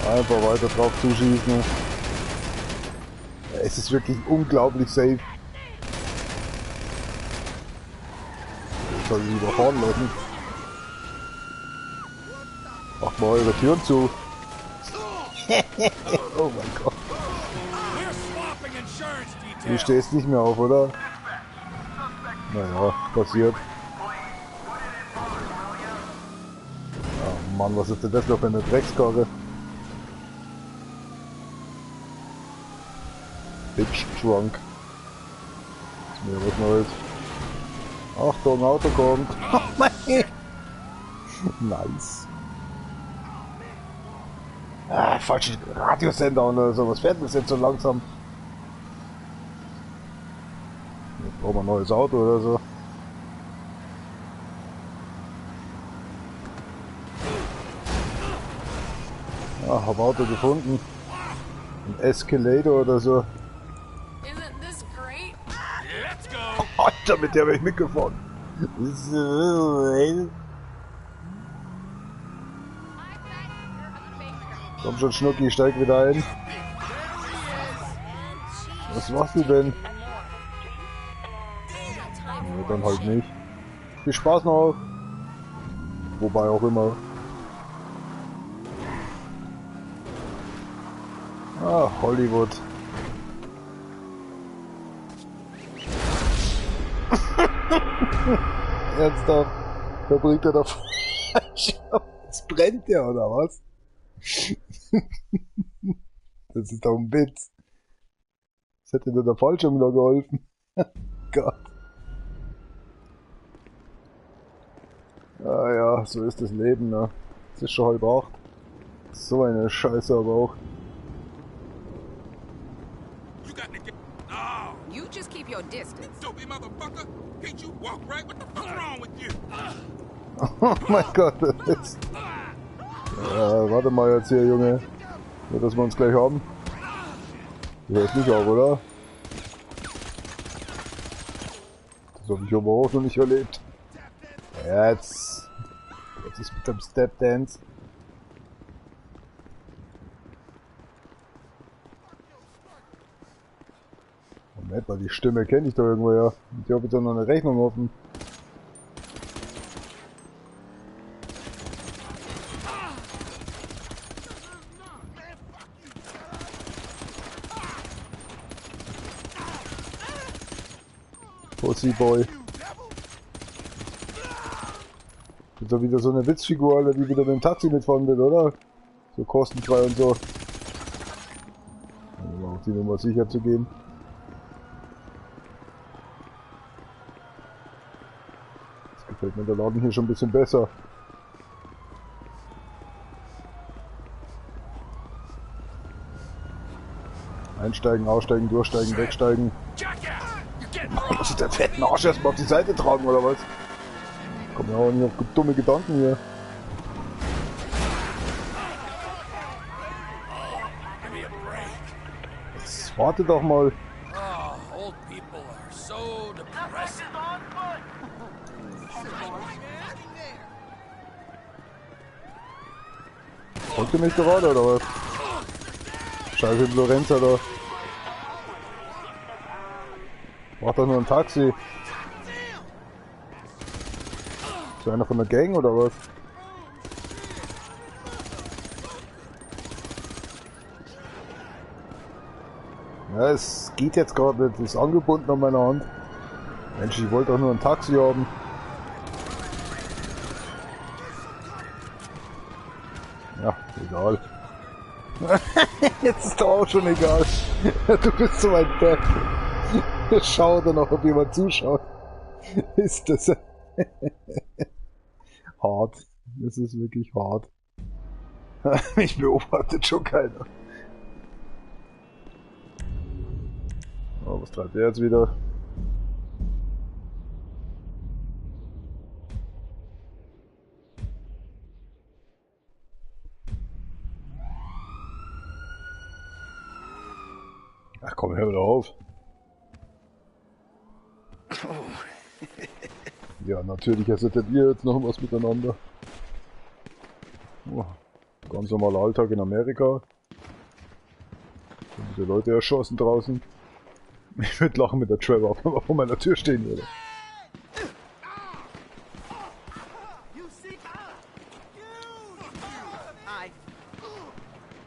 Einfach weiter drauf zuschießen. Es ist wirklich unglaublich safe. Ich soll sie überfahren lassen. Macht mal eure Türen zu. Oh mein Gott. Du stehst nicht mehr auf, oder? Naja, passiert. Oh Mann, was ist denn das noch für eine Dreckskarre? Bitch Trunk. Ist mir was Neues. Achtung, Auto kommt. Oh mein. Nice. Ah, falsche Radiosender oder so. Was fährt das jetzt so langsam? Jetzt brauchen wir ein neues Auto oder so. Ah, hab Auto gefunden. Ein Escalator oder so. Alter, mit der bin ich mitgefahren. Komm schon, Schnucki, steig wieder ein. Was machst du denn? Nee, dann halt nicht. Viel Spaß noch. Wobei auch immer. Ah, Hollywood. Ernsthaft? Da bringt er doch falsch. Jetzt brennt der, oder was? Das ist doch ein Witz. Das hätte dir der Fallschirm da geholfen. Gott. Ah ja, so ist das Leben, ne? Es ist schon 7:30. So eine Scheiße aber auch. You just keep your distance. Dopey motherfucker! Can't you walk right? What the fuck's wrong with you? Oh mein Gott, das ist... warte mal jetzt hier, Junge. Nur, dass wir uns gleich haben. Du hörst nicht auf, oder? Das habe ich aber auch noch nicht erlebt. Jetzt ist mit dem Step Dance. Moment mal, die Stimme kenne ich doch irgendwo, ja. Und ich habe jetzt auch noch eine Rechnung offen. Pussy Boy. Ist doch wieder so eine Witzfigur, Alter, die wieder mit dem Taxi mitfahren will, oder? So kostenfrei und so. Um auch die Nummer sicher zu gehen. Jetzt gefällt mir der Laden hier schon ein bisschen besser. Einsteigen, aussteigen, durchsteigen, wegsteigen. Muss ich den fetten Arsch erstmal auf die Seite tragen, oder was? Komm ja auch nicht auf dumme Gedanken hier. Jetzt warte doch mal. Folgt ihr mich gerade, oder was? Scheiße, Lorenz, oder? Braucht doch nur ein Taxi. Ist einer von der Gang oder was? Ja, es geht jetzt gerade nicht. Das ist angebunden an meiner Hand. Mensch, ich wollte doch nur ein Taxi haben. Ja, egal. Jetzt ist doch auch schon egal. Du bist so ein Depp. Schau dann noch, ob jemand zuschaut. Ist das hart. Das ist wirklich hart. Mich beobachtet schon keiner. Oh, was treibt der jetzt wieder? Ach komm, hör wieder auf. Ja, natürlich hättet ihr jetzt noch was miteinander. Oh, ganz normaler Alltag in Amerika. Die Leute erschossen draußen. Ich würde lachen mit der Trevor, wenn er vor meiner Tür stehen würde.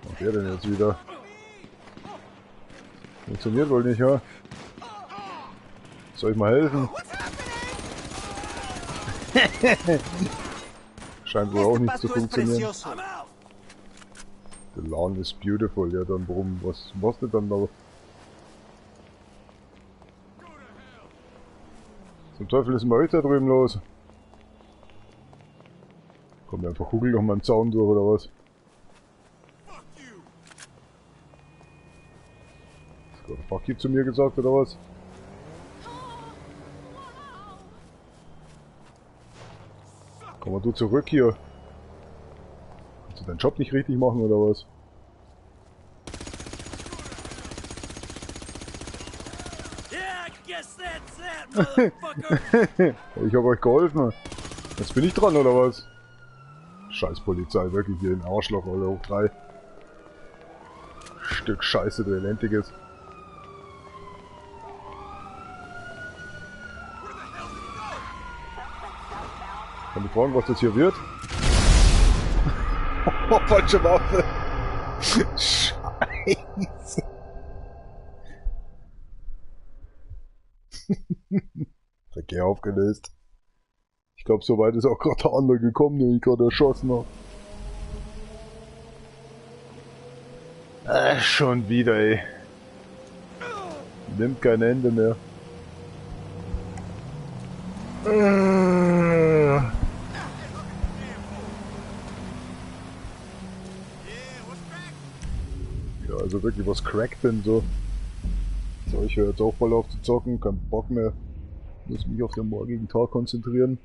Was macht der denn jetzt wieder? Funktioniert wohl nicht, ja? Soll ich mal helfen? Scheint wohl auch nicht zu funktionieren. The lawn is beautiful, ja dann warum, was denn dann da? Zum Teufel ist mal da drüben los. Kommt einfach Kugel noch mal einen Zaun durch oder was? Hast du gerade Fuck you zu mir gesagt oder was? Komm mal du zurück hier. Kannst du deinen Job nicht richtig machen oder was? Ich hab euch geholfen. Jetzt bin ich dran oder was? Scheiß Polizei, wirklich hier ein Arschloch, alle hoch 3. Stück Scheiße, du elendiges. Kann ich fragen, was das hier wird? Oh, falsche Waffe! Scheiße! Verkehr aufgelöst. Ich glaube, so weit ist auch gerade der andere gekommen, den ich gerade erschossen habe. Schon wieder, ey. Nimmt kein Ende mehr. Ja, also wirklich was crackt denn so. So, ich höre jetzt auch voll auf zu zocken, kein Bock mehr. Muss mich auf den morgigen Tag konzentrieren.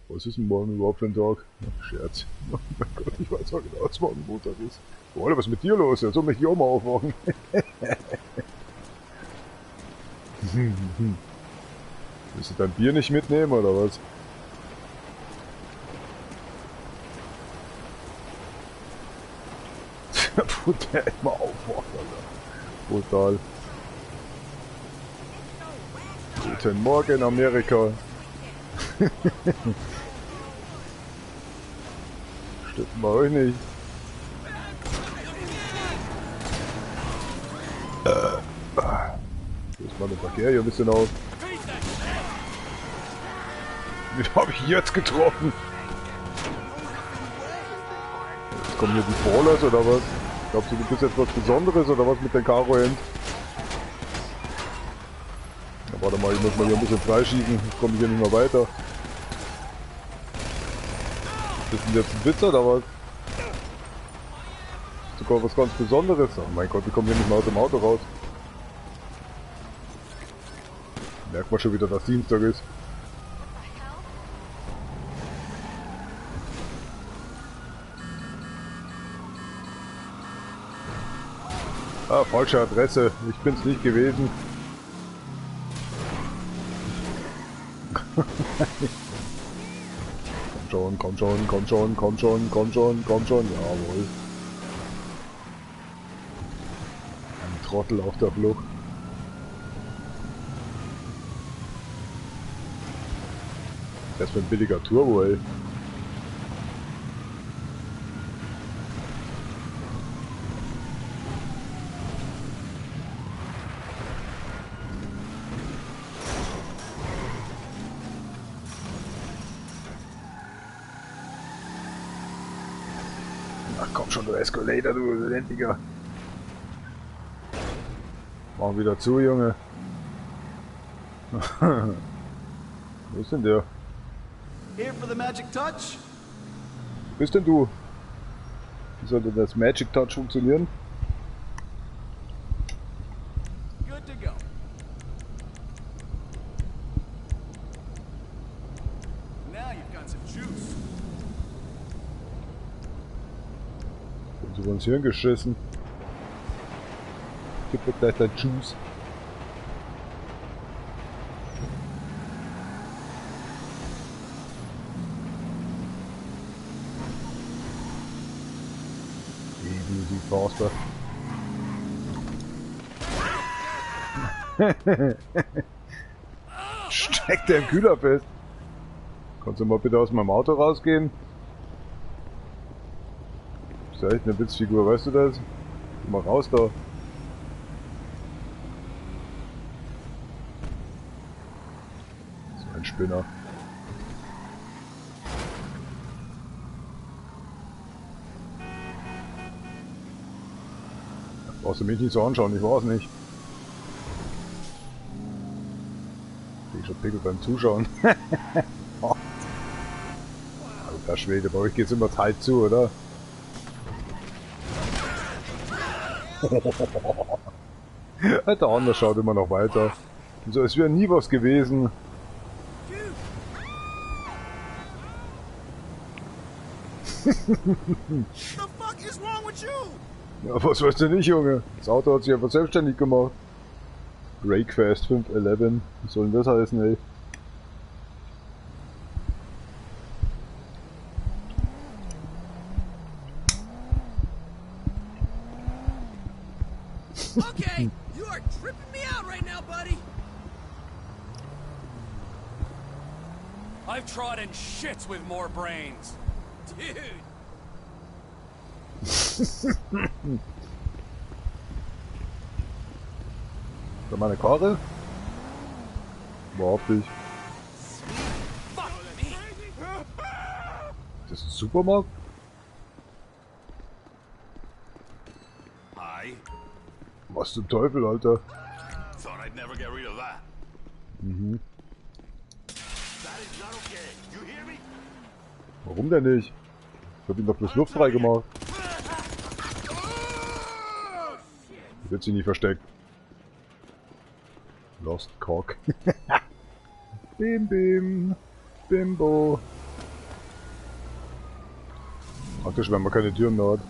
Was ist denn morgen überhaupt für ein Tag? Ach, Scherz. Oh mein Gott, ich weiß auch genau, dass morgen Montag ist. Oh, Alter, was ist mit dir los? Ja, so möchte ich auch mal aufwachen. Willst du dein Bier nicht mitnehmen, oder was? Wo der immer aufwacht, Alter. Brutal. Guten Morgen, Amerika. Stimmt bei euch nicht. Ist mal der Verkehr hier ein bisschen auf. Wie habe ich jetzt getroffen? Jetzt kommen hier die Ballers oder was? Glaubst du, du bist jetzt was Besonderes oder was mit den Karo-Hemd? Ja, warte mal, ich muss mal hier ein bisschen freischieben. Ich komme hier nicht mehr weiter. Ist denn jetzt ein Witz oder was? Sogar was ganz Besonderes. Oh mein Gott, ich komme hier nicht mehr aus dem Auto raus. Merkt man schon wieder, dass Dienstag ist. Ah, falsche Adresse. Ich bin's nicht gewesen. Komm schon, komm schon, komm schon, komm schon, komm schon. Jawohl. Ein Trottel auf der Flucht. Das ist für ein billiger Turbo, ey. Ach komm schon, du Escalator, du Lendiger. Mach wieder zu, Junge. Wo ist denn der? Here for the magic touch? Wo bist denn du? Wie soll denn das Magic Touch funktionieren? Good to go. Now you've got some juice. Haben sie uns Hirn geschissen. Gib mir gleich dein Juice. Die Faster. Steckt der im Kühler fest. Kannst du mal bitte aus meinem Auto rausgehen? Ist ja echt eine Witzfigur, weißt du das? Geh mal raus da. So ein Spinner. Brauchst du mich nicht so anschauen, ich weiß nicht. Ich schon Pickel beim Zuschauen. Oh. Alter Schwede, bei euch geht's immer tight zu, oder? Der andere schaut immer noch weiter. So, es wäre nie was gewesen. Ja, was weißt du nicht, Junge? Das Auto hat sich einfach selbstständig gemacht. Breakfast 511. Was soll denn das heißen, ey? Okay, you are tripping me out right now, buddy. I've trodden shits with more brains. Dude. Da meine Karre? Überhaupt nicht. Das ist ein Supermarkt? Hi. Was zum Teufel, Alter? Thought I'd never get rid of that. Mhm. That is not okay. You hear me? Warum denn nicht? Ich hab ihn doch bloß luftfrei gemacht. Wird sie nie versteckt. Lost Cock. Bim bim. Bimbo. Praktisch, wenn man keine Türen mehr hat.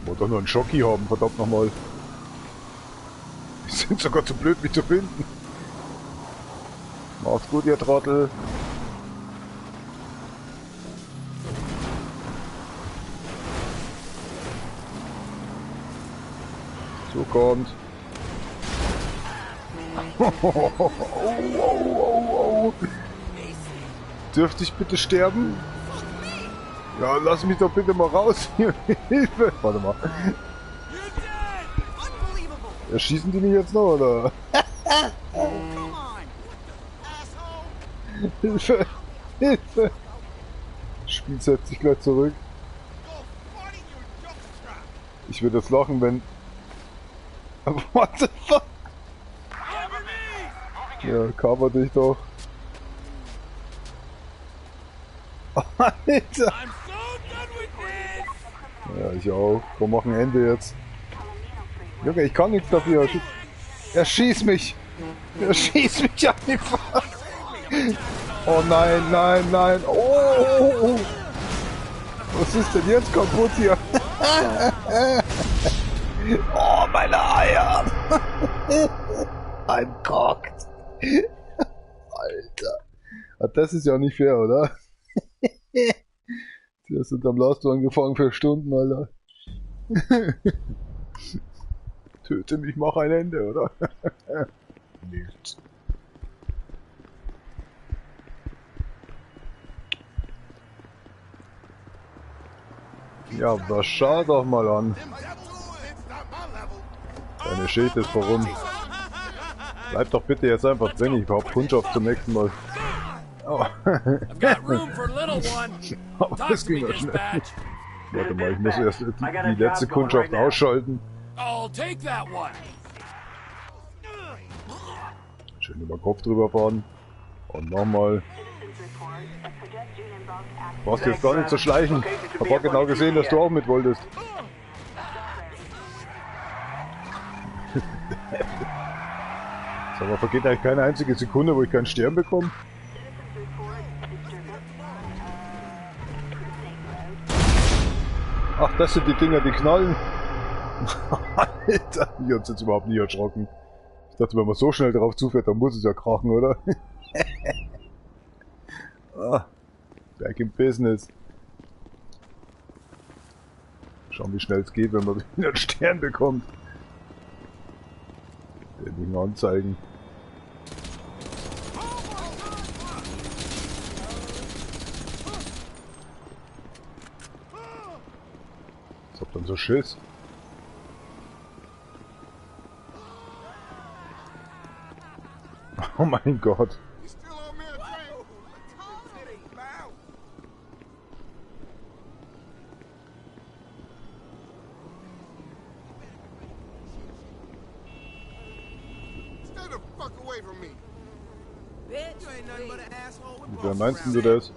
Ich wollte doch nur einen Schocki haben, verdammt nochmal. Die sind sogar zu blöd, mich zu finden. Macht's gut, ihr Trottel. So kommt. Dürfte ich bitte sterben? Ja, lass mich doch bitte mal raus. Hilfe! Warte mal. Erschießen die mich jetzt noch, oder? Hilfe! Hilfe! Das Spiel setzt sich gleich zurück. Ich würde jetzt lachen, wenn... What the fuck? Ja, cover dich doch. Alter! Ja, ich auch. Komm, mach ein Ende jetzt. Junge, ich kann nichts dafür. Er schießt mich! Er schießt mich einfach! Oh nein, nein, nein! Oh! Was ist denn jetzt kaputt hier? Oh, meine Eier! I'm cocked! Alter! Das ist ja nicht fair, oder? Die sind am Last One gefangen für Stunden, Alter. Töte mich, mach ein Ende, oder? Nichts. Ja, was schau doch mal an. Deine Schicht ist vorum. Bleib doch bitte jetzt einfach drin, ich hab Kundschaft zum nächsten Mal. Oh. Oh, das ging ja schnell. Warte mal, ich muss erst die letzte Kundschaft ausschalten. Schön über den Kopf drüber fahren. Und nochmal. Brauchst du jetzt gar nicht zu schleichen. Ich hab auch genau gesehen, dass du auch mit wolltest. Sag mal, vergeht eigentlich keine einzige Sekunde, wo ich keinen Stern bekomme? Ach, das sind die Dinger, die knallen. Alter, die uns jetzt überhaupt nie erschrocken. Ich dachte, wenn man so schnell drauf zufährt, dann muss es ja krachen, oder? Ah, back in business. Schauen, wie schnell es geht, wenn man wieder einen Stern bekommt. Den Ding anzeigen. Ich hab dann so Schiss. Oh mein Gott. Wer meinst du das?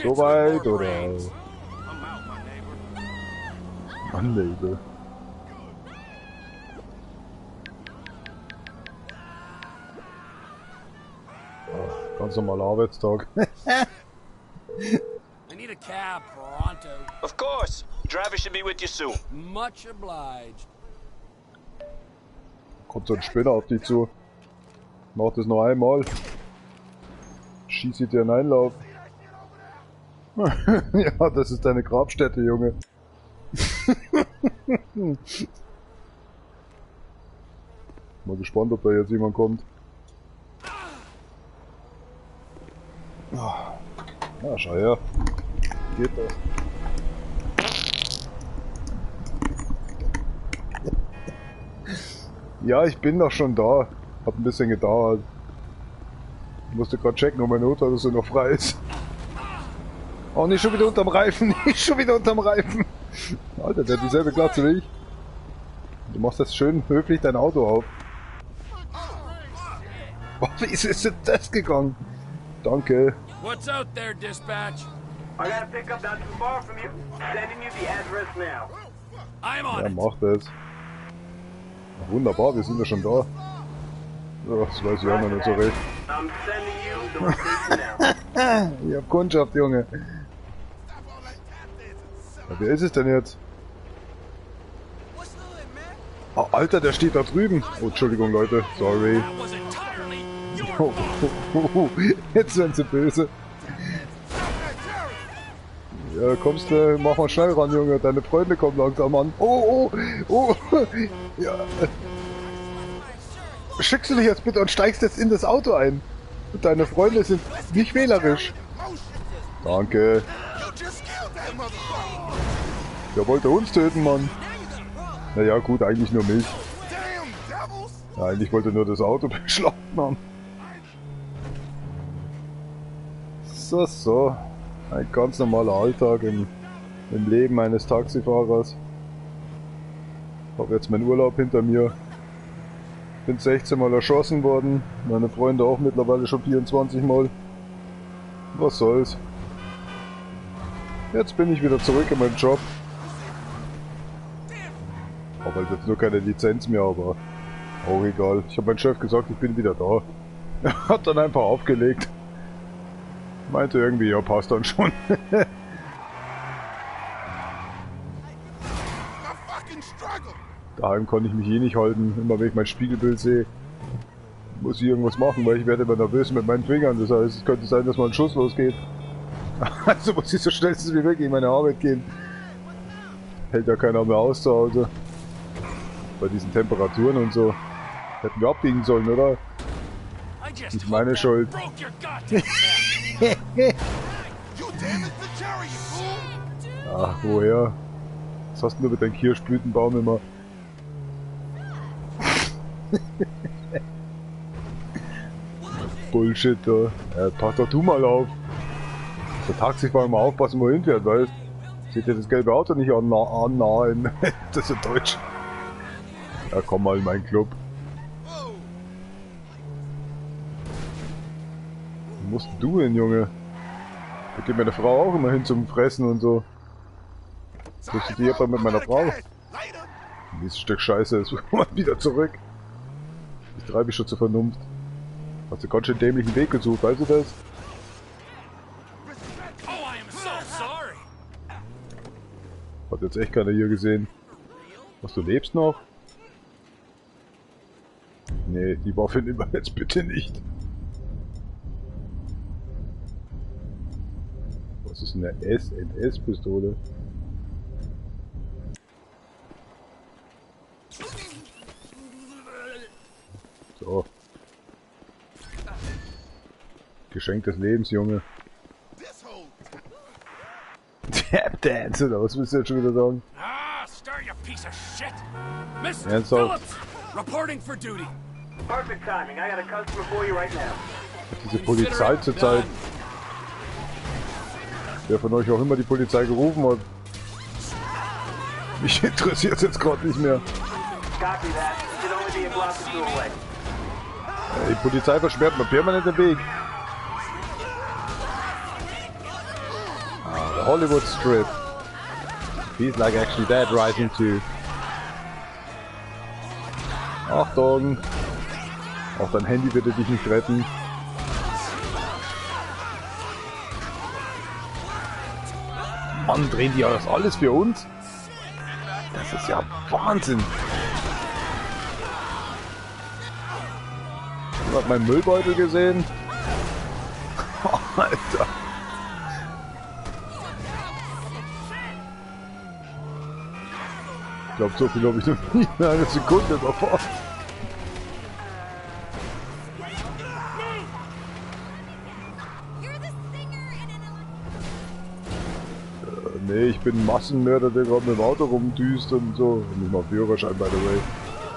So weit oder? Mann, Neighbor. Oh, ganz normaler Arbeitstag. I need a cab, pronto. Of course. Driver should be with you soon. Much obliged. Kommt so ein Spinner auf dich zu. Mach das noch einmal. Schieße dir einen Einlauf. Ja, das ist deine Grabstätte, Junge. Mal gespannt, ob da jetzt jemand kommt. Na, schau her. Geht das. Ja, ich bin doch schon da. Hat ein bisschen gedauert. Ich musste gerade checken, ob mein Auto so noch frei ist. Oh, nicht schon wieder unterm Reifen. Nicht schon wieder unterm Reifen. Alter, der hat dieselbe Glatze wie ich. Du machst das schön höflich dein Auto auf. Oh, wie ist denn das gegangen? Danke. What's out there, dispatch? I got a pickup not too far from you. Sending you the address now. I'm on Ja, it. mach das. Na, wunderbar, wir sind ja schon da. So, das weiß ich auch noch nicht so recht. I'm sending you the location now. Ich hab Kundschaft, Junge. Ja, wer ist es denn jetzt? Oh, Alter, der steht da drüben. Oh, Entschuldigung, Leute. Sorry. Jetzt sind sie böse. Ja, kommst du, mach mal schnell ran, Junge. Deine Freunde kommen langsam an. Oh, oh, oh. Ja. Schickst du dich jetzt bitte und steigst jetzt in das Auto ein. Deine Freunde sind nicht wählerisch. Danke. Der wollte uns töten, Mann. Naja, gut, eigentlich nur mich. Ja, eigentlich wollte nur das Auto beschlagen haben. So. Ein ganz normaler Alltag im Leben eines Taxifahrers. Habe jetzt meinen Urlaub hinter mir. Bin 16 Mal erschossen worden. Meine Freunde auch mittlerweile schon 24 Mal. Was soll's. Jetzt bin ich wieder zurück in meinem Job. Habe halt jetzt nur keine Lizenz mehr, aber auch egal. Ich habe meinem Chef gesagt, ich bin wieder da. Er hat dann einfach aufgelegt. Meinte irgendwie, ja, passt dann schon. Daheim konnte ich mich eh nicht halten. Immer wenn ich mein Spiegelbild sehe, muss ich irgendwas machen, weil ich werde immer nervös mit meinen Fingern. Das heißt, es könnte sein, dass mal ein Schuss losgeht. Also muss ich so schnellstens wie möglich in meine Arbeit gehen. Hält ja keiner mehr aus zu Hause. Bei diesen Temperaturen und so. Hätten wir abbiegen sollen, oder? Nicht meine Schuld. Ach, woher? Was hast du mit deinem Kirschblütenbaum immer? Bullshit, da. Ja, pass doch du mal auf. Der Taxifahrer mal aufpassen, wo er hinfährt, weißt? Seht ihr das gelbe Auto nicht annahen? Das ist Deutsch. Ja, komm mal in meinen Club. Wo musst du hin, Junge? Da geht meine Frau auch immer hin zum Fressen und so. Bist du hier mit meiner Frau? Dieses Stück Scheiße ist mal wieder zurück. Ich treibe ich schon zur Vernunft. Hast du ganz schön dämlichen Weg gesucht, weißt du das? Hat jetzt echt keiner hier gesehen. Was, du lebst noch? Nee, die Waffe nehmen wir jetzt bitte nicht. Was ist eine S&S-Pistole? So. Geschenk des Lebens, Junge. Tap Dance, oder was willst du jetzt schon wieder sagen? Ah, start, you piece of shit! Mr. Ernsthaft? Phillips, reporting for duty. Perfect timing. I got a customer for you right now. Diese Polizei zurzeit. Wer von euch auch immer die Polizei gerufen hat. Mich interessiert es jetzt gerade nicht mehr. Copy that. Should only be a block or two away. Die Polizei versperrt mir permanent den Weg. The Hollywood Strip. Feels like actually that rising too. Achtung! Auch dein Handy wird dich nicht retten. Mann, drehen die das alles für uns? Das ist ja Wahnsinn! Du hast meinen Müllbeutel gesehen? Oh, Alter! Ich glaube, so viel habe ich noch nie in einer Sekunde davor. Nee, ich bin ein Massenmörder, der gerade mit dem Auto rumdüst und so. Und nicht mal Führerschein, by the way.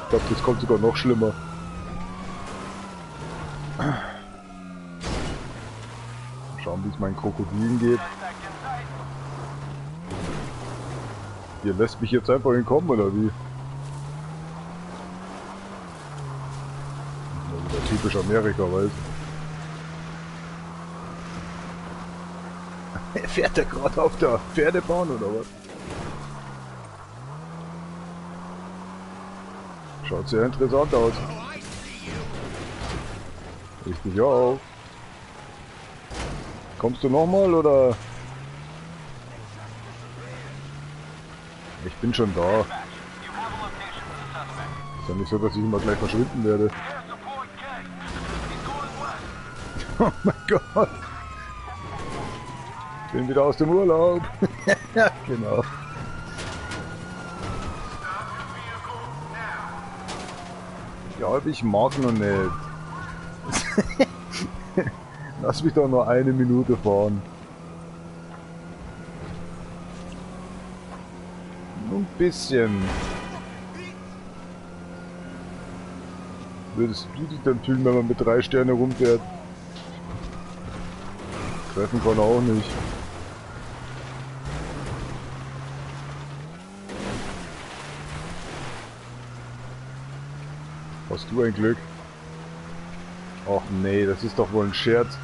Ich glaube, das kommt sogar noch schlimmer. Schauen, wie es meinen Krokodilen geht. Ihr lässt mich jetzt einfach entkommen, oder wie? Das ist wieder typisch Amerika, weißt du? Fährt der gerade auf der Pferdebahn, oder was? Schaut sehr interessant aus. Richtig auch. Kommst du nochmal, oder? Ich bin schon da. Ist ja nicht so, dass ich immer gleich verschwinden werde. Oh mein Gott. Bin wieder aus dem Urlaub. Ja, genau. Ja, ich mag noch nicht. Lass mich doch nur eine Minute fahren. Nur ein bisschen. Würdest du dich dann fühlen, wenn man mit 3 Sterne rumfährt? Treffen kann er auch nicht. Hast du ein Glück? Och nee, das ist doch wohl ein Scherz.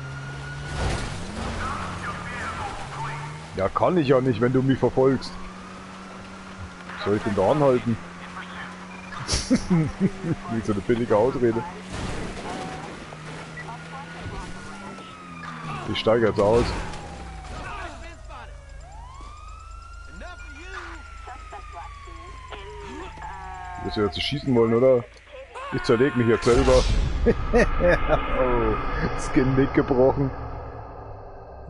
Ja, kann ich ja nicht, wenn du mich verfolgst. Soll ich denn da anhalten? Wie so eine billige Ausrede. Ich steige jetzt aus. Du wirst ja jetzt schießen wollen, oder? Ich zerleg mich jetzt selber. Oh, das Genick gebrochen.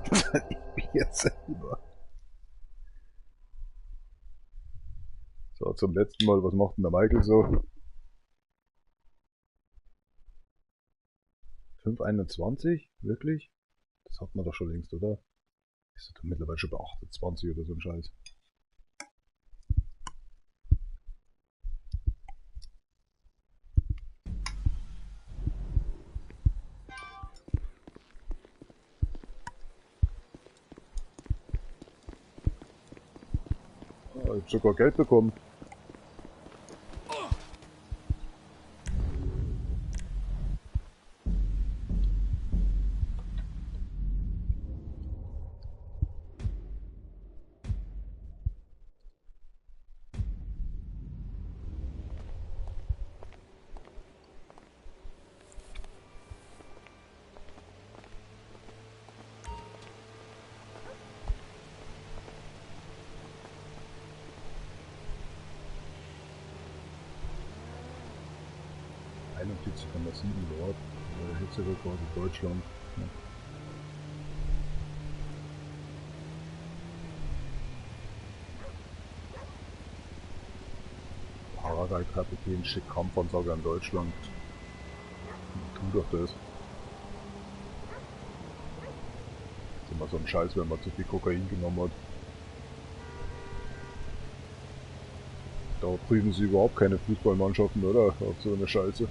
Ich bin jetzt selber. So, zum letzten Mal, was macht denn der Michael so? 5,21? Wirklich? Das hat man doch schon längst, oder? Ist doch mittlerweile schon bei 28 oder so ein Scheiß. Ich hab sogar Geld bekommen. Grad, Hitzerekord in Deutschland. Ja. Paradei-Kapitän schickt Kampfansager in Deutschland. Tu doch das. Das ist immer so ein Scheiß, wenn man zu viel Kokain genommen hat. Da prüfen sie überhaupt keine Fußballmannschaften, oder? Auf so eine Scheiße.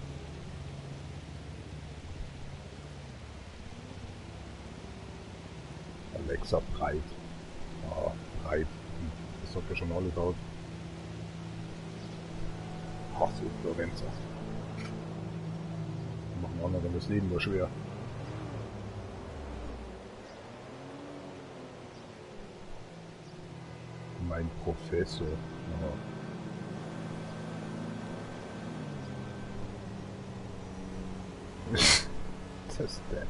Alexa breit. Ah, breit. Das sagt ja schon alles aus. Hasse Florenza. Machen anderen das Leben nur schwer. Mein Professor. Ja. Was ist denn?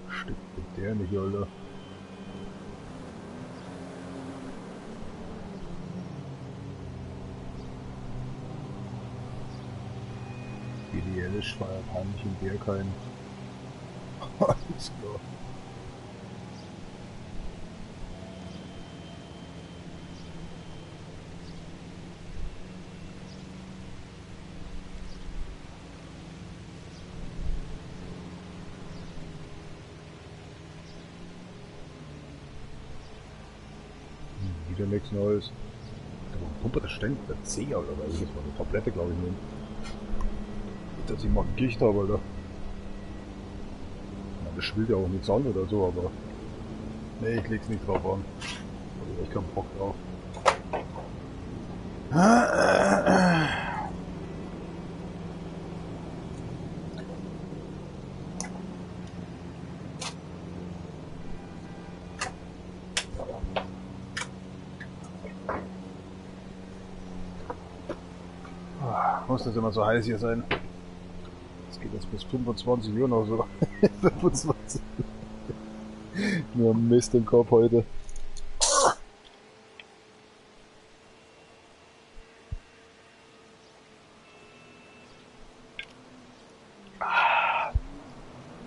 Stimmt mit der nicht, Alter. Idealisch feiert heimlich in Bergheim. Alles klar. ja nichts Neues. Warum pumpert das ständig der C oder was? Das war eine Tablette, glaube ich, nicht. Dass ich mal Gicht habe, Alter. Ja, das schwillt ja auch nichts an oder so, aber. Nee, ich leg's nicht drauf an. Da hab ich keinen Bock drauf. Muss das immer so heiß hier sein? Es geht jetzt bis 25 Uhr noch so. 25. Nur Mist im Kopf heute.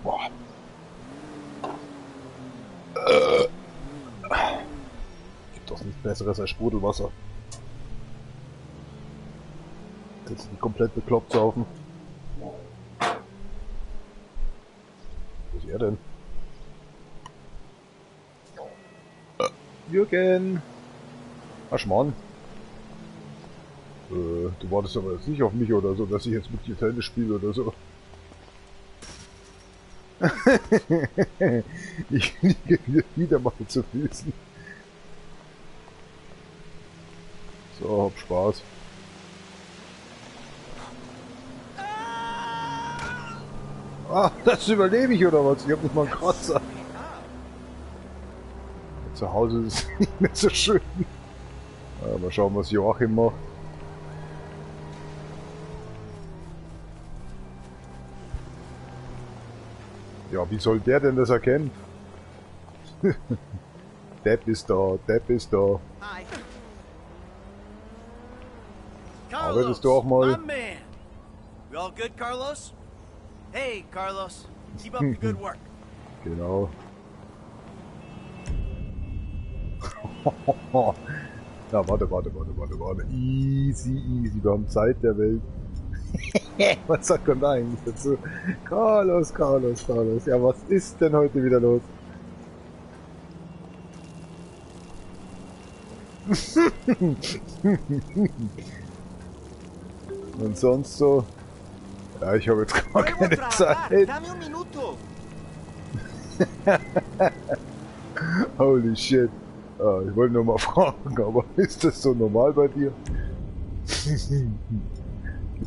Boah. Gibt doch nichts Besseres als Sprudelwasser. Das ist komplett bekloppt saufen. Wo ist er denn? Jürgen! Ach Mann. Du wartest aber jetzt nicht auf mich oder so, dass ich jetzt mit dir Tennis spiele oder so. Ich liege wieder mal zu Füßen. So, hab Spaß. Ah, das überlebe ich oder was? Ich hab nicht mal einen Kratzer. Zu Hause ist es nicht mehr so schön. Ja, mal schauen, was Joachim macht. Ja, wie soll der denn das erkennen? Depp ist da, Depp ist da. Arbeitest du auch mal? You all good, Carlos? Hey, Carlos. Keep up the good work. Genau. Ja, warte. Easy. Wir haben Zeit der Welt. Was sagt man da eigentlich dazu? Carlos. Ja, was ist denn heute wieder los? Und sonst so? Ja, ich habe jetzt gar keine Zeit. Holy shit. Ah, ich wollte nur mal fragen, aber ist das so normal bei dir? Geht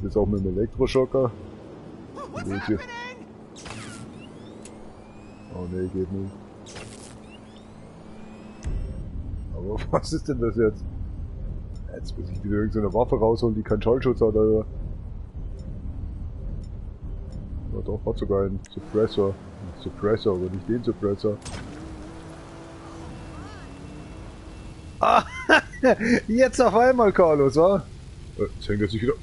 es auch mit dem Elektroschocker? Oh ne, geht nicht. Aber was ist denn das jetzt? Jetzt muss ich wieder irgendeine Waffe rausholen, die keinen Schallschutz hat, oder? Ja doch, hat sogar einen Suppressor. Suppressor, aber nicht den Suppressor. Ah, jetzt auf einmal, Carlos, wa? Jetzt hängt er sich wieder.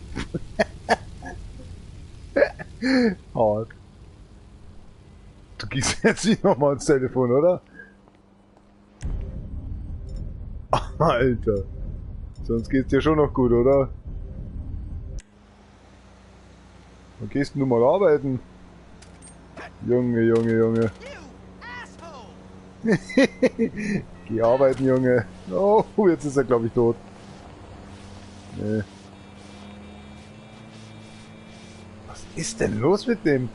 Hart. Du gehst jetzt nicht nochmal ans Telefon, oder? Alter. Sonst geht's dir schon noch gut, oder? Wann gehst du mal arbeiten? Junge. Geh arbeiten, Junge. Oh, jetzt ist er, glaube ich, tot. Nee. Was ist denn los mit dem?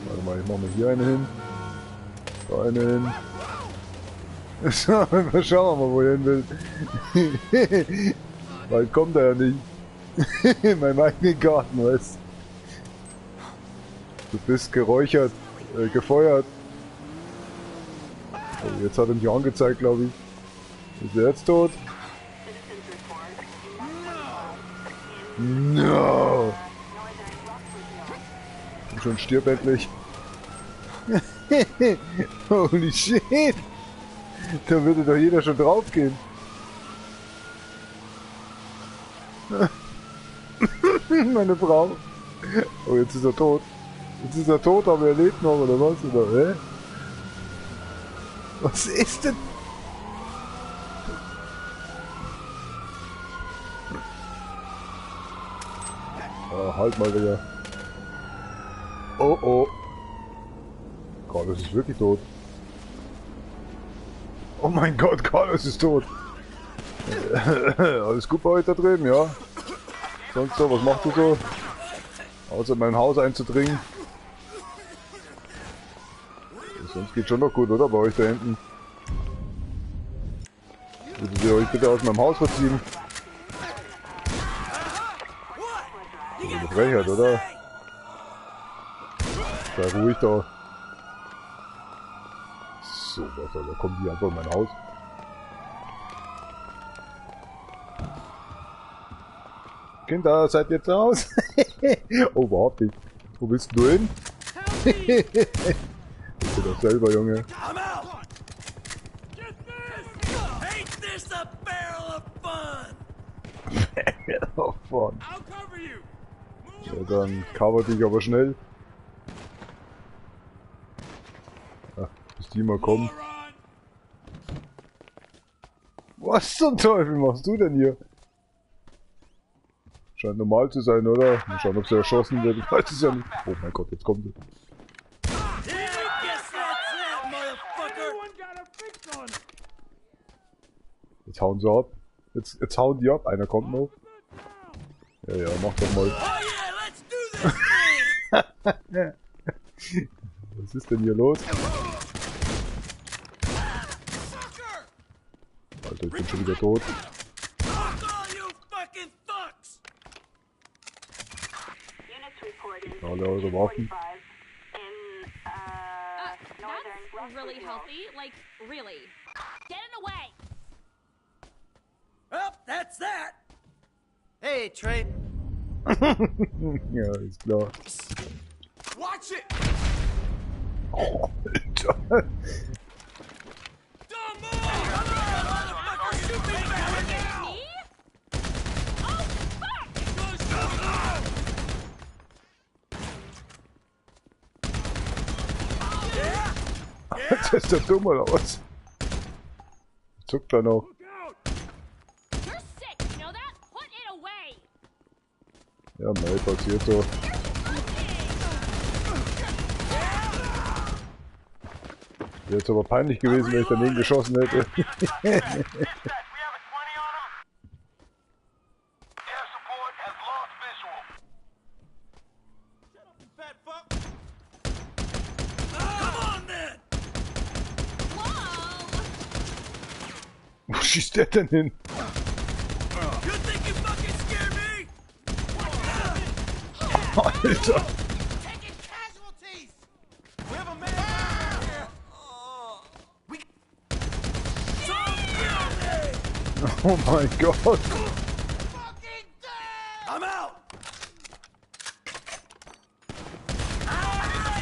Warte mal, ich mach mal hier eine hin. Da eine hin. So, schauen wir mal, wo er hin will. Bald kommt er ja nicht. In meinem eigenen Garten, weißt du. Bist geräuchert, gefeuert. Oh, jetzt hat er mich angezeigt, glaube ich. Ist er jetzt tot? No! Und schon stirb endlich. Holy shit! Da würde doch jeder schon drauf gehen. Meine Frau. Oh, jetzt ist er tot. Jetzt ist er tot, aber er lebt noch, oder was? Oder, hä? Was ist denn? Oh, halt mal wieder. Oh. Gott, das ist wirklich tot. Oh mein Gott, Carlos ist tot. Alles gut bei euch da drüben, ja? Sonst so, was macht ihr so? Außer in mein Haus einzudringen. Sonst geht schon noch gut, oder? Bei euch da hinten. Würdet ihr euch bitte aus meinem Haus verziehen? Das ist eine Frechheit, oder? Sei ruhig da. So, was soll da? Kommen die einfach in mein Haus? Kinder, seid ihr zu Hause? Oh, überhaupt nicht. Wo willst du hin? Ich bin doch selber, Junge. Barrel of fun. Ja, dann cover dich aber schnell. Ach, bis die mal kommen. Was zum Teufel machst du denn hier? Scheint normal zu sein, oder? Mal schauen, ob sie erschossen wird. Ich weiß es ja nicht. Oh mein Gott, jetzt kommt sie. Jetzt hauen sie ab. Jetzt hauen die ab. Einer kommt noch. Ja, ja, mach doch mal. Was ist denn hier los? Alter, ich bin schon wieder tot. Alle eure Waffen. That's really healthy. Like, really. Get in the way! Well, that's that! Hey, Trey. Ja, ist klar. Watch it! Oh, Alter. Das ist der dumm oder was? Zuckt er noch. Ja, mei, passiert so. Wäre jetzt aber peinlich gewesen, wenn ich daneben geschossen hätte. Wo schießt der denn hin? Alter! Oh mein Gott! I'm out!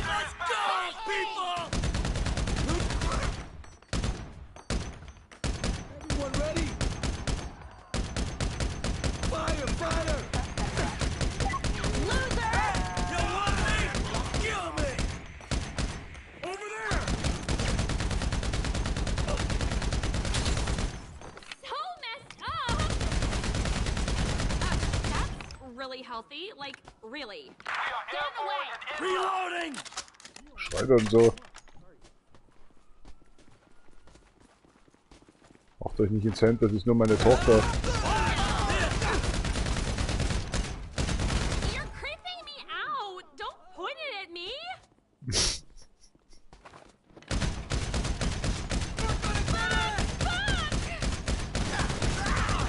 Let's go, people! Everyone ready? Firefighter! Loser! You want me? Kill me! Over there! So messed up! That's really healthy. Like, really. Get in the way! Reloading! Schreit dann so. Macht euch nicht ins Hemd, das ist nur meine Tochter. You're creeping me out! Don't point it at me!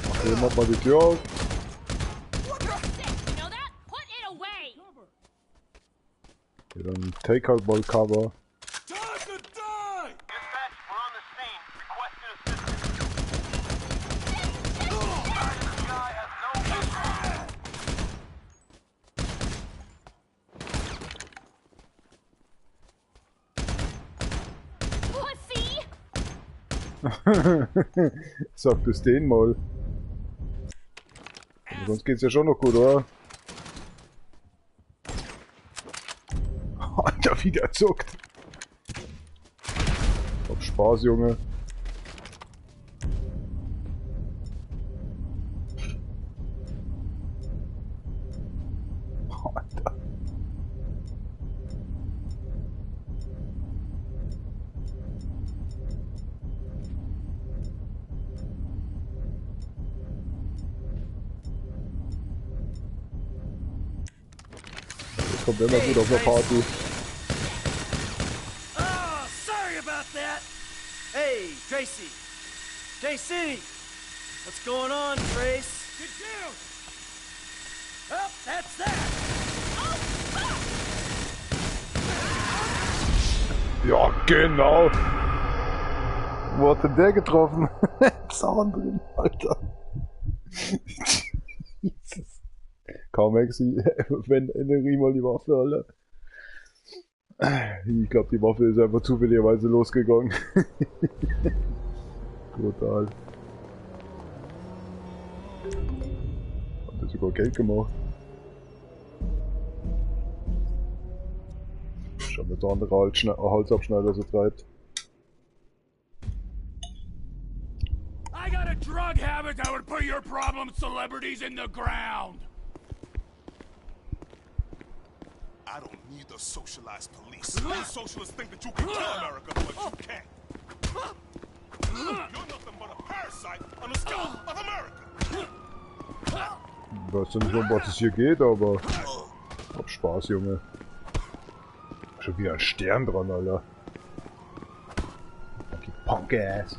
Mach jemand mal die Tür auf. Ja, dann take halt mal Cover. Sag das den mal. Aber sonst geht's ja schon noch gut, oder? Alter, wie der zuckt. Hab Spaß, Junge. Alter. Kommt immer gut auf eine Party. Oh, sorry about that. Hey, Tracy. JC. What's going on, Trace? Get down! Oh, that's that. Ja, genau. Wo hat denn der getroffen? Zahn drin, Alter. Jesus. Kaum Exi, wenn in der Riemer die Waffe, Alter. Ich glaube, die Waffe ist einfach zufälligerweise losgegangen. Brutal. Hat er sogar Geld gemacht. Schau mal, der andere Halsabschneider so treibt. I got a drug habit that would put your problem celebrities in the ground. I don't need the socialized police. You socialists think that you can kill America, but you can't. You're nothing but a parasite on the scalp of America. Ich weiß nicht, um was es hier geht, aber hab Spaß, Junge. Schon wieder ein Stern dran, Alter. Fucking Punk-Ass.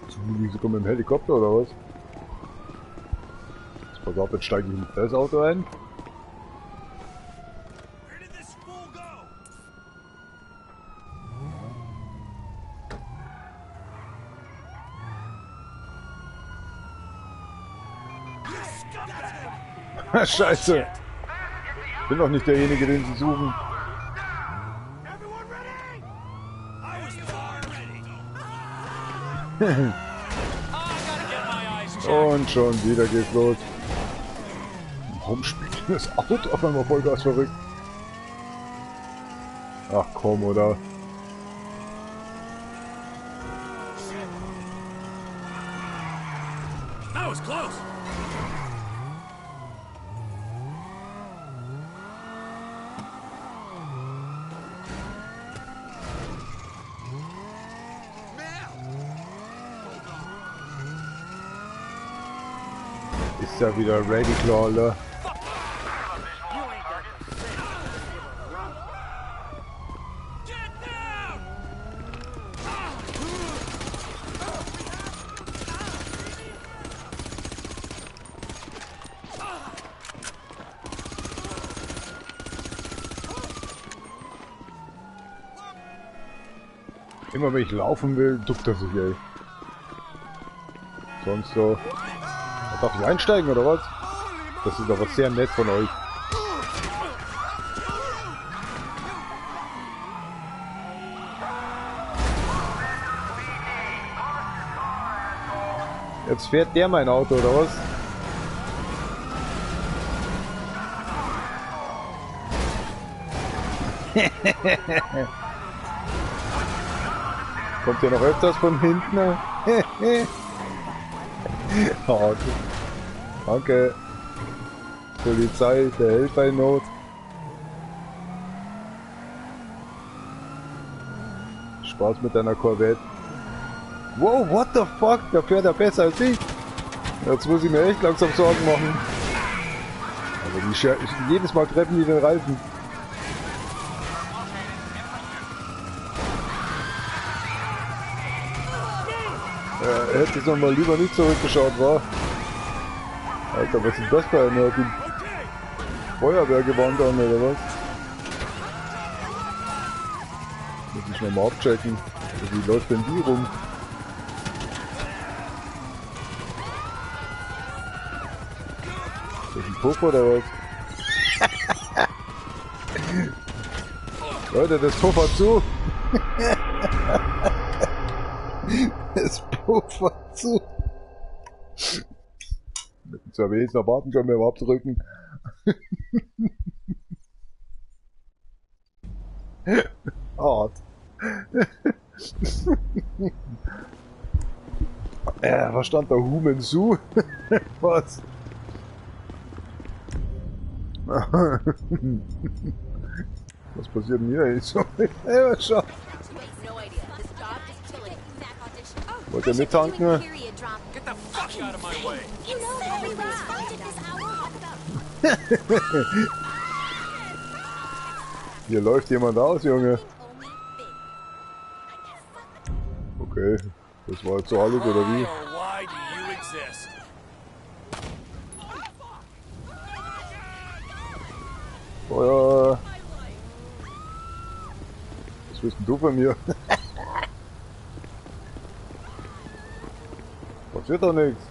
Sind die sogar mit dem Helikopter oder was? Jetzt pass auf, jetzt steige ich in das Auto ein. Scheiße! Ich bin doch nicht derjenige, den sie suchen. Und schon wieder geht's los. Warum spielt denn das Auto auf einmal Vollgas verrückt? Ach komm, oder? That was close. Ist ja wieder ready, Clawler. Immer wenn ich laufen will, duckt er sich, ey. Sonst so. Darf ich einsteigen oder was? Das ist aber sehr nett von euch. Jetzt fährt der mein Auto oder was? Kommt ja noch öfters von hinten. Oh, danke. Polizei, der Helfer in Not. Spaß mit deiner Corvette. Wow, what the fuck? Da fährt er besser als ich. Jetzt muss ich mir echt langsam Sorgen machen. Also jedes Mal treffen die den Reifen. Hätte es nochmal lieber nicht zurückgeschaut, war. Alter, was ist das für eine? Die Feuerwehrgewand an, oder was? Muss ich nochmal abchecken. Wie läuft denn die rum? Ist das ein Puff oder was? Leute, das Puff hat zu! Das Puff hat zu! Jetzt haben wir jetzt noch warten können, wir überhaupt drücken. Hart. Was stand da? Humen Su? Was? Was passiert denn hier? Schau. Wollt ihr mittanken? fuck out of my way. You know everything's fine at this hour. What the? Hier läuft jemand aus, Junge. Okay, das war jetzt so alles, oder wie? Why do you exist? Feuer! Was willst denn du von mir? Passiert doch nichts.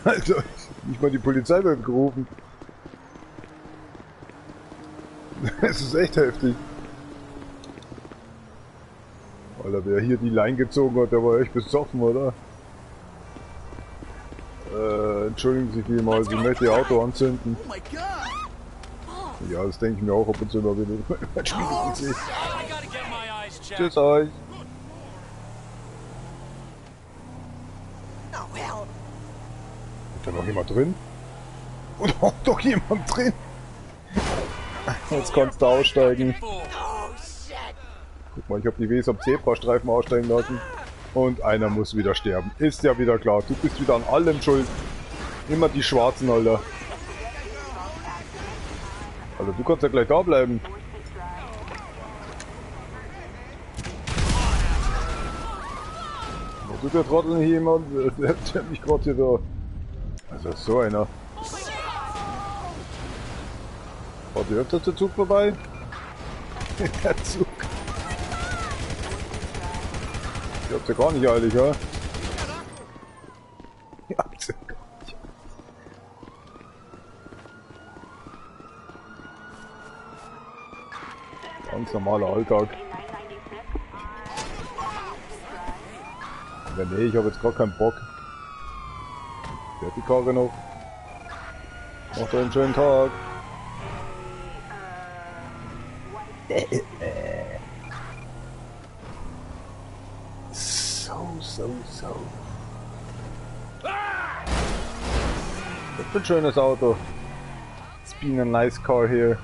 Alter, nicht mal die Polizei wird gerufen. Es ist echt heftig. Alter, wer hier die Line gezogen hat, der war echt besoffen, oder? Entschuldigen Sie vielmals, ich möchte Ihr Auto anzünden. Ja, das denke ich mir auch ab und zu mal wieder. Tschüss euch. Ist da noch jemand drin? Oder auch doch jemand drin? Jetzt kannst du aussteigen. Guck mal, ich habe die Ws am Zebrastreifen aussteigen lassen. Und einer muss wieder sterben. Ist ja wieder klar. Du bist wieder an allem schuld. Immer die Schwarzen, Alter. Also du kannst ja gleich da bleiben. Was ist der Trottel hier jemand? Der mich gerade hier da... Also so einer. War die öfter der Zug vorbei? Der Zug. Ihr habt ja gar nicht eilig, ja? Ihr habt's ja gar nicht. Ganz normaler Alltag. Ja, nee, ich habe jetzt gar keinen Bock. Fährt die Karre noch? Macht einen schönen Tag. So. Das ist ein schönes Auto. It's been a nice car here.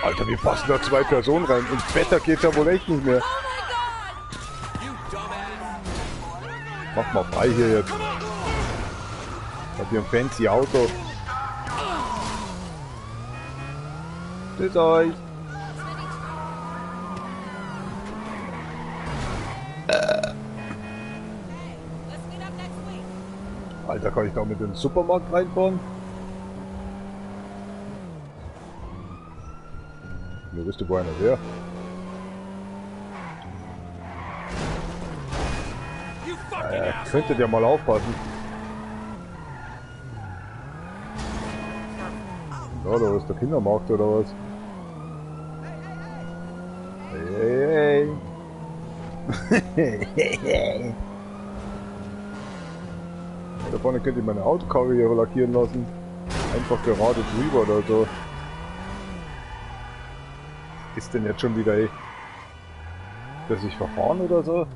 Alter, wir passen da 2 Personen rein. Ins Wetter geht's ja wohl echt nicht mehr. Mach mal frei hier jetzt. Ich hab hier ein fancy Auto. Tschüss euch. Alter, kann ich da mit dem Supermarkt reinfahren? Mir wüsste, wo einer wäre. Könntet ihr mal aufpassen. Ja, da ist der Kindermarkt oder was? Hey. Da vorne könnt ihr meine Autokarre hier lackieren lassen. Einfach gerade drüber oder so. Ist denn jetzt schon wieder echt? Dass ich verfahren oder so?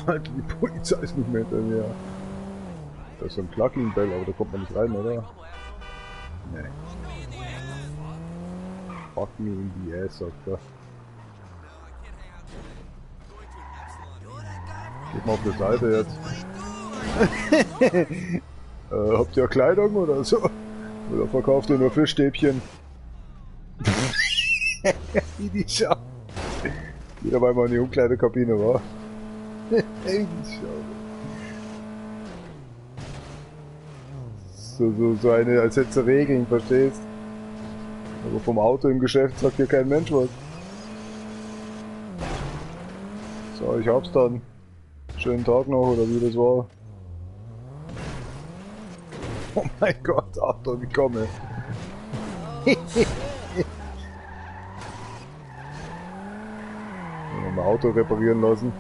Alter, die Polizei ist nicht mehr hinter mir. Da ist so ein Plug-in-Bell, aber da kommt man nicht rein, oder? Nee. Fuck me in the ass, sagt er. Geht mal auf die Seite jetzt. Habt ihr Kleidung oder so? Oder verkauft ihr nur Fischstäbchen? Wie die Schau. Jeder weil mal in die Umkleidekabine war. So eine, als hätte sie Regeln, verstehst? Aber vom Auto im Geschäft sagt hier kein Mensch was. So, ich hab's dann. Schönen Tag noch, oder wie das war. Oh mein Gott, Achtung, ich komme. Mein Auto reparieren lassen.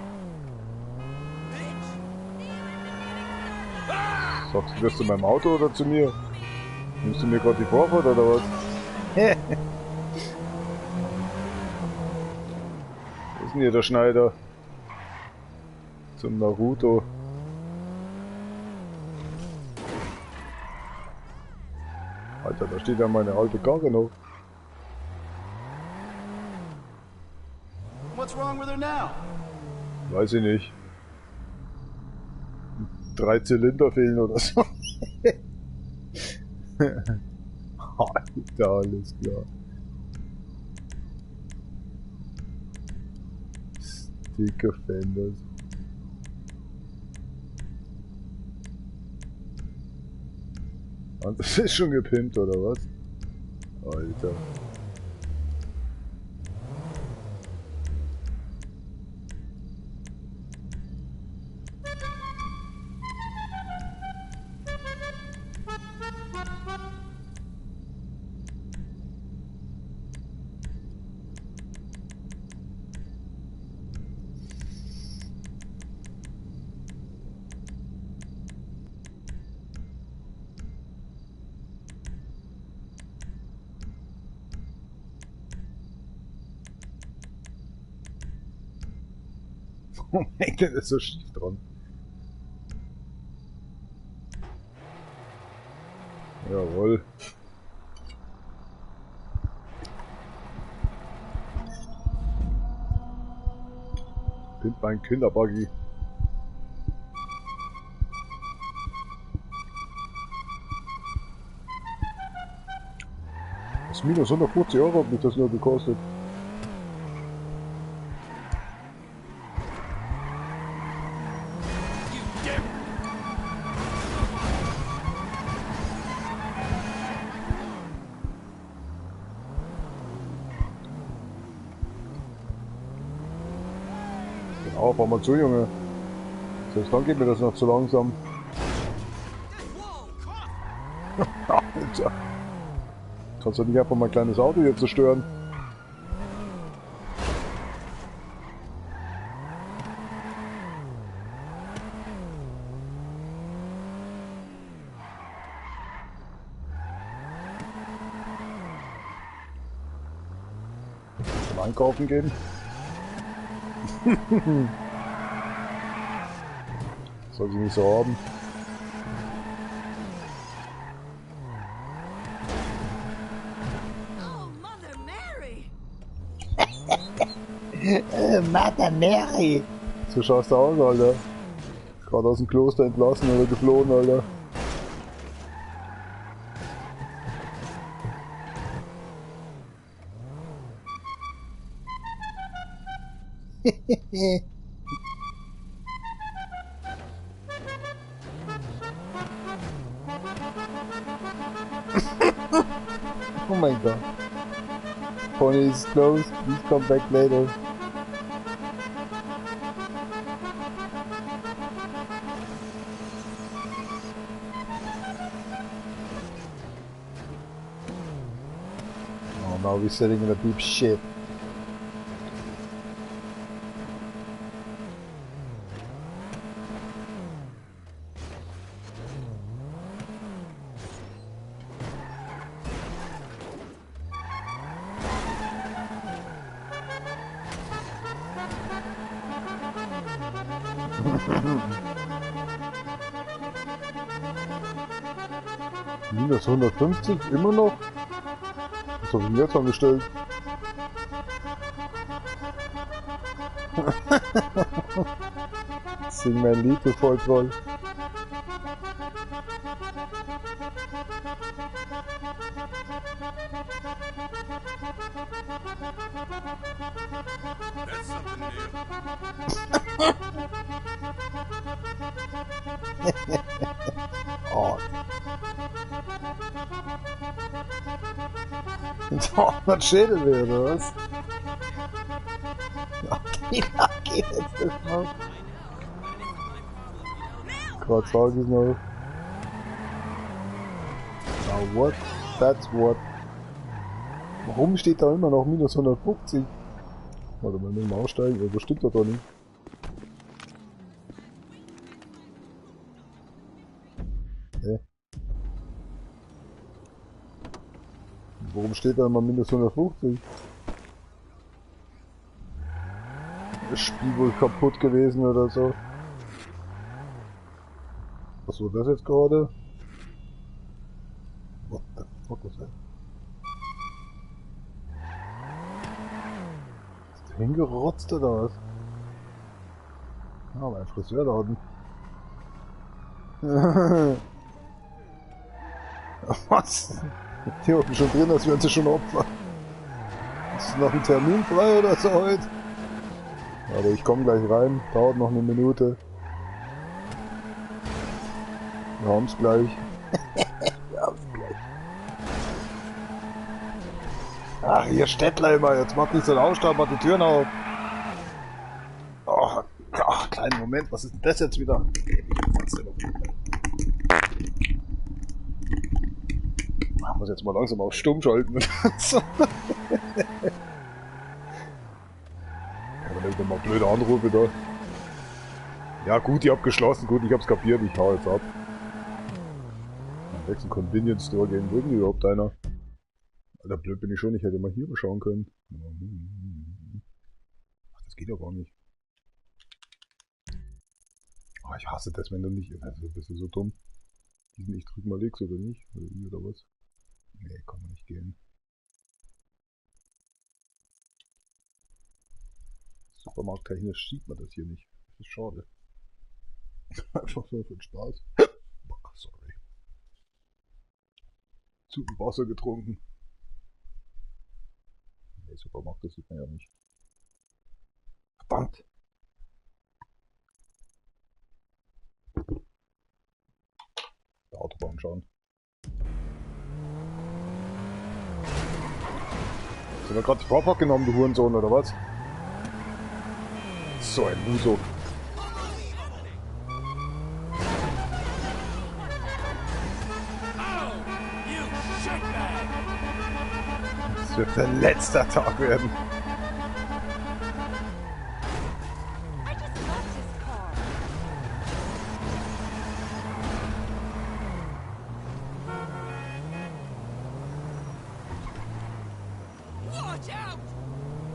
Sagst du das zu meinem Auto oder zu mir? Nimmst du mir gerade die Vorfahrt oder was? Wo ist denn hier der Schneider? Zum Naruto. Alter, da steht ja meine alte Karre noch. wrong with her now? Weiß ich nicht. 3 Zylinder fehlen oder so. Alter, alles klar. Sticker Fenders. Und das ist schon gepimpt oder was? Alter. Warum hängt denn das so schief dran? Jawohl. Pimp mein Kinderbuggy. Das minus 150 € hat mich das nur gekostet. Genau, fahr mal zu, Junge. Selbst dann geht mir das noch zu langsam. Alter. Kannst du nicht einfach mein kleines Auto hier zerstören? Zum Einkaufen gehen? Soll sie nicht so haben. Mother Mary! So schaust du aus, Alter. Gerade aus dem Kloster entlassen oder geflohen, Alter. Oh mein Gott. Pony is closed, please come back later. Oh, now we're sitting in a deep shit. Minus 150? Immer noch? Was hab ich denn jetzt angestellt? Sing mein Lied, du Volltroll. Oh. Oh, was Schädel wäre, oder was? Okay, jetzt das noch. Gerade sag ich noch. Now what? That's what. Warum steht da immer noch minus 150? Warte mal, müssen wir aussteigen, irgendwo stimmt das doch nicht. Hä? Warum steht da immer minus 150? Das Spiel wohl kaputt gewesen oder so. Was war das jetzt gerade? What the fuck was that? hingerotzt oder was? Ah, mein Friseur da unten. Was? Hier unten schon drin, als wären sie schon Opfer. Ist noch ein Termin frei oder so heute? Aber ich komme gleich rein, dauert noch eine Minute. Wir haben's gleich. Wir haben's gleich. Ach, hier Städtler immer, jetzt macht nicht so laut, macht die Türen auf. Oh, ach, kleinen Moment, was ist denn das jetzt wieder? Ich muss jetzt mal langsam auf Stumm schalten. So. Ja, mal blöde Anrufe da. Ja gut, ich hab geschlossen, gut, ich hab's kapiert, ich hau jetzt ab. Am nächsten Convenience Store gehen, würden überhaupt einer. Alter, blöd bin ich schon, ich hätte mal hier mal schauen können. Ach, das geht ja gar nicht. Ach, ich hasse das, wenn du nicht, also, bist du so dumm. Ich drück mal X oder nicht, oder I oder was? Nee, kann man nicht gehen. Supermarkttechnisch sieht man das hier nicht. Das ist schade. Einfach so für den Spaß. Ach, sorry. Zu viel Wasser getrunken. Nee, Supermarkt, das sieht man ja nicht. Verdammt! Der Autobahn schauen. Hast du da gerade die Vorfahrt genommen, du Hurensohn, oder was? So ein Muso. Das wird dein letzter Tag werden.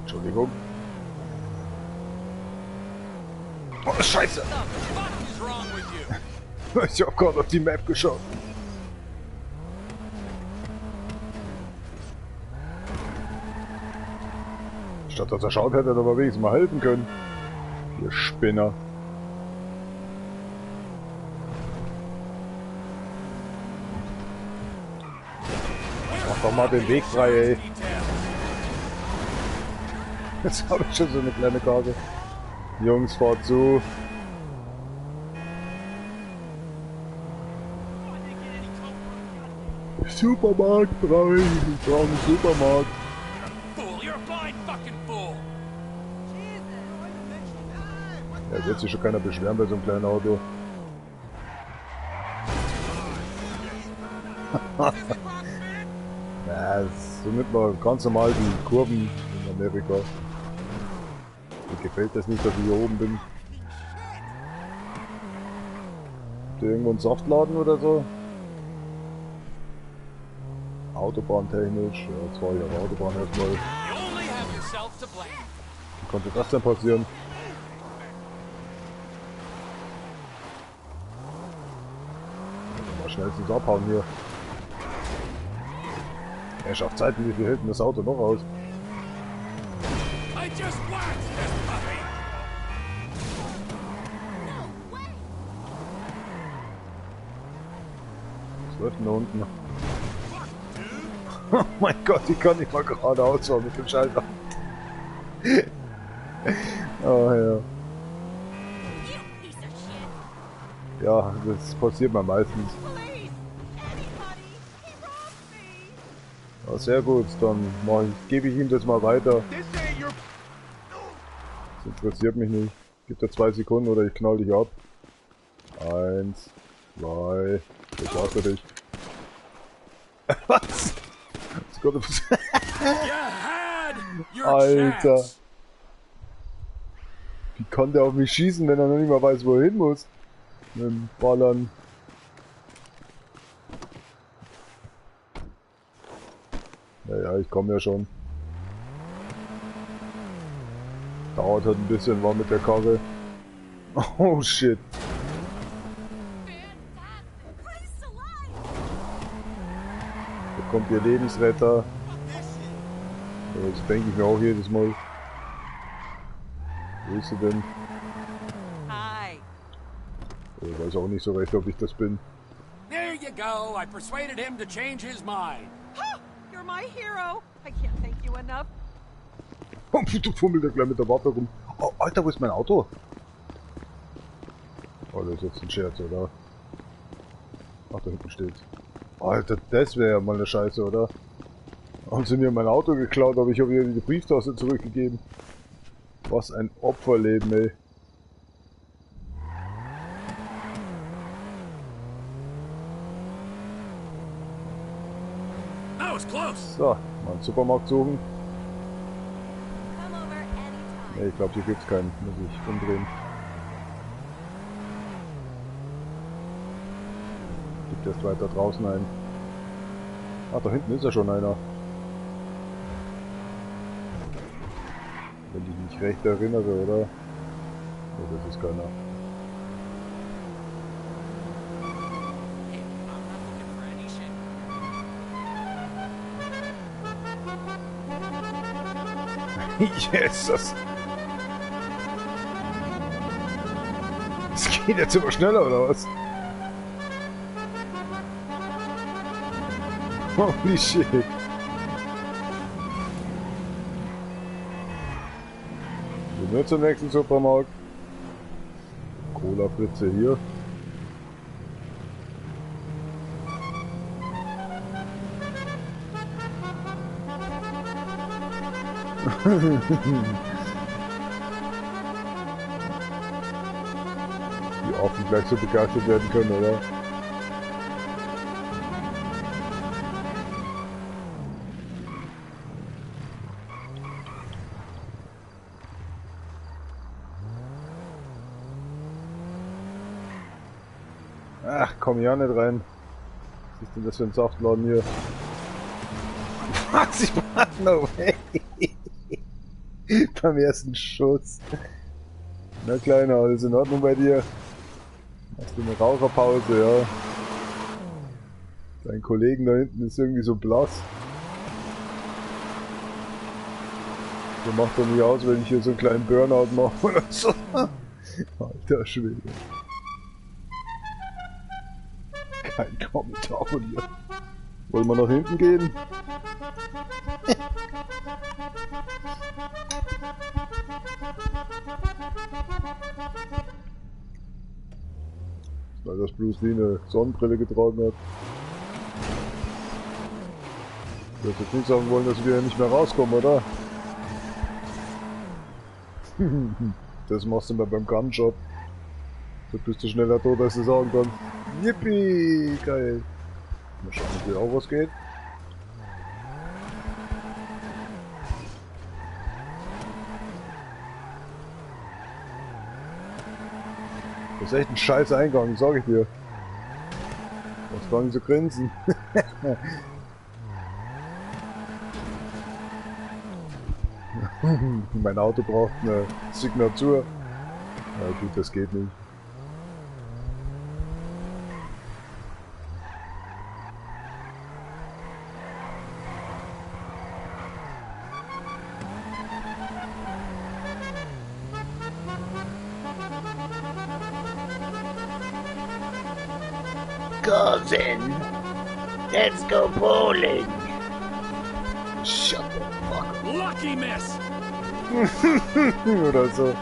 Entschuldigung. Oh, Scheiße! Ich hab gerade auf die Map geschaut. Statt dass er schaut, hätte er aber wenigstens mal helfen können. Ihr Spinner. Mach doch mal den Weg frei, ey. Jetzt habe ich schon so eine kleine Karte. Jungs, fahrt zu. Supermarkt brauche ich. Ich brauche einen Supermarkt. Ja, wird sich schon keiner beschweren bei so einem kleinen Auto. Ja, so nimmt man ganz normal die Kurven in Amerika. Mir gefällt das nicht, dass ich hier oben bin. Habt ihr irgendwo einen Saftladen oder so? Autobahntechnisch, ja, jetzt war ich auf der Autobahn erstmal. Wie konnte das denn passieren? Mal schnellstens abhauen hier. Er schafft Zeit, wie viel hält denn das Auto noch aus? Was läuft denn da unten? Oh mein Gott, ich kann nicht mal geradeaus fahren mit dem Schalter. Oh ja. Ja, das passiert mir meistens. Ja, sehr gut, dann gebe ich ihm das mal weiter. Das interessiert mich nicht. Gib dir 2 Sekunden oder ich knall dich ab. 1, 2, das war's für dich. Was? Alter. Wie kann der auf mich schießen, wenn er noch nicht mal weiß, wo er hin muss? Mit dem Ballern. Naja, ich komme ja schon. Dauert halt ein bisschen, war mit der Karre. Oh shit. Da kommt ihr Lebensretter. Das denke ich mir auch jedes Mal. bist du denn? Hi. Ich weiß auch nicht so recht, ob ich das bin. There you go. I persuaded him to change his mind. You're my hero. I can't thank you enough. Du fummelst da gleich mit der Waffe rum. Oh, Alter, wo ist mein Auto? Oh, das ist jetzt ein Scherz, oder? Ach, da hinten steht's. Alter, das wäre ja mal eine Scheiße, oder? Haben sie mir mein Auto geklaut, aber ich habe ihr die Brieftasse zurückgegeben. Was ein Opferleben, ey. So, mal einen Supermarkt suchen. Nee, ich glaube, hier gibt's keinen. Muss ich umdrehen. Gibt erst weiter draußen einen. Ah, da hinten ist ja schon einer. Wenn ich mich recht erinnere, oder? Nee, das ist keiner. Jesus! Es geht jetzt immer schneller, oder was? Holy shit! Wir nur zum nächsten Supermarkt. Cola-Fritze hier. Die offen gleich so begeistert werden können, oder? Ach, komm ja nicht rein. Was ist denn das für ein Saftladen hier? Was? Ich mach no way! Beim ersten Schuss. Na Kleiner, alles in Ordnung bei dir? Hast du eine Raucherpause, ja? Dein Kollegen da hinten ist irgendwie so blass. Der macht doch nicht aus, wenn ich hier so einen kleinen Burnout mache oder so. Alter Schwede. Kein Kommentar von dir. Wollen wir nach hinten gehen? Weil das Bruce Lee eine Sonnenbrille getragen hat. Ich würde jetzt nicht sagen wollen, dass wir nicht mehr rauskommen, oder? Das machst du mal beim Gunjob. So bist du schneller tot, als du sagen kannst. Yippie! Geil! Mal schauen, ob hier auch was geht. Das ist echt ein scheiß Eingang, sag ich dir. Du musst gar nicht so grinsen. Mein Auto braucht eine Signatur. Ja gut, das geht nicht. Cousin, let's go bowling. Shut the fuck up. Lucky miss! Oder so.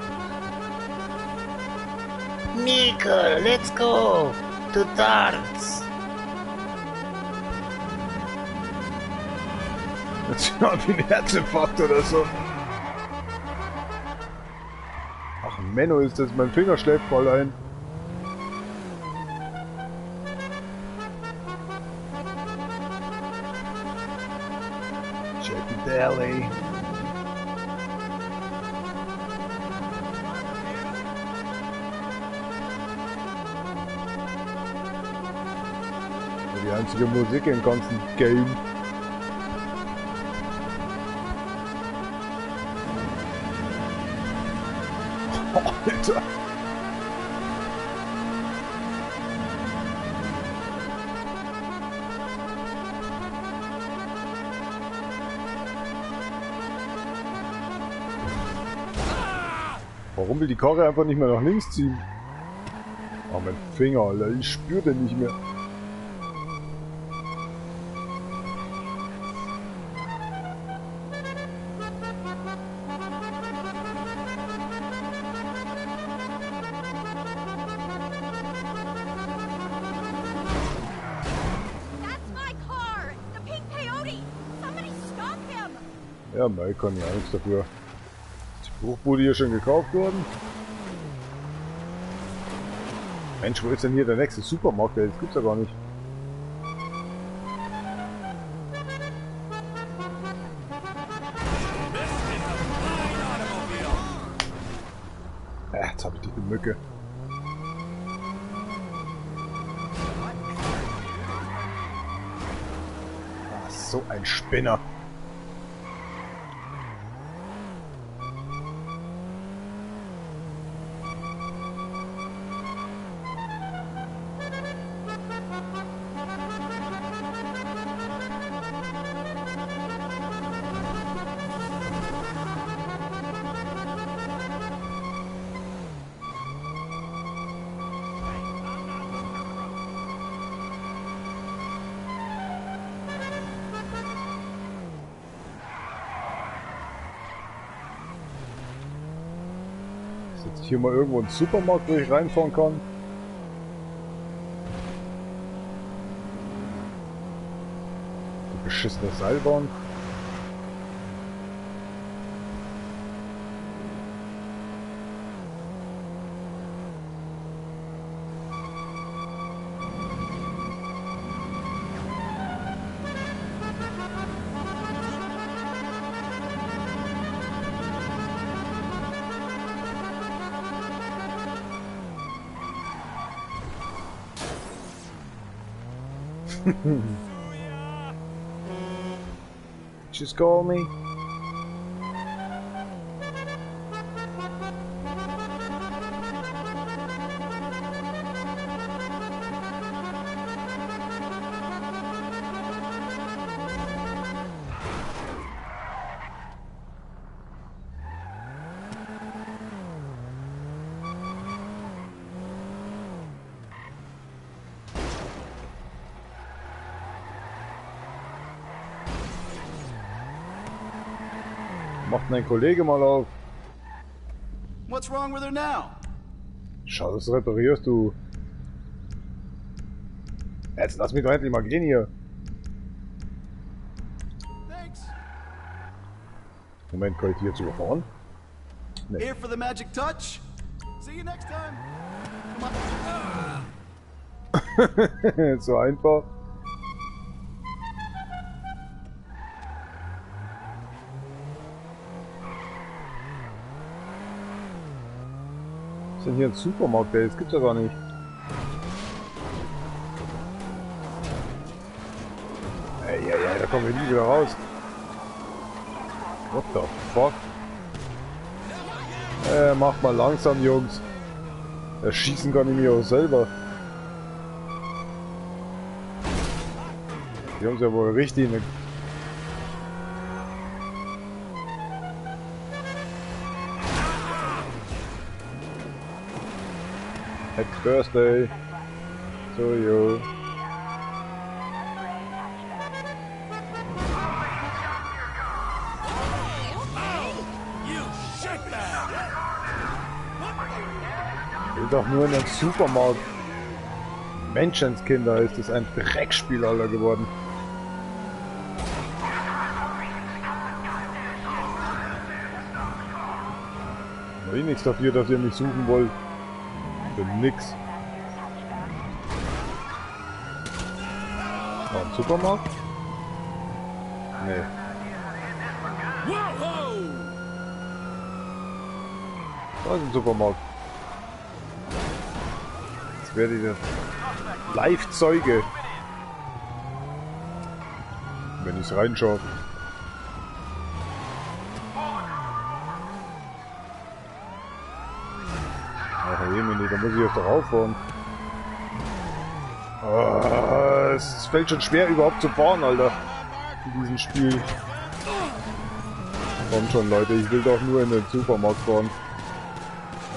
Mika, let's go to darts. Jetzt hab ich einen Herzinfarkt oder so. Ach Menno, ist das, mein Finger schläft voll ein. Chicken Deli. Die einzige Musik im ganzen Game. Alter. Warum will die Karre einfach nicht mehr nach links ziehen? Oh, mein Finger, Alter, ich spüre den nicht mehr. Ja, Mike kann ja nichts dafür. Ist die Bruchbude hier schon gekauft worden? Mensch, wo ist denn hier der nächste Supermarkt? Das gibt's ja gar nicht. Jetzt habe ich die Mücke. Ah, so ein Spinner. Ist jetzt hier mal irgendwo ein Supermarkt, wo ich reinfahren kann? Die beschissene Seilbahn. Just call me. Macht mein Kollege mal auf. What's wrong with her now? Schau, das reparierst du. Jetzt lass mich doch endlich mal gehen hier. Thanks. Moment, kann ich die jetzt überfahren? Nee. Here for the magic touch. See you next time. Come on. So einfach. Ist denn hier ein Supermarkt? Das gibt's ja gar nicht. Ey, da kommen wir nie wieder raus. What the fuck? Macht mal langsam, Jungs. Schießen kann ich mich auch selber. Die haben ja wohl richtig eine... Happy Birthday to you. Ich will doch nur in den Supermarkt. Menschenskinder, ist das ein Dreckspiel, Alter, geworden. Aber ich nichts dafür, dass ihr mich suchen wollt. Für nix. Oh, ein Supermarkt? Nee. Da ist ein Supermarkt. Jetzt werde ich Live-Zeuge. Wenn ich reinschaue. Da muss ich jetzt doch auffahren. Oh, es fällt schon schwer überhaupt zu fahren, Alter. In diesem Spiel. Kommt schon, Leute, ich will doch nur in den Supermarkt fahren.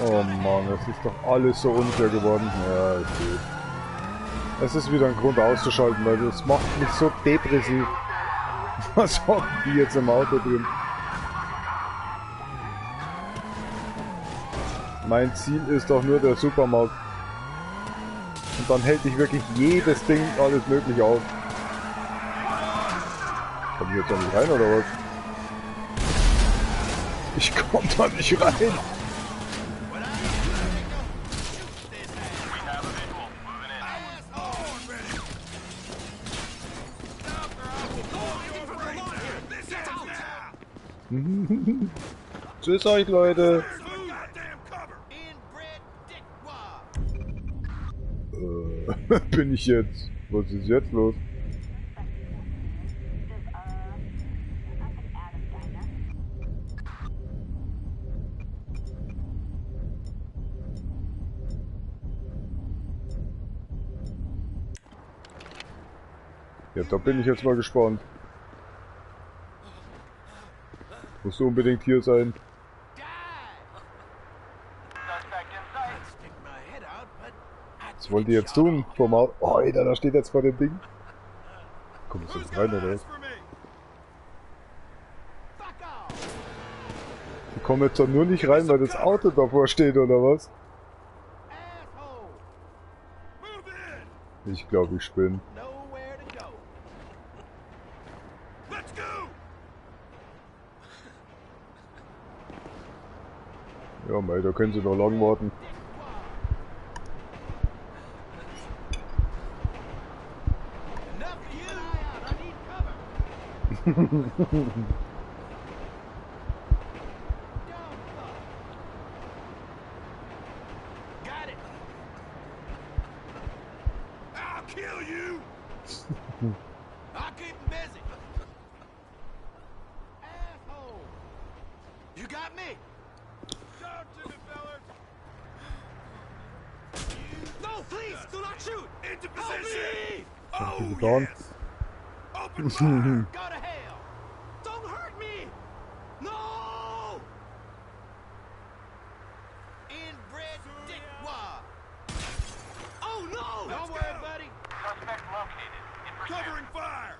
Oh Mann, es ist doch alles so unfair geworden. Ja, ist gut. Es ist wieder ein Grund auszuschalten, weil das macht mich so depressiv. Was haben die jetzt im Auto drin? Mein Ziel ist doch nur der Supermarkt. Und dann hält ich wirklich jedes Ding, alles mögliche auf. Komm ich jetzt da nicht rein oder was? Ich komm da nicht rein. Tschüss euch, Leute. Bin ich jetzt? Was ist jetzt los? Ja, da bin ich jetzt mal gespannt. Musst du unbedingt hier sein. Was wollt ihr jetzt tun? Vom Auto? Oh, Alter, da steht jetzt vor dem Ding. Kommst du jetzt rein oder was? Ich komme jetzt doch nur nicht rein, weil das Auto davor steht oder was? Ich glaube, ich spinne. Ja, mei, da können sie noch lang warten. I'll kill you. I'll keep him busy. Asshole. You got me. Talk to me, fellas. No, please, do not shoot. Into position. Oh, yes. Open fire. Go to hell. Don't hurt me. No. Inbred dickwad. Oh no! Don't worry, buddy. Suspect located. Covering fire.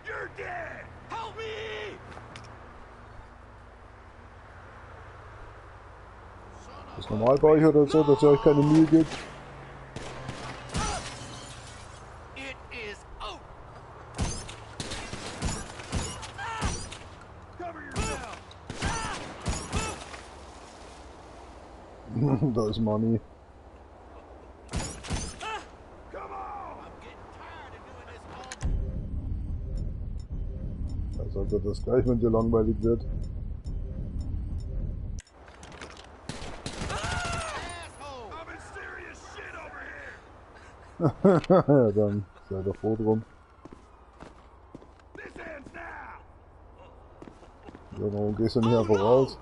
You're dead. Help me! Ist normal bei euch oder so, dass ihr euch keine Mühe gibt? It is over. Cover yourself. Da ist Money. Da sagt er das gleich, wenn dir langweilig wird. Ja, dann sei doch froh drum. Ja, warum gehst du nicht einfach raus?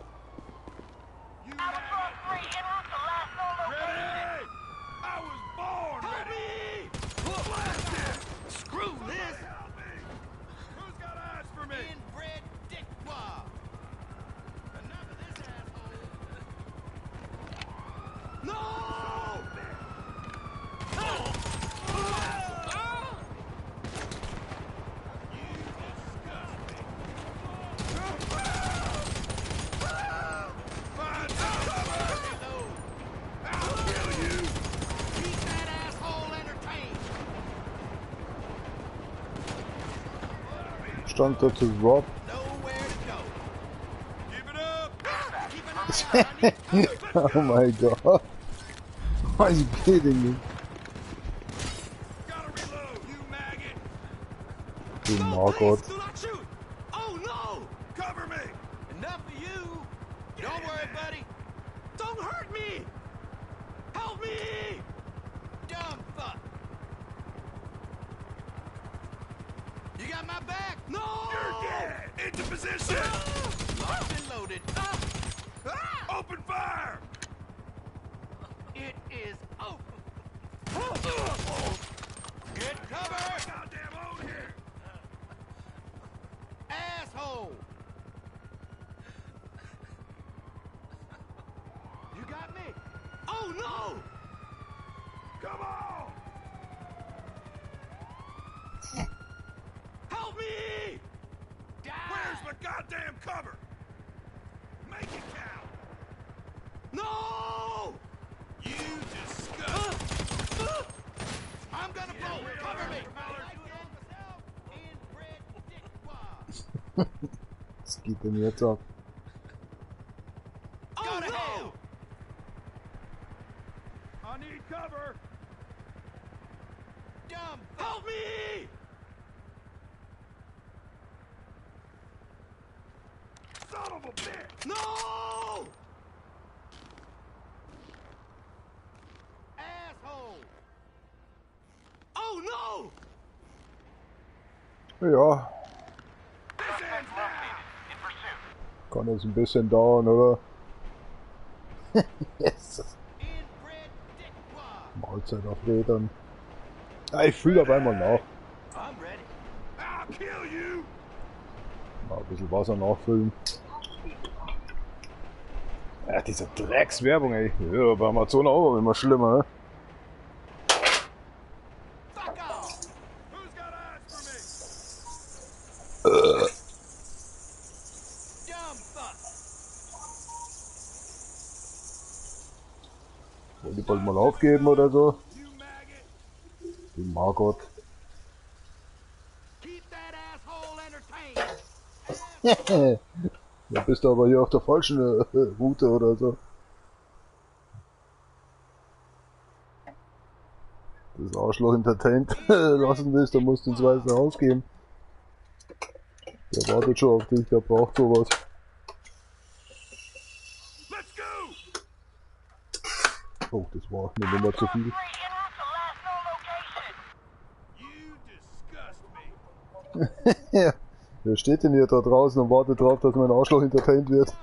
Stand da zu Rob. Oh my god. Are you kidding me? Du Margot. Oh no! Cover me! Enough of you! Don't worry, buddy! Don't hurt me! Help me! Dumb fuck! You got my back? No! You're dead! Into position! Locked and loaded. Open fire! It is open. Get cover! Goddamn hold here! Asshole! goddamn cover! Make it count! No! You disgust! I'm gonna blow! Cover me! Was geht denn jetzt ab? Go to hell! I need cover! Dumb! Help me! Son of a bitch! No! Asshole! Oh no! Ja. Kann jetzt ein bisschen dauern, oder? Yes. Mahlzeit auf Rädern. Ja, ich fühle auf einmal nach. Mal ein bisschen Wasser nachfüllen. Ja, diese Dreckswerbung, ey. Ja, bei Amazon auch immer schlimmer, ne? Wollen die bald mal aufgeben oder so? Die Margot. Da bist du aber hier auf der falschen Route oder so. Das Arschloch entertained lassen willst, dann musst du ins Weiße Haus gehen. Der wartet schon auf dich, der braucht sowas. Oh, das war eine Nummer zu viel. Ja. Wer steht denn hier da draußen und wartet drauf, dass mein Arschloch entertained wird?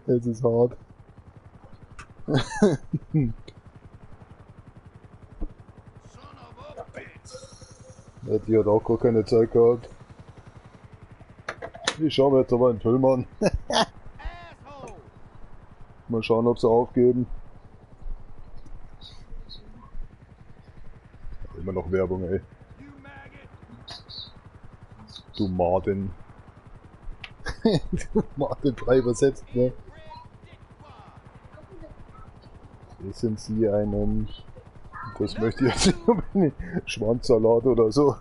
Es ist hart. Ja, die hat auch gar keine Zeit gehabt. Ich schau mir jetzt aber einen Film an. Mal schauen, ob sie aufgeben. Immer noch Werbung, ey. Du Martin. Du Martin 3 übersetzt, ne? Essen Sie einen... Das möchte ich jetzt nicht unbedingt. Schwanzsalat oder so.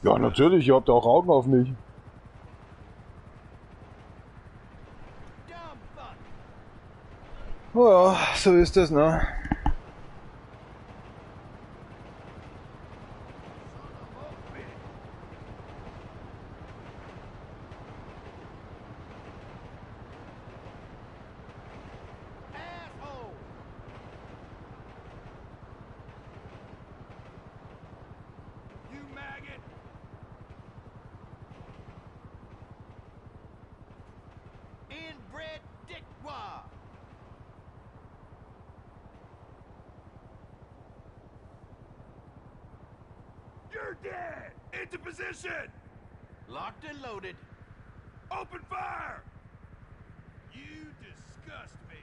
Ja, natürlich, ihr habt auch Augen auf mich. Oh ja, so ist das, ne? You're dead! Into position! Locked and loaded. Open fire! You disgust me.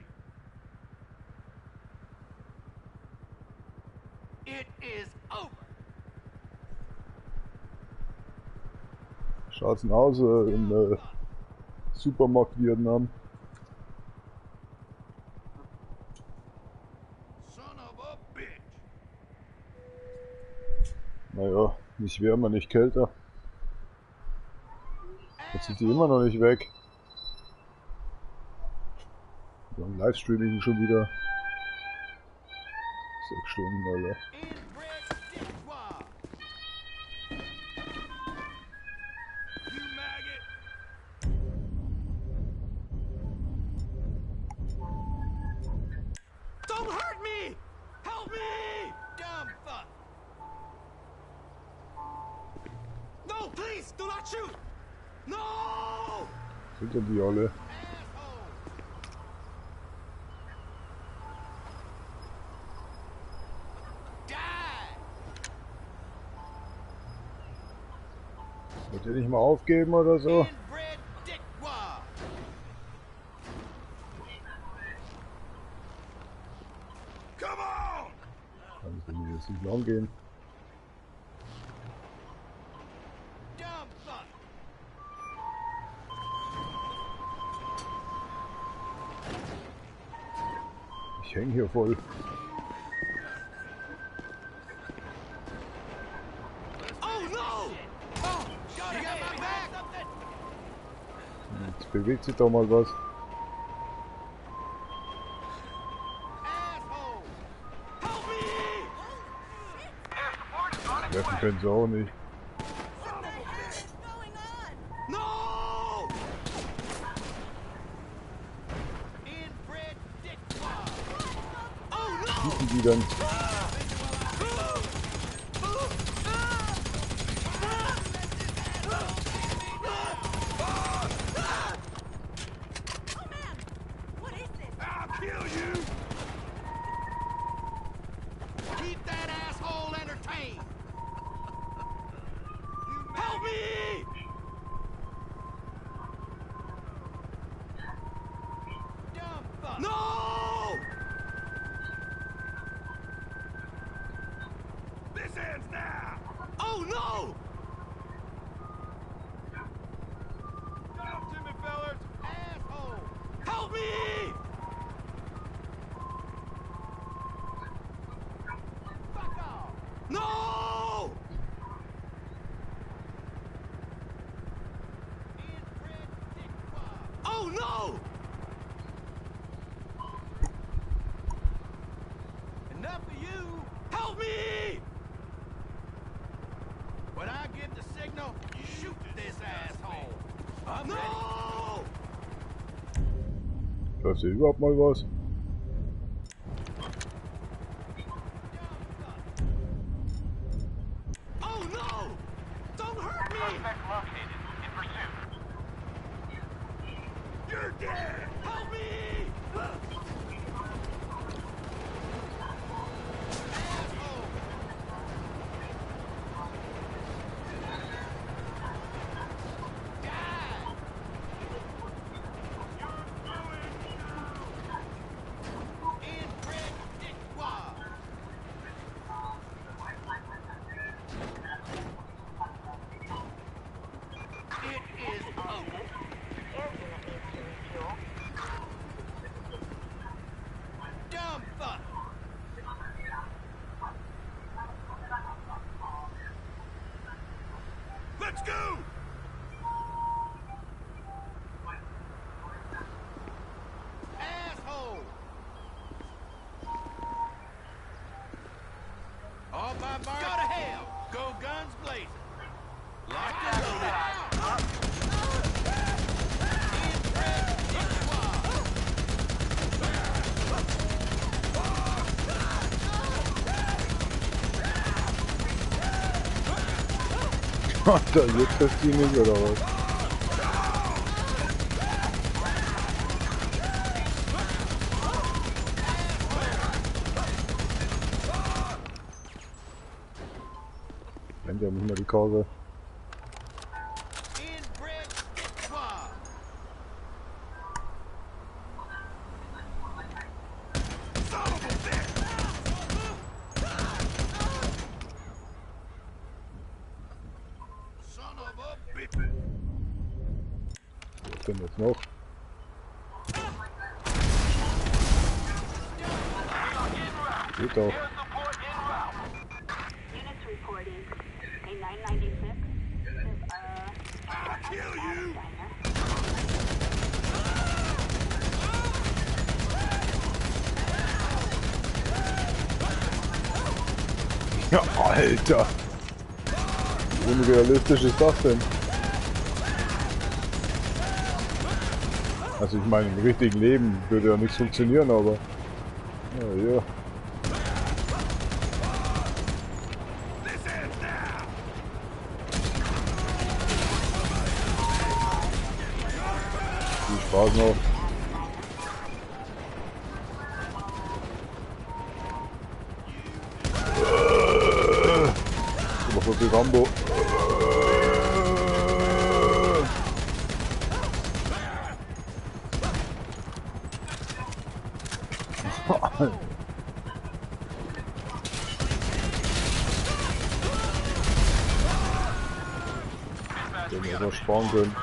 It is over. Schaut's denn aus im Supermarkt Vietnam? Naja, nicht wärmer, nicht kälter. Jetzt sind die immer noch nicht weg. Wir haben Livestreaming schon wieder. 6 Stunden, Alter. Don't hurt me! Help me! Dumb fuck! No, please, do not shoot! No! Sind denn die alle? Wollt ihr nicht mal aufgeben oder so? Kann ich denn jetzt nicht lang gehen? hier voll. Jetzt bewegt sich da mal was. Treffen können sie auch nicht. Schießen die dann? Läuft hier überhaupt mal was? Let's go! Asshole! All by bar. Go to hell! Go guns blazing! Locked and loaded! Alter, jetzt trifft die nicht, oder was? Rennt ja nicht mehr die Karre. Was denn jetzt noch? Geht doch. Ja, Alter! Wie unrealistisch ist das denn? Also ich meine, im richtigen Leben würde ja nichts funktionieren, aber... Ja, ja. Viel Spaß noch. Immer so viel Rambo. Den wir übersparen können.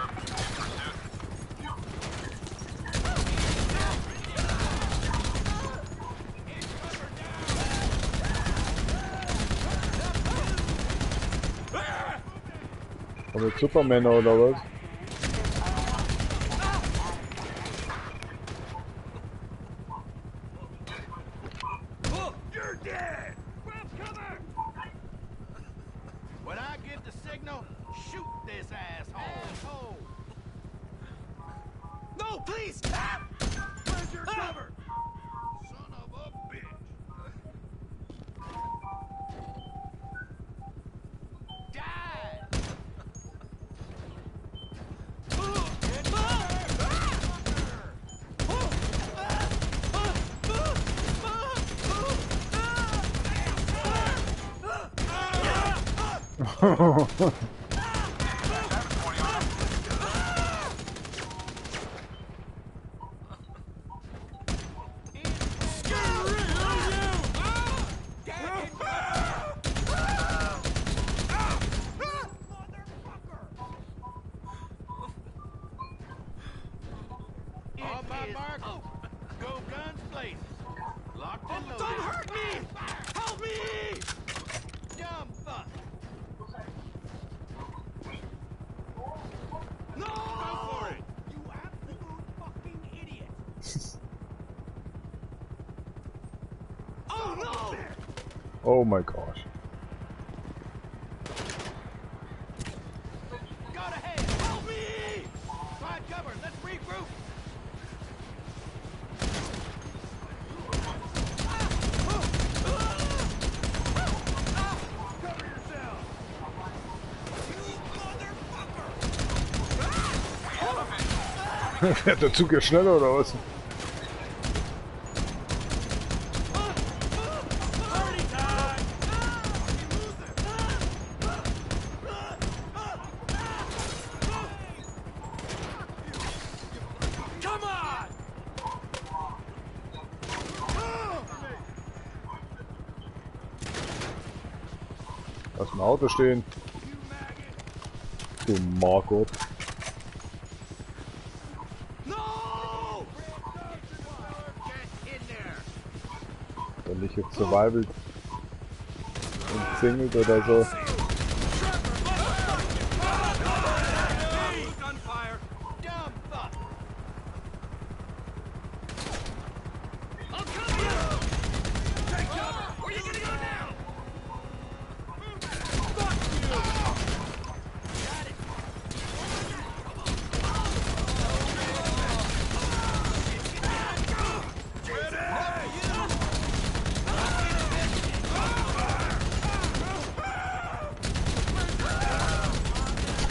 Kommen jetzt Supermänner oder was? You're dead! Grab cover! When I give the signal, shoot this asshole! No, please! Ah! Where's your cover? Son of a bitch! Die! On my mark, go guns blazing. Locked and loaded. Don't hurt me! Help me! Dumb fuck! No! Go for it! You absolute fucking idiot! Oh no! Oh my gosh. Got ahead! Help me! Find cover, let's regroup! Cover yourself! You motherfucker! Fährt der Zug ja schneller oder was? Come on! Lass mal Auto stehen. Du Margot. No! Wenn nicht jetzt Survival umzingelt oder so. Gunfire! Dumb fuck! I'll cover you! Take cover! Where are you gonna go now? Fuck you! Got it!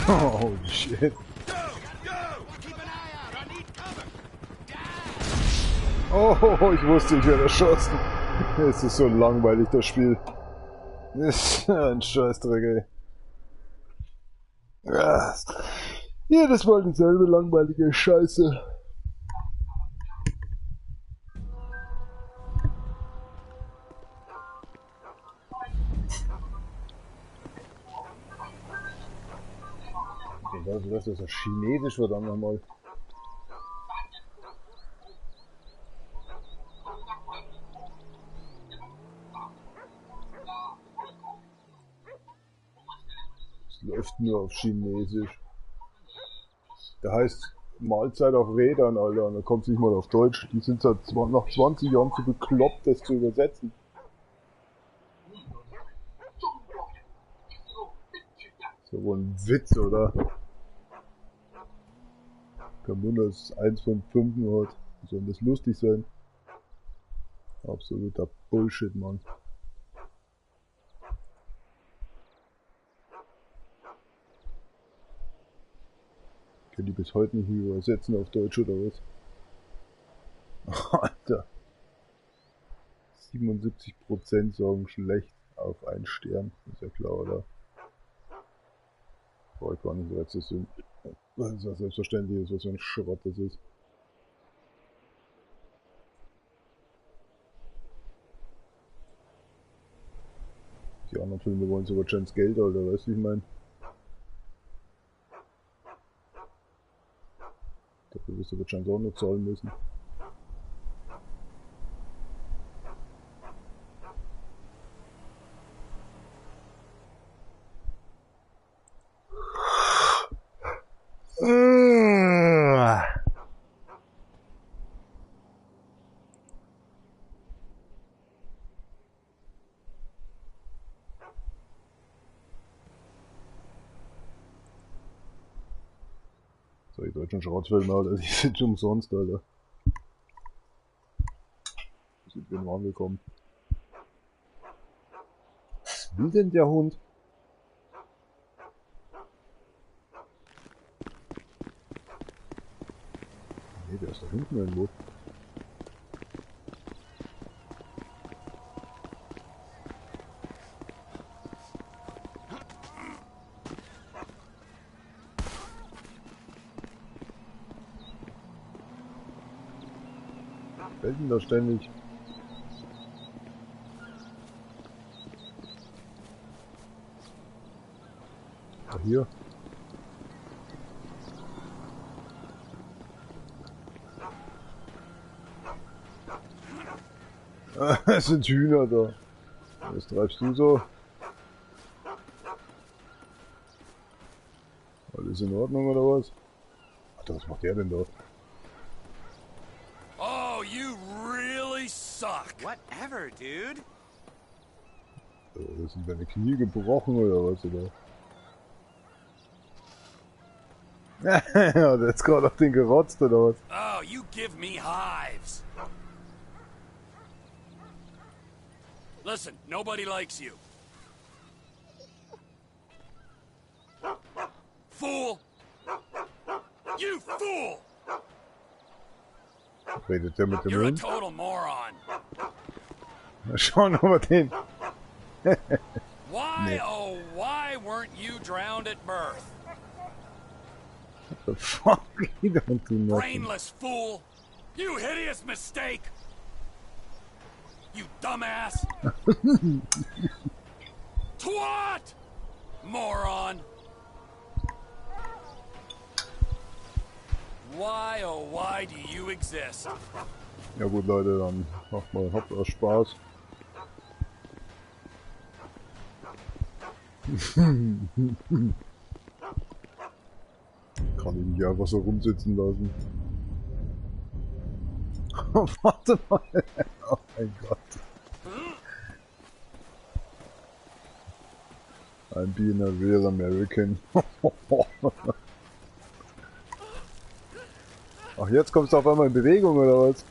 Oh shit. Oh, ich wusste, ich werde erschossen. Es ist so langweilig, das Spiel. Das ist ein Scheißdreck, ey. Ja, jedes Mal dieselbe langweilige Scheiße. Ich dachte, dass das so chinesisch wird dann nochmal. Es läuft nur auf Chinesisch. Der heißt Mahlzeit auf Rädern, Alter, und da kommt es nicht mal auf Deutsch. Die sind seit nach 20 Jahren zu bekloppt, das zu übersetzen. Ist ja wohl ein Witz, oder? Kein Wunder, dass es 1 von 5 nur hat. Wie soll das lustig sein? Absoluter Bullshit, Mann. Können die bis heute nicht übersetzen auf Deutsch oder was? Alter. 77% sagen schlecht auf 1 Stern. Ist ja klar, oder? Brauche ich gar nicht so zu sind. Das ist ja selbstverständlich, was für ein Schrott das ist. Die anderen Filme wollen sogar Chance Geld, oder weißt du, wie ich meine? Dafür wirst du wahrscheinlich auch noch zahlen müssen. Bei deutschen Schrottfilmen, Alter, die sind umsonst, Alter. Sind wir nur angekommen. Was will denn der Hund? Nee, der ist da hinten irgendwo. Fällt denn da ständig? Ah, hier. Es sind Hühner da. Was treibst du so? Alles in Ordnung oder was? Alter, was macht der denn da? Oh, you really suck. Whatever, dude. Sind deine Knie gebrochen oder was, oder? Ja, der hat gerade auf den gerotzt oder was? Oh, you give me hives. Listen, nobody likes you. Fool! You fool! Redet der mit dem You're a Hund? total moron. Na, schauen wir mal den. Why, Nee. oh, why weren't you drowned at birth? What the fuck? He don't do nothing. Brainless fool! You hideous mistake! You dumbass! Twat! Moron! Why, oh why do you exist? Ja gut, Leute, dann macht mal, habt euch Spaß. Kann ich nicht einfach so rumsitzen lassen. Warte mal. Oh mein Gott. I'm being a real American. Ach, jetzt kommst du auf einmal in Bewegung, oder was?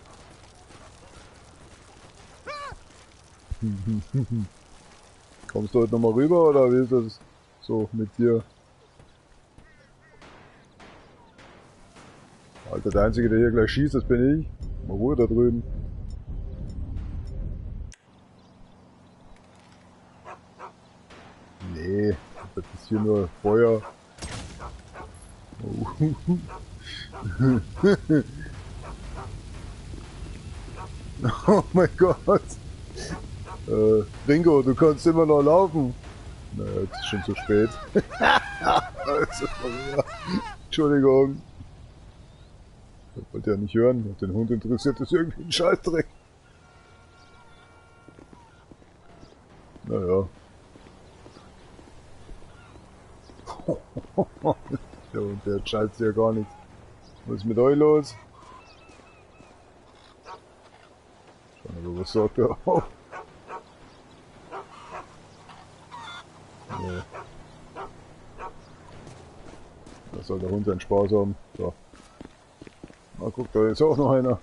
Kommst du heute nochmal rüber, oder wie ist das so mit dir? Alter, der Einzige, der hier gleich schießt, das bin ich. Mal Ruhe da drüben. Nee, das ist hier nur Feuer. Oh. Oh mein Gott. Ringo, du kannst immer noch laufen. Naja, jetzt ist schon zu spät. Also, ja. Entschuldigung. Ich wollte ja nicht hören. Den Hund interessiert das irgendwie ein Scheißdreck. Naja. Ja, und der scheißt ja gar nichts. Was ist mit euch los? Schauen wir mal, was sagt er auch. Nee. Da soll der Hund seinen Spaß haben. So. Na guck, da ist auch noch einer.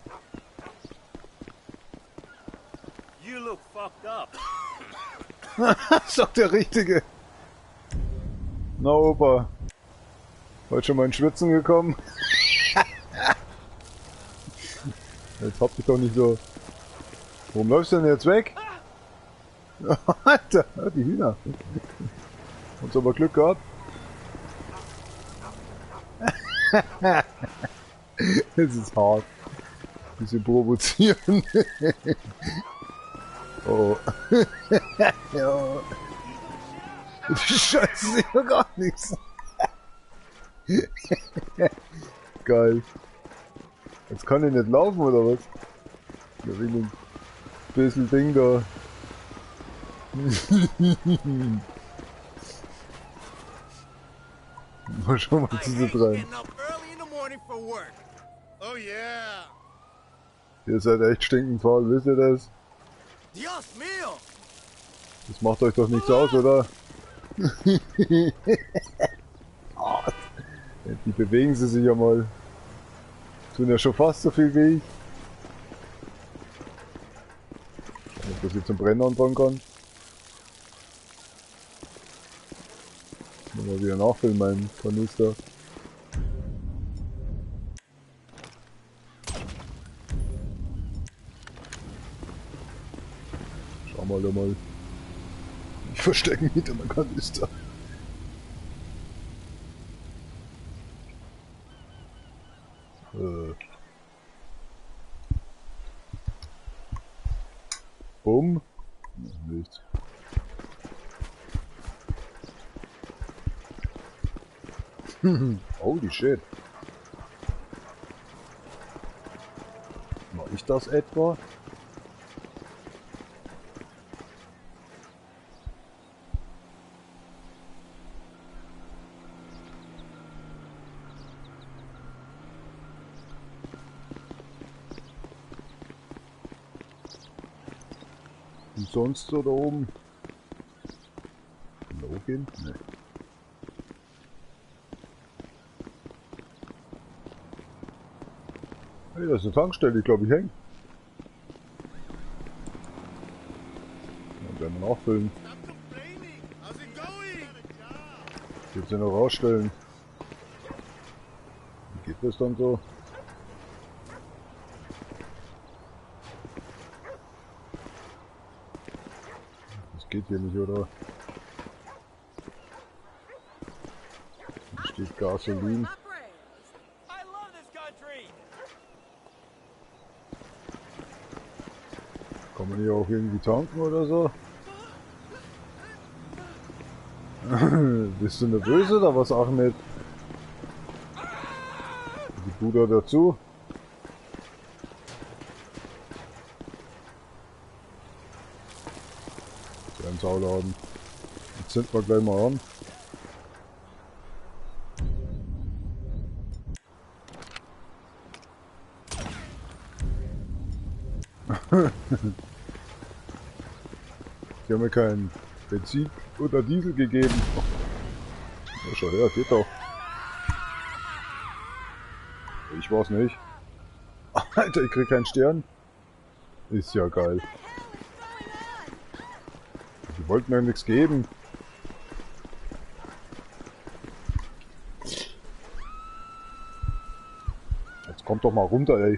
You look fucked up. Das ist doch der Richtige. Na Opa. Heute schon mal in Schwitzen gekommen? Jetzt hab dich doch nicht so. Warum läufst du denn jetzt weg? Alter, die Hühner. Hast aber Glück gehabt. Das ist hart. Bisschen provozieren. Oh. Ja. Die Scheiße ist ja gar nichts. Geil. Jetzt kann ich nicht laufen, oder was? Da wegen ein bisschen Ding da. Mal schauen, was sie so treiben. Oh yeah. Ihr seid echt stinkend faul, wisst ihr das? Dios mío. Das macht euch doch nichts aus, oder? Oh, Die bewegen sie sich ja mal. Tun ja schon fast so viel wie ich. Schauen, ob das jetzt zum Brennen anfangen kann. Mal wieder nachfüllen, mein Kanister. Schauen wir da mal. Ich verstecke mich hinter meinem Kanister. Bumm. Nichts. Holy shit. War ich das etwa? Und sonst so da oben? Login? Ne. Hey, das ist eine Tankstelle, ich glaube, ich hänge. Dann werden wir nachfüllen. Jetzt noch rausstellen. Wie geht das dann so? Das geht hier nicht, oder? Hier steht Gasolin. Kann man hier auch irgendwie tanken oder so? Bist du nervös oder was, Ahmed? Die Bude dazu. So ein Sauladen. Jetzt sind wir gleich mal an. Die haben mir kein Benzin oder Diesel gegeben. Ja, schau her, geht doch. Ich war's nicht. Alter, ich krieg keinen Stern. Ist ja geil. Die wollten mir nichts geben. Jetzt kommt doch mal runter, ey.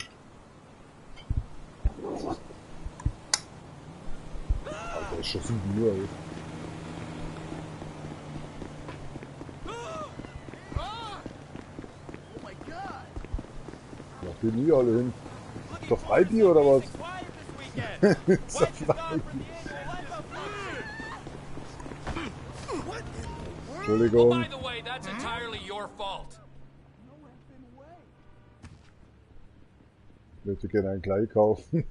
Alter, ist schon 7 Uhr, ey. Gehen nie alle hin. Ist doch Freibier oder was? Ist doch Freibier. Entschuldigung. Ich möchte gerne ein Kleid kaufen.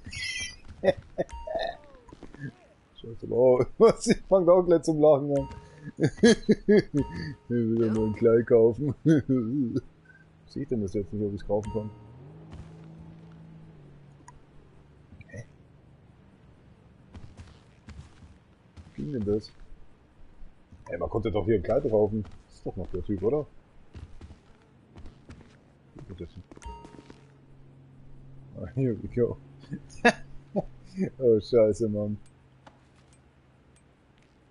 Scheiße, wow. Was? Ich fang auch gleich zum Lachen an. Ich will ja nur ein Kleid kaufen. Sehe ich denn das jetzt nicht, ob ich es kaufen kann? Wie ging denn das? Ey, man konnte doch hier ein Kleid kaufen. Das ist doch noch der Typ, oder? Ah, here we go. Oh, scheiße, Mann.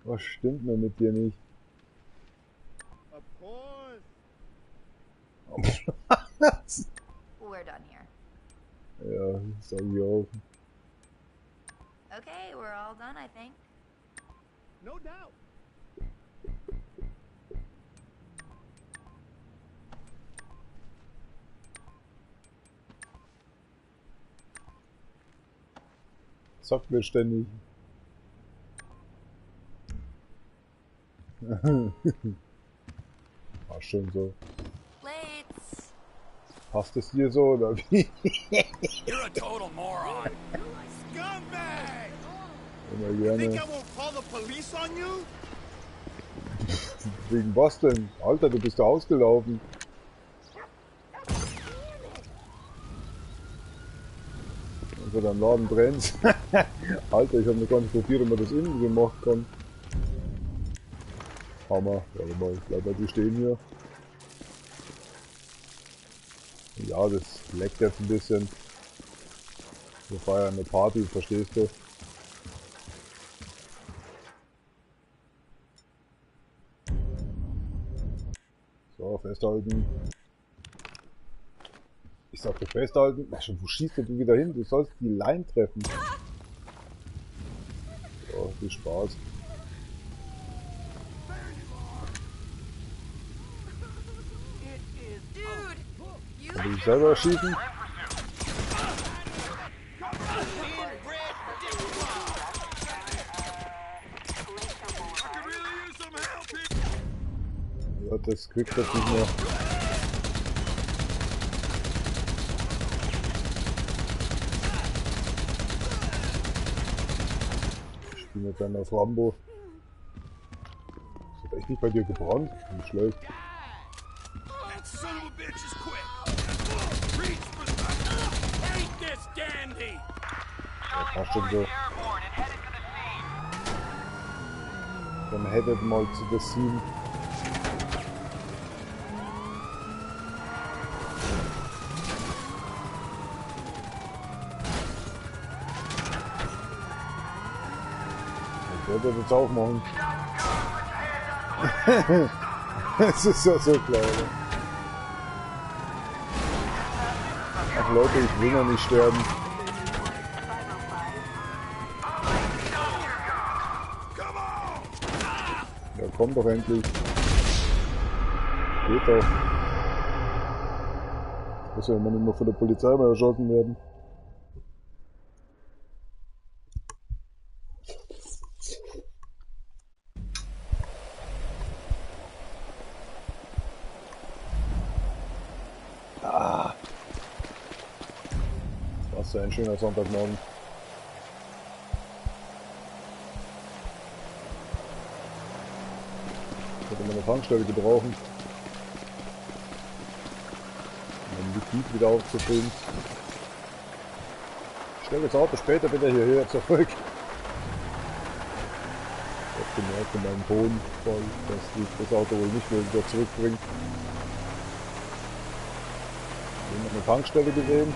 Was stimmt denn mit dir nicht? Of course. We're done here. Ja, sag ich auch. Okay, we're all done, I think. No doubt. Sagt mir ständig. War schon so. Plates. Passt es dir so oder wie? You're a total moron. Scumbag! Immer You think I gerne. won't call the police on you? Wegen was denn? Alter, du bist da ausgelaufen. Also dein Laden brennt. Alter, ich habe mir gar nicht probiert, ob man das innen gemacht kann. Hammer. Warte mal, ich bleib bei dir stehen hier. Ja, das leckt jetzt ein bisschen. Wir feiern eine Party, verstehst du? So, festhalten. Ich sagte festhalten. Ach, schon, wo schießt denn du wieder hin? Du sollst die Line treffen. So, viel Spaß. Kann ich selber schießen? Ja, das kriegt das nicht mehr. Ich bin jetzt dann auf Rambo. Das hat echt nicht bei dir gebrannt? Nicht schlecht. Ja, passt schon so. Dann headet mal zu der Scene. Ich werde das jetzt auch machen. Es ist ja so klar, oder? Ach Leute, ich will noch nicht sterben. Ja, komm doch endlich. Geht doch. Muss ja immer nicht mehr von der Polizei mal erschossen werden. Ah. Was für ein schöner Sonntagmorgen. Ich hätte meine Tankstelle gebrauchen, um den Liquid wieder aufzufüllen. Ich stelle das Auto später wieder hierher zurück. Ich habe gemerkt in meinem Ton voll, dass ich das Auto wohl nicht mehr wieder zurückbringt. Ich habe eine Tankstelle gesehen.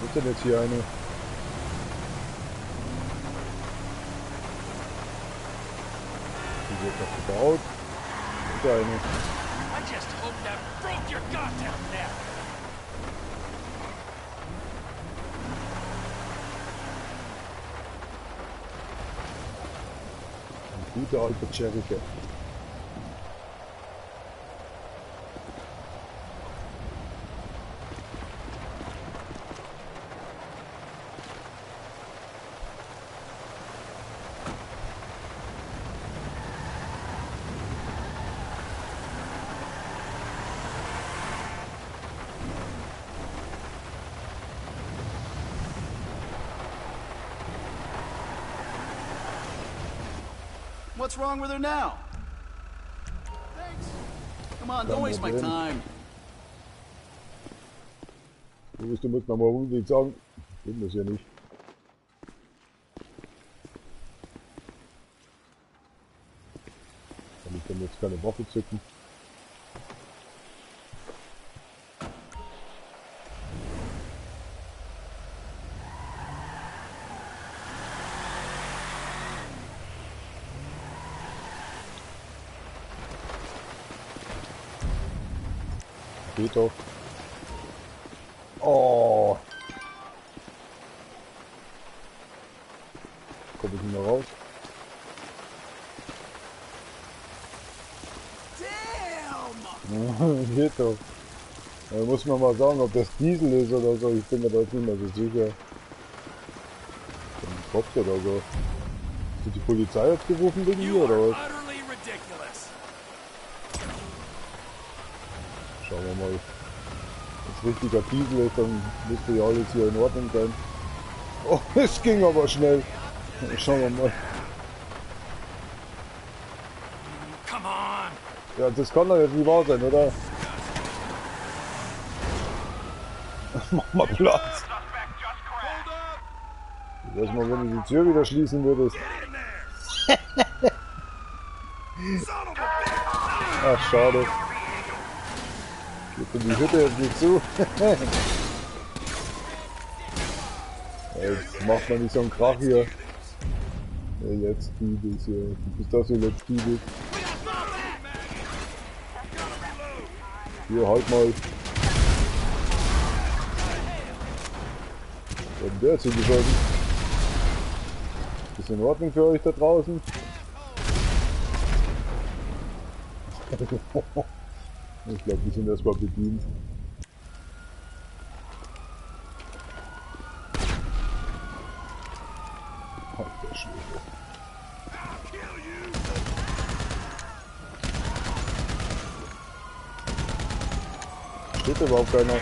Was ist denn jetzt hier eine? Die wird noch gebaut. Und eine. I just hope that broke your goddamn neck. Ein guter alter Cherryke. What's wrong with her now? Thanks. Come on, don't waste my time. Du musst nochmal unbedingt sagen. Ich will das ja nicht. Kann ich denn jetzt keine Waffe zücken? Geht doch. Oh. Komm ich nicht mehr raus. Damn. Geht doch. Da muss man mal sagen, ob das Diesel ist oder so. Ich bin mir da jetzt nicht mehr so sicher. Ein Kopf oder so. Hast du die Polizei jetzt gerufen wegen mir oder was? Schauen wir mal. Wenn es richtiger Diesel ist, dann müsste ja alles hier in Ordnung sein. Oh, es ging aber schnell. Schauen wir mal. Come on. Ja, das kann doch jetzt nicht wahr sein, oder? Mach mal Platz. Lass mal, wenn du die Tür wieder schließen würdest. Ach, schade. Geht in die Hütte jetzt nicht zu. Jetzt macht man nicht so einen Krach hier. Let's do this hier. Du bist das hier, let's do this. Hier, halt mal. Was hat der jetzt hingeschossen? Ist in Ordnung für euch da draußen? Ich glaube, wir sind erstmal bedient. Alter Schwede. Steht überhaupt keiner.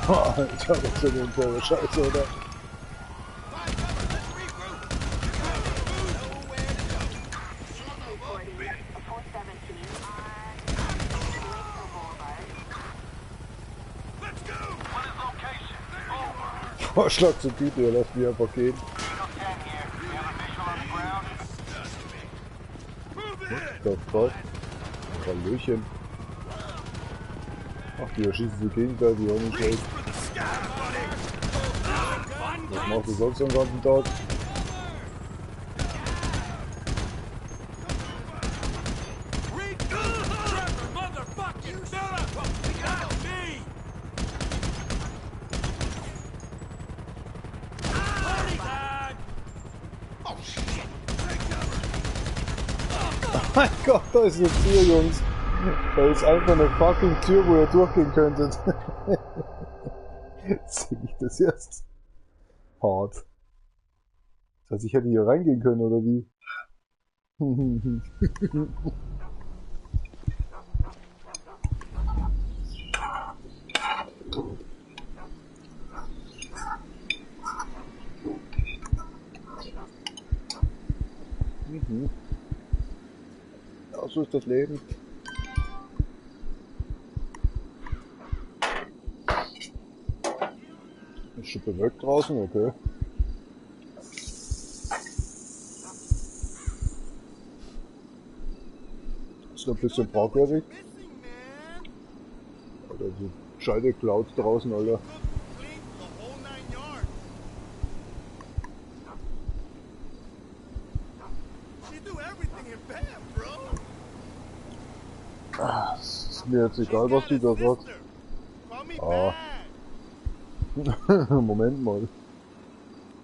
Alter, was ist denn für eine Scheiße, oder? Vorschlag zur Tüte, ihr lasst mich einfach gehen. Stopp, stopp. Hallöchen. Ach, die erschießen sich gegenseitig auch nicht schlecht. Was macht ihr sonst den ganzen Tag? Mein Gott, da ist eine Tür, Jungs. Da ist einfach eine fucking Tür, wo ihr durchgehen könntet. Sehe ich das jetzt? Hart. Das heißt, ich hätte hier reingehen können, oder wie? Ja, so ist das Leben. Ist schon bewölkt draußen, okay. Ist noch ein bisschen fragwürdig. Alter, so scheide Clouds draußen, Alter. Es ist mir jetzt egal, was die da sagt. Ah. Moment mal.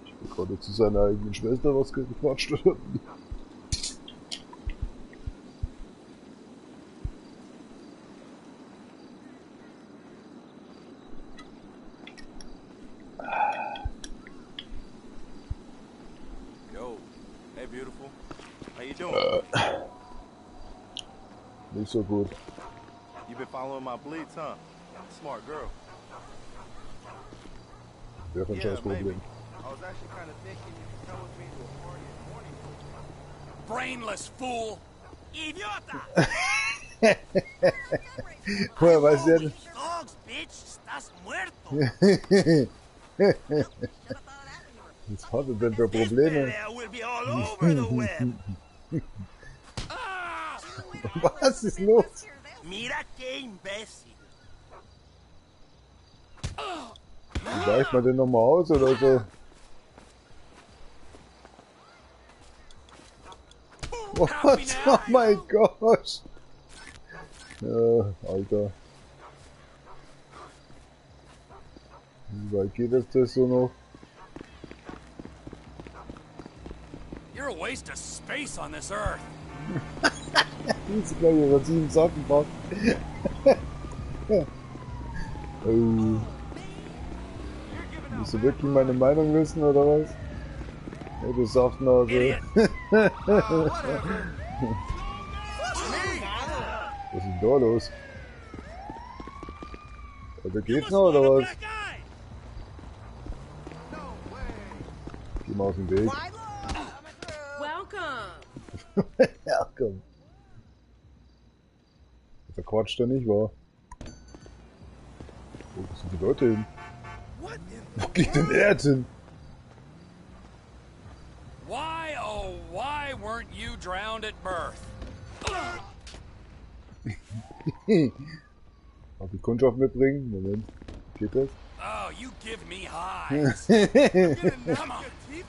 Ich bin gerade zu seiner eigenen Schwester was gequatscht oder wie? Yo, hey beautiful. How you doing? Nicht so gut. You been following my bleeds, huh? Smart girl. Wäre ein scheiß Problem. I was actually kind of thinking you could come with me to a party in the morning. Brainless fool! Idiota! Woher weiß der denn? Dogs, bitch, estás muerto. Was hat er denn für Probleme? Was ist los? Mira qué imbécil. Weicht man den nochmal aus oder so? Was? Oh mein Gott! Ja, Alter. Wie weit geht das so noch? You're a waste of space on this earth. Diese gleich ihre 7 Sachen packt. Oh. Willst du wirklich meine Meinung wissen, oder was? Hey, du Saftnase. Was ist denn da los? Oder geht's noch, oder was? Geh mal aus dem Weg. Ja, komm. Der Quatsch da nicht, wahr? Wo sind die Leute hin? Wo geht denn er jetzt hin? Why, oh, why weren't you drowned at birth? Darf ich Kundschaft mitbringen? Moment. Geht das? Oh, you give me highs. Come on,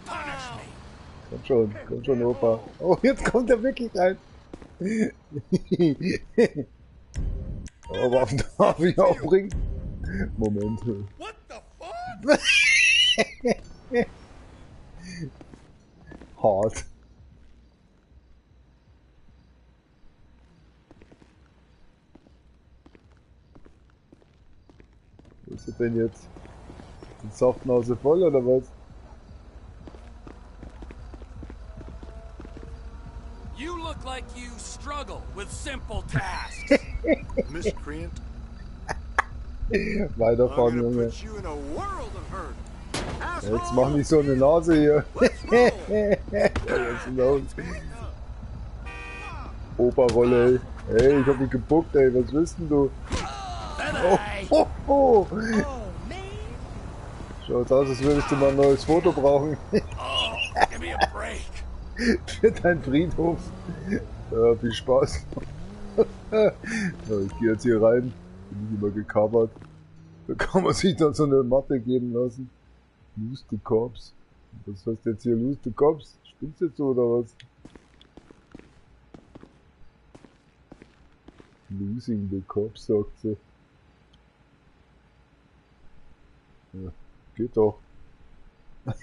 punish me. Komm schon, Opa. Oh, jetzt kommt er wirklich rein. Oh, Waffen darf ich auch bringen? Moment. What the fuck? Hart. Wo ist er denn jetzt? Die Saftnase voll oder was? You look like you struggle with simple tasks. Miscreant. Weiterfahren, Junge. Jetzt mach nicht so eine Nase hier. Was ist los? Opa-Rolle, ey. Hey, ich hab mich gebuckt, ey. Was willst denn du? Oh. Schaut aus, als würdest du mal ein neues Foto brauchen. Für deinen Friedhof. Ja, viel Spaß. Ja, ich gehe jetzt hier rein. Bin ich immer gecovert. Da kann man sich dann so eine Mappe geben lassen. Lose the Cops. Was heißt jetzt hier Lose the Cops? Spinnst du jetzt so oder was? Losing the Cops, sagt sie. Ja, geht doch.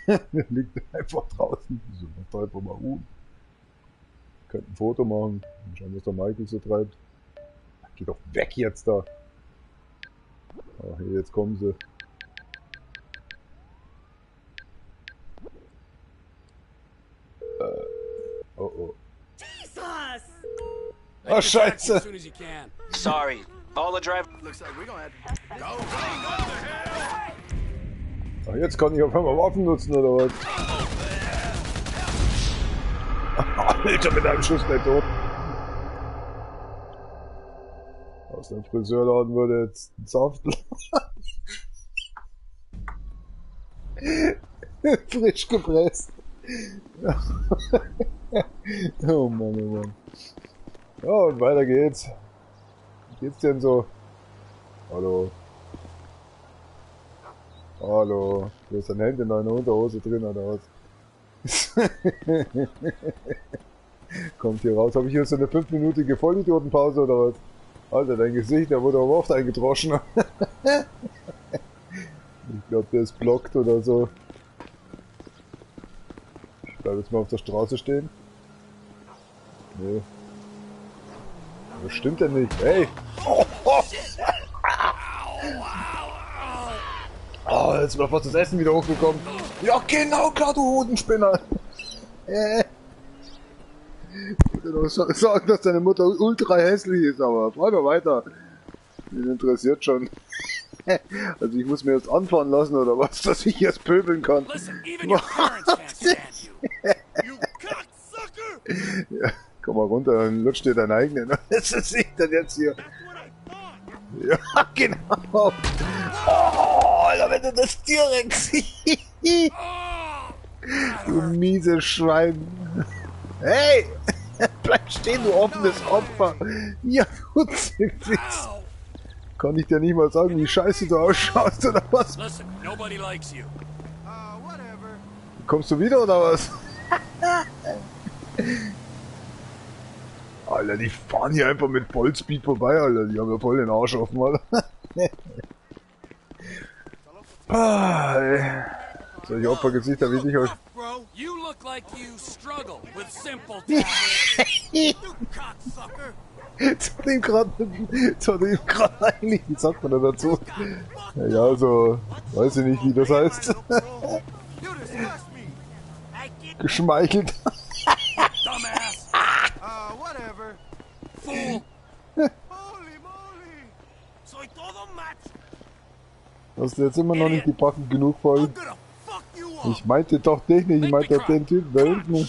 Der liegt einfach draußen. So, macht einfach mal Könnte ein Foto machen. Mal schauen, was der Michael so treibt. Geh doch weg jetzt da. Ah, hier, jetzt kommen sie. Oh. Jesus! Oh, Scheiße! Sorry. All the drive. Looks like we're gonna have to go. Ach, jetzt kann ich auf einmal Waffen nutzen, oder was? Alter, mit einem Schuss gleich tot. Aus dem Friseurladen würde jetzt ein Saft. Frisch gepresst. Oh Mann, oh Mann. Ja, und weiter geht's. Wie geht's denn so? Hallo. Hallo. Du hast dein Hemd in deiner Unterhose drin, oder was? Kommt hier raus. Habe ich hier so eine 5-minütige Vollidiotenpause, oder was? Alter, dein Gesicht, der wurde aber oft eingedroschen. Ich glaube, der ist blockt oder so. Ich bleib jetzt mal auf der Straße stehen. Nee. Was stimmt denn nicht? Hey! Oh, jetzt ist mir fast das Essen wieder hochgekommen. Ja, genau, klar, du Hodenspinner. Ich würde doch sagen, dass deine Mutter ultra hässlich ist, aber freu mal weiter. Mich interessiert schon. Also ich muss mir jetzt anfahren lassen, oder was, dass ich jetzt pöbeln kann. Ja, komm mal runter, dann lutscht dir deinen eigenen. Was ist ich denn jetzt hier? Ja, genau. Oh, Alter, wenn du das direkt siehst. Du mieses Schwein. Hey! Bleib stehen, du offenes Opfer. Ja, du Zickfix. Kann ich dir nicht mal sagen, wie scheiße du ausschaust, oder was? Kommst du wieder, oder was? Alter, die fahren hier einfach mit Vollspeed vorbei, Alter. Die haben ja voll den Arsch offen, Alter. Solche Opfergesichter wie dich euch. You look like you struggle with simple Zu dem gerade eigentlich, wie sagt man da dazu? Ja, so, weiß ich nicht, wie das heißt. geschmeichelt. Dumbass. Whatever. Fool. Holy moly. Soy todo macho. Hast du jetzt immer noch nicht die Backen genug voll? Ich meinte doch dich nicht, ich meinte den Typ da hinten.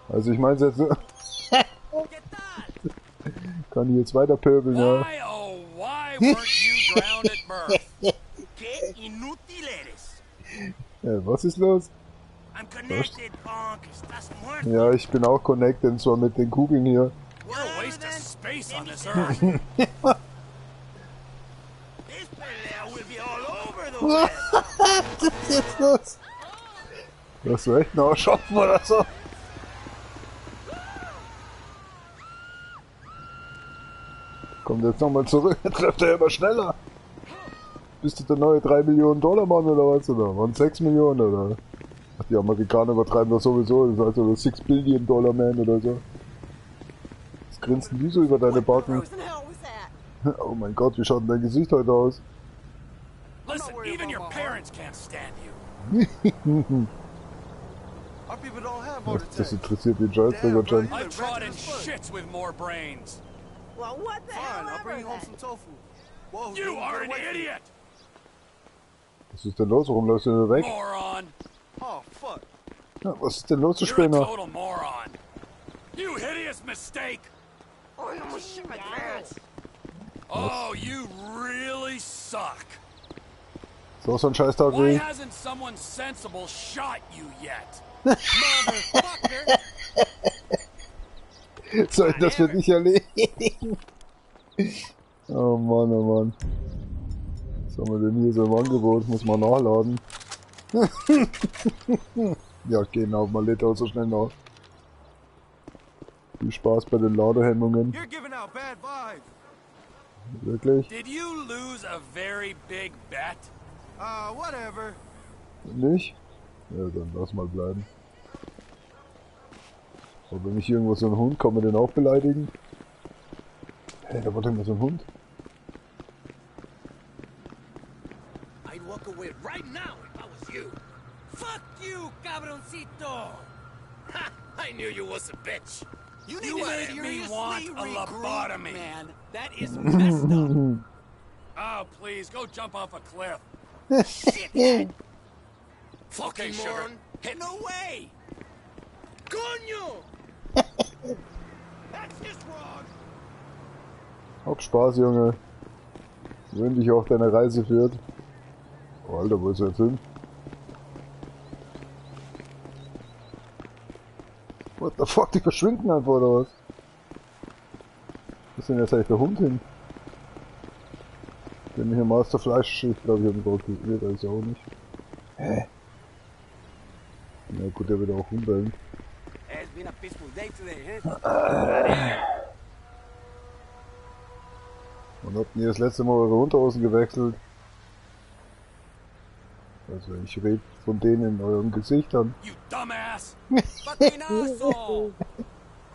Also ich meine jetzt so. Kann ich jetzt weiter pöbeln, ja? Why, oh, why weren't you drowned at birth? Qué inútil eres. Ja, was ist los? I'm connected, Bonk. Estás muerto. Ja, ich bin auch connected, und zwar mit den Kugeln hier. You're a waste of space on this earth. This pelea will be all over the web. Was ist jetzt los? Hast du echt noch schaffen oder so? Kommt jetzt nochmal zurück, jetzt läuft er immer schneller. Bist du der neue 3 Millionen Dollar Mann oder was? Oder waren 6 Millionen oder? Ach, die Amerikaner übertreiben das sowieso, das heißt also 6 Billion Dollar Man oder so. Was grinst denn du so über deine Backen? Oh mein Gott, wie schaut denn dein Gesicht heute aus? Listen, even your parents can't stand you. Our people don't have heart Das attacks. interessiert den Scheißdreck anscheinend. I've trod in shits with more brains. Well, what the hell? I'll bring you home some tofu. Whoa, You are an idiot! Was ist denn los? Warum läufst du denn weg? Moron! Oh, fuck. Ja, was ist denn los, du You're a Spinner? total moron. You hideous mistake! Oh, I almost shit my pants. Oh, you really suck. So ein Scheißtag Why wie. hasn't someone sensible shot you yet? Motherfucker. Soll ich das für dich erledigen? Oh Mann, oh Mann. Was haben wir denn hier so im Angebot? Muss man nachladen. Ja, genau, mal lädt auch so schnell nach. Viel Spaß bei den Ladehemmungen. You're giving out bad vibes. Wirklich? Did you lose a very big bet? Whatever. Nicht? Ja, dann lass mal bleiben. Aber wenn mich irgendwo so ein Hund, kann man den auch beleidigen? Hey, da war doch immer so ein Hund. I'd walk away right now if I was you. Fuck you, cabroncito. Ha! I knew you was a bitch. You need to made me want a lobotomy. man. That is messed up. Oh, please, go jump off a cliff. Shithead. Okay, Fucking sugar. moron. Hey, no way. Coño. That's just wrong. Hab Spaß, Junge. Wenn dich auf deine Reise führt. Oh, Alter, wo ist er jetzt hin? What the fuck, die verschwinden einfach, oder was? Wo ist denn jetzt eigentlich der Hund hin? Den hier Master Fleischschiff, glaube ich, hab ich gerade gesehen, da ist er auch nicht. Hä? Na gut, der wird auch rumbellen. It's been a peaceful day today, huh? Wann habt ihr das letzte Mal eure Unterhosen gewechselt? Also ich rede von denen in euren Gesichtern. You dumbass! Fucking asshole.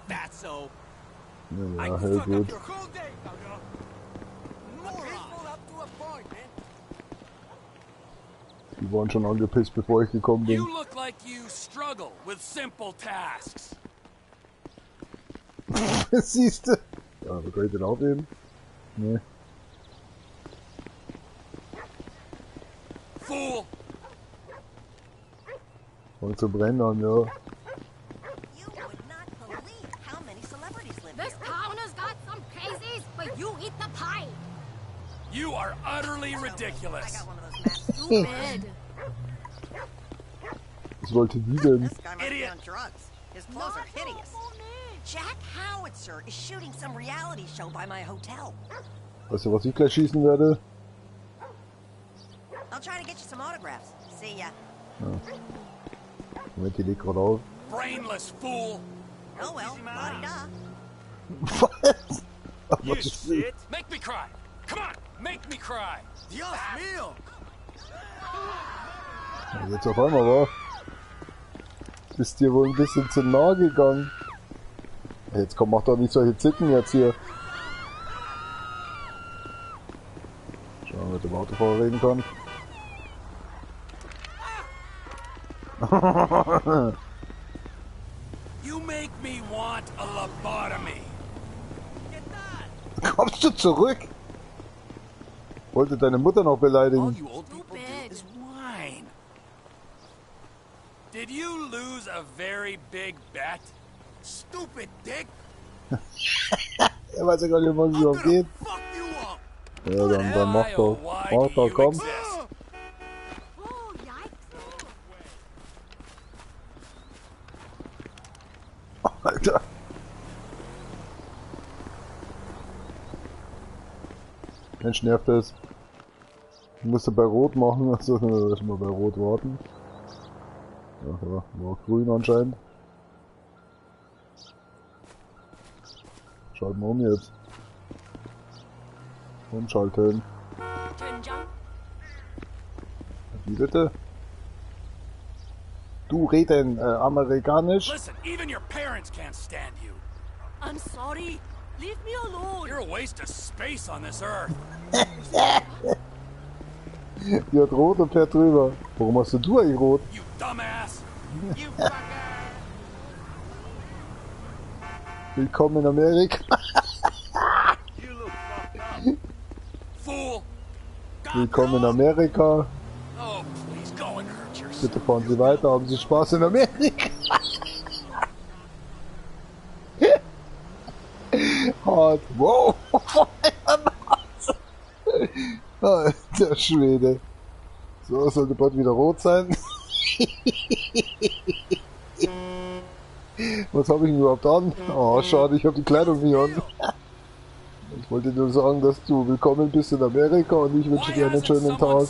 Fatso. Ja, hell gut. Your whole day, Gaga. Moron. Up to a point, man. Die waren schon angepisst, bevor ich gekommen bin. You look like you struggle with simple tasks. Siehst du? Ja, wie kann ich den aufheben? Nee. Fool! Und zu brennen an, ja. You would not believe how many celebrities live This here. town has got some crazies, but you eat the pie. You are utterly I ridiculous. got one of those maps. Stupid. Was wollte die denn? This guy must be on drugs. His clothes are hideous. Jack Howitzer is shooting some reality show by my hotel. Weißt du, was ich gleich schießen werde? I'll try to get you some autographs. See ya. Ja. Moment, die legt gerade auf. Brainless fool! Oh well, la-di-da. Was? Ach, You was ist shit! Make me cry! Come on, make me cry! Dios mío. das? Jetzt auf einmal war. Bist dir wohl ein bisschen zu nah gegangen. Jetzt komm, mach doch nicht solche Zicken jetzt hier. Schauen wir, mit dem Autofahrer reden kann. You make me want a lobotomy. Kommst du zurück? Wollte deine Mutter noch beleidigen? Is wine. Did you lose a very big bet? Stupid dick. Er weiß ja gar nicht, was es überhaupt geht. Ja, dann mach doch. Mach doch, komm. Alter. Mensch, nervt das. Ich musste bei Rot machen, also erstmal bei Rot warten. Ja, war grün anscheinend. Schalten wir um jetzt. Umschalten. Wie bitte? Du reden amerikanisch? Listen, even your parents can't stand you. I'm sorry. Leave me alone. You're a waste of space on this earth. Die hat rot und fährt drüber. Warum hast du eigentlich rot? You dumbass. You Willkommen in Amerika. Fool. Willkommen in Amerika. Oh, please go and hurt yourself. Bitte fahren Sie weiter, haben Sie Spaß in Amerika. Hart. Wow. Der Schwede. So, sollte bald wieder rot sein. Was habe ich denn überhaupt an? Oh, schade, ich habe die Kleidung nicht an. Ich wollte nur sagen, dass du willkommen bist in Amerika und ich wünsche dir einen schönen Tag.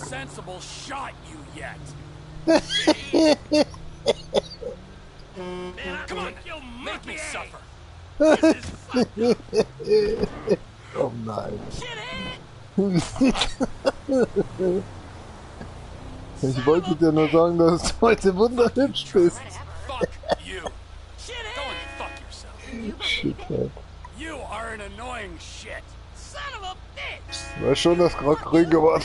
Oh nein. Ich wollte dir nur sagen, dass du heute wunderhübsch bist. Shithead. You are an annoying shit. Son of a bitch. War schon das gerade grün geworden.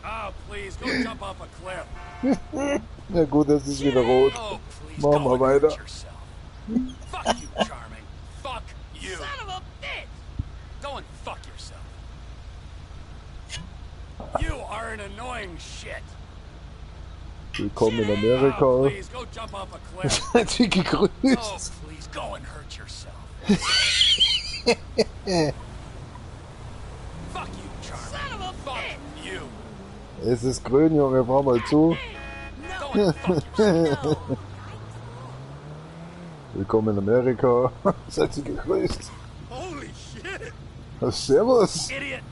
Oh, please, go jump off a cliff. Ja gut, das ist wieder rot. Machen wir weiter. Fuck you, Charming. Fuck you. Son of a bitch. Go and fuck yourself. You are an annoying shit. Willkommen in Amerika. Oh, please, go jump off a cliff. Seid ihr gegrüßt? Oh, please, go and hurt yourself. Fuck you, Charming. Son of a fuck you. Es ist grün, Junge, fahr mal zu. Willkommen in Amerika. Seid ihr gegrüßt? Holy shit. Servus. Idiot.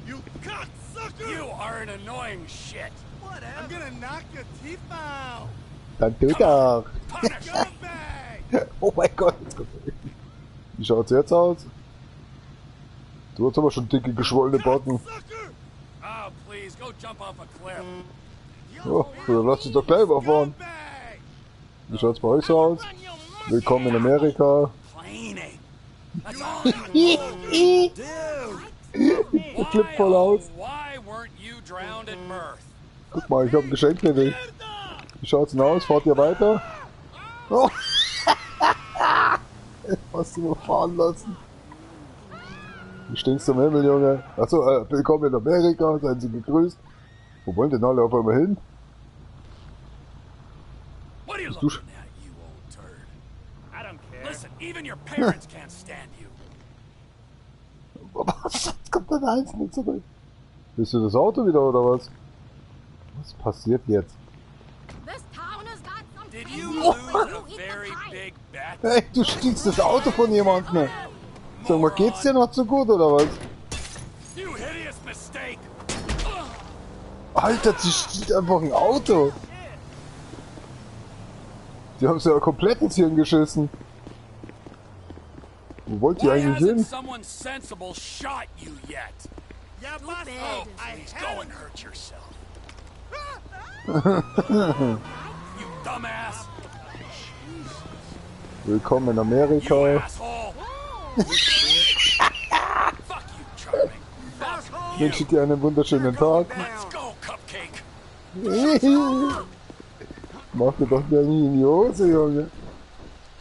You cocksucker. You are an annoying shit. I'm gonna knock your teeth out. Dann tu doch. Oh mein Gott. Wie schaut's jetzt aus? Du hast aber schon dicke, geschwollene Backen. Oh, please, go jump off a cliff. Oh, dann lass dich doch gleich überfahren. Wie schaut's bei euch so aus? Willkommen in Amerika. Ich flipp voll aus. Guck mal, ich hab ein Geschenk für dich. Wie schaut's denn aus? Fahrt ihr weiter? Oh. Hast du überfahren lassen? Du stinkst zum Himmel, Junge. Achso, willkommen in Amerika, seien Sie gegrüßt. Wo wollen denn alle auf einmal hin? Bist du schon? Listen, even your parents can't stand you. Was? Jetzt kommt dein Eins nicht zurück. Bist du das Auto wieder oder was? Was passiert jetzt? Hey, du stiehlst das Auto von jemandem. Sag mal, geht's dir noch so gut oder was? Alter, sie stiehlt einfach ein Auto. Die haben sie ja komplett ins Hirn geschissen. Wo wollt ihr eigentlich hin? Willkommen in Amerika. Ich wünsche dir einen wunderschönen Tag. Mach dir doch gar nicht in die Hose, Junge.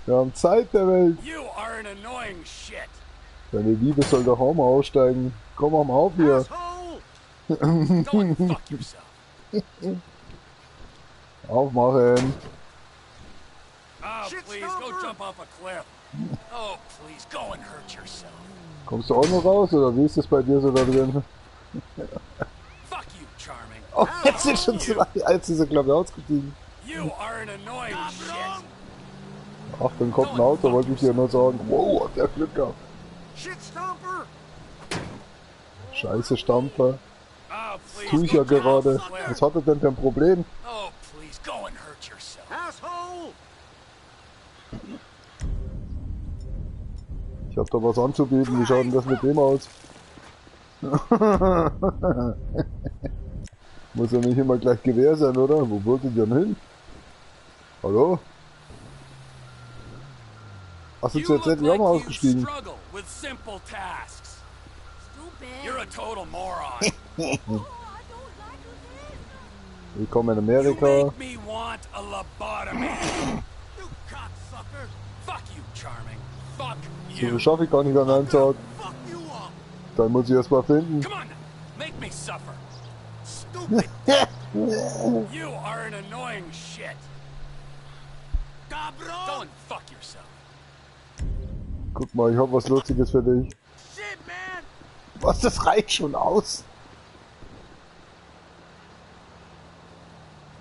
Wir haben Zeit der Welt. You are an annoying shit. Deine Liebe soll doch auch mal aussteigen. Komm mal auf hier. Go and fuck yourself. Aufmachen. Oh, please, go jump off a cliff. Oh, please, go and hurt yourself. Kommst du auch noch raus, oder wie ist das bei dir so da drin? Fuck you, Charming. Oh, jetzt sind schon zwei. Jetzt ist er, glaube ich, ausgestiegen. You are an annoying shit. Ach, dann kommt ein Auto, wollte ich dir nur sagen. Wow, hat der Glück gehabt. Scheiße Stampfer. Das tue ich ja gerade. Was hat er denn für ein Problem? Oh, please, go and hurt yourself. Asshole! Ich hab da was anzubieten, wie schaut denn das mit dem aus? Muss ja nicht immer gleich Gewehr sein, oder? Wo wolltet ihr denn hin? Hallo? Ach, sind Sie jetzt endlich auch mal ausgestiegen? You're a total moron. Willkommen in Amerika. You make me want a lobotomy. You cocksucker. Fuck you, Charming. Fuck you. So schaffe ich gar nicht an einem Tag. Dann muss ich erst mal finden. Come on, make me suffer. Stupid. You are an annoying shit. Go and fuck yourself. Guck mal, ich hab was Lustiges für dich. Was, das reicht schon aus?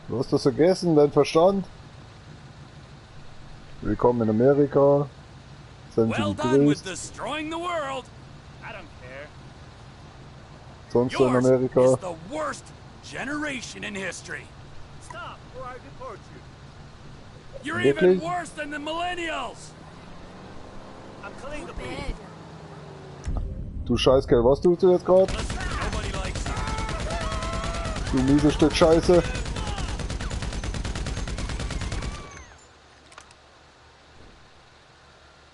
Du hast das vergessen, dein Verstand? Willkommen in Amerika. Seien Sie gegrüßt. Sonst in Amerika. Yours is the worst generation in history. Stop, or I deport you. You're Wirklich? even worse than the millennials. I'm killing the beat. Du Scheißkerl, was tust du jetzt gerade? Du mieses Stück Scheiße.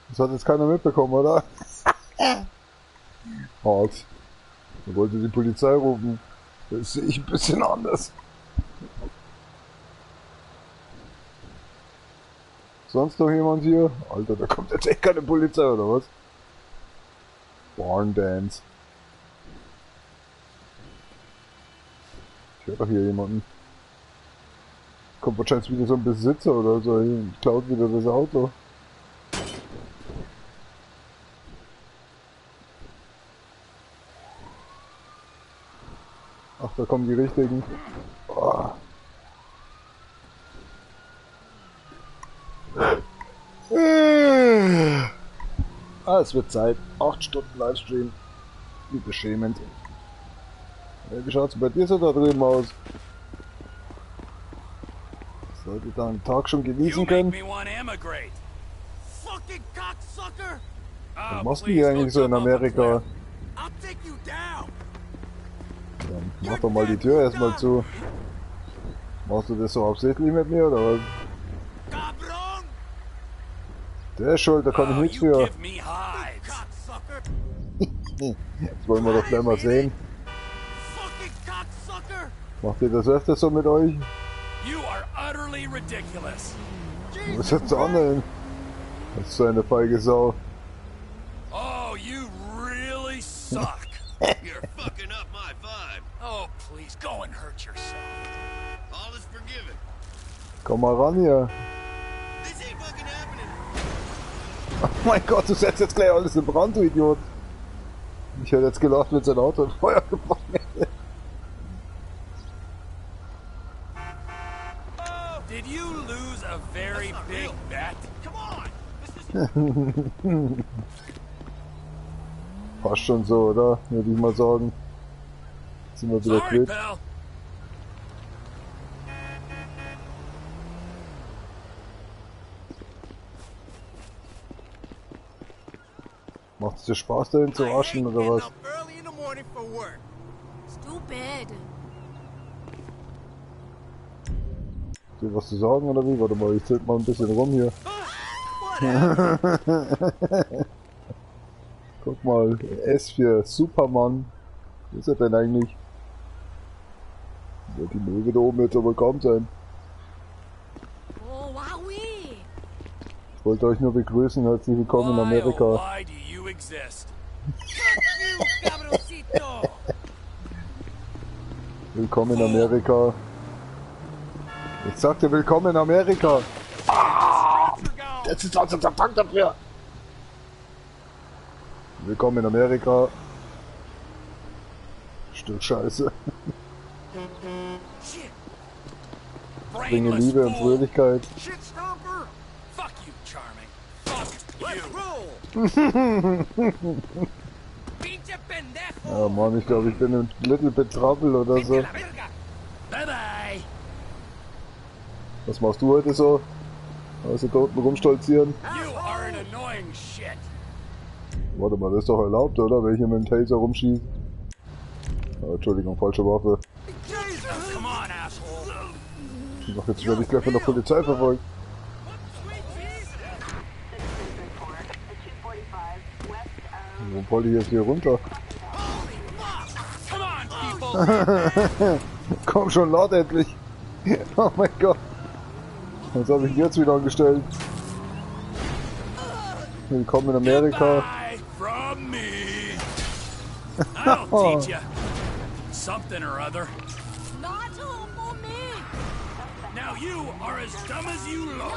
Das hat jetzt keiner mitbekommen, oder? Hart. Er wollte die Polizei rufen. Das sehe ich ein bisschen anders. Sonst noch jemand hier? Alter, da kommt jetzt echt keine Polizei, oder was? Barn Dance. Ich höre doch hier jemanden. Kommt wahrscheinlich wieder so ein Besitzer oder so hin. Klaut wieder das Auto. Ach, da kommen die richtigen. Oh. Ah, es wird Zeit. 8 Stunden Livestream. Wie beschämend. Wie schaut's bei dir so da drüben aus? Sollte da einen Tag schon genießen können? Was machst du hier eigentlich so in Amerika? Dann mach doch mal die Tür erstmal zu. Machst du das so absichtlich mit mir oder was? Der ist schuld, da kann ich nichts für. Jetzt wollen wir doch gleich mal sehen. Macht ihr das öfter so mit euch? Was ist jetzt an? Das ist so eine feige Sau. Oh, you really suck. You're fucking up my vibe. Oh, please, go and hurt yourself. All is forgiven. Komm mal ran hier. This ain't fucking happening. Oh mein Gott, du setzt jetzt gleich alles in Brand, du Idiot. Ich hätte jetzt gelacht, wenn sein Auto in Feuer gefangen hätte. Did you lose a very big bet? Come on. Fast schon so, oder? Würde ich mal sagen. Jetzt sind wir wieder quitt. Macht es dir Spaß, dahin zu waschen, oder was? Stupid. Dir was zu sagen, oder wie? Warte mal, ich zähl mal ein bisschen rum hier. Guck mal, S für Superman. Wo ist er denn eigentlich? Ja, die möge da oben jetzt aber kaum sein. Oh, wowie. Ich wollte euch nur begrüßen, herzlich willkommen in Amerika. Why do you exist? Willkommen in Amerika. Ich sagte willkommen in Amerika. Ah, das ist unser Dank dafür. Willkommen in Amerika. Stück Scheiße. Bringe Liebe und Fröhlichkeit. Fuck you, Charming. Fuck you. Ja Mann, ich glaube ich bin ein Little bit Trouble oder so. Bye bye. Was machst du heute so? Also da unten rumstolzieren? You are an annoying shit. Warte mal, das ist doch erlaubt, oder? Wenn ich hier mit dem Taser rumschieße. Oh, Entschuldigung, falsche Waffe. Come on, asshole. Ach, jetzt werde ich gleich von der Polizei verfolgt. Wo wollte ich jetzt hier runter? Komm schon, laut endlich! Oh mein Gott! Was habe ich jetzt wieder angestellt? Willkommen in Amerika. From me. I'll teach you something or other. Not for me. Now you are as dumb as you look.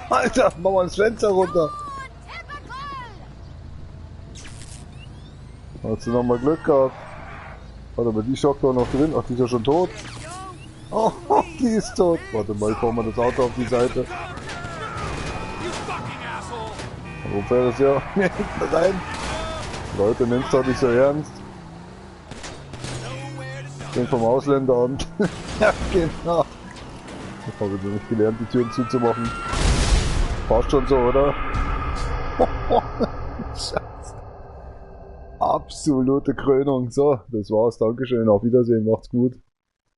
Alter, mach mal das Fenster runter! Hast du noch mal Glück gehabt? Warte mal, die schockt doch noch drin. Ach, die ist ja schon tot. Oh, die ist tot. Warte mal, ich baue mal das Auto auf die Seite. Wo fährt das ja? Rein. Leute, nimm's doch nicht so ernst. Ich bin vom Ausländeраmt. Ja, genau. Ich habe nicht gelernt, die Türen zuzumachen. Passt schon so, oder? Scheiße. Absolute Krönung. So, das war's. Dankeschön. Auf Wiedersehen. Macht's gut.